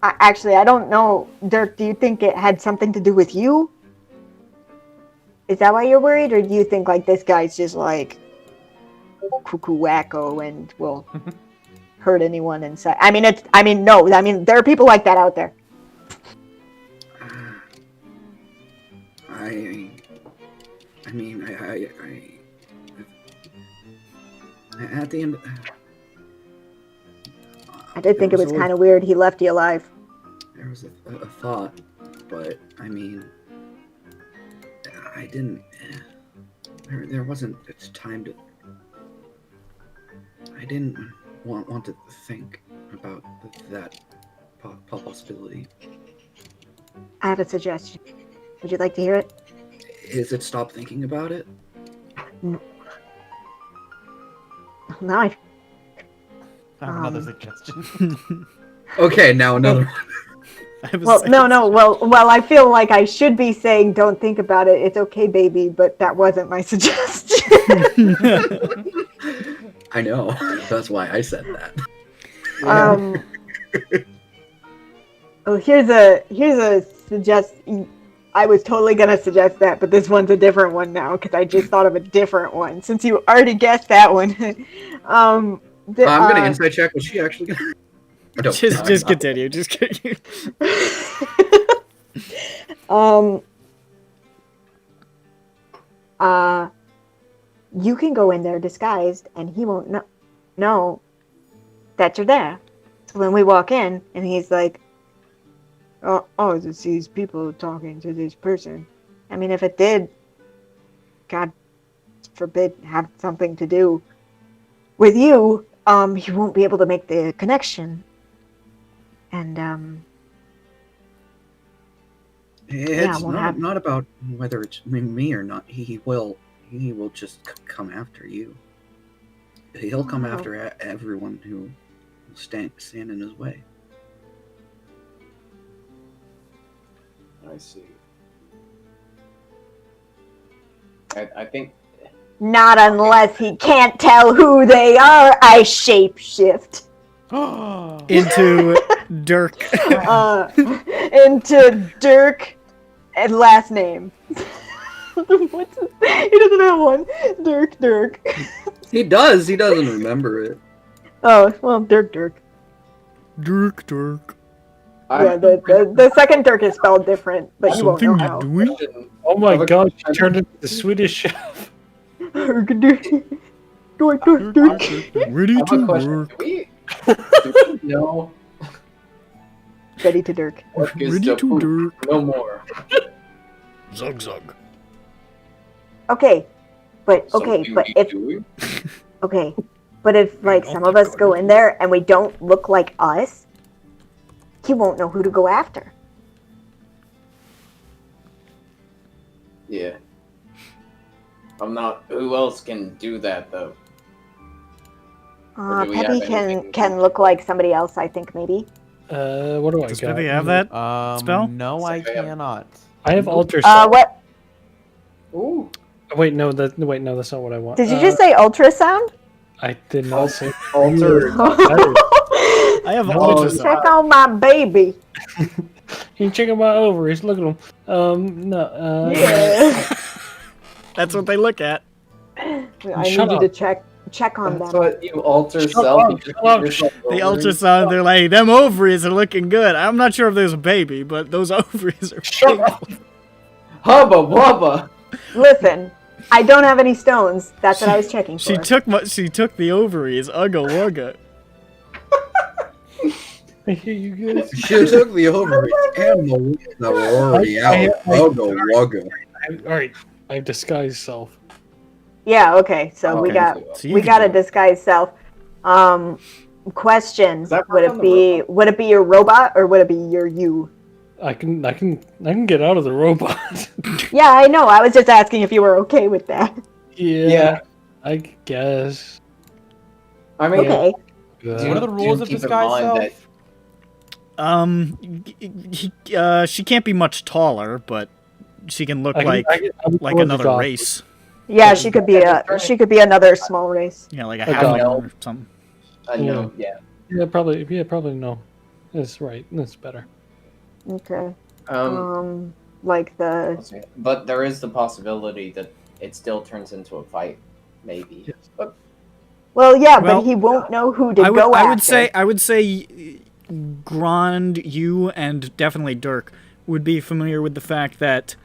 Actually, I don't know. Dirk, do you think it had something to do with you? Is that why you're worried? Or do you think, like, this guy's just, like, cuckoo wacko and will hurt anyone inside? No. There are people like that out there. At the end, I did think it was kind of weird he left you alive. There was a thought, but I mean, I didn't. There wasn't time to. I didn't want to think about that possibility. I have a suggestion. Would you like to hear it? Is it stop thinking about it? No. I have another suggestion. Okay, now another one. Well, I feel like I should be saying don't think about it. It's okay, baby, but that wasn't my suggestion. I know. That's why I said that. Here's a suggestion. I was totally gonna suggest that, but this one's a different one now because I just thought of a different one. Since you already guessed that one, I'm gonna insight check. Was she actually gonna? Just continue. Just continue. You can go in there disguised, and he won't know that you're there. So when we walk in, and he's like, "Oh, it's these people talking to this person." I mean, if it did, God forbid, have something to do with you, he won't be able to make the connection. And it's not about whether it's me or not. He will just come after you. He'll come after everyone who will stand in his way. I see. I think. Not unless he can't tell who they are. I shapeshift. Into Dirk. Into Dirk and last name. What's his... He doesn't have one. Dirk. He does. He doesn't remember it. Oh, well, Dirk. Dirk. Yeah, the second Dirk is spelled different, but you won't know how. Oh my god, she turned into the Swedish chef. Ready to work. Do we know? Ready to Dirk. Ready to Dirk. No more. Zug. Okay, but if like some of us go in there and we don't look like us, he won't know who to go after. Yeah. I'm not. Who else can do that though? Do we Peppy have can look like somebody else, I think, maybe. What do I Does got? Peppy have that spell? No, I cannot. I have ultrasound. What? Ooh. Wait, no, that's not what I want. Did you just say ultrasound? I did not say Alter. I have ultrasound. Check on my baby. You check out my ovaries. Look at them. No. Yeah. That's what they look at. I need you to check on That's them. what you alter self. Shut up. The ultrasound, they're like, them ovaries are looking good. I'm not sure if there's a baby, but those ovaries are big. Hubba wubba. Listen, I don't have any stones. That's what I was checking for. She took the ovaries. Ugga wugga. I hear you guys. She took the ovaries and the ones that were already out. Ugga wugga. Alright, I have disguised self. Yeah, okay. So we got So you we can got do a it. disguised self. Question: Is that Would right on it the be robot? would it be your robot or would it be your you? I can get out of the robot. Yeah, I know. I was just asking if you were okay with that. Yeah, I guess. I mean, Okay. Yeah. What are the rules of keep this in guy's mind self? She can't be much taller, but she can look I'm like towards the another goblin. race. Yeah, she could be another small race. Yeah, like a A halfling goblin. or something. no, yeah. Yeah, probably no. That's right. That's better. Okay. Um, Like the let's see. But there is the possibility that it still turns into a fight, maybe. Yes. But well, yeah, Well, but he won't know who to I go would after. say Grand, you, and definitely Dirk would be familiar with the fact that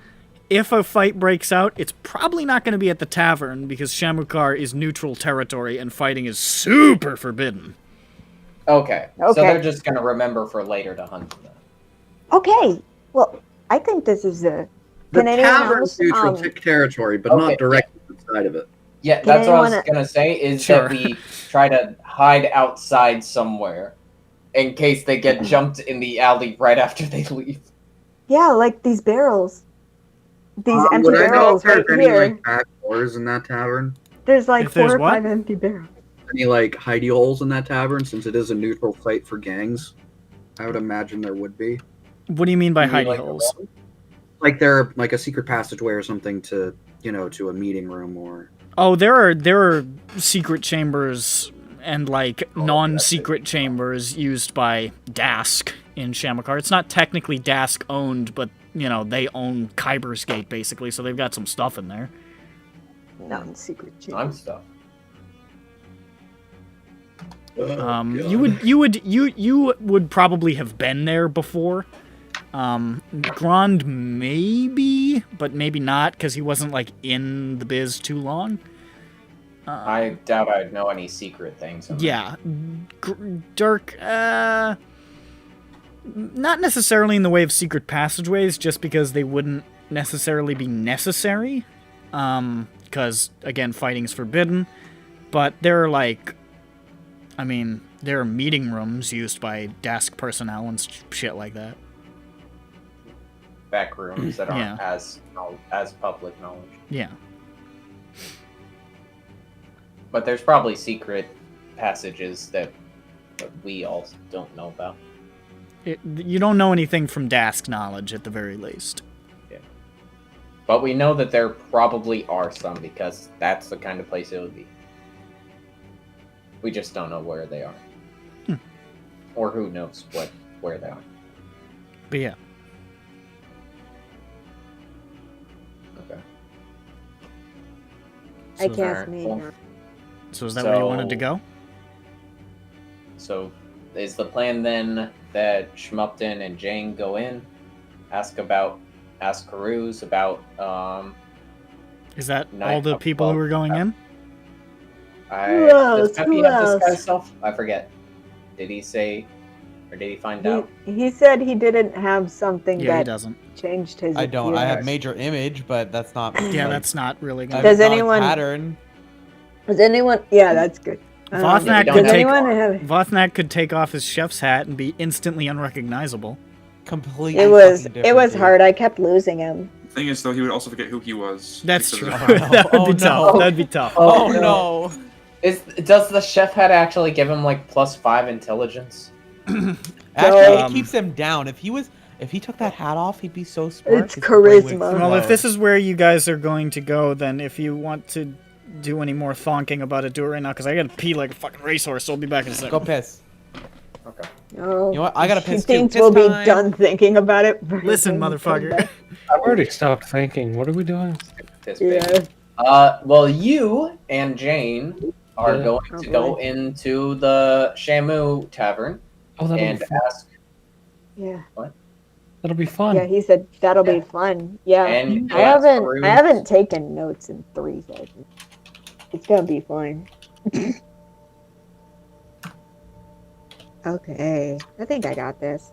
if a fight breaks out, it's probably not going to be at the tavern because Shamukar is neutral territory and fighting is super forbidden. okay. So Okay. they're just gonna remember for later to hunt them. Okay. Well, I think this is a. The Can anyone tavern's else? neutral territory, but Okay, not directly inside of it. Yeah, Can that's what I was anyone- gonna say. Is Sure. that we try to hide outside somewhere in case they get jumped in the alley right after they leave. Yeah, like these barrels. These empty Would I know barrels if there's right any here. like back doors in that tavern? There's like If there's 4 or what? 5 empty barrels. Any like hidey holes in that tavern, since it is a neutral site for gangs? I would imagine there would be. What do you mean by You mean hidey like holes? Like there, like a secret passageway or something to, to a meeting room or. Oh, there are secret chambers and like non-secret chambers used by Dask in Shamukar. It's not technically Dask owned, but they own Khyber's Gate basically, so they've got some stuff in there. Non-secret I'm chamber. stuff. You would probably have been there before. Grand maybe, but maybe not because he wasn't like in the biz too long. I doubt I'd know any secret things. Yeah, Dirk. Not necessarily in the way of secret passageways, just because they wouldn't necessarily be necessary. Because again, fighting's forbidden. But there are there are meeting rooms used by Dask personnel and shit like that. Back rooms that aren't Yeah. as public knowledge. Yeah. But there's probably secret passages that we all don't know about. You don't know anything from Dask knowledge, at the very least. But we know that there probably are some because that's the kind of place it would be. We just don't know where they are. Or who knows where they are. But yeah. Okay. I So- cast Alright, me. cool. now. So is that where you wanted to So- go? So is the plan then that Schmupton and Jane go in, ask Karuz about Is that Night all the of people who Love. were going in? Who else? Does Peppy Who have else? this guy's stuff? I forget. Did he say or did he find out? He said he didn't have something Yeah, he that doesn't. changed his. I don't. I have appearance. major image, but that's not. Yeah, like, that's not really I've good. Does got a anyone- pattern? Does anyone? Yeah, that's good. Vothnak don't could does have- take anyone have? Vothnak could take off his chef's hat and be instantly unrecognizable. Completely. It was fucking it different, was dude. hard. I kept losing him. The thing is, though, he would also forget who he was. That's because true. of- That would Oh, be no. tough. That'd be tough. Oh no! Does the chef hat actually give him like +5 intelligence? Actually, Um, it keeps him down. If he took that hat off, he'd be so smart. It's his brain would charisma. Well, if flow. this is where you guys are going to go, then if you want to do any more thonking about it, do it right now, because I gotta pee like a fucking racehorse, so I'll be back in a second. Go piss. Okay. No. You know what? I gotta He piss too. thinks Piss we'll be time. done thinking about it. Listen, motherfucker. I've already stopped thinking. What are we doing? This big. Yeah. Well, you and Jane are Yeah. going Oh, to go boy. into the Shamu Tavern Oh, that'll and be fun. ask. Yeah. That'll be fun. Yeah. He said that'll be fun. Yeah. And I haven't taken notes in 3 seconds. It's gonna be fun. Okay. I think I got this.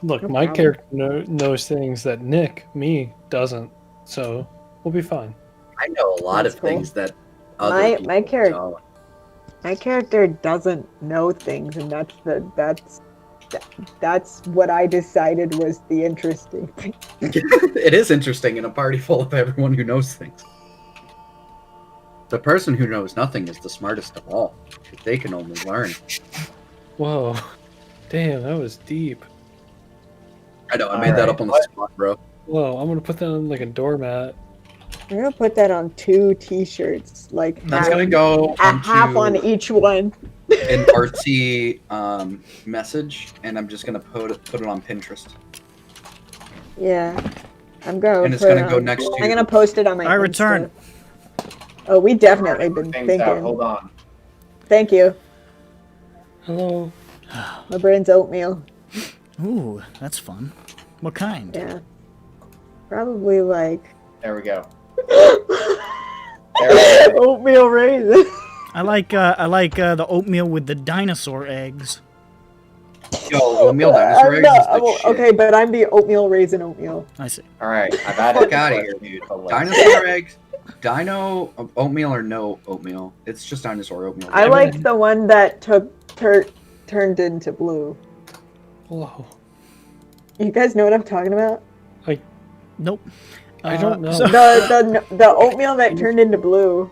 Look, No my problem. character knows things that me, doesn't. So we'll be fine. I know a lot That's of cool. things that My- other my people character- don't. My character doesn't know things, and that's what I decided was the interesting thing. It is interesting in a party full of everyone who knows things. The person who knows nothing is the smartest of all. If they can only learn. Whoa. Damn, that was deep. I know, I made that up on the spot, bro. Whoa, I'm gonna put that on like a doormat. I'm gonna put that on 2 t-shirts, like That's gonna go a half on each one. an artsy message, and I'm just gonna put it on Pinterest. Yeah, I'm going. And it's gonna go next to. I'm gonna post it on my. I return. Oh, we definitely been Things thinking. out. Hold on. Thank you. Hello. My brain's oatmeal. Ooh, that's fun. What kind? Yeah, probably like There we go. There we go. oatmeal raisin. I like the oatmeal with the dinosaur eggs. Yo, oatmeal dinosaur eggs is the shit. Okay, but I'm the oatmeal raisin oatmeal. I see. All right, I've added. Fuck out of here, dude. Dinosaur eggs, dino oatmeal or no oatmeal? It's just dinosaur oatmeal. I liked the one that turned into blue. Whoa. You guys know what I'm talking about? Nope. I don't know. so- The oatmeal that turned into blue,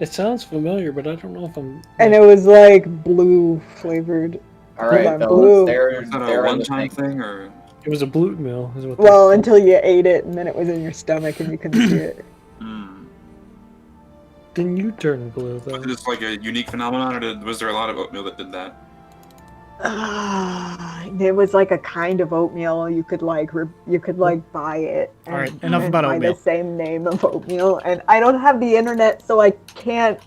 It sounds familiar, but I don't know if I'm. and it was like blue flavored. All right, Hold on, fellas, blue. they're Is that a in the one-time thing. thing, or It was a blue meal. Is what Well, until you ate it, and then it was in your stomach, and you couldn't see it. Didn't you turn blue though? was it just like a unique phenomenon, or was there a lot of oatmeal that did that? There was like a kind of oatmeal you could like buy it. All right, and- enough and about buy oatmeal. The same name of oatmeal, and I don't have the internet, so I can't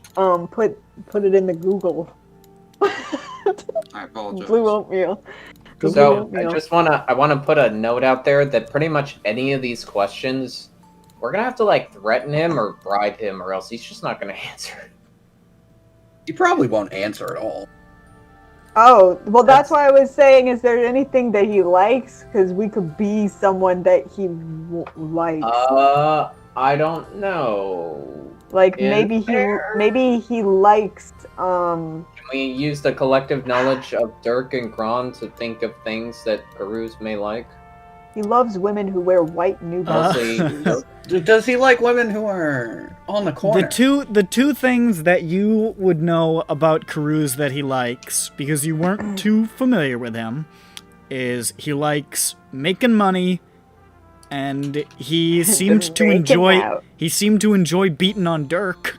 put it in the Google. I apologize. Blue oatmeal. So Blue oatmeal. I wanna put a note out there that pretty much any of these questions, we're gonna have to like threaten him or bribe him, or else he's just not gonna answer. He probably won't answer at all. Oh, well, that's why I was saying, is there anything that he likes? Because we could be someone that he likes. I don't know. Like is maybe he likes Can we use the collective knowledge of Dirk and Gron to think of things that Peruse may like? he loves women who wear white New Balance. Mostly, Does he like women who are on the corner? The two things that you would know about Karuz that he likes, because you weren't too familiar with him, is he likes making money, and he seemed to Making enjoy out. beating on Dirk.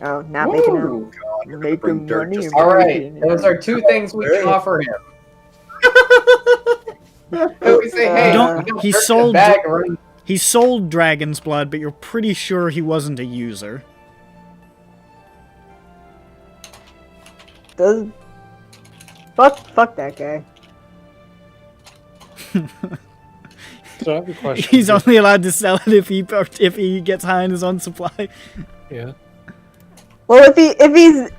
Oh, not making out. Ooh. Making Dirk money. just- or All right, making those out. are 2 things we can offer him. So we say, hey, Don't- you know, he Dirk's a sold- bag of run- He sold dragon's blood, but you're pretty sure he wasn't a user. Does fuck that guy. So I have a question. He's only allowed to sell it if he gets high on his own supply. Yeah. Well, if he's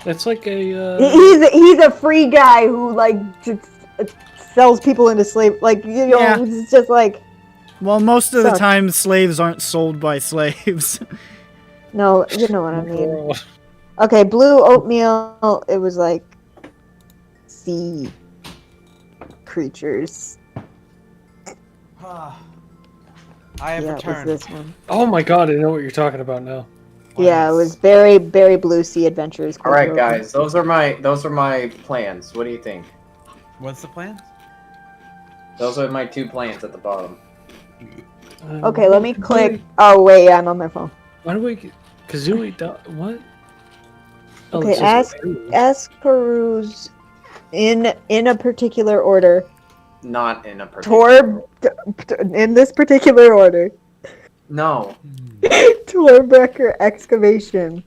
It's like a. he's a free guy who like just sells people into slave. Like you know, Yeah. it's just like Well, most of the Sucks. time, slaves aren't sold by slaves. no, you know what I mean. Girl. Okay, blue oatmeal. It was like sea creatures. I have Yeah, it was returned. this one. Oh my god, I know what you're talking about now. Yeah, it was very blue sea adventures. All right, guys, those are my plans. What do you think? What's the plan? Those are my 2 plans at the bottom. Okay, let me click. Oh wait, I'm on my phone. Why do we get Kazooie? What? Oh, Okay, it's just- ask Peruse in a particular order. Not in a particular. In this particular order. No. Torbrecker excavation.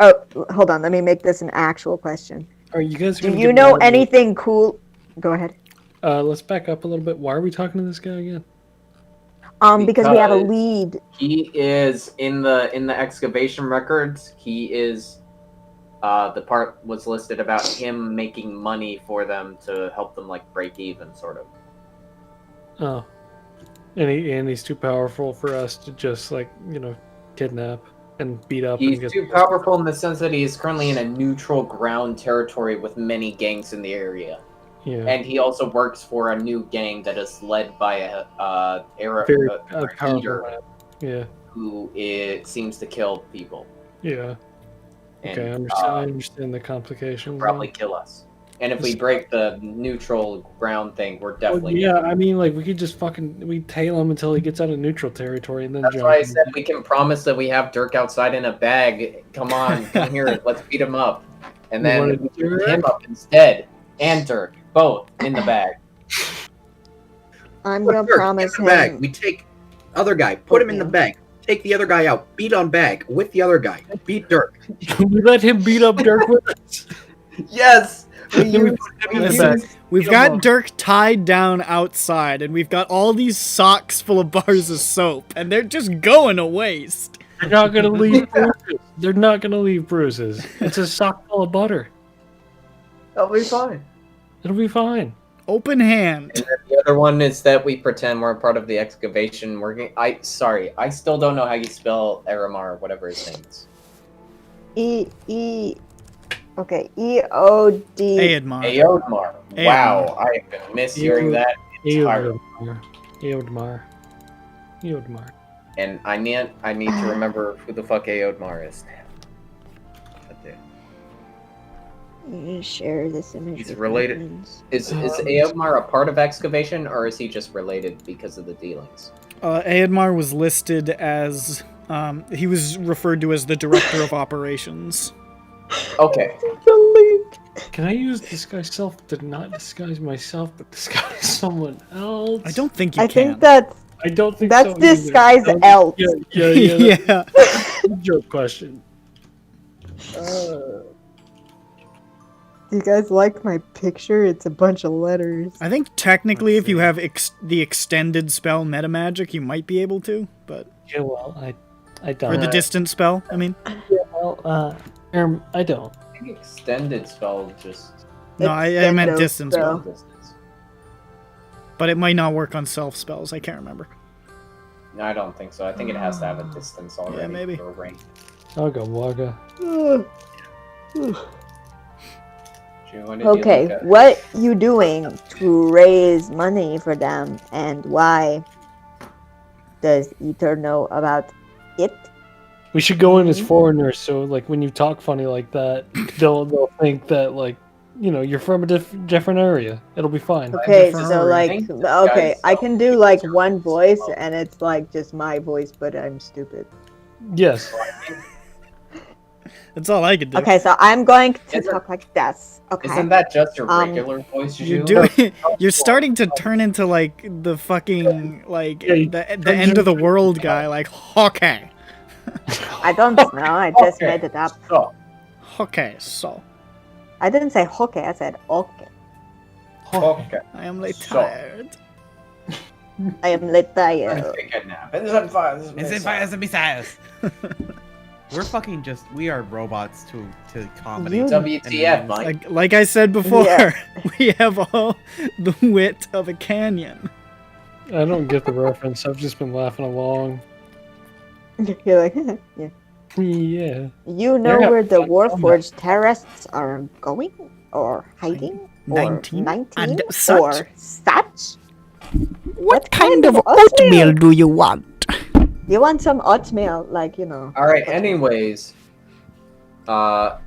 Oh, hold on. Let me make this an actual question. Are you guys? Do gonna you get know mad at me? anything cool? Go ahead. Let's back up a little bit. Why are we talking to this guy again? Because we have a Because- lead. He is in the excavation records. He is the part was listed about him making money for them to help them like break even, sort of. Oh, and he's too powerful for us to just like kidnap. and beat up. He's and too powerful in the sense that he is currently in a neutral ground territory with many gangs in the area. Yeah. And he also works for a new gang that is led by a Very eater powerful man. Yeah. who seems to kill people. Yeah. And, Okay, I understand the complications. Probably kill us. And if we break the neutral ground thing, we're definitely yeah, I mean, like, we could just we tail him until he gets out of neutral territory and then That's jump why I in. said we can promise that we have Dirk outside in a bag. Come on, come here, let's beat him up. And You then wanna we do beat him Dirk? up instead. And Dirk, both in the bag. I'm Put gonna Dirk promise in the bag. him. We take other guy, put him in the bag. Take the other guy out. Beat on bag with the other guy. Beat Dirk. We let him beat up Dirk with us. Yes! We've got Dirk tied down outside, and we've got all these socks full of bars of soap, and they're just going to waste. They're not gonna leave bruises. They're not gonna leave bruises. It's a sock full of butter. That'll be fine. It'll be fine. Open hand. And then the other one is that we pretend we're part of the excavation working. I still don't know how you spell Aramar, whatever his name is. Okay, E-O-D. Aedmar. Aodmar. Wow, I have been mishearing that entirely. Eodmar. And I need to remember who the fuck Aodmar is. You share this image. He's with related. my friends. Is Aodmar a part of excavation, or is he just related because of the dealings? Aedmar was listed as, he was referred to as the director of operations. Okay. Can I use disguise self to not disguise myself, but disguise someone else? I don't think you I can. think that's I don't think that's so either. disguise Don't- else. Yeah. Yeah. Joke question. Do you guys like my picture? It's a bunch of letters. I think technically if you have the extended spell metamagic, you might be able to, but... Yeah, well, I don't. Or the distant spell, I mean. Yeah, well, I don't. I think extended spell just. No, I meant Extendo distance spell. spell. But it might not work on self spells, I can't remember. No, I don't think so. I think it has to have a distance already. Yeah, maybe. For a range. Wagga wagga. Okay, what you doing to raise money for them, and why does Ether know about it? We should go in as foreigners, so like when you talk funny like that, they'll think that like you're from a different area. It'll be fine. Okay, so like I can do like one voice, and it's like just my voice, but I'm stupid. Yes. That's all I could do. Okay, so I'm going to talk like this. Okay. Isn't that just your regular voice? You're starting to turn into like the fucking like the end of the world guy, like okay. I don't know. I just made it up. Okay, so. I didn't say okay. I said okay. Okay. I am tired. I am tired. Take a nap. We are robots to comedy. WTF, Mike? Like I said before, we have all the wit of a canyon. I don't get the reference. I've just been laughing along. You're like, yeah. Yeah. You know where the Warforged terrorists are going? Or hiding? 19? Or 19? And Or such? such? What kind of oatmeal do you want? You want some oatmeal, like, Alright, anyways. So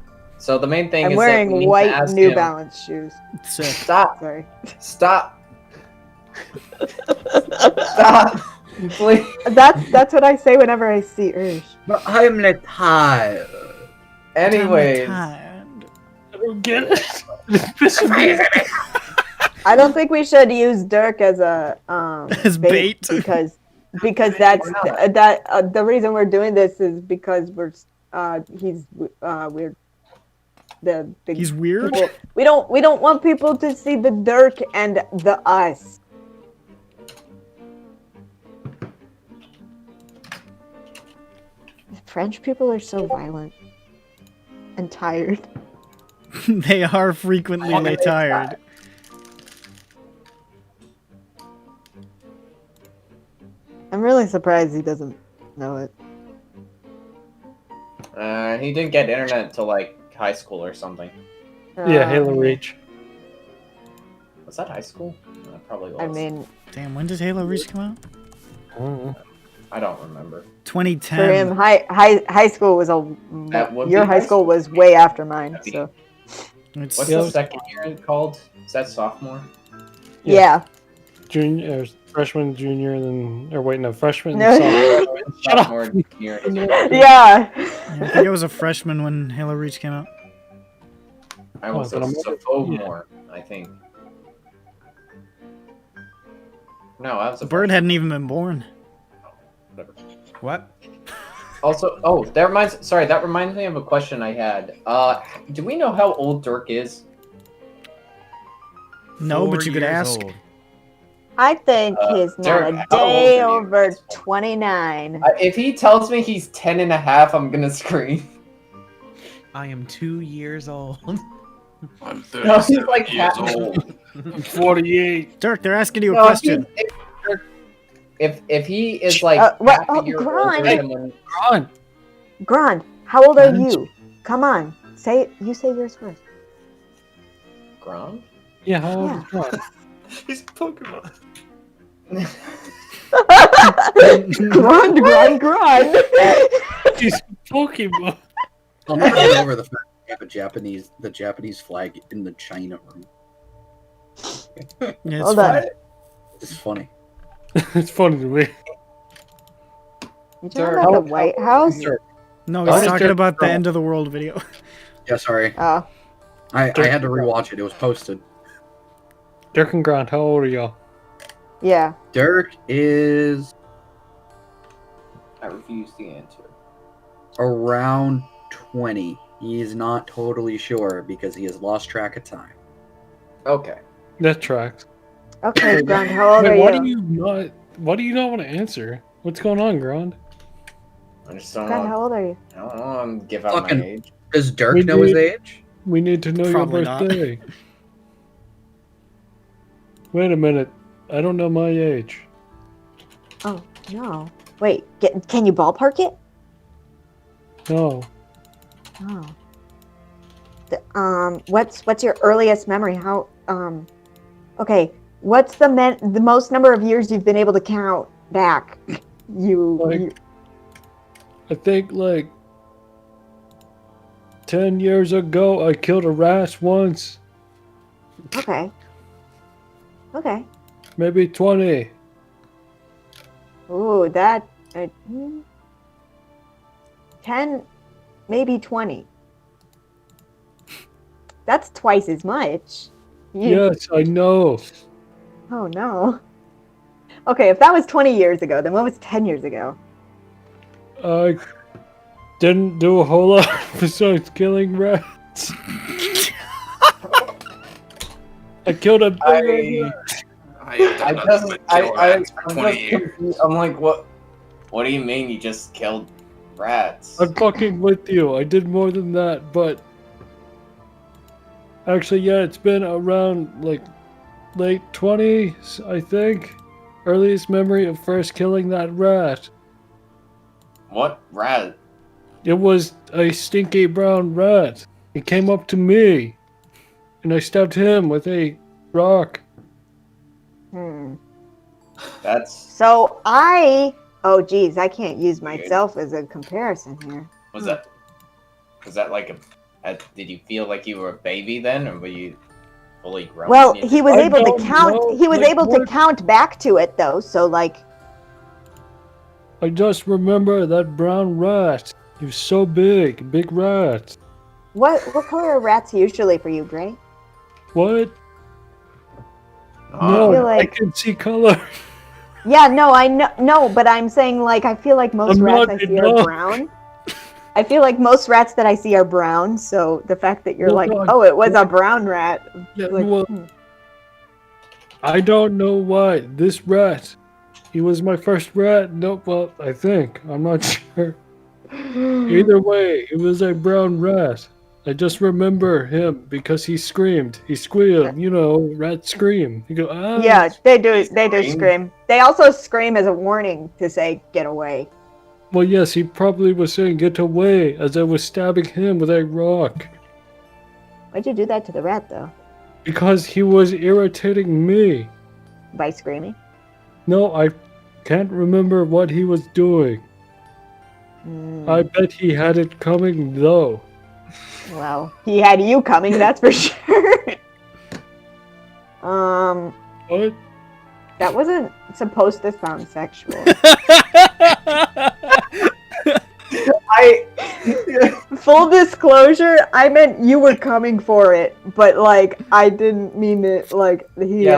the main thing I'm is wearing that we need to white ask New him- Balance shoes. Stop. Sorry. Stop. Stop. Please. That's what I say whenever I see Ursh. But I am tired. Anyways. I don't get it. I don't think we should use Dirk as a As bait. because that's the reason we're doing this is because he's weird. He's weird? People, we don't want people to see the Dirk and the us. French people are so violent and tired. They are frequently tired. I'm really surprised he doesn't know it. He didn't get internet until like high school or something. Yeah, Halo Reach. Was that high school? Probably was. I mean, Damn, when did Halo Reach come out? I don't remember. 2010. for him, high school was That would your be high school was way after mine. That'd be- So It's, What's the second year called? Is that sophomore? yeah. Junior, freshman, junior, or wait, no, freshman. No. Sophomore. Shut up. Sophomore year. Yeah. I think I was a freshman when Halo Reach came out. I was but a I'm- sophomore, I think. No, I was a Bird hadn't even been born. whatever. What? Also, that reminds me of a question I had. Do we know how old Dirk is? No, 4 but you could years ask. old. I think he's not Derek, a how old day are you? over 29. If he tells me he's 10 and a half, I'm gonna scream. I am 2 years old. I'm No, he's 37 like years half- old. 48. Dirk, they're asking you a No, question. If he is like what- half a year Grind. older than when On. Grond, how old are you? Come on, you say yours first. Grom? Yeah, how old is Ron? He's Pokemon. Grind. He's Pokemon. I'll never get over the fact that we have the Japanese flag in the China room. Yeah, it's Hold funny. on. It's funny. It's funny to me. You talking Dirk. about the White House? No, Why he's is talking Dirk about the wrong? end of the world video. Yeah, sorry. Oh, I had to rewatch it. It was posted. Dirk and Grant, how old are y'all? yeah. Dirk is I refuse to answer. around 20. He's not totally sure because he has lost track of time. Okay. That tracks. Okay, Grond, how old Wait, are why you? do you not? Why do you not want to answer? What's going on, Grond? I just don't Grond, want, how old are you? I don't want to give out Fucking- my age. Does Dirk We know his did- age? We need to know Probably your not. birthday. Wait a minute. I don't know my age. Oh no. Wait, can you ballpark it? No. Oh. What's your earliest memory? How okay, what's the most number of years you've been able to count back? You I think like 10 years ago, I killed a rat once. okay. Okay. Maybe 20. Ooh, that 10, maybe 20. That's twice as much. Yes, I know. Oh no. Okay, if that was 20 years ago, then what was 10 years ago? I didn't do a whole lot besides killing rats. I killed a big rat. I have done nothing but kill rats for 20 years. I'm like, what? What do you mean you just killed rats? I'm fucking with you. I did more than that, but actually, yeah, it's been around like late 20s, I think. Earliest memory of first killing that rat. What rat? It was a stinky brown rat. He came up to me, and I stabbed him with a rock. That's So oh geez, I can't use myself as a comparison here. was that like did you feel like you were a baby then, or were you fully grown? Well, when you- he was I able to don't count. know, He was like, able to what- count back to it though. So like, I just remember that brown rat. He was so big, big rat. what color are rats usually for you, Gray? What? Oh, No, I feel I like- can see color. Yeah, no, I know, no, but I'm saying like I feel like most I'm rats not I see enough. are brown. I feel like most rats that I see are brown. So the fact that you're Well, like, no, oh, it was a brown rat. Yeah, Like, well, I don't know why. This rat, he was my first rat. No, well, I think. I'm not sure. Either way, it was a brown rat. I just remember him because he screamed. He squealed. You know, rats scream. You go, ah. Yeah, they do. They do scream? scream. They also scream as a warning to say, "Get away." Well, yes, he probably was saying get away as I was stabbing him with a rock. Why'd you do that to the rat, though? Because he was irritating me. By screaming? No, I can't remember what he was doing. I bet he had it coming, though. Well, he had you coming, that's for sure. What? That wasn't supposed to sound sexual. Full disclosure, I meant you were coming for it, but like I didn't mean it like he you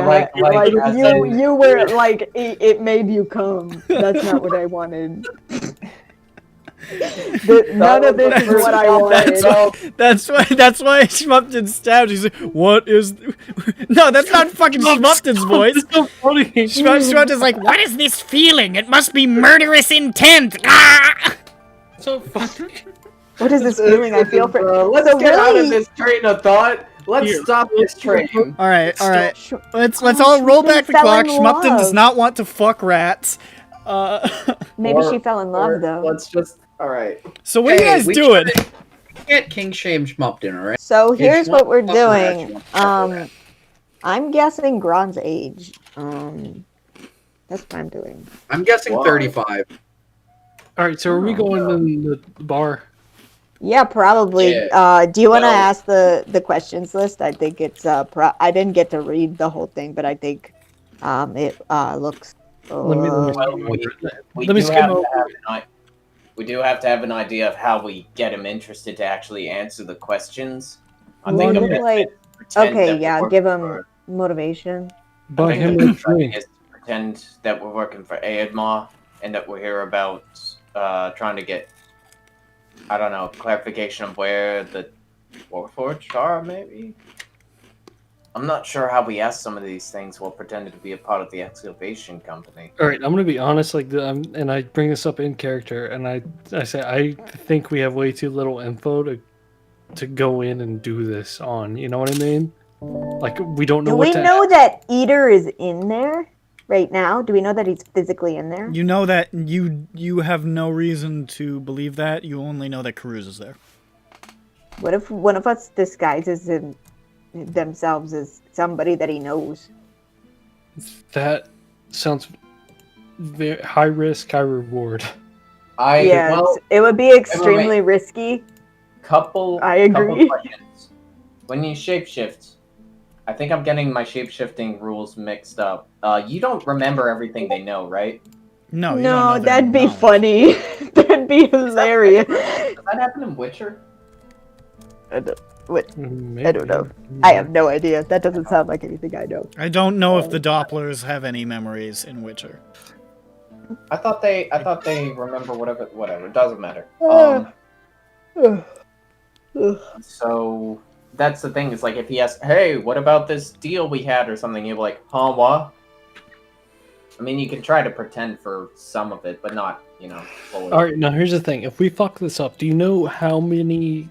were like it made you come. That's not what I wanted. None of this is what I wanted. That's why Schmupton stabbed. He's like, what is... No, that's not fucking Schmupton's voice. It's so funny. Schmupton's like, what is this feeling? It must be murderous intent. Ah! So funny. What is this feeling I feel for? Let's So get out really- of this train of thought. Let's Here. stop this train. All right. Let's Oh, all roll Schmupton back the fell clock. in Schmupton does love. not want to fuck rats. Maybe Or- she fell in or love though. Let's just. All right. So what are you guys doing? Can't king shame Schmupton, all right? So here's It's what we're one fucking doing. rat, I'm guessing Gron's age. That's what I'm doing. I'm guessing Wow. 35. All right, so are we going in the bar? Yeah, probably. Yeah. Do you want to Well- ask the questions list? I think it's I didn't get to read the whole thing, but I think it looks. Let me We Let me do skim have over to have we do have to have an idea of how we get him interested to actually answer the questions. I think Well, a bit like- pretend okay, that we're yeah, working give him for- motivation. buy I think him the a best idea drink. is to pretend that we're working for Aedma and that we're here about trying to get, I don't know, clarification of where the Warforged are, maybe? I'm not sure how we ask some of these things while pretending to be a part of the excavation company. All right, I'm gonna be honest. Like, and I bring this up in character, and I say I think we have way too little info to go in and do this on. You know what I mean? Like, we don't know Do what we to. know that Eater is in there right now? Do we know that he's physically in there? You know that you have no reason to believe that. You only know that Karuz is there. What if one of us disguises themselves as somebody that he knows? That sounds very high risk, high reward. Yeah, Well, it would be extremely risky. couple I couple agree. questions. When you shapeshift, I think I'm getting my shapeshifting rules mixed up. You don't remember everything they know, right? No, you don't No, know their that'd be knowledge. funny. That'd be hilarious. Does that happen in Witcher? Maybe. I don't know. I have no idea. That doesn't sound like anything I know. I don't know if the Dopplers have any memories in Witcher. I thought they remember whatever. It doesn't matter. So that's the thing. It's like if he asks, "Hey, what about this deal we had?" or something, you're like, "Huh, what?" I mean, you can try to pretend for some of it, but not, fully. All right, now here's the thing. If we fuck this up, do you know how many,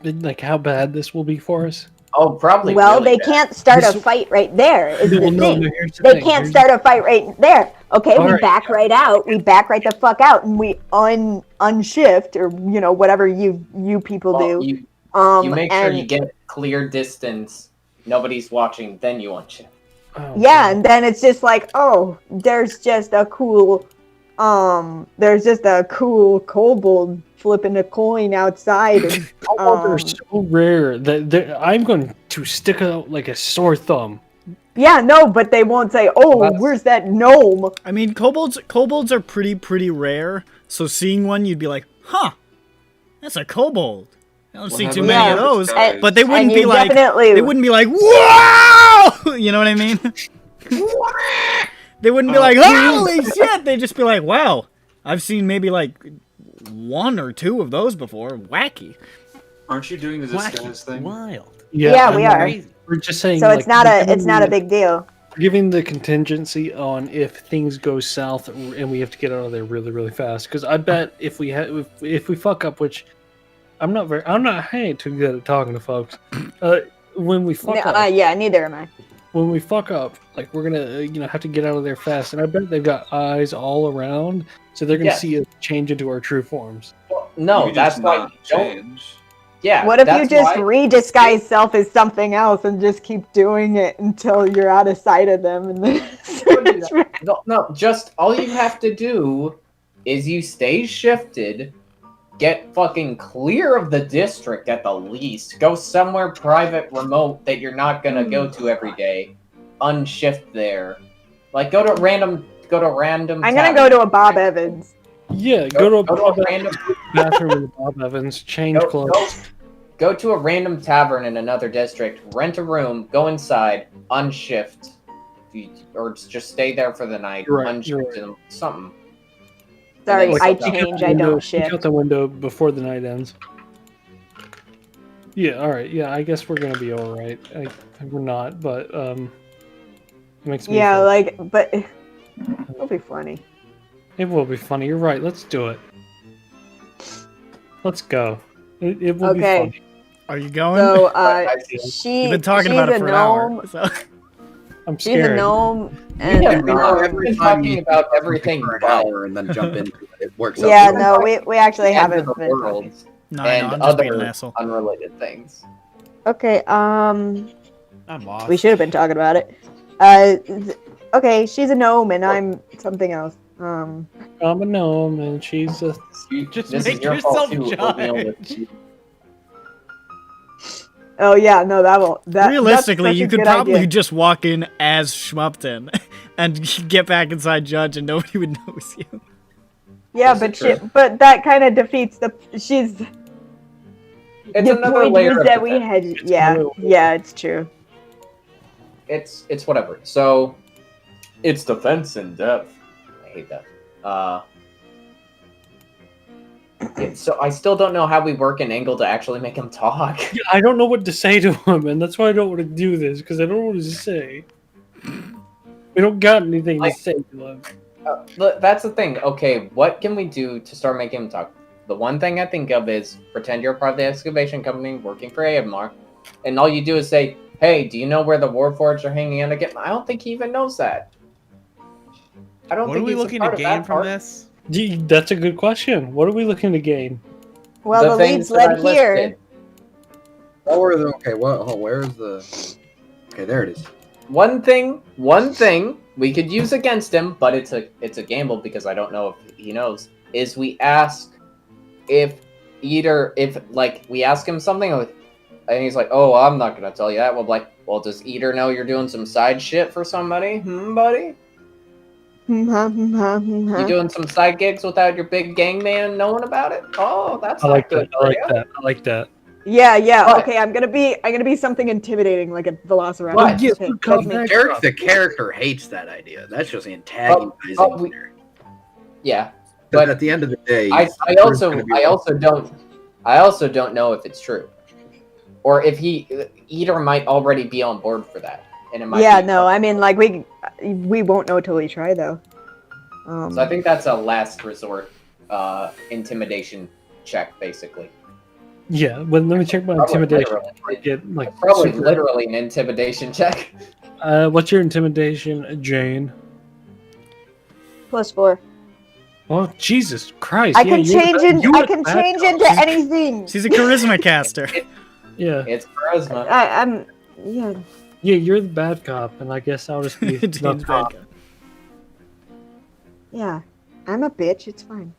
like, how bad this will be for us? Oh, probably. Well, really they bad. can't start a This- fight right there. Is the Well, no, thing. no, here's the They thing. can't Here's- start a fight right there. Okay, All we right. back right out. We back right the fuck out, and we unshift or whatever you people Well, do. you make sure and- you get clear distance. Nobody's watching. Then you unshift. Oh, Yeah, and then it's just like, oh, there's just a cool kobold flipping a coin outside. And, they're so rare that I'm going to stick out like a sore thumb. yeah, no, but they won't say, oh, That's- where's that gnome? I mean, kobolds are pretty rare. So seeing one, you'd be like, huh, that's a kobold. I don't see too many of Yeah. those. And- But they wouldn't and be you like, definitely- they wouldn't be like, whoa! You know what I mean? They wouldn't be like, holy shit! They'd just be like, wow, I've seen maybe like one or two of those before. Wacky. Aren't you doing the disguise thing? Wild. Yeah, we are. We're just saying. So like, it's not we're a giving big deal. giving the contingency on if things go south and we have to get out of there really, really fast. Because I bet if we fuck up, which I ain't too good at talking to folks. When we fuck up, Yeah, neither am I. when we fuck up, like we're gonna have to get out of there fast. And I bet they've got eyes all around. So they're gonna Yes. see us change into our true forms. Well, You no, can that's just why not you don't. change. Yeah. What if you that's just why- redisguise self as something else and just keep doing it until you're out of sight of them and then No, just all you have to do is you stay shifted, get fucking clear of the district at the least, go somewhere private, remote that you're not gonna go to every day, unshift there, like go to random. I'm gonna go to a Bob Evans. Yeah, go to a Bob random. bathroom with Bob Evans, change clothes. Go to a random tavern in another district, rent a room, go inside, unshift, or just stay there for the night, You're right, unshift, you're right. and something. Sorry, And then I peek out change, the I window. don't Peek shift. out the window before the night ends. Yeah, all right. Yeah, I guess we're gonna be all right. We're not, but it makes me. Yeah, feel- like, but it'll be funny. It will be funny. You're right. Let's do it. Let's go. It will be Okay. funny. Are you going? So, You've been talking about it for an hour. So. I'm She's scared. a gnome, We and have not. Every We've been time talking you about do everything for an but hour and then jump into it. It works out. yeah, really no, well. we actually the end haven't of the been world talking. No, I know, and I'm just being an other asshole. unrelated things. Okay, I'm lost. we should have been talking about it. Okay, she's a gnome and I'm something else. I'm a gnome, and she's a. Just This make is your fault yourself too, oatmeal with- judge. Oh yeah, no, that Realistically, that's such you a could good probably idea. just walk in as Schmupton and get back inside Judge and nobody would notice you. Yeah, This but is true. but that kind of defeats the. She's It's the another point layer was of that we defense. had. Yeah, yeah, it's true. It's whatever. So it's defense in depth. I hate that. Yeah, so I still don't know how we work an angle to actually make him talk. I don't know what to say to him, and that's why I don't want to do this because I don't know what to say. We don't got anything Like- to say to him. That's the thing. Okay, what can we do to start making him talk? The one thing I think of is pretend you're part of the excavation company working for AMR, and all you do is say, "Hey, do you know where the Warforged are hanging out again?" I don't think he even knows that. I don't What think are we he's a looking part to of gain that from part. this? Gee, that's a good question. What are we looking to gain? Well, the things leads that I led here. listed. Or the okay, what? Oh, where's the? Okay, there it is. One thing we could use against him, but it's a gamble because I don't know if he knows. Is we ask if we ask him something, and he's like, "Oh, I'm not gonna tell you that." Well, well, does Eater know you're doing some side shit for somebody, buddy? You doing some side gigs without your big gang man knowing about it? Oh, that's I not like good that. I for like you. that. I like that. Yeah. What? Okay, I'm gonna be something intimidating, like a velociraptor. What? Okay, that's me. Dirk, the character, hates that idea. That's just antagonizing. there. Yeah, But but at the end of the day, I Crew's gonna be also don't know if it's true, or if Eater might already be on board for that, and it might. Yeah, be no, I mean, like we won't know till we try, though. So I think that's a last resort intimidation check, basically. Yeah, but let me check my Probably intimidation. literally. Get like Probably super- literally an intimidation check. What's your intimidation, Jane? +4. Oh Jesus Christ! I yeah, can you're change the- in. you're I the can bad change guy. into anything. She's a charisma caster. Yeah, It's charisma. I'm. Yeah. yeah, you're the bad cop, and I guess I'll just be the Jane's cop. bad guy. Yeah. I'm a bitch. It's fine.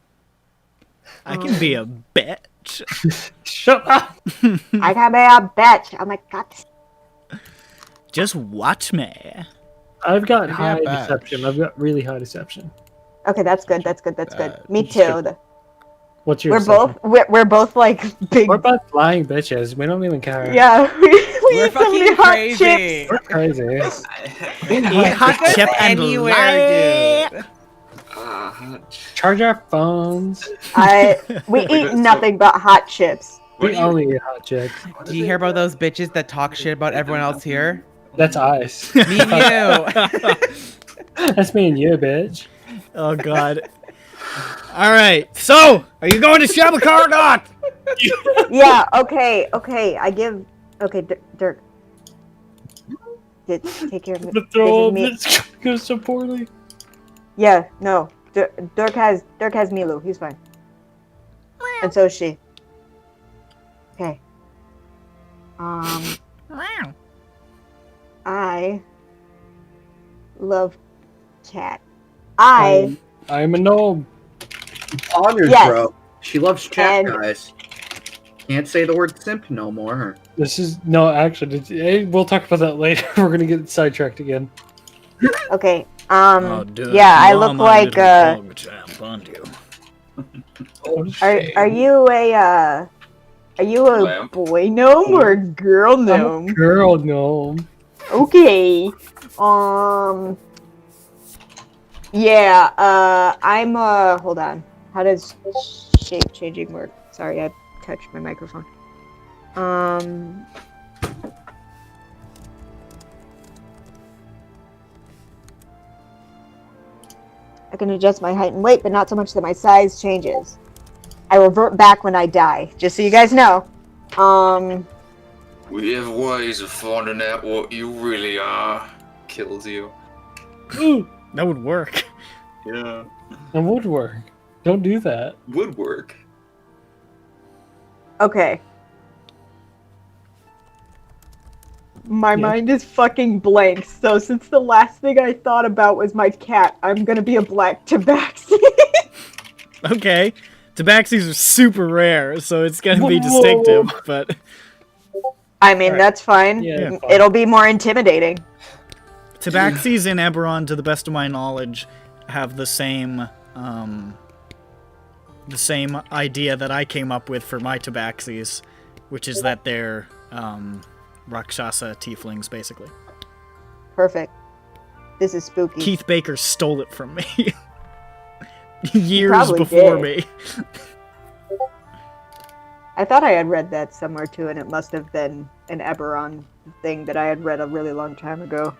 I can be a bitch. Shut up! I can be a bitch. Oh my god. Just watch me. I've got Maybe high a badge. deception. I've got really high deception. Okay, that's good. That's good. That's good. Me Just go. too. What's your? We're deception? both. We're both like big. We're both flying bitches. We don't even care. Yeah. We We're eat so many fucking hot crazy. chips. We're crazy. Eat hot chip and Anywhere, lie. dude. Charge our phones. We eat nothing but hot chips. We only eat hot chicks. Do you hear about those bitches that talk shit about everyone else here? That's us. Me and you. That's me and you, bitch. Oh god. All right. So, are you going to Shabakar or not? Yeah. Okay. I give. Okay, Dirk. Take care of The this throw is up me. this goes so poorly. Yeah. No. Dirk has Milu. He's fine. And so is she. Okay. I love cat. I'm a gnome. Honors, Yes. bro. She loves chat, And- guys. Can't say the word simp no more. This is no, actually, we'll talk about that later. We're gonna get sidetracked again. Okay. Dirk, Yeah, I you are look my like little dog champ, aren't you? Are you a Lamp. boy gnome or a girl I'm gnome? a girl gnome. Okay. Yeah, I'm hold on. How does shape changing work? Sorry, I touched my microphone. I can adjust my height and weight, but not so much that my size changes. I revert back when I die, just so you guys know. We have ways of finding out what you really are. Kills you. Ooh, That would work. Yeah. and woodwork. Don't do that. Woodwork. Okay. My mind is fucking blank, so since the last thing I thought about was my cat, I'm gonna be a black tabaxi. Okay. Tabaxis are super rare, so it's gonna be Whoa. distinctive, but I mean, Alright. that's fine. Yeah, fine. It'll be more intimidating. Tabaxis in EBERRON, to the best of my knowledge, have the same idea that I came up with for my Tabaxis, which is that they're Rakshasa tieflings, basically. Perfect. This is spooky. Keith Baker stole it from me years probably before did. me. I thought I had read that somewhere too, and it must have been an EBERRON thing that I had read a really long time ago.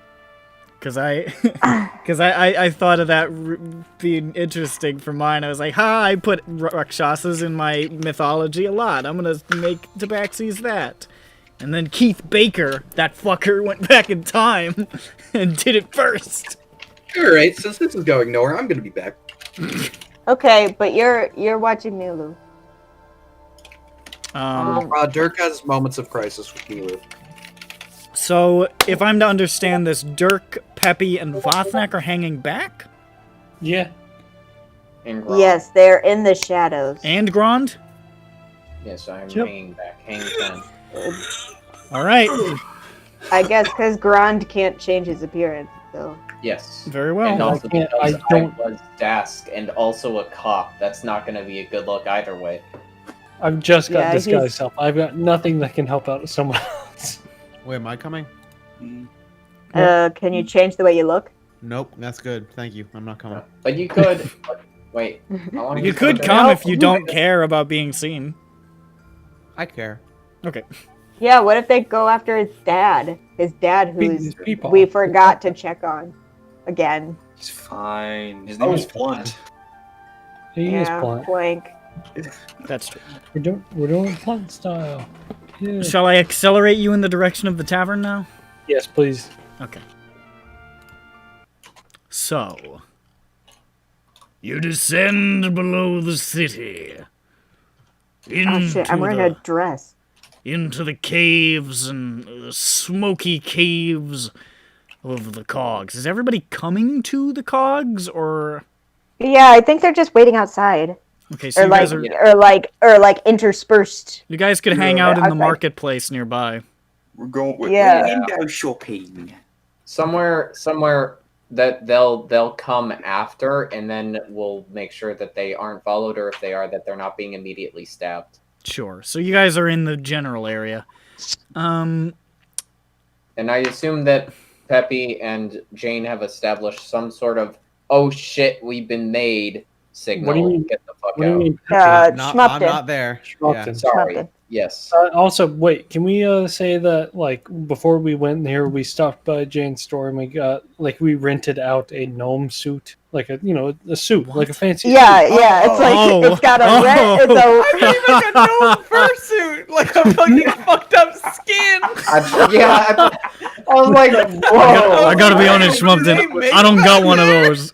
Because I thought of that being interesting for mine. I was like, I put Rakshasas in my mythology a lot. I'm going to make Tabaxis that. And then Keith Baker, that fucker, went back in time and did it first. Alright, since this is going nowhere, I'm gonna be back. Okay, but you're watching Milu. Dirk has moments of crisis with Milu. So, if I'm to understand this, Dirk, Peppy, and Vothnak are hanging back? Yeah. And Grom. Yes, they're in the shadows. And Grond? Yes, I'm Yep. hanging back. Hanging 10. Alright, I guess because Grond can't change his appearance, so. Yes. very well. And also can't- because I don't- I was Dask and also a cop. That's not going to be a good look either way. I've just got Yeah, this he's- guy's help. I've got nothing that can help out someone else. Wait, am I coming? Can you change the way you look? Nope, that's good. Thank you. I'm not coming. But you could. Wait. how long You you could been come there? if you don't care about being seen. I care. Okay. Yeah, what if they go after his dad? His dad, who's People. we forgot to check on again. He's fine. His name is Blunt. He is Yeah, blunt. blank. That's true. We're doing blunt style. Yeah. Shall I accelerate you in the direction of the tavern now? Yes, please. Okay. So, you descend below the city. Oh shit, I'm wearing a dress. into the caves and smoky caves of the cogs. Is everybody coming to the cogs, or? Yeah, I think they're just waiting outside. Okay, so Or you like, guys are. or like interspersed. You guys could hang out in the outside. marketplace nearby. We're going with Yeah. window shopping. Somewhere that they'll come after, and then we'll make sure that they aren't followed, or if they are, that they're not being immediately stabbed. Sure. So you guys are in the general area. And I assume that Peppy and Jane have established some sort of "oh shit, we've been made" signal. What do you mean? Get the fuck What do you out. mean? I'm Schmuppton. not there. Schmuppton. Yeah. Sorry. Schmuppton. Yes. Also, wait, can we say that, like, before we went there, we stopped by Jane's store and we got, like, we rented out a gnome suit? Like a, a suit, like a fancy Yeah, suit. yeah. It's like Oh. it's got a red. It's I mean, like a gnome fursuit, like a fucking fucked up skin. I was like, whoa. I gotta be honest, Schmumpton. I don't got one of those.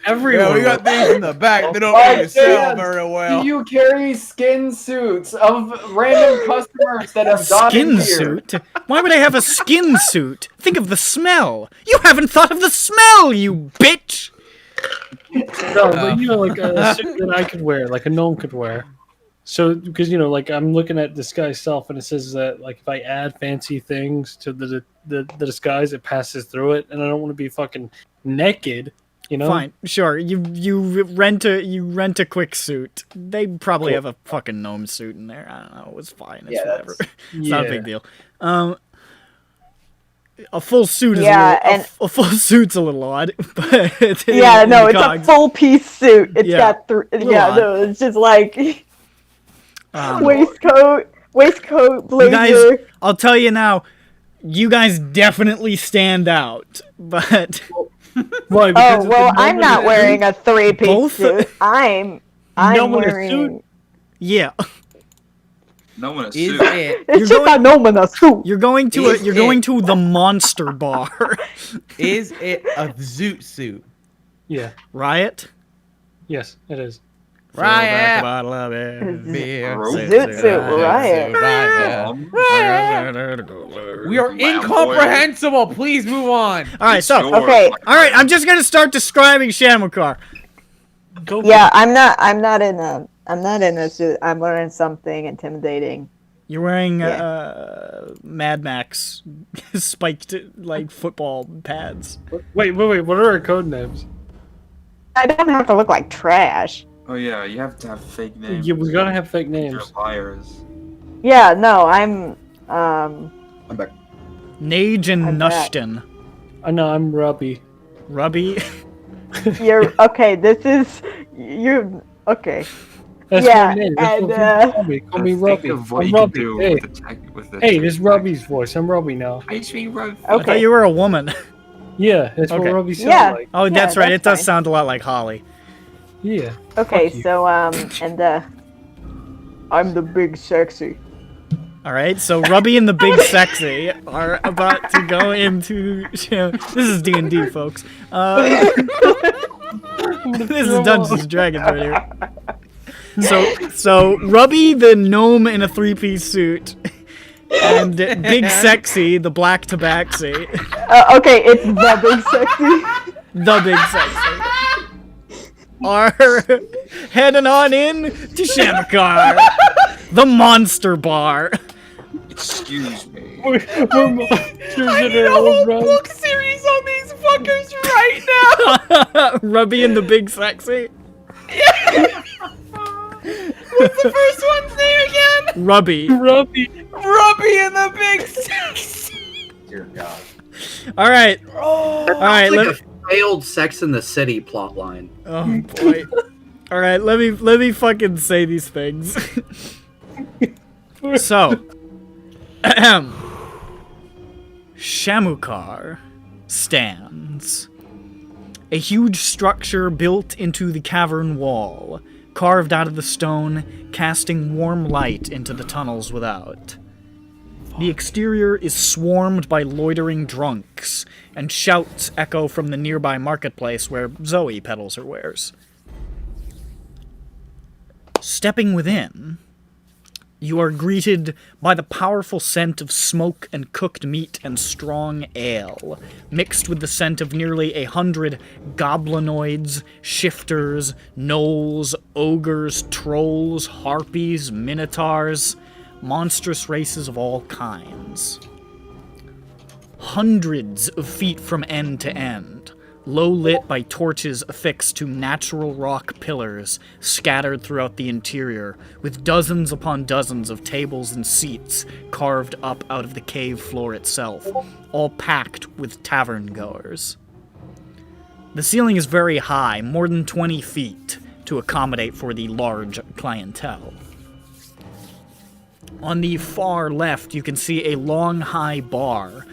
Everyone. Yeah, we got these in the back. They don't Oh, really sell Dan, very well. Do you carry skin suits of random customers that have gone in Skin here? suit? Why would I have a skin suit? Think of the smell. You haven't thought of the smell, you bitch! No, but like a suit that I could wear, like a gnome could wear. So, because like I'm looking at disguise self, and it says that like if I add fancy things to the disguise, it passes through it, and I don't want to be fucking naked. Fine, sure. You rent a quick suit. They probably have a fucking gnome suit in there. I don't know. It's fine. It's whatever. It's not a big deal. A full suit is a full suit's a little odd, but it's a full piece suit. It's got it's just like waistcoat, blazer. You guys, I'll tell you now, you guys definitely stand out, but Why? I'm not wearing a 3-piece suit. I'm wearing. Yeah. No one is Is suit. it? It's just a gnome in a suit. You're going to the monster bar. Is it a zoot suit? Yeah. Riot? Yes, it is. Riot. Beer. Zoot suit, Riot. We are incomprehensible. Please move on. All right, so Okay. all right, I'm just gonna start describing Shamukar. Go. Yeah, I'm not in a suit. I'm wearing something intimidating. You're wearing Mad Max spiked like football pads. Wait. What are our code names? I don't have to look like trash. Oh yeah, you have to have fake names. Yeah, we gotta have fake You're names. liars. Yeah, no, I'm I'm back. Nage and I'm back. Nushton. I know, I'm Rubby. Rubby. you're okay. You're okay. That's Yeah, my name. That's and, what people call me. Call me Think Rubby. of what I'm you can Rubby. do Hey, with the hey, this is Rubby's voice. I'm Rubby now. I thought Okay. you were a woman. Yeah, that's Okay. what Rubby sounds Yeah. like. Oh, that's right. It that's does fine. sound a lot like Holly. Yeah. Okay, Fuck you. so I'm the big sexy. All right, so Rubby and the Big Sexy are about to go into. This is D&D, folks. This is Dungeons and Dragons right here. So Rubby, the gnome in a 3-piece suit, and Big Sexy, the black tabaxi, Okay, it's the big sexy. the Big Sexy, are heading on in to Shamukar, the monster bar. Excuse me. We're monsters in our own right. series on these fuckers right now. Rubby and the Big Sexy. What's the first one's name again? Rubby. Rubby. Rubby and the Big Six. Dear God. All right. Oh, All right. It's Let like a failed Sex in the City plotline. Oh boy. All right. Let me fucking say these things. So, Shamukar stands. A huge structure built into the cavern wall, carved out of the stone, casting warm light into the tunnels without. The exterior is swarmed by loitering drunks, and shouts echo from the nearby marketplace where Zoe peddles her wares. Stepping within, you are greeted by the powerful scent of smoke and cooked meat and strong ale, mixed with the scent of nearly 100 goblinoids, shifters, gnolls, ogres, trolls, harpies, minotaurs, monstrous races of all kinds. Hundreds of feet from end to end, low lit by torches affixed to natural rock pillars scattered throughout the interior, with dozens upon dozens of tables and seats carved up out of the cave floor itself, all packed with tavern goers. The ceiling is very high, more than 20 feet, to accommodate for the large clientele. On the far left, you can see a long, high bar,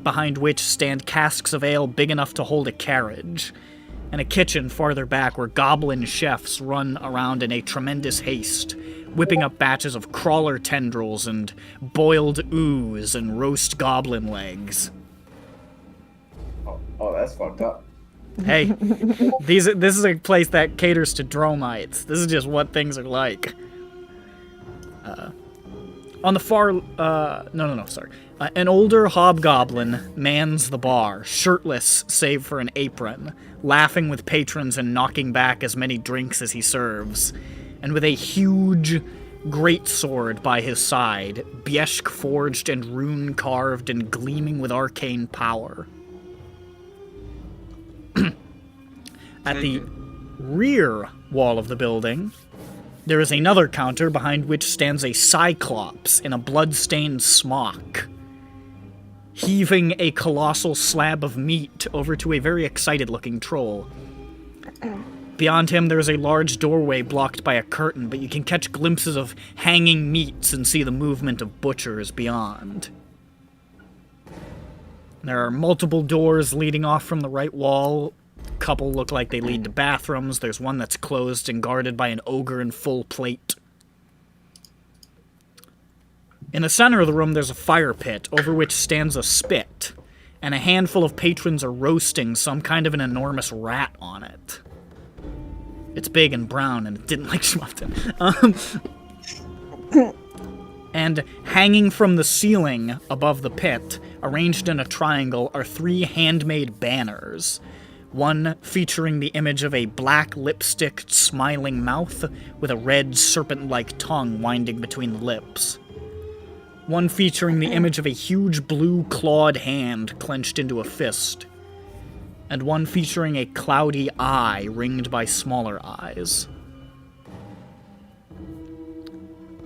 behind which stand casks of ale big enough to hold a carriage, and a kitchen farther back where goblin chefs run around in a tremendous haste, whipping up batches of crawler tendrils and boiled ooze and roast goblin legs. Oh, that's fucked up. Hey, this is a place that caters to dromites. This is just what things are like. On the far, sorry. An older hobgoblin mans the bar, shirtless save for an apron, laughing with patrons and knocking back as many drinks as he serves, and with a huge greatsword by his side, Biesk forged and rune carved and gleaming with arcane power. At the rear wall of the building, there is another counter behind which stands a cyclops in a blood-stained smock, heaving a colossal slab of meat over to a very excited-looking troll. Beyond him, there is a large doorway blocked by a curtain, but you can catch glimpses of hanging meats and see the movement of butchers beyond. There are multiple doors leading off from the right wall. A couple look like they lead to bathrooms. There's one that's closed and guarded by an ogre in full plate. In the center of the room, there's a fire pit, over which stands a spit, and a handful of patrons are roasting some kind of an enormous rat on it. It's big and brown, and it didn't like Schmuffton. And hanging from the ceiling above the pit, arranged in a triangle, are 3 handmade banners. One featuring the image of a black lipstick smiling mouth with a red serpent-like tongue winding between the lips. One featuring the image of a huge blue clawed hand clenched into a fist. And one featuring a cloudy eye ringed by smaller eyes.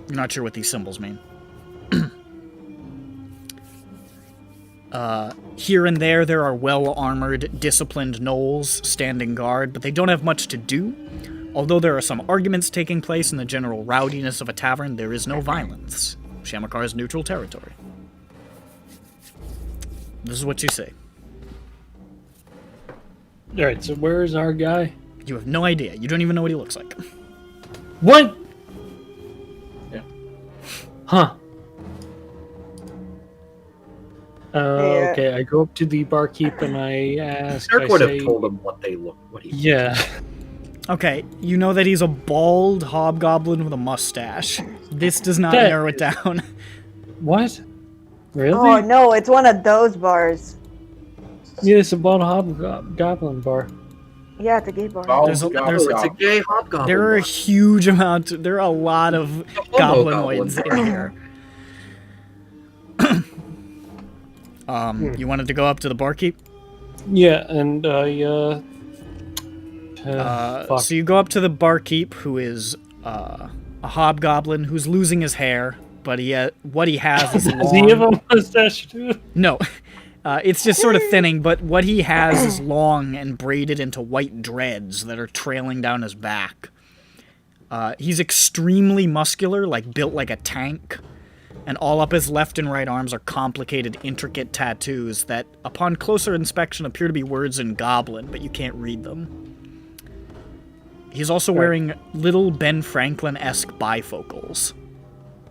I'm not sure what these symbols mean. Here and there are well-armored, disciplined gnolls standing guard, but they don't have much to do. Although there are some arguments taking place in the general rowdiness of a tavern, there is no violence. Shamakar is neutral territory. This is what you see. Alright, so where is our guy? You have no idea. You don't even know what he looks like. What? Yeah. Huh. Yeah. Okay, I go up to the barkeep and I ask. Dirk I would say, have told him what they look. What he. Yeah. Okay, you know that he's a bald hobgoblin with a mustache. This does not That- narrow it down. What? Really? Oh no, it's one of those bars. Yeah, it's a bald hobgoblin bar. Yeah, it's a gay bar. Oh, There's a- God, there's- It's a God. gay hobgoblin. There are a huge amount, there are a lot of goblinoids goblin. in here. You wanted to go up to the barkeep? Yeah, and I fuck. So you go up to the barkeep, who is a hobgoblin who's losing his hair, but what he has is Does he have long. a mustache too? No, it's just sort of thinning, but what he has is long and braided into white dreads that are trailing down his back. He's extremely muscular, like built like a tank, and all up his left and right arms are complicated, intricate tattoos that, upon closer inspection, appear to be words in Goblin, but you can't read them. He's also wearing little Ben Franklin-esque bifocals.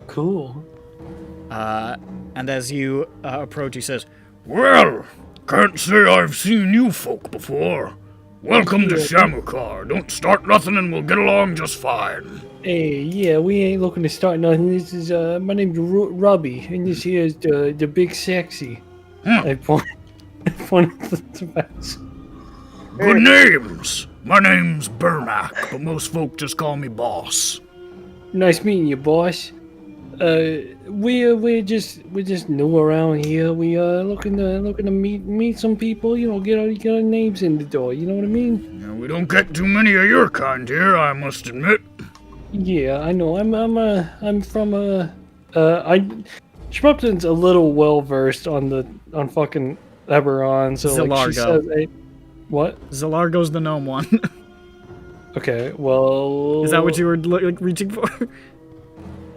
Cool. And as you approach, he says, Well, can't say I've seen you folk before. Welcome to Shamakar. Don't start nothing and we'll get along just fine. Hey, yeah, we ain't looking to start nothing. This is my name's Robbie, and this here is the big sexy. I point at the face. Good names. My name's Bermac, but most folk just call me Boss. Nice meeting you, boss. We're just new around here. We looking to meet some people. You know, get our names in the door. You know what I mean? Yeah, we don't get too many of your kind here, I must admit. Yeah, I know. I'm from Schmupton's a little well versed on fucking EBERRON, so like she Zilargo. says, what? Zilargo's the gnome one. Okay, well, Is that what you were reaching for?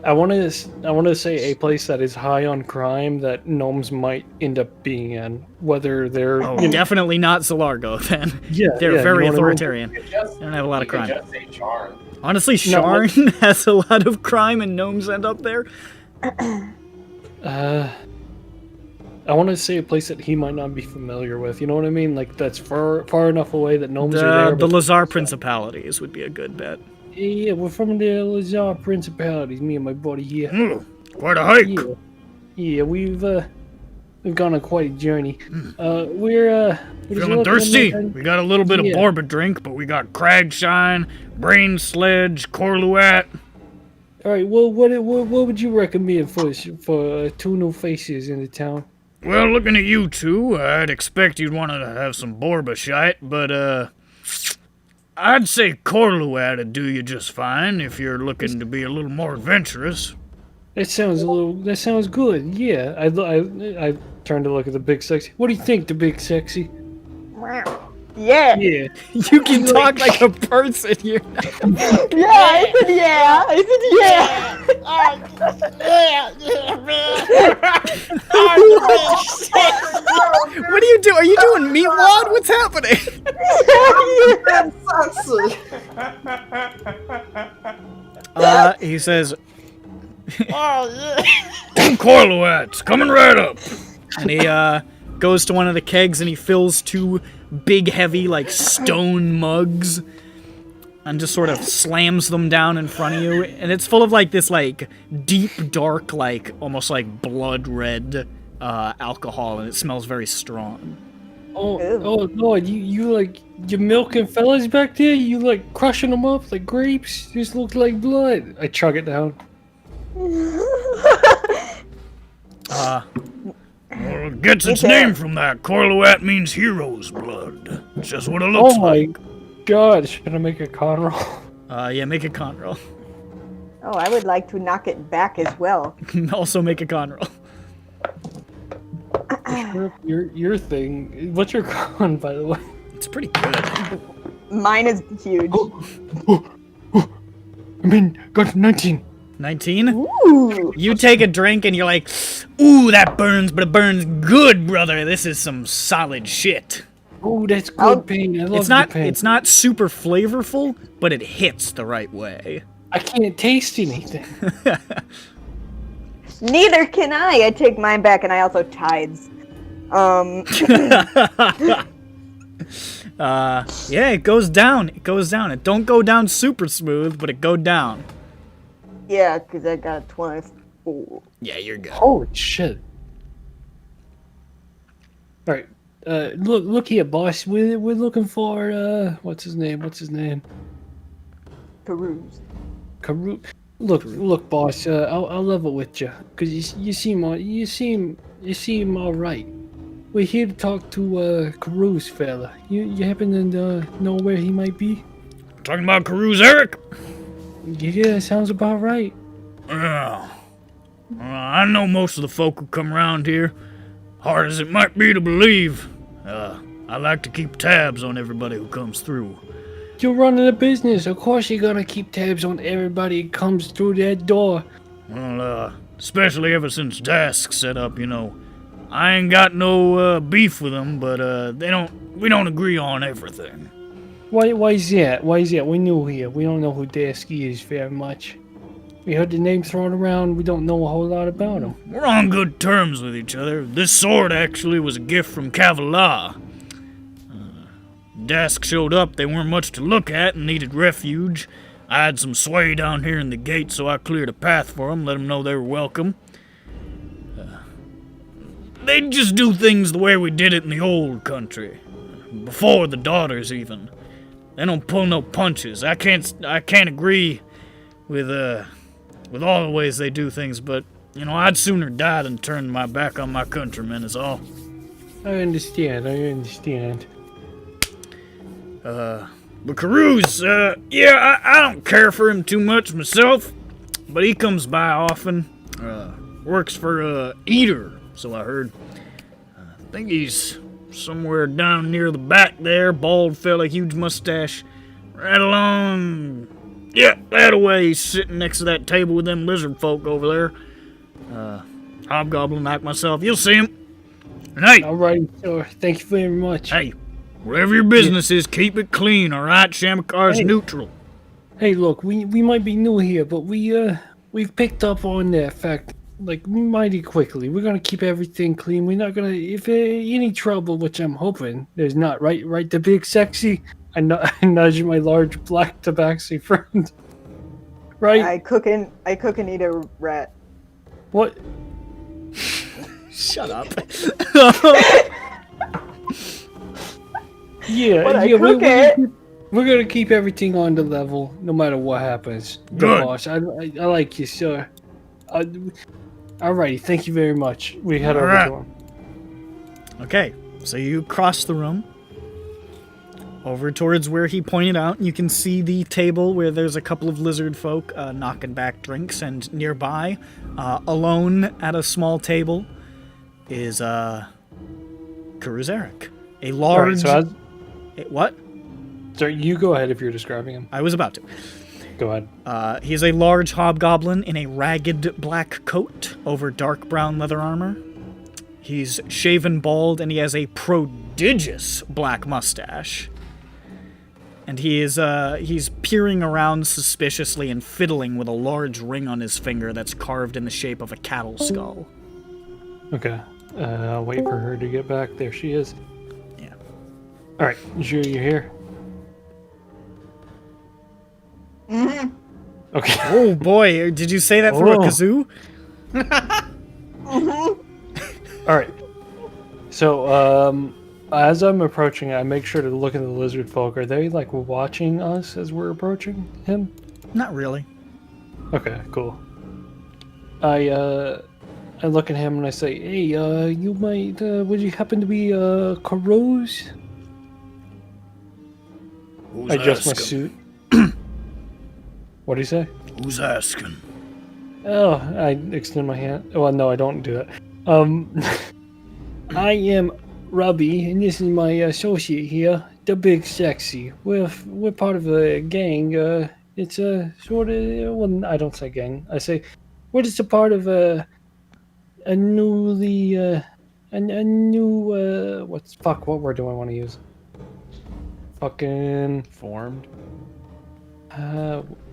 I want to say a place that is high on crime that gnomes might end up being in, whether they're Oh, definitely not Zilargo, then. They're yeah, very you know what I mean? authoritarian. You could just, They don't have a lot of you could crime. just say Sharn. Honestly, No, Sharn has a lot of crime and gnomes end up there. I want to say a place that he might not be familiar with. You know what I mean? Like that's far enough away that gnomes are there. The but- Lazar Principalities would be a good bet. Yeah, we're from the Lazar Principalities. Me and my buddy here. Quite a hike. Yeah, we've gone on quite a journey. We're just Feeling looking thirsty? at- We got a little bit of Yeah. bourbon drink, but we got Cragshine, Brain Sledge, Corluat. All right. Well, what would you recommend for two new faces in the town? Well, looking at you two, I'd expect you'd want to have some Borba shite, but I'd say Corluat would do you just fine if you're looking to be a little more adventurous. That sounds good. Yeah. I turned to look at the big sexy. What do you think, the big sexy? Yeah. Yeah. You can talk like a person here. Yeah, I said yeah. What are you doing? Are you doing meat wad? What's happening? He says, Corluat's coming right up. and he goes to one of the kegs and he fills 2 big, heavy, like stone mugs, and just sort of slams them down in front of you. And it's full of like this, like deep, dark, like almost like blood red alcohol, and it smells very strong. Oh Lord, you milking fellas back there? You like crushing them up like grapes? Just looks like blood. I chug it down. Well, it gets its name from that. Corluat means hero's blood. It's just what it looks Oh my like. God! Should I make a con roll? Yeah, make a con roll. Oh, I would like to knock it back as well. Also make a con roll. Your thing. What's your con, by the way? It's pretty good. Mine is huge. Got 19. 19? Ooh. You take a drink and you're like, ooh, that burns, but it burns good, brother. This is some solid shit. Oh, that's good pain. I love It's not the pain. it's not super flavorful, but it hits the right way. I can't taste anything. Neither can I. I take mine back, and I also tides. Yeah, it goes down. It goes down. It don't go down super smooth, but it go down. Yeah, because I got a 24. Yeah, you're good. Holy shit. Alright. Look here, boss. We're looking for what's his name? Peruse. Look, boss. I'll level with you, cause you seem all right. We're here to talk to Caru's fella. You happen to know where he might be? Talking about Caru's Eric? Yeah, sounds about right. I know most of the folk who come around here. Hard as it might be to believe, I like to keep tabs on everybody who comes through. You're running a business. Of course you're gonna keep tabs on everybody who comes through that door. Well, especially ever since Dask set up, you know. I ain't got no beef with them, but we don't agree on everything. Why is that? We're new here. We don't know who Dasky is very much. We heard the name thrown around. We don't know a whole lot about him. We're on good terms with each other. This sword actually was a gift from Kavalar. Dask showed up, they weren't much to look at and needed refuge. I had some sway down here in the gate, so I cleared a path for them, let them know they were welcome. They just do things the way we did it in the old country. Before the daughters, even. They don't pull no punches. I can't agree with all the ways they do things, but, you know, I'd sooner die than turn my back on my countrymen is all. I understand. But Caru's, yeah, I don't care for him too much myself, but he comes by often. Works for, Eater, so I heard. I think he's somewhere down near the back there, bald fella, huge mustache. Right along, yeah, that away, he's sitting next to that table with them lizard folk over there. Hobgoblin like myself, you'll see him. And hey, Alright, sir. Thank you very much. hey, wherever your business is, keep it clean, alright? Shamakar's Hey. neutral. Hey, look, we might be new here, but we've picked up on the fact like mighty quickly. We're gonna keep everything clean. We're not gonna, if any trouble, which I'm hoping there's not. Right, the big sexy. I nudge my large black tabaxi friend. Right. I cook and eat a rat. What? Shut up. Yeah, When I yeah. cook it. We're gonna keep everything on the level, no matter what happens. Good. Boss, I like you, sir. Alrighty, thank you very much. We head over Alright. to him. Okay, so you cross the room over towards where he pointed out, and you can see the table where there's a couple of lizard folk knocking back drinks, and nearby, alone at a small table, is Karuzeric. A large... Alright, What? so you go ahead if you're describing him. I was about to. Go ahead. He is a large hobgoblin in a ragged black coat over dark brown leather armor. He's shaven bald, and he has a prodigious black mustache. And he's peering around suspiciously and fiddling with a large ring on his finger that's carved in the shape of a cattle skull. Okay. I'll wait for her to get back. There she is. Yeah. Alright, you sure you're here? Mm-hmm. Okay. Oh boy, did you say that through a Oh. kazoo? Alright. So, as I'm approaching, I make sure to look at the lizard folk. Are they, like, watching us as we're approaching him? Not really. Okay, cool. I look at him and I say, hey, you might, would you happen to be, Carouse? Who's I adjust my asking? suit. What do you say? Who's asking? Oh, I extend my hand. Well, no, I don't do that. I am Robbie, and this is my associate here, the Big Sexy. We're part of a gang. It's a sort of, well, I don't say gang. I say we're just a part of a newly a new what word do I want to use? Fucking Formed.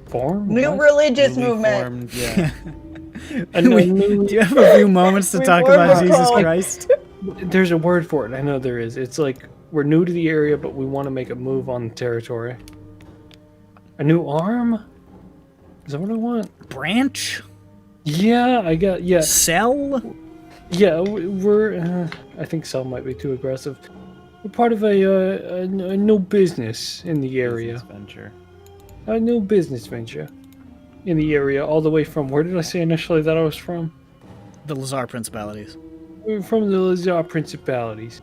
form. New What? religious Newly movement. formed, yeah. A new- Do you have a few moments to talk about Reform Jesus call. Christ? There's a word for it. I know there is. It's like we're new to the area, but we want to make a move on the territory. A new arm? Is that what I want? Branch? Yeah, I got. Yeah, Cell? yeah. We're. I think cell might be too aggressive. We're part of a new business in the area. Business venture. A new business venture in the area, all the way from. Where did I say initially that I was from? The Lazar Principalities. We're from the Lazar Principalities.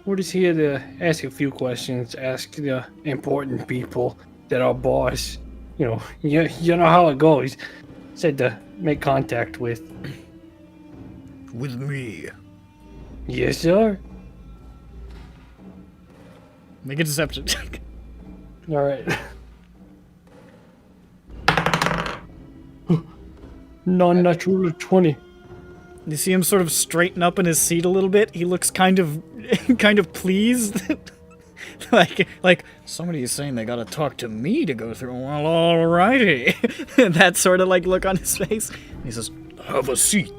We're just here to ask a few questions, ask the important people that our boss, you know how it goes, said to make contact with. With me. Yes, sir. Make a deception check. All right. Non-natural 20. You see him sort of straighten up in his seat a little bit. He looks kind of pleased. like somebody is saying they gotta talk to me to go through. Well, alrighty. That sort of like look on his face. And he says, Have a seat.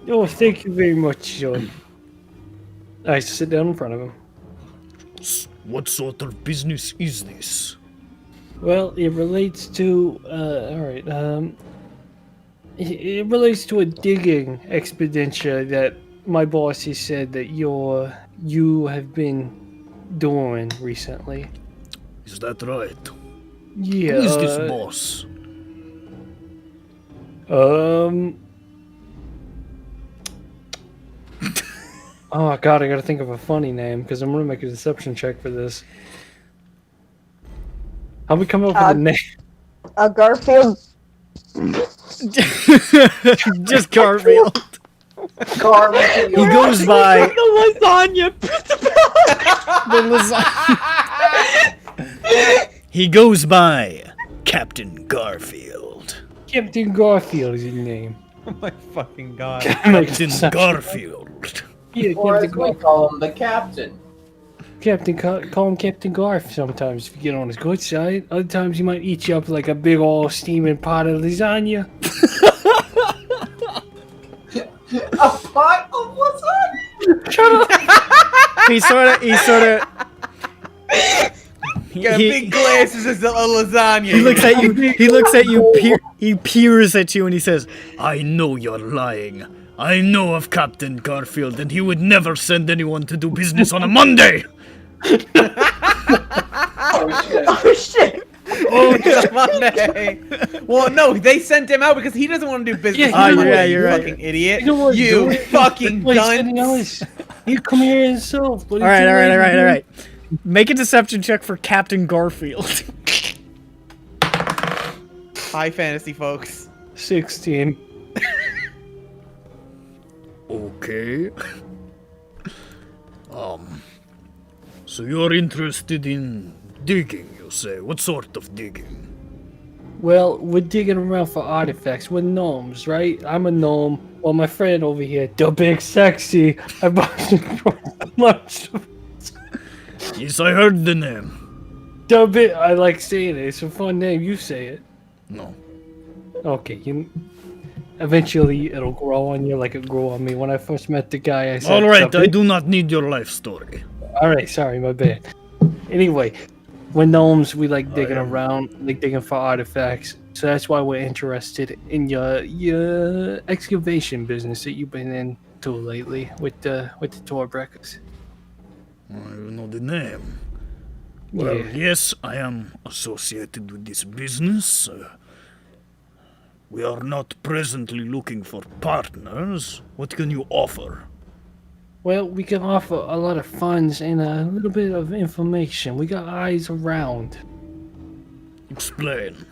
Oh, thank you very much, John. I sit down in front of him. What sort of business is this? Well, it relates to, it relates to a digging expedition that my boss has said that you have been doing recently. Is that right? Yeah. Who is this boss? Oh god, I gotta think of a funny name because I'm gonna make a deception check for this. How we come up with a name? Garfield. just Garfield. Garfield. He goes by the lasagna. the lasagna. He goes by Captain Garfield. Captain Garfield is his name. Oh my fucking god. Captain Garfield. Yeah, Or Captain as we Garfield. call him, the captain. Call him Captain Garf sometimes if you get on his good side. Other times he might eat you up like a big old steaming pot of lasagna. A pot of wasabi? Shut up! He sort of. Got big glasses as a lasagna. He looks at you. He looks at you. He peers at you, and he says, "I know you're lying. I know of Captain Garfield, and he would never send anyone to do business on a Monday." Oh shit. Oh shit! Oh, it's a Monday. Well, no, they sent him out because he doesn't want to do business. Yeah, on you're Monday, right, you're you right. fucking idiot. You know what, You dude? fucking Wait, anything dunce. else? You come here himself. All right. Make a deception check for Captain Garfield. High fantasy, folks. 16. Okay. So you're interested in digging, you say? What sort of digging? Well, we're digging around for artifacts. We're gnomes, right? I'm a gnome. Well, my friend over here, the big sexy. I bought him lunch. Yes, I heard the name. The big. I like saying it. It's a fun name. You say it. No. Okay. Eventually, it'll grow on you like it grew on me. When I first met the guy, I said, All right, "The I big-" do not need your life story. All right, sorry, my bad. Anyway, we're gnomes. We like digging around, like digging for artifacts. So that's why we're interested in your excavation business that you've been into lately with the tour breakers. I know the name. Well, Yeah. yes, I am associated with this business. We are not presently looking for partners. What can you offer? Well, we can offer a lot of funds and a little bit of information. We got eyes around. Explain.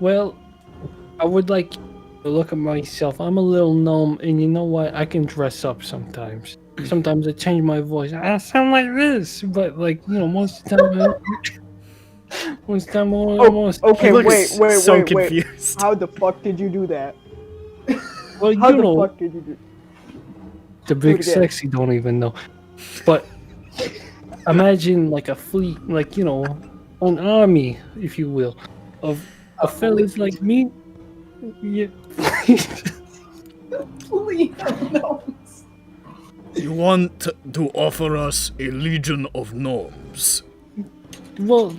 Well, I would like to look at myself. I'm a little gnome, and you know what? I can dress up sometimes. Sometimes I change my voice. I sound like this, but most of the time, Okay, He looks wait, so wait. confused. How the fuck did you do that? Well, How you the know, fuck did you do? the Do big it again. sexy don't even know. But imagine like a fleet, an army, if you will, of fellas like me. Yeah. Please, no. You want to offer us a legion of gnomes? Well,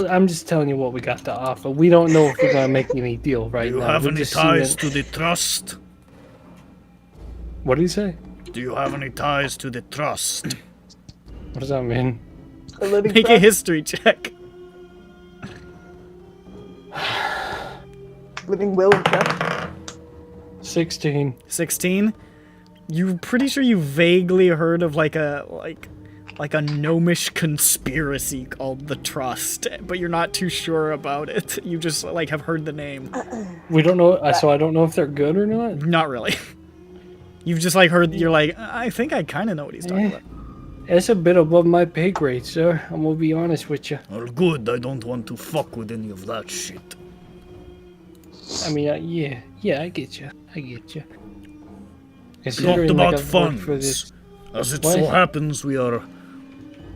I'm just telling you what we got to offer. We don't know if we're gonna make any deal right Do you now. have We're any just ties seeing- to the trust? What do you say? Do you have any ties to the trust? What does that mean? The living Make a trust? history check. Living will and trust? 16. 16. You're pretty sure you vaguely heard of like a gnomish conspiracy called the Trust, but you're not too sure about it. You just have heard the name. We don't know, so I don't know if they're good or not. Not really. You've just heard. You're like, I think I kind of know what he's talking about. It's a bit above my pay grade, sir. I'm gonna be honest with you. Well, good. I don't want to fuck with any of that shit. I mean, yeah, I get you. Talked Considering, about I've worked for funds. As it What? so happens, we are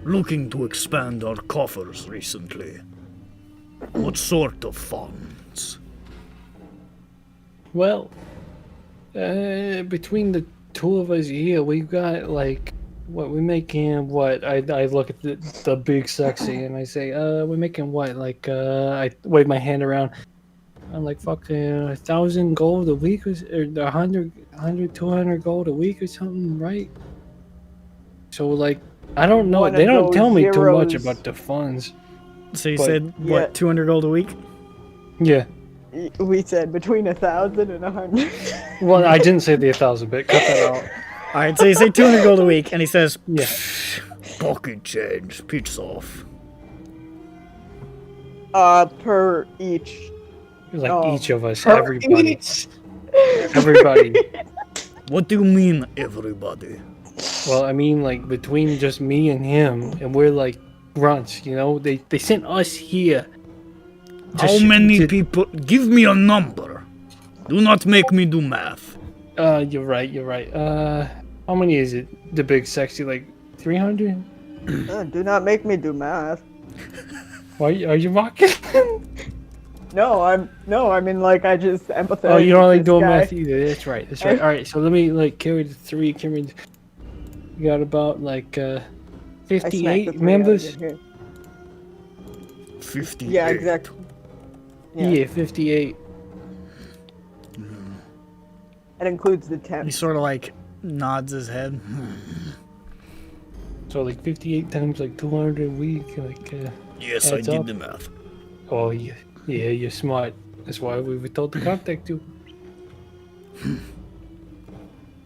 looking to expand our coffers recently. What sort of funds? Well, between the two of us here, we've got what we're making. What I look at the big sexy and I say, we're making what? I wave my hand around. I'm like fucking 1,000 gold a week or 100, 200 gold a week or something, right? So I don't know. One of They don't those tell me too much zeros. about the funds. So you But- said what? Yeah. 200 gold a week? Yeah. We said between 1,000 and 100. Well, I didn't say the 1,000 bit. Cut that out. All right. So you say 200 gold a week, and he says, Yeah. Pocket change. Pitch off. Per each. Each of us, Per everybody. each. Everybody. What do you mean, everybody? Well, I mean, between just me and him, and we're grunts, They sent us here. to How sh- many to- people? Give me a number. Do not make me do math. You're right. How many is it? The big sexy, 300? Do not make me do math. Why are you mocking? I mean, like, I just empathize. Oh, you don't like with doing this guy. math either. That's right. That's right. All right, so let me like carry the 3. You got about like I smacked the 58 3 members. out of your head. 58. Yeah, exactly. Yeah, 58. That includes the He 10. sort of like nods his head. So like 58 times like 200 a week. Like, Yes, I Adds did up. the math. oh yeah, you're smart. That's why we were told to contact you.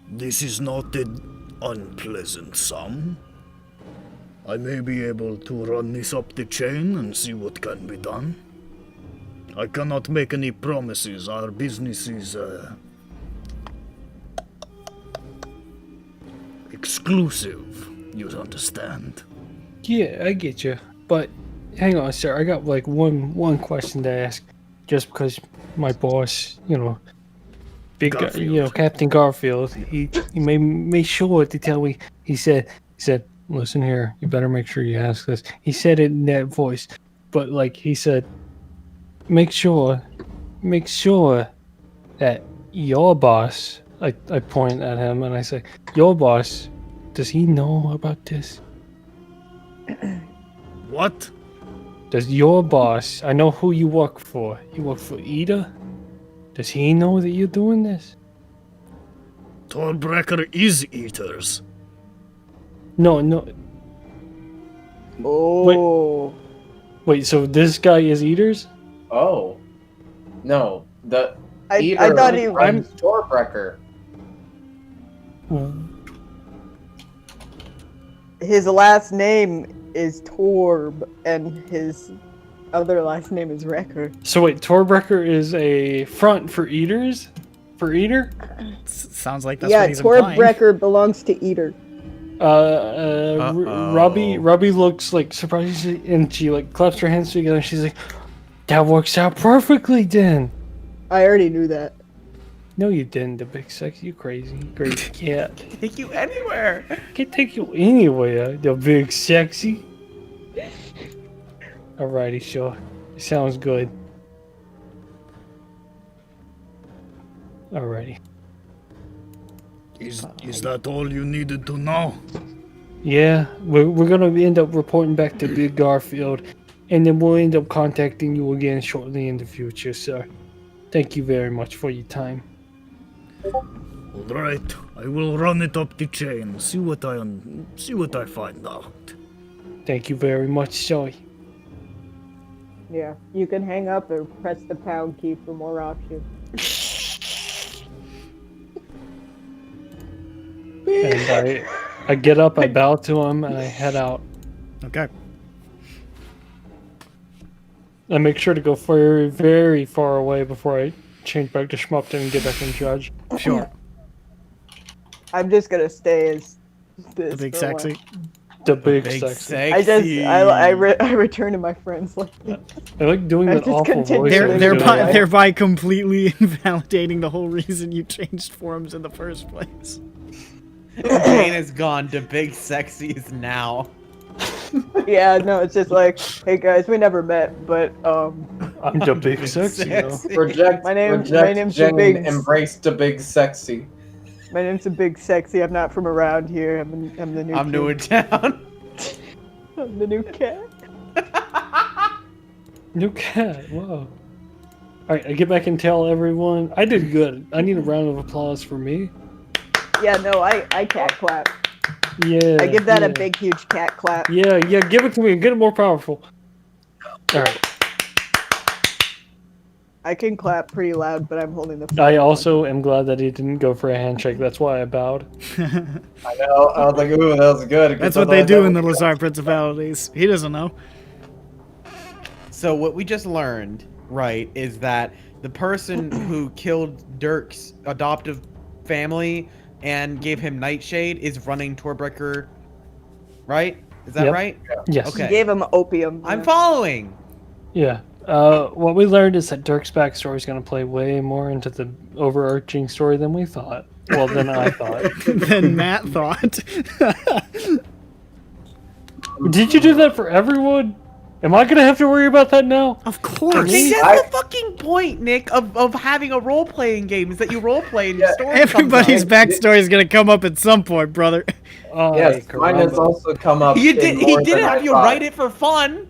This is not an unpleasant sum. I may be able to run this up the chain and see what can be done. I cannot make any promises. Our business is exclusive, you understand. Yeah, I get you. But hang on, sir. I got like one question to ask. Just because my boss, big guy, Garfield. Captain Garfield, he made sure to tell me. He said, listen here, you better make sure you ask this. He said it in that voice, but like he said, make sure that your boss. I point at him and I say, your boss, does he know about this? What? Does your boss, I know who you work for. You work for Ida? Does he know that you're doing this? Torbreaker is eaters. No. Oh. Wait, so this guy is Eaters? Oh. No. The I thought he. I'm Torbreaker. His last name is Torb, and his other last name is Wrecker. So wait, Torbreaker is a front for Eaters? For Eater? Sounds like that's Yeah, what he's implying. Torb belongs to Eater. Robbie looks like surprised, and she like claps her hands together and she's like, that works out perfectly then. I already knew that. No, you didn't, the big sexy, you crazy cat. Take you anywhere. Can't take you anywhere, the big sexy. Alrighty, sure. Sounds good. Alrighty. Is that all you needed to know? Yeah, we're gonna end up reporting back to Big Garfield, and then we'll end up contacting you again shortly in the future, sir. Thank you very much for your time. Alright, I will run it up the chain, see what I find out. Thank you very much, sir. Yeah, you can hang up or press the pound key for more options. And I get up, I bow to him, and I head out. Okay. I make sure to go very, very far away before I change back to Schmupton and get back in Judge. Sure. I'm just gonna stay as this. The big for a while. sexy. The big sexy. I return to my friends like I like doing I that just awful continue voice. to I was live doing. Thereby completely invalidating the whole reason you changed forms in the first place. Jane is gone to big sexies now. yeah, no, it's just like, hey guys, we never met, but I'm the big sexy. Reject. My name's Jane, Big. embrace the big sexy. My name's a Big Sexy. I'm not from around here. I'm the new. I'm kid. new in town. I'm the new cat. New cat. Whoa. Alright, I get back and tell everyone I did good. I need a round of applause for me. Yeah, no, I cat clap. Yeah. I give that yeah. a big, huge cat clap. Yeah, give it to me. Get it more powerful. Alright. I can clap pretty loud, but I'm holding the. I also am glad that he didn't go for a handshake. That's why I bowed. I know. I was like, ooh, that was good. That's what they do in the Lazar Principalities. He doesn't know. So what we just learned, right, is that the person who killed Dirk's adoptive family and gave him Nightshade is running Torbreaker, right? Is that Yep. right? Yes. Okay. Gave him opium. I'm following. Yeah. What we learned is that Dirk's backstory is going to play way more into the overarching story than we thought. Well, than I thought. Than Matt thought. Did you do that for everyone? Am I gonna have to worry about that now? Of I course. think that's the fucking point, Nick, of having a role-playing game is that you role-play and your story Everybody's comes out. backstory is gonna come up at some point, brother. Yes, mine has also come up. He in didn't more than have I you thought. write it for fun.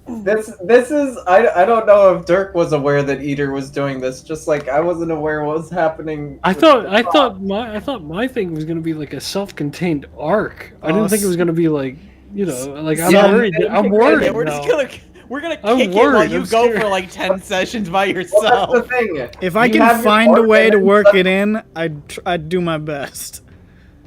This is I don't know if Dirk was aware that Eater was doing this. Just like I wasn't aware what was happening. I with the thought my thing was gonna be like a self-contained arc. I didn't think it was gonna be like, you know, like I'm Yeah, worried. I'm worried. Yeah, we're now. gonna I'm kick it worried, while I'm you go scared. for like 10 sessions by Well, yourself. that's the thing. If I You can have your find a arc way and to then work suddenly- it in, I'd do my best.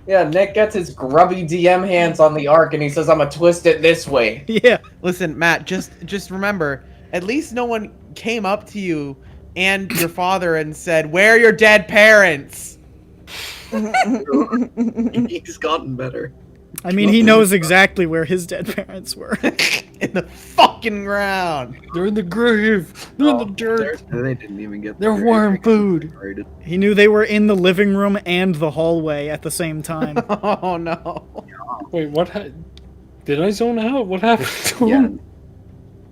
Yeah, Nick gets his grubby DM hands on the arc and he says, "I'm gonna twist it this way." Yeah. Listen, Matt, just remember, at least no one came up to you and your father and said, "Where are your dead parents?" He's gotten better. I mean, he knows exactly where his dead parents were. In the fucking ground. They're in the grave. They're in the dirt. They didn't even get. They're their worm grave food. separated. He knew they were in the living room and the hallway at the same time. Oh no. Wait, what? Did I zone out? What happened to Yeah. him?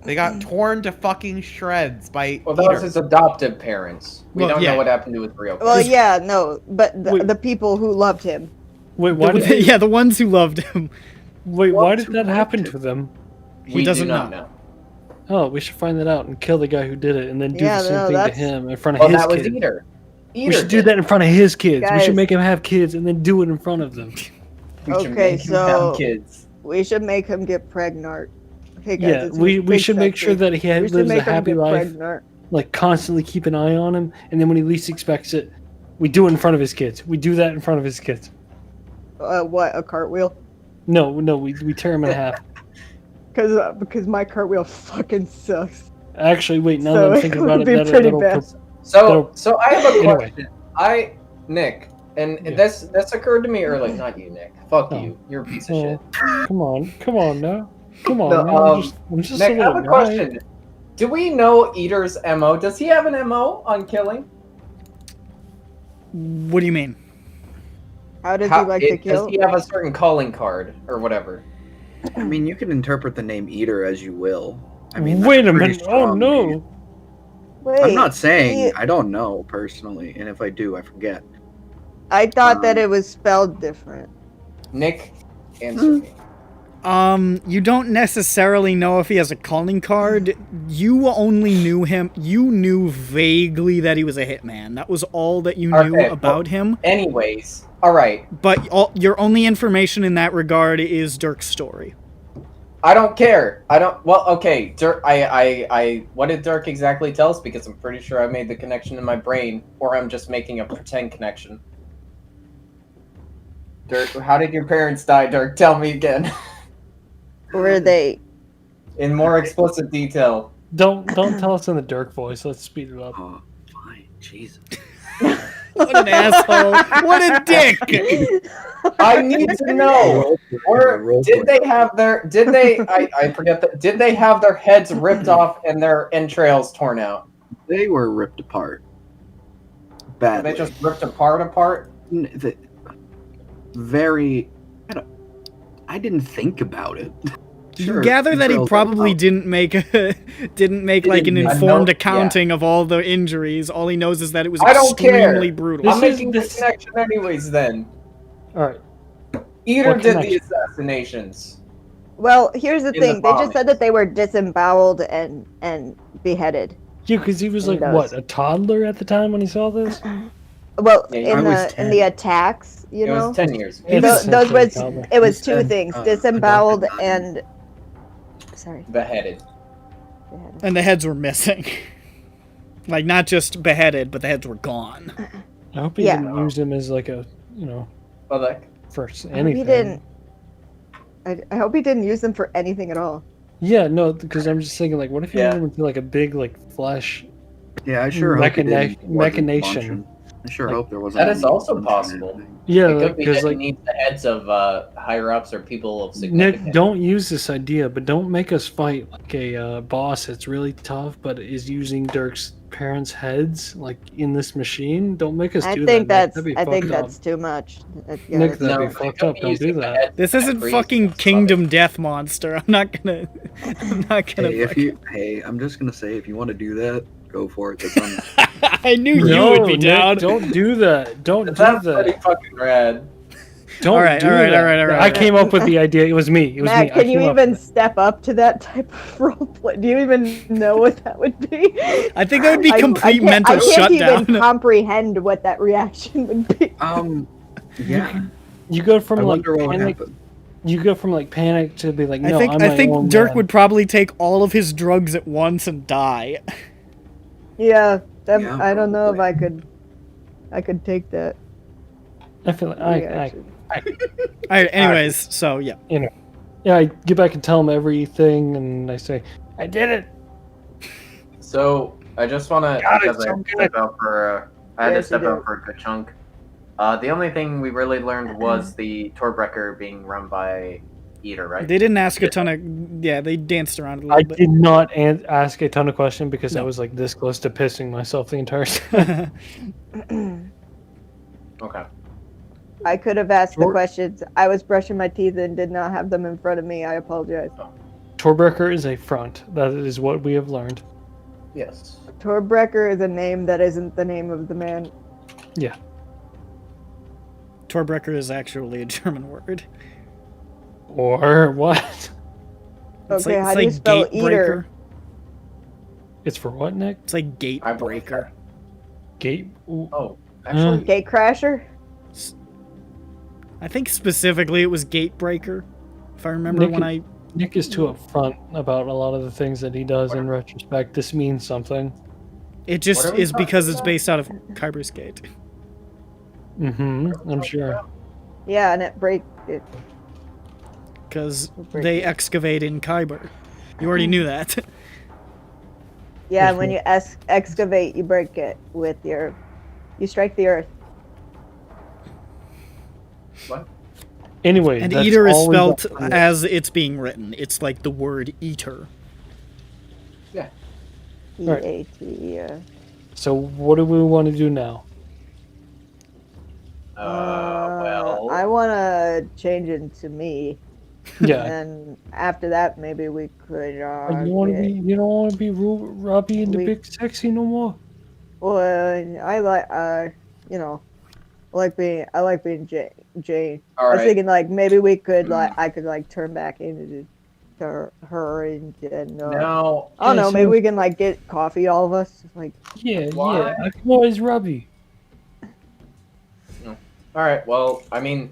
They got torn to fucking shreds by Well, that was Peter. his adoptive parents. We Well, don't yeah. know what happened to his real Well, parents. yeah, no, but Wait. the people who loved him. Wait, why did Yeah, the ones who loved him. wait? Well, Why did that happen to them? He We doesn't do not know. Oh, we should find that out and kill the guy who did it, and then do Yeah, the same no, thing to that's- him in front of Well, his that was kids. Eater. We should do that in front of his kids. We Guys. should make him have kids and then do it in front of them. We should Okay, make him have so- kids. We should make him get pregnant. Okay, guys, Yeah, it's we big should make sure sexy. that he We should lives a make him happy get life. pregnant. Like constantly keep an eye on him, and then when he least expects it, we do it in front of his kids. We do that in front of his kids. What, a cartwheel? No, we tear him in half. Because my cartwheel fucking sucks. Actually, wait. Now So that I'm it thinking would about it, be that'll, pretty that'll bad. So I have a Anyway. question. Nick, and Yeah. this occurred to me early. Not you, Nick. Fuck Oh. you. You're a piece of Oh, shit. come on now. Come on, No, now. I'm just Nick, a I have little a guy. question. Do we know Eater's MO? Does he have an MO on killing? What do you mean? How does he like to kill? Does he have a certain calling card or whatever? I mean, you can interpret the name Eater as you will. I mean, Wait a that's pretty minute. Oh strong no. name. Wait, I'm not saying he- I don't know personally, and if I do, I forget. I thought that it was spelled different. Nick, answer me. You don't necessarily know if he has a calling card. You only knew him. You knew vaguely that he was a hitman. That was all that you knew Okay, well- about him. Anyways, all right. But your only information in that regard is Dirk's story. I don't care. I don't. Well, okay. Dirk. What did Dirk exactly tell us? Because I'm pretty sure I made the connection in my brain, or I'm just making a pretend connection. Dirk, how did your parents die, Dirk? Tell me again, Were they? in more explicit detail. Don't tell us in the Dirk voice. Let's speed it up. Oh, fine, Jesus. What an asshole! What a dick! I need to know. Or did they have their? Did they? I forget that. Did they have their heads ripped off and their entrails torn out? They were ripped apart. Were Badly. they just ripped apart? Very. I didn't think about it. You gather that he entrails probably out. didn't make like an didn't make- informed yeah. accounting of all the injuries. All he knows is that it was I don't care. extremely brutal. This I'm is- making this connection anyways. Then All right. Eater What did the connection? assassinations. Well, here's the In the thing. They just vomit. said that they were disemboweled and beheaded. Yeah, because he was like Windows. what, a toddler at the time when he saw this. Well, Yeah, I was in 10. the attacks, you It know, was 10 years. He Tho- was those essentially a was toddler. it was He two said, things: adopted disemboweled nine. and sorry, Beheaded. beheaded. And the heads were missing. Like, not just beheaded, but the heads were gone. I hope he Yeah. didn't use him as like a, Well, like, for I hope anything. he didn't. I hope he didn't use them for anything at all. Yeah, no, because I'm just thinking like, what if you Yeah. made him into like a big like flesh? Yeah, I sure hope it Machina- wasn't machination. function. I sure Like- hope there wasn't. That is any also function or possible. anything. Yeah, it could be because that like he needs the heads of higher ups or people of Nick, significance. don't use this idea, but don't make us fight like a boss that's really tough, but is using Dirk's parents' heads like in this machine? Don't make us I do think that. Nick. that's That'd be I think fucked up. that's too much. Yeah, Nick, that's that'd too be much. fucked up. Don't do that. This isn't fucking Kingdom Death Monster. I'm not gonna. I'm not gonna. I'm just gonna say, if you want to do that, go for it. That's on. I knew you No, would be Nick, down. don't do that. Don't do That's pretty that. fucking rad. Don't All right, do all right, that. all right, all right. I came up with the idea. It was me. It was me. Matt, I can you came up even with it. step up to that type of roleplay? Do you even know what that would be? I think that would be complete I mental can't shutdown. even comprehend what that reaction would be. Yeah. You go from I like wonder what would panic. happen. You go from like panic to be like, no, I I'm my think own Dirk man. would probably take all of his drugs at once and die. Yeah, Yeah, I don't know if probably. I could take that I feel like reaction. All right. Anyways, so yeah. Yeah, I get back and tell him everything, and I say, I did it. So I just want to, Got it, because I so had to good. step out for, I had to Yes, you step out did. for a good chunk. The only thing we really learned was the Torbrecker being run by Eater, right? They didn't ask a ton of. Yeah, they danced around a I little bit. did not ask a ton of questions because I No. was like this close to pissing myself the entire time. Okay. I could have asked the Sure. questions. I was brushing my teeth and did not have them in front of me. I apologize. Torbrecker is a front. That is what we have learned. Yes. Torbrecker is a name that isn't the name of the man. Yeah. Torbrecker is actually a German word. Or what? It's Okay, like, how it's do you like spell gate eater? breaker. It's for what, Nick? It's like gate I believe breaker. Gate? Ooh. Oh, actually, Gate crasher? I think specifically it was gate breaker. If I remember Nick when I. Nick is too upfront about a lot of the things that he does in retrospect. This means something. It just What are we is because talking it's about? based out of Khyber's Gate. I'm sure. Yeah, and it Because they excavate in Khyber. You already knew that. yeah, when you excavate, you break it with your, you strike the earth. what? Anyway, And that's eater is all we got spelt from this. as it's being written. It's like the word eater. Right. EAT, yeah. So what do we want to do now? Well, I want to change it to me. Yeah. And after that, maybe we could. You don't want to be Robbie and the we- big sexy no more. Well, I like, you know, I like being Jane. all I was right. thinking like maybe we could I could like turn back into her and Now, I don't know, Yeah, maybe so- we can like get coffee, all of us. Like, Yeah, Why? yeah. I can always Robbie. all right. Well, I mean,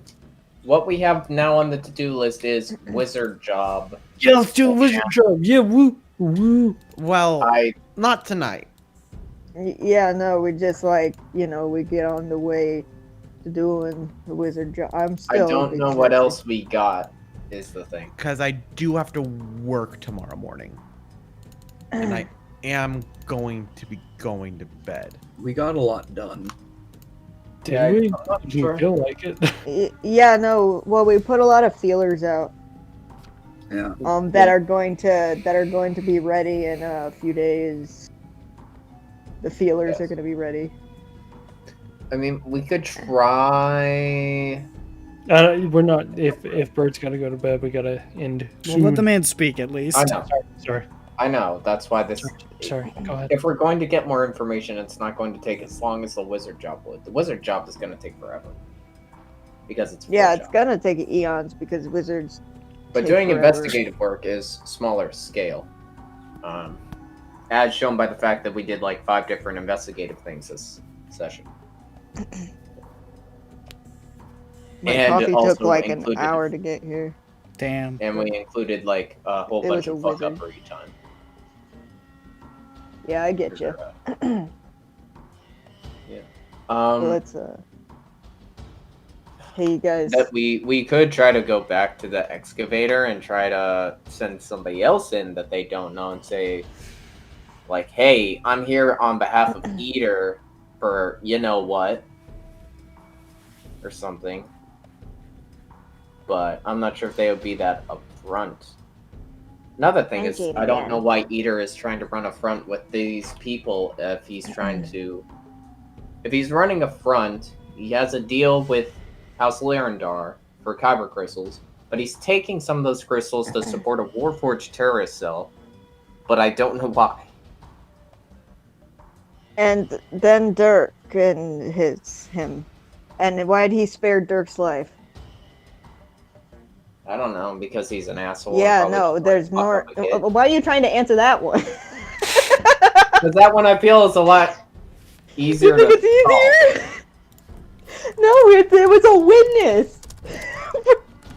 what we have now on the to-do list is wizard job. Yeah, let's do a wizard job. Yeah, woo, woo. Well, I not tonight. yeah, no, we just like, you know, we get on the way to doing the wizard job. I'm I still. don't know what else we got. Is the thing. Because I do have to work tomorrow morning. And I am going to be going to bed. We got a lot done. Did Yeah, we? I'm not Did you sure. feel like it? Yeah, no. Well, we put a lot of feelers out. Yeah. That are going to be ready in a few days. The feelers Yes. are going to be ready. I mean, we could try. We're not. If Bird's got to go to bed, we gotta end. Well, soon. let the man speak at least. I know. Sorry. I know. That's why this. Sorry. Go ahead. If we're going to get more information, it's not going to take as long as the wizard job would. The wizard job is going to take forever because it's a Yeah, full it's job. gonna take eons because wizards. But take doing forever. investigative work is smaller scale, as shown by the fact that we did like 5 different investigative things this session. My And coffee took also like an included- hour to get here. Damn. And we included like a whole It bunch was of a fuck wizard. uppery time. Yeah, I get you. Um, Let's Hey, you guys. that we could try to go back to the excavator and try to send somebody else in that they don't know and say, like, hey, I'm here on behalf of Eater for you know what or something. But I'm not sure if they would be that upfront. Another thing I'm is, Jamie I don't again. know why Eater is trying to run a front with these people if he's trying to... If he's running a front, he has a deal with House Lyrandar for Khyber crystals, but he's taking some of those crystals to support a Warforged terrorist cell, but I don't know why. And then Dirk and him. And why'd he spare Dirk's life? I don't know, because he's an asshole. Yeah, and probably no, just, there's fuck more. up a kid. Why are you trying to answer that one? Because that one I feel is a lot easier You think to it's easier? No, it was a witness.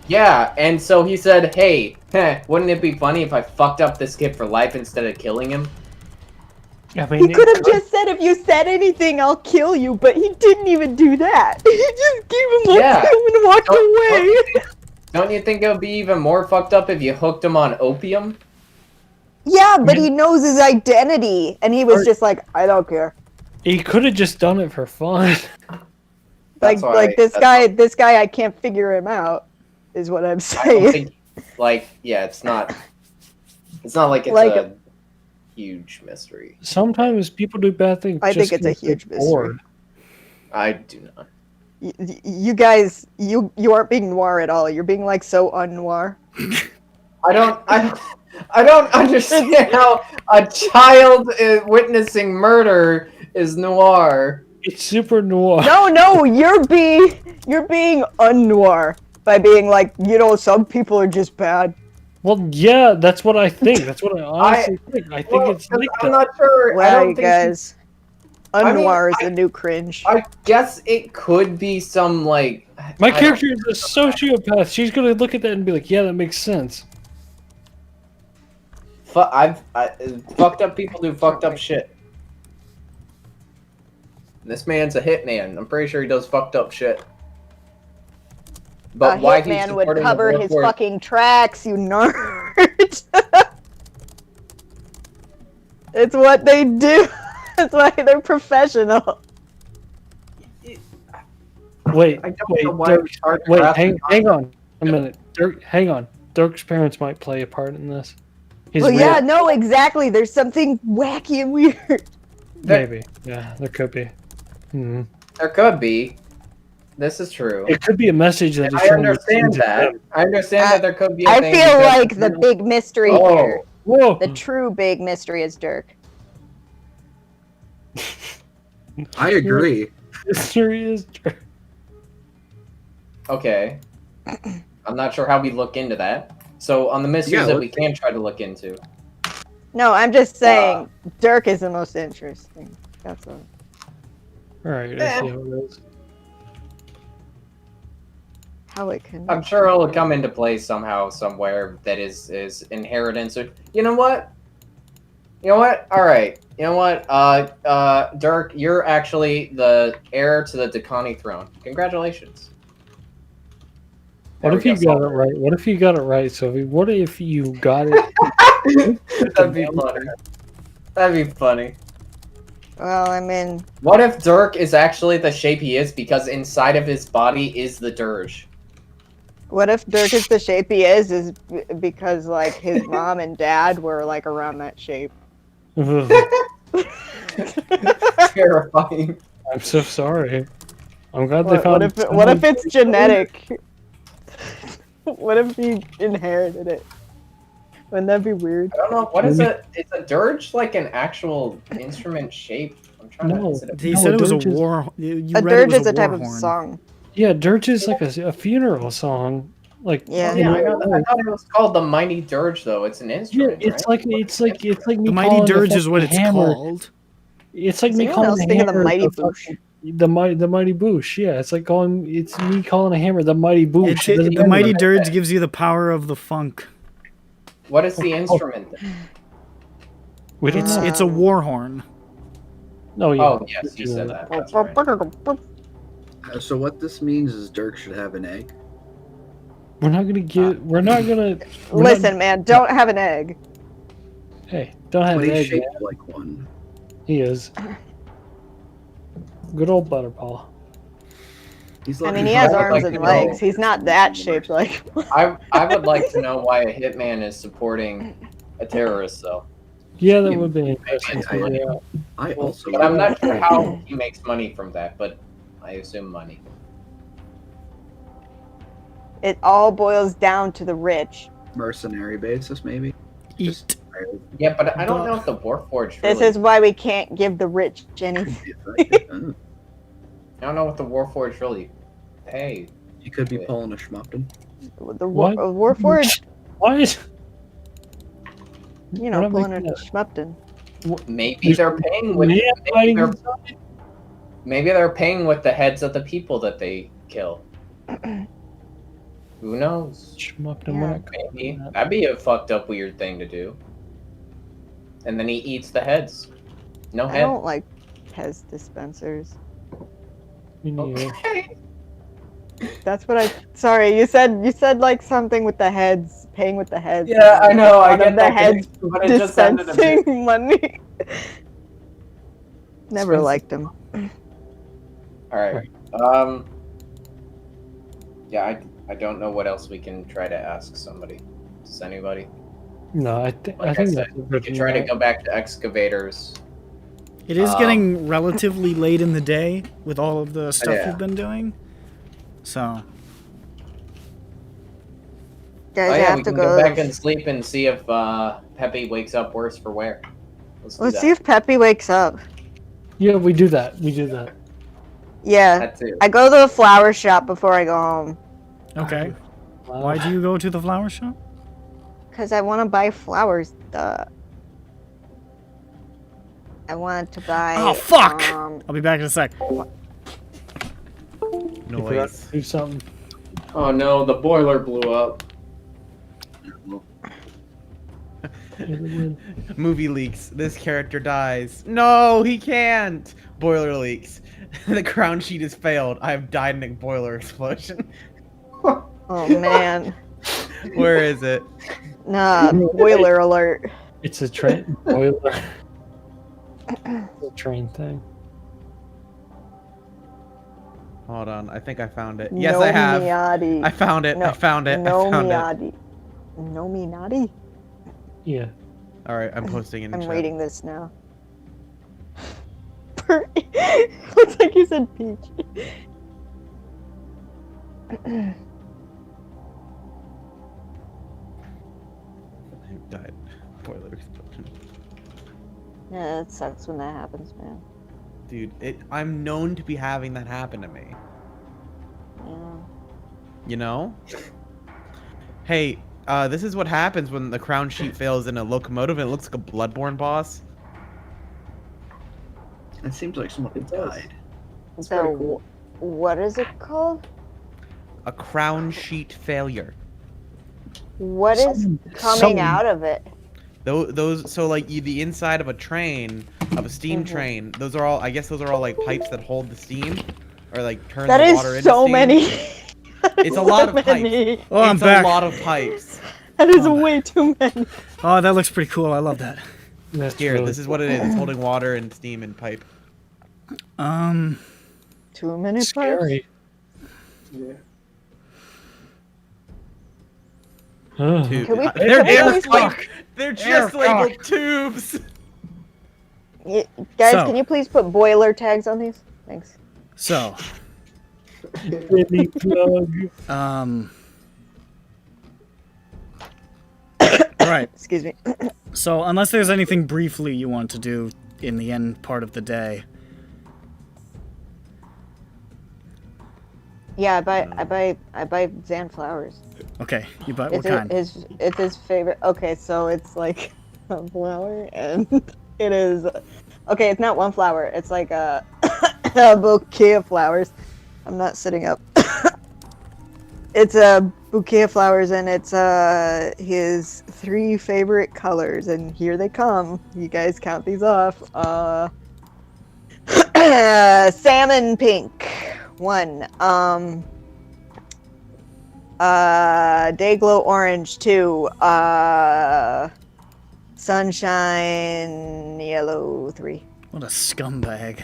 Yeah, and so he said, hey, wouldn't it be funny if I fucked up this kid for life instead of killing him? I mean, He could have just said, if you said anything, I'll kill you, but he didn't even do that. He just gave him Yeah. opium and walked away. Don't you think it would be even more fucked up if you hooked him on opium? Yeah, but he knows his identity, and he was just like, I don't care. He could have just done it for fun. That's why- This that's guy, I can't figure him out, is what I'm I don't saying. think, like, yeah, it's not like it's Like- a huge mystery. Sometimes people do bad things. I just think it's a 'cause they're huge mystery. bored. I do not. You guys, you aren't being noir at all. You're being like so un-noir. I don't understand how a child witnessing murder is noir. It's super noir. No, you're being un-noir by being like, some people are just bad. Well, yeah, that's what I think. That's what I honestly think. I think Well, it's like I'm that. not sure. I Wow, don't you think guys. mean, Un-noir is the new cringe. I guess it could be some like. My I character is a sociopath. She's gonna look at that and be like, "Yeah, that makes sense." Fucked up people do fucked up shit. This man's a hitman. I'm pretty sure he does fucked up shit. But A why he's hitman would supporting cover the his Warforged- fucking tracks, you nerd. It's what they do. That's why they're professional. Wait, I don't wait, know why Dirk, we start wait, harassing hang on a minute. Dirk, hang on. Dirk's parents might play a part in this. He's Well, yeah, weird. no, exactly. There's something wacky and weird. Maybe. Yeah, there could be. Hmm. There could be. This is true. It could be a message that he's I trying to understand send to that. them. I understand that there could be. A I thing feel because- like the big mystery Oh. here, Whoa! the true big mystery is Dirk. I agree. Mystery is Dirk. Okay. I'm not sure how we look into that. So on the mysteries Yeah, that let's- we can try to look into. No, I'm just saying Dirk is the most interesting. That's all. All right, let's see how it goes. How it can. I'm sure it'll come into play somehow, somewhere that is inheritance. Or you know what? All right. You know what? Dirk, you're actually the heir to the Dakani throne. Congratulations. What There if we you go, got it right? What if you got it right, Sophie? What if you got it? That'd be funny. That'd be funny. Well, I mean, What if Dirk is actually the shape he is because inside of his body is the dirge? what if Dirk is the shape he is because like his mom and dad were like around that shape? Terrifying. I'm so sorry. I'm glad they found. What if it's genetic? What if he inherited it? Wouldn't that be weird? I don't know. What is it? Is a dirge like an actual instrument shape? I'm trying No. to. Is it a He No, said it was a dirge is- war. You A read it dirge was is a type war of horn. song. Yeah, dirge is like a funeral song. Like Yeah. Yeah, I know. I thought it was called the mighty dirge, though. It's an Yeah, instrument. it's right? like me The mighty calling dirge the is what fucking it's hammer. called. It's like Is me anyone calling else the thinking of the hammer mighty the boosh? fucking- the mighty boosh. Yeah, it's like it's me calling a hammer the mighty boosh. It doesn't The mighty matter. dirge gives you the power of the funk. What is the instrument? Then? We don't know. It's a war horn. No, yeah. Oh yes, you said that. That's right. So what this means is Dirk should have an egg. We're not gonna get. We're not gonna. we're Listen, man, don't have an egg. Not, hey, don't have But an he's egg. shaped Man. like one. He is. Good old Butterpaw. He's I like, mean, he has I would arms like and to know- legs. He's not that shaped like. I would like to know why a hitman is supporting a terrorist, though. Yeah, that would be interesting to figure out. I also. But I'm not sure how he makes money from that, but I assume money. It all boils down to the rich. Mercenary basis, maybe. Eat. Yeah, but I don't know if the Warforged This really... is why we can't give the rich anything. Oh, I don't know what the Warforged really pay. you could be pulling a Schmumpton. The What? Warforged, What? you know, What am I pulling a thinking schmumpton. Maybe they're paying with... Man Maybe fighting they're, inside? maybe they're paying with the heads of the people that they kill. Who knows? Schmumpton, Yeah. we're not covering Maybe. that. That'd be a fucked up weird thing to do. And then he eats the heads. No I head. don't like Pez dispensers. Me neither. Okay. That's what I. Sorry, you said like something with the heads, paying with the heads. Yeah, I know. I One get of the that heads connection, but it just sounded a bit... dispensing money. Never liked him. All right. Yeah, I don't know what else we can try to ask somebody. Does anybody? No, I Like think that's said, a we good can try to go back to excavators. It is getting relatively late in the day with all of the stuff Yeah. you've been doing. So, Guys, Oh I yeah, have we to can go. go back and sleep and see if Peppy wakes up worse for wear. Let's see if Peppy wakes up. Yeah, we do that. We do that. Yeah, That's it. I go to the flower shop before I go home okay. Wow. Why do you go to the flower shop? because I want to buy flowers. I wanted to buy. Oh, fuck! Um, I'll be back in a sec. You forgot Noise. to do something. Oh no, the boiler blew up. Movie leaks. This character dies. No, he can't. Boiler leaks. The crown sheet has failed. I have died in a boiler explosion. oh man, Where is it? nah, boiler alert. It's a train boiler. It's a train thing. Hold on. I think I found it. Yes, no I have. Miati. I found it. No, I found it. No I found it. Miati. No Minati. Yeah. All right, I'm posting in the I'm chat. reading this now. Looks like you said peach. I died. Boiler explosion. Yeah, it sucks when that happens, man. Dude, I'm known to be having that happen to me. Yeah. You know? Hey, this is what happens when the crown sheet fails in a locomotive and it looks like a Bloodborne boss. It seems like someone died. So, what is it called? A crown sheet failure. What is coming out of it? Those so like the inside of a train, of a steam train, those are all, I guess those are all like pipes that hold the steam or like turn That the water is into so steam. many. It's a lot of many. pipes. Oh, I'm It's back. a lot of pipes. That is way too many. Oh, that looks pretty cool. I love that. That's Here, really this is what it is. It's holding water and steam and pipe. Too many parts. scary. Huh. Tube. Can we- They're can we just please- like they're just labeled tubes. Guys, So- can you please put boiler tags on these? Thanks. So, Baby plug. alright. Excuse me. So, unless there's anything briefly you want to do in the end part of the day. Yeah, I buy Zan flowers. Okay, you buy what It's kind? it's his favorite. Okay, so it's like a flower, and it is. Okay, it's not one flower. It's like a, a bouquet of flowers. I'm not sitting up. It's a bouquet of flowers, and it's his 3 favorite colors, and here they come. You guys count these off. Salmon pink, 1. Dayglow orange, 2. Sunshine yellow, 3. What a scumbag.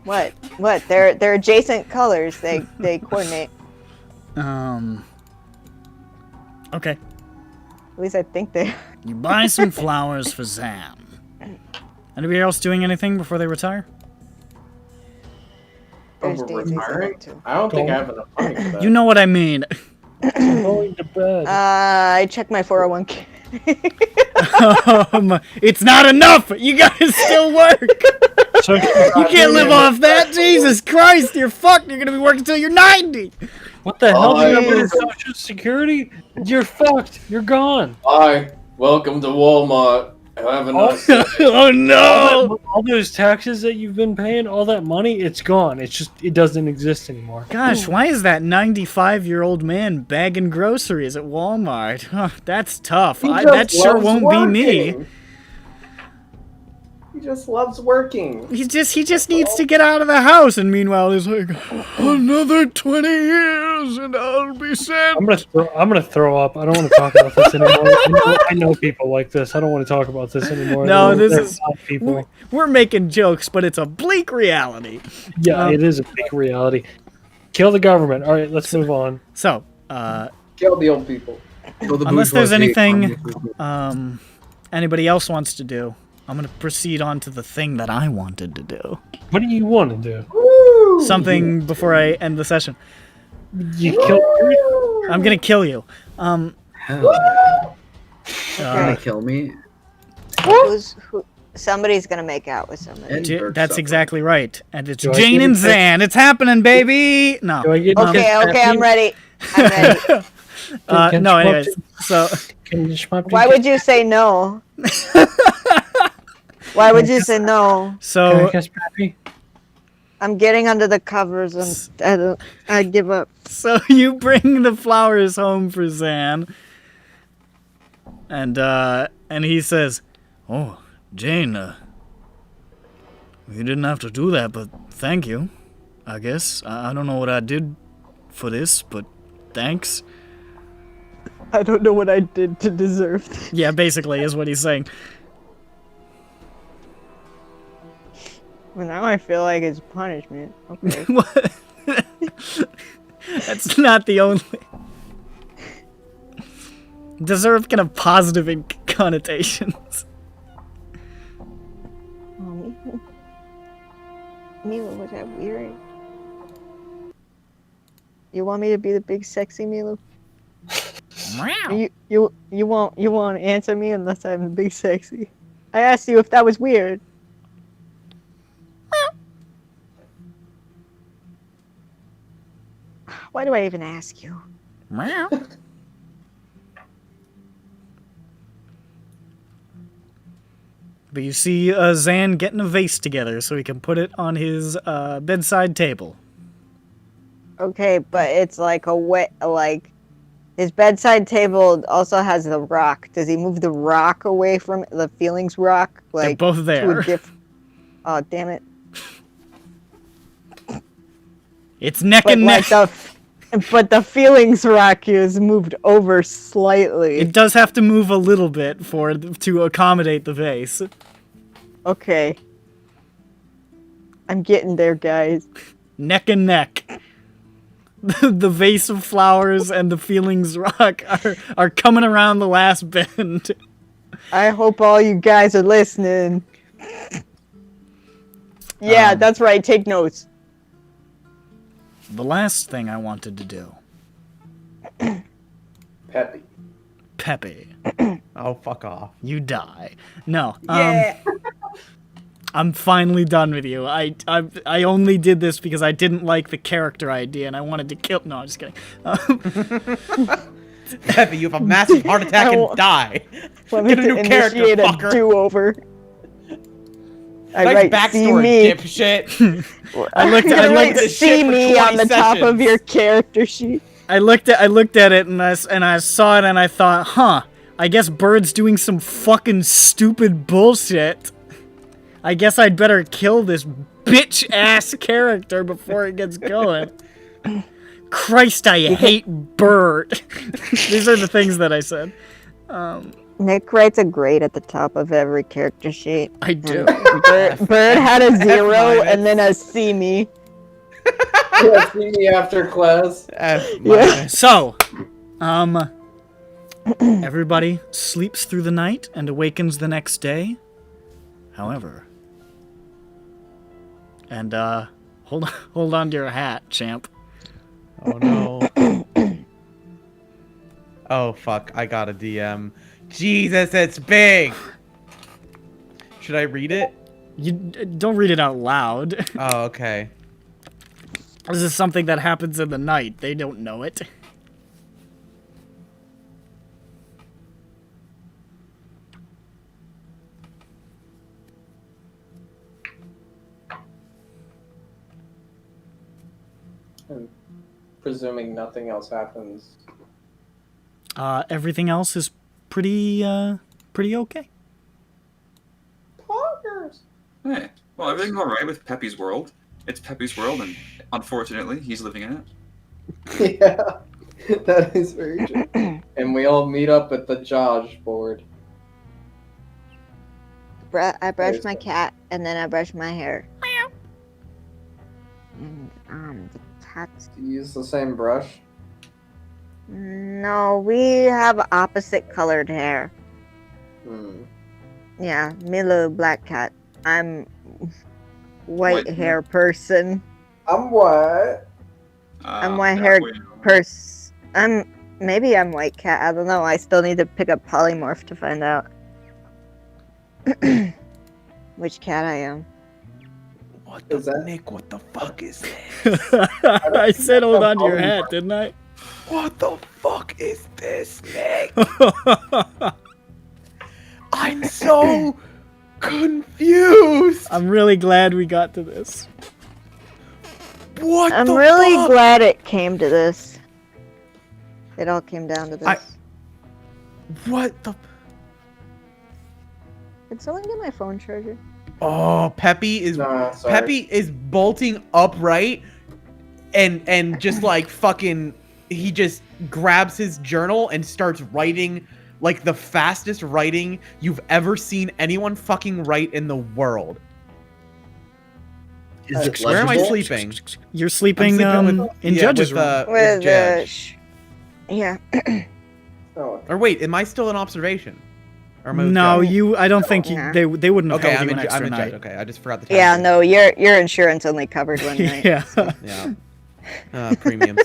What? What? They're adjacent colors. They coordinate. Okay. At least I think they. You buy some flowers for Zan. Anybody else doing anything before they retire? There's Over Daisy's retiring? too. I don't think I have enough money for that. You know what I mean. I'm going to bed. I checked my 401k. It's not enough. You gotta still work. So, You can't live off that. Jesus Christ, you're fucked. You're gonna be working till you're 90. what the hell? Do you have Jeez. Social Security? You're fucked. You're gone. Hi, welcome to Walmart. Have a nice day. Oh no. All those taxes that you've been paying, all that money, it's gone. It's just, it doesn't exist anymore. Gosh, why is that 95-year-old man bagging groceries at Walmart? Huh, that's tough. He That just sure loves won't be me. working. He just loves working. He just needs to get out of the house, and meanwhile he's like, another 20 years and I'll be set. I'm gonna throw up. I don't want to talk about this anymore. I know people like this. I don't want to talk about this anymore. No, this They're is- bad people. We're making jokes, but it's a bleak reality. Yeah, it is a big reality. Kill the government. All right, let's move on. So, Kill the old people. Kill the unless there's bourgeoisie. anything anybody else wants to do, I'm gonna proceed on to the thing that I wanted to do. What do you want to do? Something before I end the session. You kill. I'm gonna kill you. Hell, gonna kill me. Somebody's gonna make out with somebody. And Dirk That's suffering. exactly right. And it's Do I Jane get and it? Zan. It's happening, baby. No. Do I get Okay, I'm ready. I'm ready. Can No, you anyways. So, Can you shmup- Why would you say no? Why would you say no? Can I so, kiss Peppy? I'm getting under the covers and I give up. so you bring the flowers home for Zan. And he says, "Oh, Jane, you didn't have to do that, but thank you. I guess. I don't know what I did for this, but thanks." I don't know what I did to deserve this. Yeah, basically is what he's saying. Well, now I feel like it's punishment. Okay. What? That's not the only. Deserve can have positive connotations. Oh, Mila, was that weird? You want me to be the big sexy Mila? You won't answer me unless I'm the big sexy. I asked you if that was weird. Why do I even ask you? But you see Zan getting a vase together so he can put it on his bedside table. Okay, but it's like like his bedside table also has the rock. Does he move the rock away from the feelings rock? Like They're both to there. a oh damn it! It's neck But and neck. but the feelings rock is moved over slightly. It does have to move a little bit to accommodate the vase. Okay. I'm getting there, guys. Neck and neck. The vase of flowers and the feelings rock are coming around the last bend. I hope all you guys are listening. Yeah, that's right. Take notes. The last thing I wanted to do. Peppy. Peppy, Oh, fuck off. you die. No. Yeah. I'm finally done with you. I only did this because I didn't like the character idea and I wanted to kill. No, I'm just kidding. Peppy, you have a massive heart attack I and won't- die. Let me Get a new character, initiate a fucker. do-over. I Nice write see backstory, me. dipshit. I looked You're at gonna write this see shit for me 20 on the top of sessions. your character sheet. I looked at it and I saw it and I thought, huh, I guess Bird's doing some fucking stupid bullshit. I guess I'd better kill this bitch-ass character before it gets going. Christ, I hate Bird. These are the things that I said. Nick writes a grade at the top of every character sheet. I do. Bird had a 0 minus. and then a C me. Yeah, see me after class. F Yeah. So, everybody sleeps through the night and awakens the next day. However, and hold on to your hat, champ. Oh no. Oh fuck, I got a DM. Jesus, it's big! Should I read it? You don't read it out loud. Oh, okay. This is something that happens in the night. They don't know it. And presuming nothing else happens. Everything else is pretty okay. Poggers! Hey, well, everything's all right with Peppy's world. It's Peppy's world, and unfortunately, he's living in it. Yeah, that is very true. And we all meet up at the Josh board. I brush my cat and then I brush my hair. And the cat's... Do you use the same brush? No, we have opposite colored hair. Hmm. Yeah, me little black cat. I'm white White hair person. I'm white. I'm white hair maybe I'm white cat. I don't know. I still need to pick up polymorph to find out which cat I am. What Is that- Nick, what the fuck is this? I said hold on to your hat, didn't I? What the fuck is this, Nick? I'm so confused. I'm really glad we got to this. What I'm the really fuck? glad it came to this. It all came down to this. What the? Did someone get my phone charger? Oh, Peppy is Nah, sorry. Peppy is bolting upright, and just like fucking, he just grabs his journal and starts writing like the fastest writing you've ever seen anyone fucking write in the world. Is it Where am I legible? sleeping? You're sleeping, with- in yeah, Judge's with, room. with Judge. Yeah. Oh, Or wait, am I still in observation? Or am I with No, Judge? I don't think Nah. they wouldn't have Okay, held I'm you an in extra Judge. night. Okay, I just forgot the time. Yeah, no, your insurance only covered one night. Yeah. Yeah. Premiums.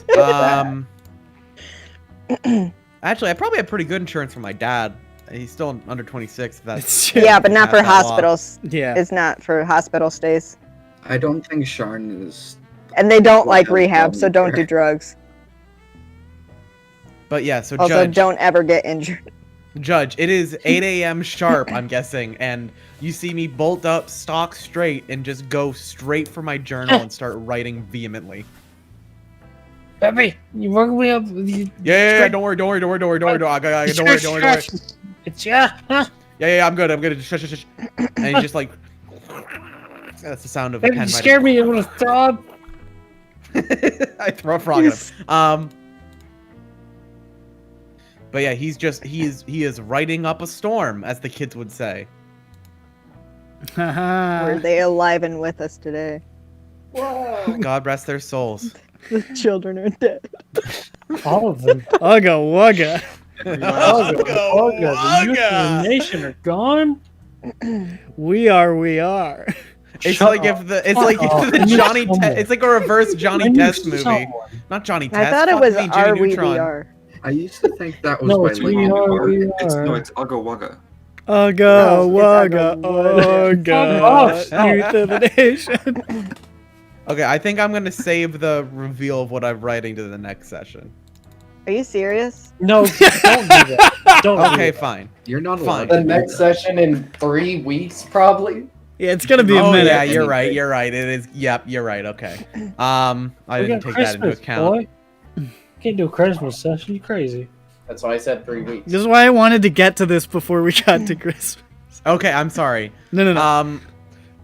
Actually, I probably have pretty good insurance for my dad. He's still under 26. If that's Yeah, but not for That's that law. hospitals. Yeah. It's not for hospital stays. I don't think Sharn is. And they don't Well, like that's rehab, so don't do there. drugs. But yeah, so Also, Judge, don't ever get injured. Judge, it is 8 a.m. sharp, I'm guessing, and you see me bolt up, stock straight, and just go straight for my journal and start writing vehemently. Peppy, you woke me up. You, Yeah, don't worry. Don't worry. It's huh? Yeah, I'm good. Shush. And he's just like, that's the sound of a Peppy, pen. you scared me. You want to throw up? I throw a frog at him. But yeah, he is writing up a storm, as the kids would say. Were they alive and with us today? God rest their souls. The children are dead. All of them. Ugga wugga. All of the youth of the nation are gone. We are. It's Shut like up. if the Johnny it's like a reverse Johnny Test movie. Not Johnny Test. I thought it fuck was me, Jimmy Are We Neutron. VR. I used to think that was No, by it's Linkin we are, Park. we It's are. Ugga Wugga. Ugga wugga. Ugga Ugga. Youth of the nation. Okay, I think I'm gonna save the reveal of what I'm writing to the next session. Are you serious? No, don't do that. Don't. Okay, do that. fine. You're not Fine. allowed The to do next that. session in 3 weeks, probably. Yeah, it's gonna be a Oh minute. yeah, you're right. It is. Yep, you're right. Okay. I We didn't got take that into Christmas, account. boy. Can't do a Christmas session. You crazy? That's why I said 3 weeks. This is why I wanted to get to this before we got to Christmas. Okay, I'm sorry. No.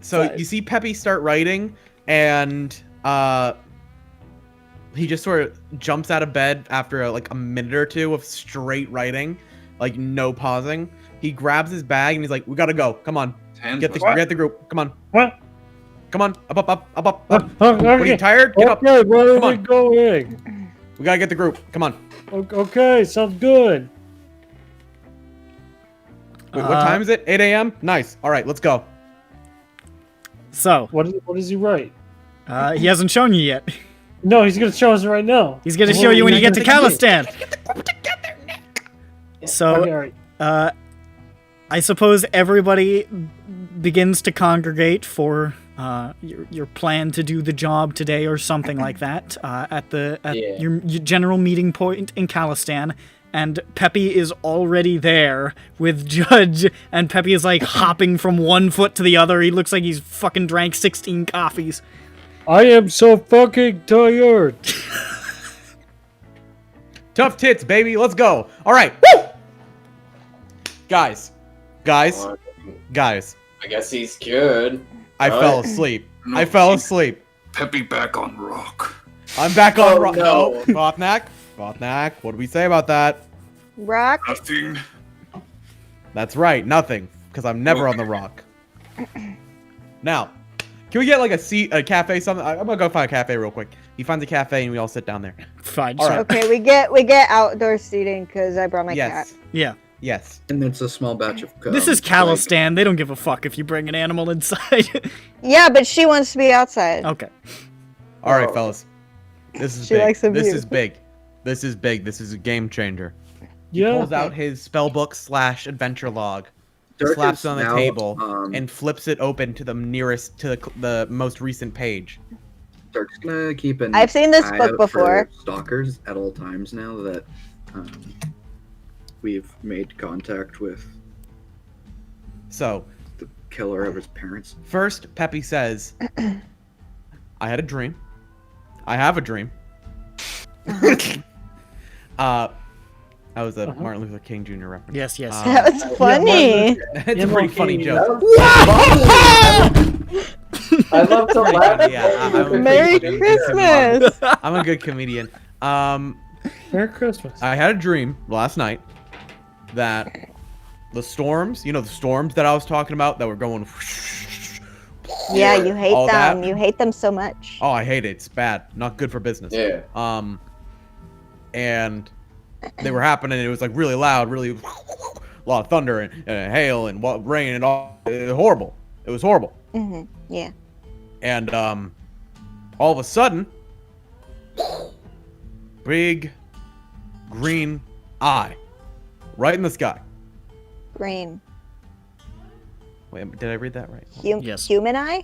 So Fine. you see Peppy start writing, and he just sort of jumps out of bed after like a minute or two of straight writing, like no pausing. He grabs his bag and he's like, "We gotta go. Come on, Hands get the group. Come on, What? come on, up. What Okay. are you tired? Get up. Okay, where are Come we on. going? We gotta get the group. Come on. Okay, sounds good. Wait, what time is it? 8 a.m. Nice. All right, let's go. So, What does he write? he hasn't shown you yet. No, he's gonna show us right now. He's gonna Well, show you when you you're get to gonna Khalistan. So, Okay, all right. I suppose everybody begins to congregate for your plan to do the job today or something like that at your general meeting point in Khalistan. And Peppy is already there with Judge, and Peppy is like hopping from one foot to the other. He looks like he's fucking drank 16 coffees. I am so fucking tired. Tough tits, baby. Let's go. All right. Woo! Guys. I guess he's cured. I All fell right. asleep. No, I fell keep asleep. Peppy back on rock. I'm back on Oh, rock. no. No, Bothnak. What do we say about that? Rock. Nothing. That's right, nothing, because I'm never on the rock. Now, can we get like a cafe, something? I'm gonna go find a cafe real quick. He finds a cafe and we all sit down there. Fine. All sure. right. Okay, we get outdoor seating because I brought my cat. Yes. Yeah. Yes. And it's a small batch of. This is Khalistan. They don't give a fuck if you bring an animal inside. Yeah, but she wants to be outside. Okay. All right, Oh. fellas. This is She big. likes the This view. is big. This is big. This is a game changer. Yeah. Pulls out his spellbook / adventure log, Dirk slaps is it on the now, table, um, and flips it open to the nearest to the most recent page. Dirk's gonna keep an I've seen this eye book out before. for stalkers at all times now that we've made contact with So, the killer of his parents. first, Peppy says, I had a dream. I have a dream. That was a Martin Luther King Jr. reference. Yes, yes. That was funny. It's a pretty funny joke. I love to laugh. Yeah, I'm a Merry good Christmas. I'm a good comedian. Merry Christmas. I had a dream last night that the storms, the storms that I was talking about that were going. Yeah, you hate All them. that? You hate them so much. Oh, I hate it. It's bad. Not good for business. Yeah. And they were happening. It was like really loud, really a lot of thunder and hail and rain and all. Horrible. It was horrible. Yeah. And all of a sudden, big green eye right in the sky. Green. Wait, did I read that right? Yes. Human eye?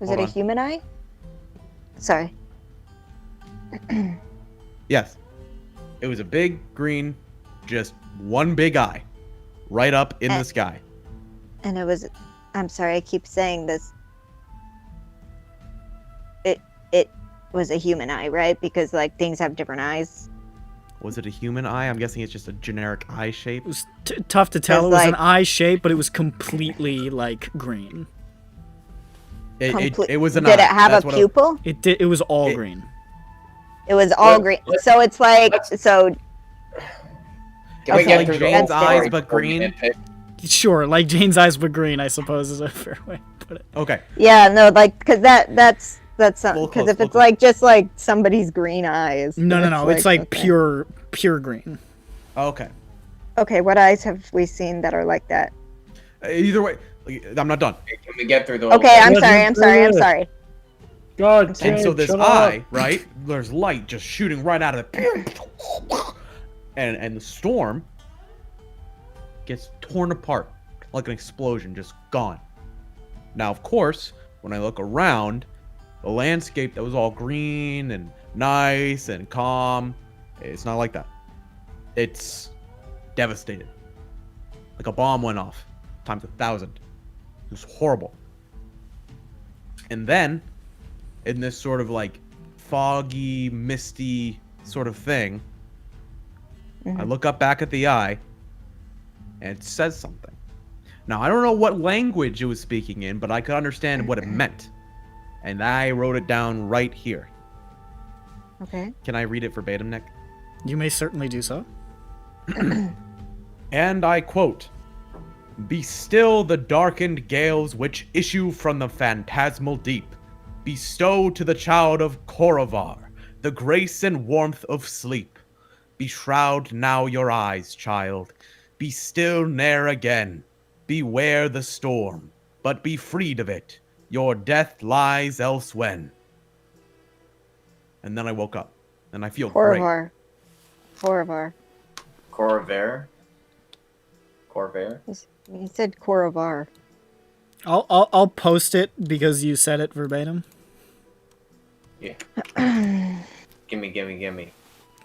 Was Hold it a on. human eye? Sorry. Yes. It was a big green, just one big eye right up in the sky. And it was, I'm sorry, I keep saying this. It was a human eye, right? Because like things have different eyes. Was it a human eye? I'm guessing it's just a generic eye shape. It was tough to tell. It It's was an like- eye shape, but it was completely like green. It was an eye. Did it have That's a what pupil? It was all It- green. It was all Let- green. let's- So it's like, let's- so Can we Okay. get Like through the Jane's whole eyes, story but before we green? nitpick? Sure, like Jane's eyes were green, I suppose is a fair way to put it. Okay. yeah, no, like, because that's something. Little Because close, if it's little like just like somebody's green eyes. No, it's like okay. pure green. Okay. Okay, what eyes have we seen that are like that? Either way, I'm not done. Can we get through the whole Okay, I'm Let sorry, him I'm sorry, I'm finish. sorry. God And damn, so this shut eye, up. right? There's light just shooting right out of it. And the storm gets torn apart like an explosion, just gone. Now, of course, when I look around, the landscape that was all green and nice and calm, it's not like that. It's devastated. Like a bomb went off, times 1,000. It was horrible. And then, in this sort of like foggy, misty sort of thing, I look up back at the eye, and it says something. Now, I don't know what language it was speaking in, but I could understand what it meant. And I wrote it down right here. Okay. Can I read it verbatim, Nick? You may certainly do so. And I quote, "Be still the darkened gales which issue from the phantasmal deep. Bestow to the child of Korovar the grace and warmth of sleep. Beshroud now your eyes, child. Be still ne'er again. Beware the storm, but be freed of it. Your death lies elsewhen." And then I woke up, and I feel great. Korovar. Corvair? Corvair? He said Korovar. I'll post it because you said it verbatim. Yeah. Gimme.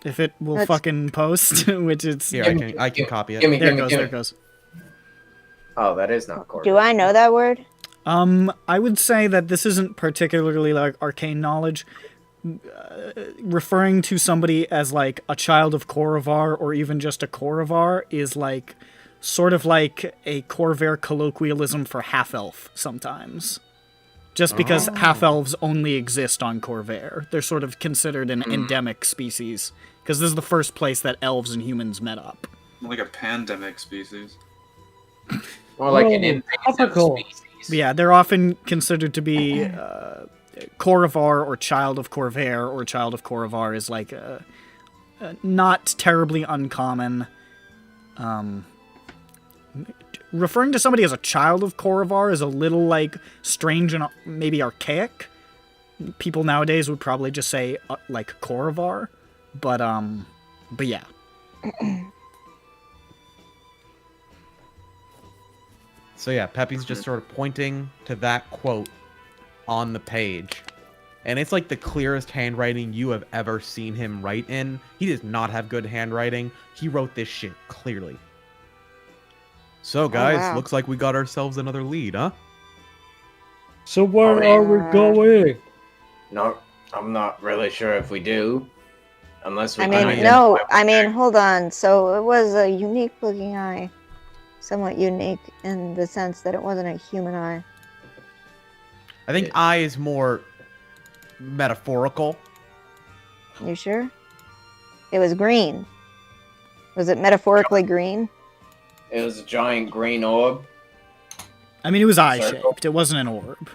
If it will That's- fucking post, which it's Here, I can copy it. Gimme, there it gimme, goes. gimme. There it goes. Oh, that is not Corvair. Do I know that word? I would say that this isn't particularly like arcane knowledge. Referring to somebody as like a child of Korovar or even just a Korovar is like sort of like a Corvair colloquialism for half-elf sometimes. Just because half-elves only exist on Corvair. They're sort of considered an endemic species. Because this is the first place that elves and humans met up. Like a pandemic species. More like an Oh, invasive topical. species. But yeah, they're often considered to be Korovar or child of Corvair, or child of Korovar is like not terribly uncommon. Referring to somebody as a child of Korovar is a little like strange and maybe archaic. People nowadays would probably just say like Korovar, but yeah. So yeah, Peppy's just sort of pointing to that quote on the page. And it's like the clearest handwriting you have ever seen him write in. He does not have good handwriting. He wrote this shit clearly. So guys, wow. looks like we got ourselves another lead, huh? So where are we going? No, I'm not really sure if we do. Unless we I can mean, no. I mean, hold on. So it was a unique-looking eye. Somewhat unique in the sense that it wasn't a human eye. I think I is more metaphorical. You sure? It was green. Was it metaphorically green? It was a giant green orb. I mean, it was eye Circle. shaped. It wasn't an orb.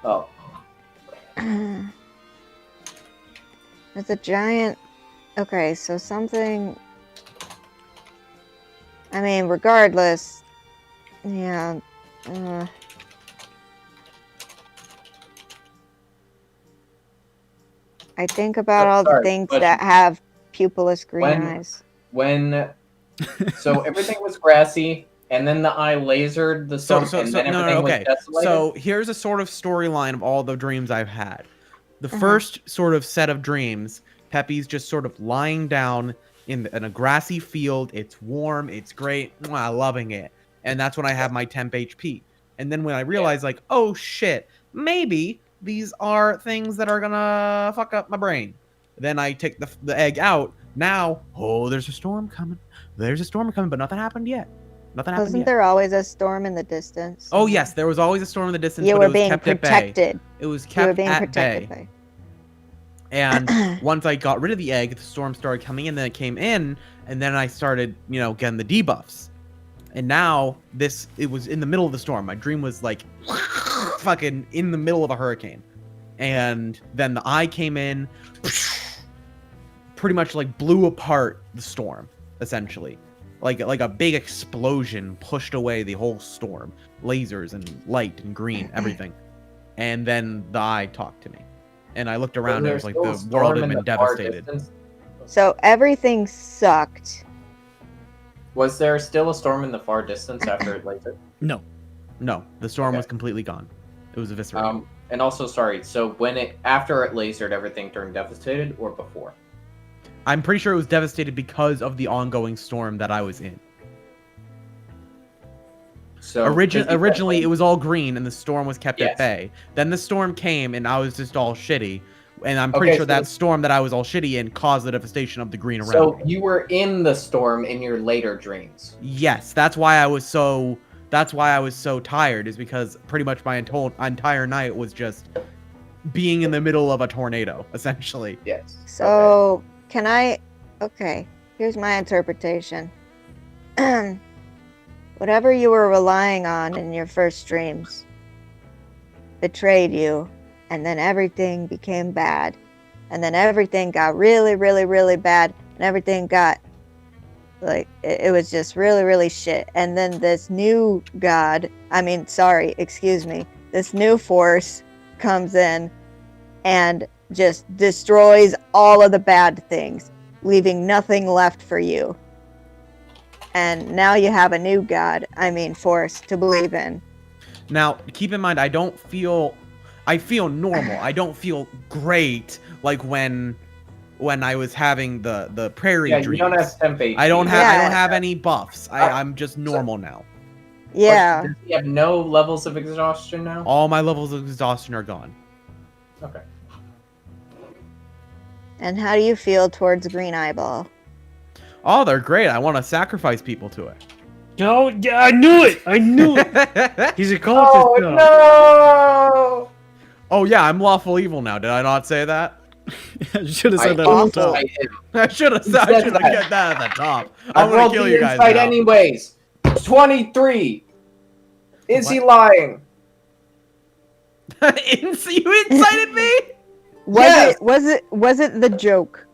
Oh. It's a giant. Okay, so something. I mean, regardless. Yeah. I think about all the Sorry, things but that have pupilless green when- eyes. So everything was grassy, and then the eye lasered the storm, and then everything was desolated. So here's a sort of storyline of all the dreams I've had. The Uh-huh. first sort of set of dreams, Peppy's just sort of lying down in a grassy field. It's warm. It's great. Mwah, loving it. And that's when I have my temp HP. And then when I realize, like, oh shit, maybe these are things that are gonna fuck up my brain. Then I take the egg out. Now, oh, there's a storm coming. There's a storm coming, but nothing happened yet. Nothing happened Wasn't yet. there always a storm in the distance? Oh yes, there was always a storm in the distance, You but were it was being kept at bay. protected. It was You were kept being at protected bay. by. And once I got rid of the egg, the storm started coming in, then it came in, and then I started, getting the debuffs. And now it was in the middle of the storm. My dream was like fucking in the middle of a hurricane. And then the eye came in, pretty much like blew apart the storm, essentially. Like a big explosion pushed away the whole storm. Lasers and light and green, everything. And then the eye talked to me. And I looked around and it was like the world had been devastated. So everything sucked. Was there still a storm in the far distance after it lasered? No. No, the storm Okay. was completely gone. It was eviscerated. And also, sorry. So after it lasered, everything turned devastated, or before? I'm pretty sure it was devastated because of the ongoing storm that I was in. So Originally, it was all green and the storm was kept Yes. at bay. Then the storm came and I was just all shitty. And I'm pretty Okay, sure so that storm that I was all shitty in caused the devastation of the green around So me. you were in the storm in your later dreams. Yes, that's why I was so tired, is because pretty much my entire night was just being in the middle of a tornado, essentially. Yes. So can I? Okay. Here's my interpretation. Whatever you were relying on in your first dreams betrayed you, and then everything became bad. And then everything got really, really, really bad, and everything got, like, it was just really, really shit. And then this new this new force comes in and just destroys all of the bad things, leaving nothing left for you. And now you have a new force to believe in. Now, keep in mind, I feel normal. I don't feel great like when I was having the prairie dreams. You don't have temp HP. I don't have any buffs. I'm just normal now. Yeah. Does he have no levels of exhaustion now? All my levels of exhaustion are gone. Okay. And how do you feel towards Green Eyeball? Oh, they're great. I want to sacrifice people to it. No, yeah, I knew it. He's a cultist. Oh now. no! Oh yeah, I'm lawful evil now. Did I not say that? I should have said that at the top. I should have get that at the top. I I'm gonna rolled kill the you guys insight now. anyways. 23. Is he What? lying? You incited me? Yes! Was it the joke?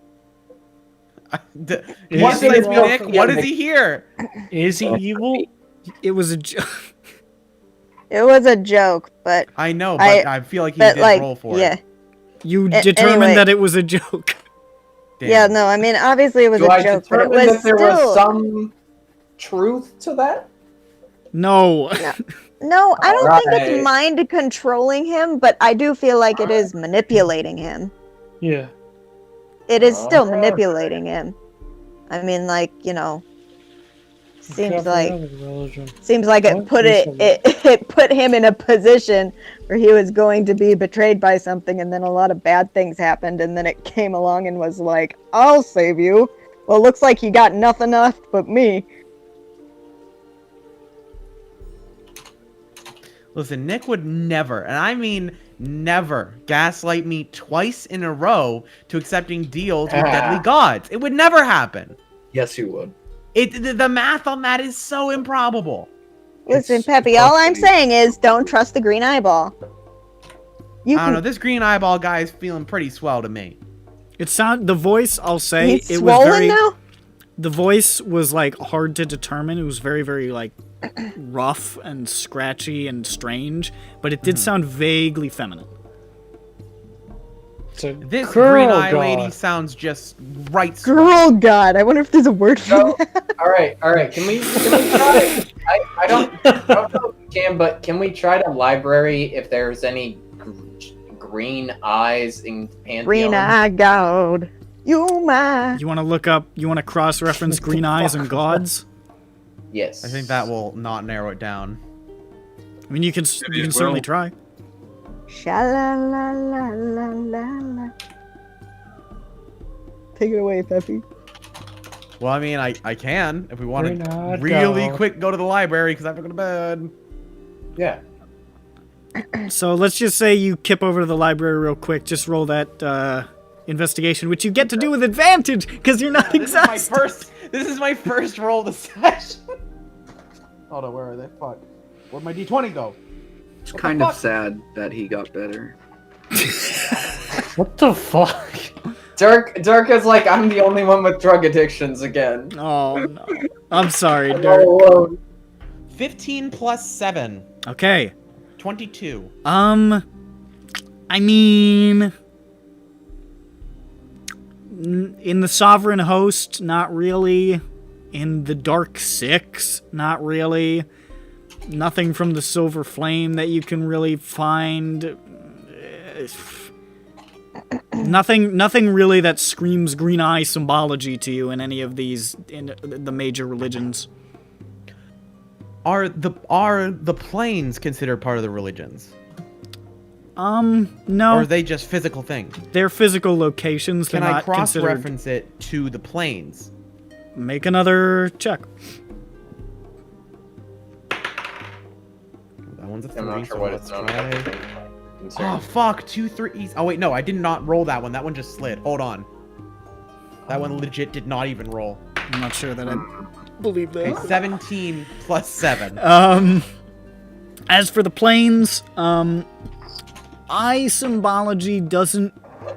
Is he Nick, lawful? what is he here? Is he evil? It was a joke. It was a joke, but I know, but I feel like he did roll for yeah. it. You determined anyway. that it was a joke. Damn. Yeah, no, I mean, obviously it was Do a I joke, but it determine was that there still... was some truth to that? No. No, I don't think Alright. it's mind controlling him, but I do feel like it is manipulating him. Yeah. It is still Alright. manipulating him. I mean, like, you know, seems like it put it put him in a position where he was going to be betrayed by something, and then a lot of bad things happened, and then it came along and was like, I'll save you. Well, it looks like you got nothing left but me. Listen, Nick would never, and I mean never, gaslight me twice in a row to accepting deals with deadly gods. It would never happen. Yes, you would. The math on that is so improbable. Listen, Peppy, all I'm saying is don't trust the green eyeball. I don't know, this green eyeball guy is feeling pretty swell to me. The voice, I'll say, He's it was swollen very... now? The voice was, like, hard to determine. It was very, very, like, rough and scratchy and strange, but it did sound vaguely feminine. This girl green-eyed god. lady sounds just right. Girl god, I wonder if there's a word for that. All right. Can we try? I don't know if we can, but can we try to library if there's any green eyes in Pantheon? Green eye god. You my. You want to cross-reference green eyes and gods? Yes. I think that will not narrow it down. I mean, you can certainly try. Sha-la-la-la-la-la-la. Take it away, Peppy. Well, I mean, I can if we want We're to not really dog. quick go to the library because I have to go to bed. Yeah. So let's just say you kip over to the library real quick. Just roll that investigation, which you get to do with advantage because you're not exhausted. This is my first roll of the session. Hold on, where are they? Fuck. Where'd my D20 go? It's kind of sad that he got better. What the fuck? Dirk is like, I'm the only one with drug addictions again. Oh no. I'm sorry, I'm Dirk. all alone. 15 plus 7. Okay. 22. I mean, in the Sovereign Host, not really. In the Dark Six, not really. Nothing from the Silver Flame that you can really find. Nothing really that screams green eye symbology to you in any of these, in the major religions. Are the planes considered part of the religions? No. Or are they just physical things? They're physical locations. Can They're I not considered... cross-reference it to the planes? Make another check. That one's a 3, I'm not sure so what let's it's on. try. Oh, fuck. 2 3s. Oh, wait, no. I did not roll that one. That one just slid. Hold on. That one legit did not even roll. I'm not sure that I believe Okay, that. 17 plus 7. As for the planes, eye symbology doesn't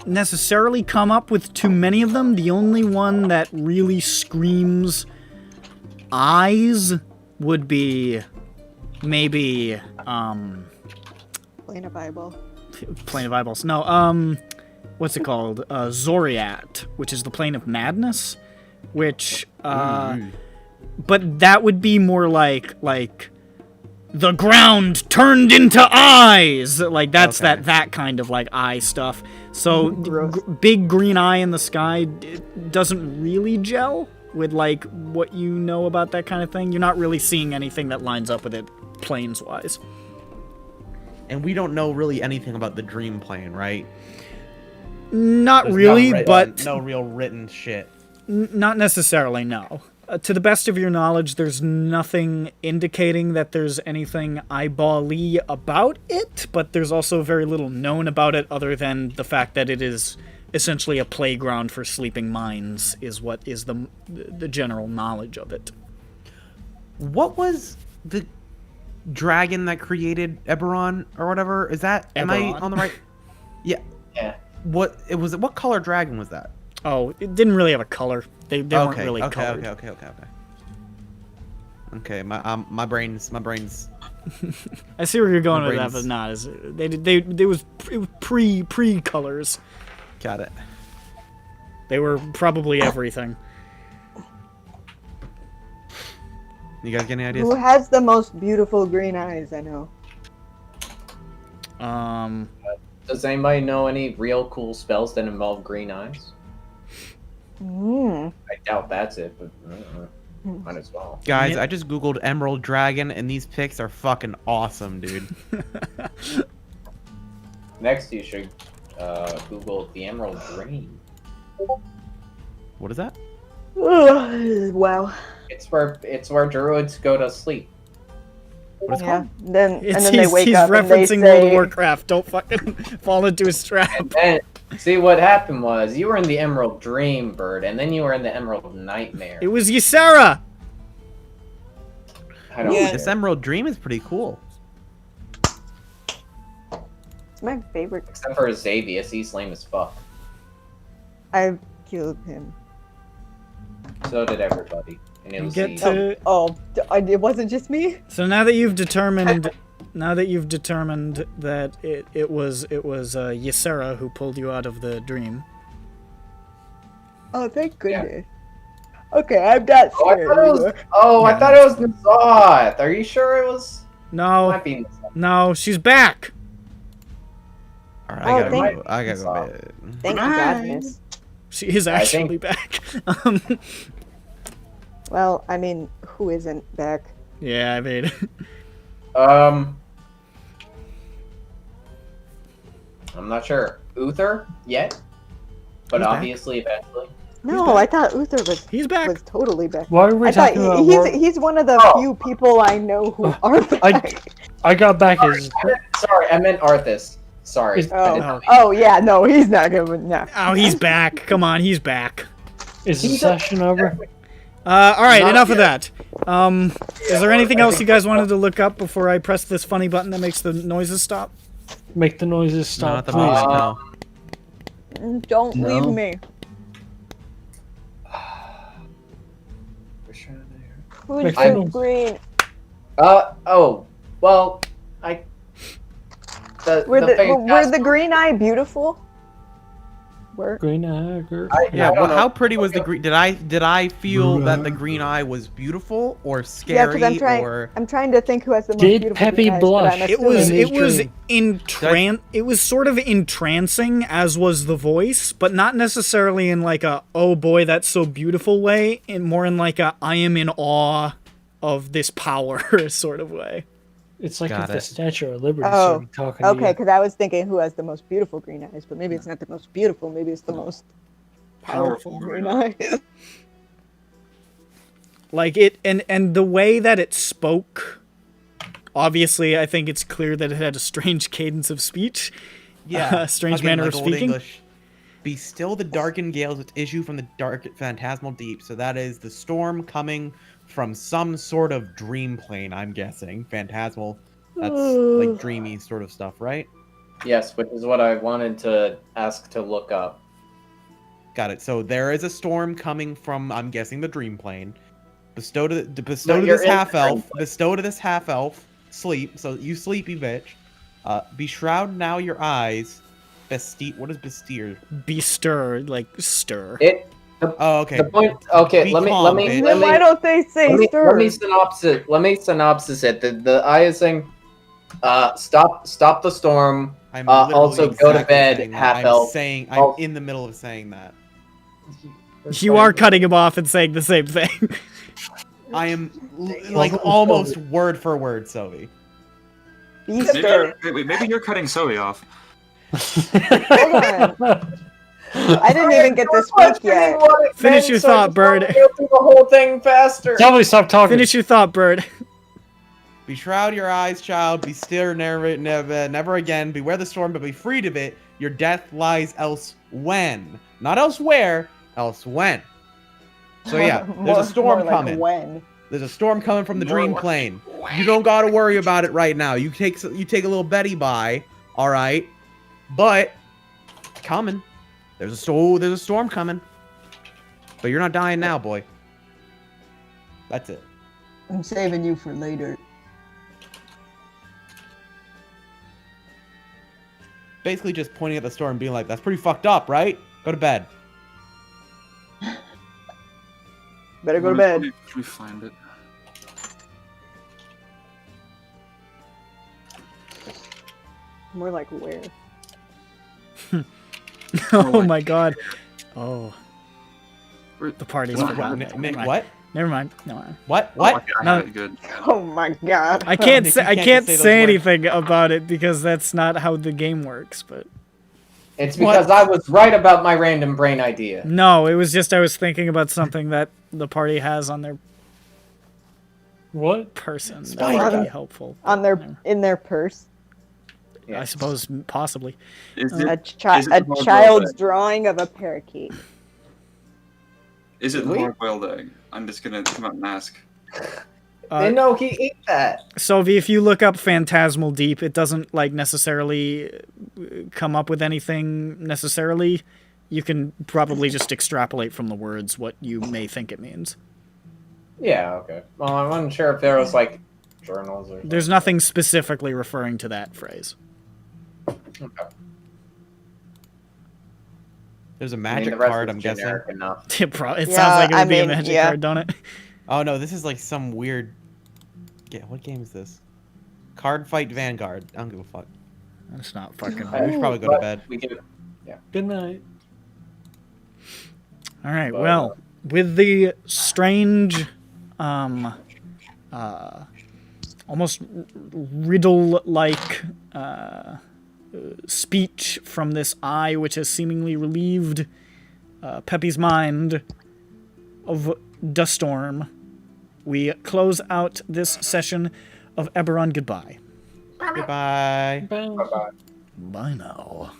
necessarily come up with too many of them. The only one that really screams eyes would be maybe Plane of eyeball. plane of eyeballs. No, what's it called? Zoriat, which is the plane of madness, which but that would be more like the ground turned into eyes. Like that's that kind of like eye stuff. So big green eye in the sky doesn't really gel with like what you know about that kind of thing. You're not really seeing anything that lines up with it planes wise. And we don't know really anything about the dream plane, right? Not There's really, but no real written shit. Not necessarily, no. To the best of your knowledge, there's nothing indicating that there's anything eyeball-y about it, but there's also very little known about it other than the fact that it is essentially a playground for sleeping minds, is what is the general knowledge of it. What was the dragon that created EBERRON or whatever? Is that am I EBERRON? on the right? Yeah. Yeah. What color dragon was that? Oh, it didn't really have a color. They weren't really colored. Okay, my brain's I see where you're going with that, brain's- but not. It was pre colors. got it. They were probably everything. You guys get any ideas? Who has the most beautiful green eyes? I know. Does anybody know any real cool spells that involve green eyes? Mm. I doubt that's it, but might as well. Guys, I just googled Emerald Dragon and these pics are fucking awesome, dude. Next, you should Google the Emerald Dream. What is that? Wow. It's where druids go to sleep. What is it Yeah. called? Then they wake He's up and they referencing World of say, Warcraft. Don't fucking fall into his trap. And then, see what happened was you were in the Emerald Dream, Bird, and then you were in the Emerald Nightmare. It was Ysera! I don't Ooh, care. this Emerald Dream is pretty cool. It's my favorite. Except for Xavius, he's lame as fuck. I killed him. So did everybody. And it You was get easy. to... It wasn't just me. So now that you've determined that it was Ysera who pulled you out of the dream. Oh, thank goodness. Okay, I'm not Oh, I scared thought it was. anymore. Oh, Yeah. I thought it was Nazoth. Are you sure it was? No, Might be Nazoth. no, she's back. All right, Oh, I gotta go to bed. Thank you, goodness. She is I actually back. Well, I mean, who isn't back? Yeah, I mean, I'm not sure. Uther yet, but He's back. obviously eventually. No, I thought Uther he's back. was totally back. Why are we I thought talking about he's one of the Oh. few people I know who are back. I got back as Sorry, I meant Arthas. Sorry. Is- I didn't Oh. mean- Oh yeah, no, he's not gonna. No. Oh, he's back. Come on, he's back. is the He's session over? All right, Not enough of yet. that. Is there anything else you guys wanted to look up before I press this funny button that makes the noises stop? Make the noises No, stop, not the please. moment, no. Don't No. leave me. Who's Make so the noise. green? Oh. Well, Were the fantastic- green eye beautiful? Were Green Agger. Yeah, I don't know. how pretty was the green? Did I feel that the green eye was beautiful or scary or? I'm trying to think who has the most Did beautiful Peppy green eyes, but blush? I'm It assuming- was In his it was sort of entrancing, as was the voice, but not necessarily in like a oh boy that's so beautiful way, and more in like a I am in awe of this power sort of way. It's like Got if the it. Statue of Liberty Oh, started talking Okay, to you. because I was thinking who has the most beautiful green eyes, but maybe it's not the most beautiful. Maybe it's the most powerful green eyes. Like it and the way that it spoke, obviously I think it's clear that it had a strange cadence of speech. Yeah, strange again, manner like of old speaking. English. Be still the darkened gales which issue from the dark phantasmal deep. So that is the storm coming from some sort of dream plane, I'm guessing. Phantasmal. That's like dreamy sort of stuff, right? Yes, which is what I wanted to ask to look up. Got it. So there is a storm coming from, I'm guessing, the dream plane. Bestow to No, this you're in the half elf. dream plane. Bestow to this half elf. Sleep. So you sleepy bitch. Beshroud now your eyes. What is bestier? Bestir, like stir. Oh, okay. The point. Okay, Be let me calm, bitch. Then why don't they say stir? let me synopsis it. The eye is saying, stop the storm. I'm Also literally go to exactly bed, saying that. half elf. I'm in the middle of saying that. You are cutting him off and saying the same thing. I am like almost word for word, Sophie. Maybe you're cutting Zoe off. Hold on. I didn't even get to speak yet. Finish your thought, Bird. Go through the whole thing faster. Somebody stop talking. Finish your thought, Bird. Beshroud your eyes, child. Be still, never again. Beware the storm, but be freed of it. Your death lies else when, not elsewhere, else when. So yeah, there's a storm more like coming. when. There's a storm coming from the dream plane. You don't gotta worry about it right now. You take a little Betty by, all right, but coming. There's a storm coming. But you're not dying now, boy. That's it. I'm saving you for later. Basically just pointing at the storm and being like, that's pretty fucked up, right? Go to bed. Better go to bed. Let me find it. More like where? Oh my god. Oh. The party's What? forgotten. Nick, Never mind. what? Never mind. No mind. What? Oh, What? I No. have it good. Oh my god. I can't Nick, say you I can't can't say those say words. anything about it because that's not how the game works, but It's because I was right about my random brain idea. no, it was just I was thinking about something that the party has on their What? person that Spider. might be helpful. In their purse. I suppose possibly. Is A, it, is it the hard-boiled child's egg? drawing of a parakeet. Is it the Wait. hard-boiled egg? I'm just gonna come out and ask. No, he ate that. Sophie, if you look up Phantasmal Deep, it doesn't like necessarily come up with anything necessarily. You can probably just extrapolate from the words what you may think it means. Yeah, okay. Well, I wasn't sure if there was like journals or. There's nothing specifically referring to that phrase. Okay. There's a I mean, magic the rest card, is I'm guessing. generic enough. It Yeah, sounds like it would I be a mean, magic yeah. card, don't it? Oh no, this is like some weird. What game is this? Card Fight Vanguard. I don't give a fuck. That's not fucking We right. should probably go to bed. We can. Good night. All right. Well, with the strange, almost riddle-like speech from this eye, which has seemingly relieved Peppy's mind of dust storm, we close out this session of EBERRON. Goodbye. Goodbye. Bye. Bye-bye. Bye now.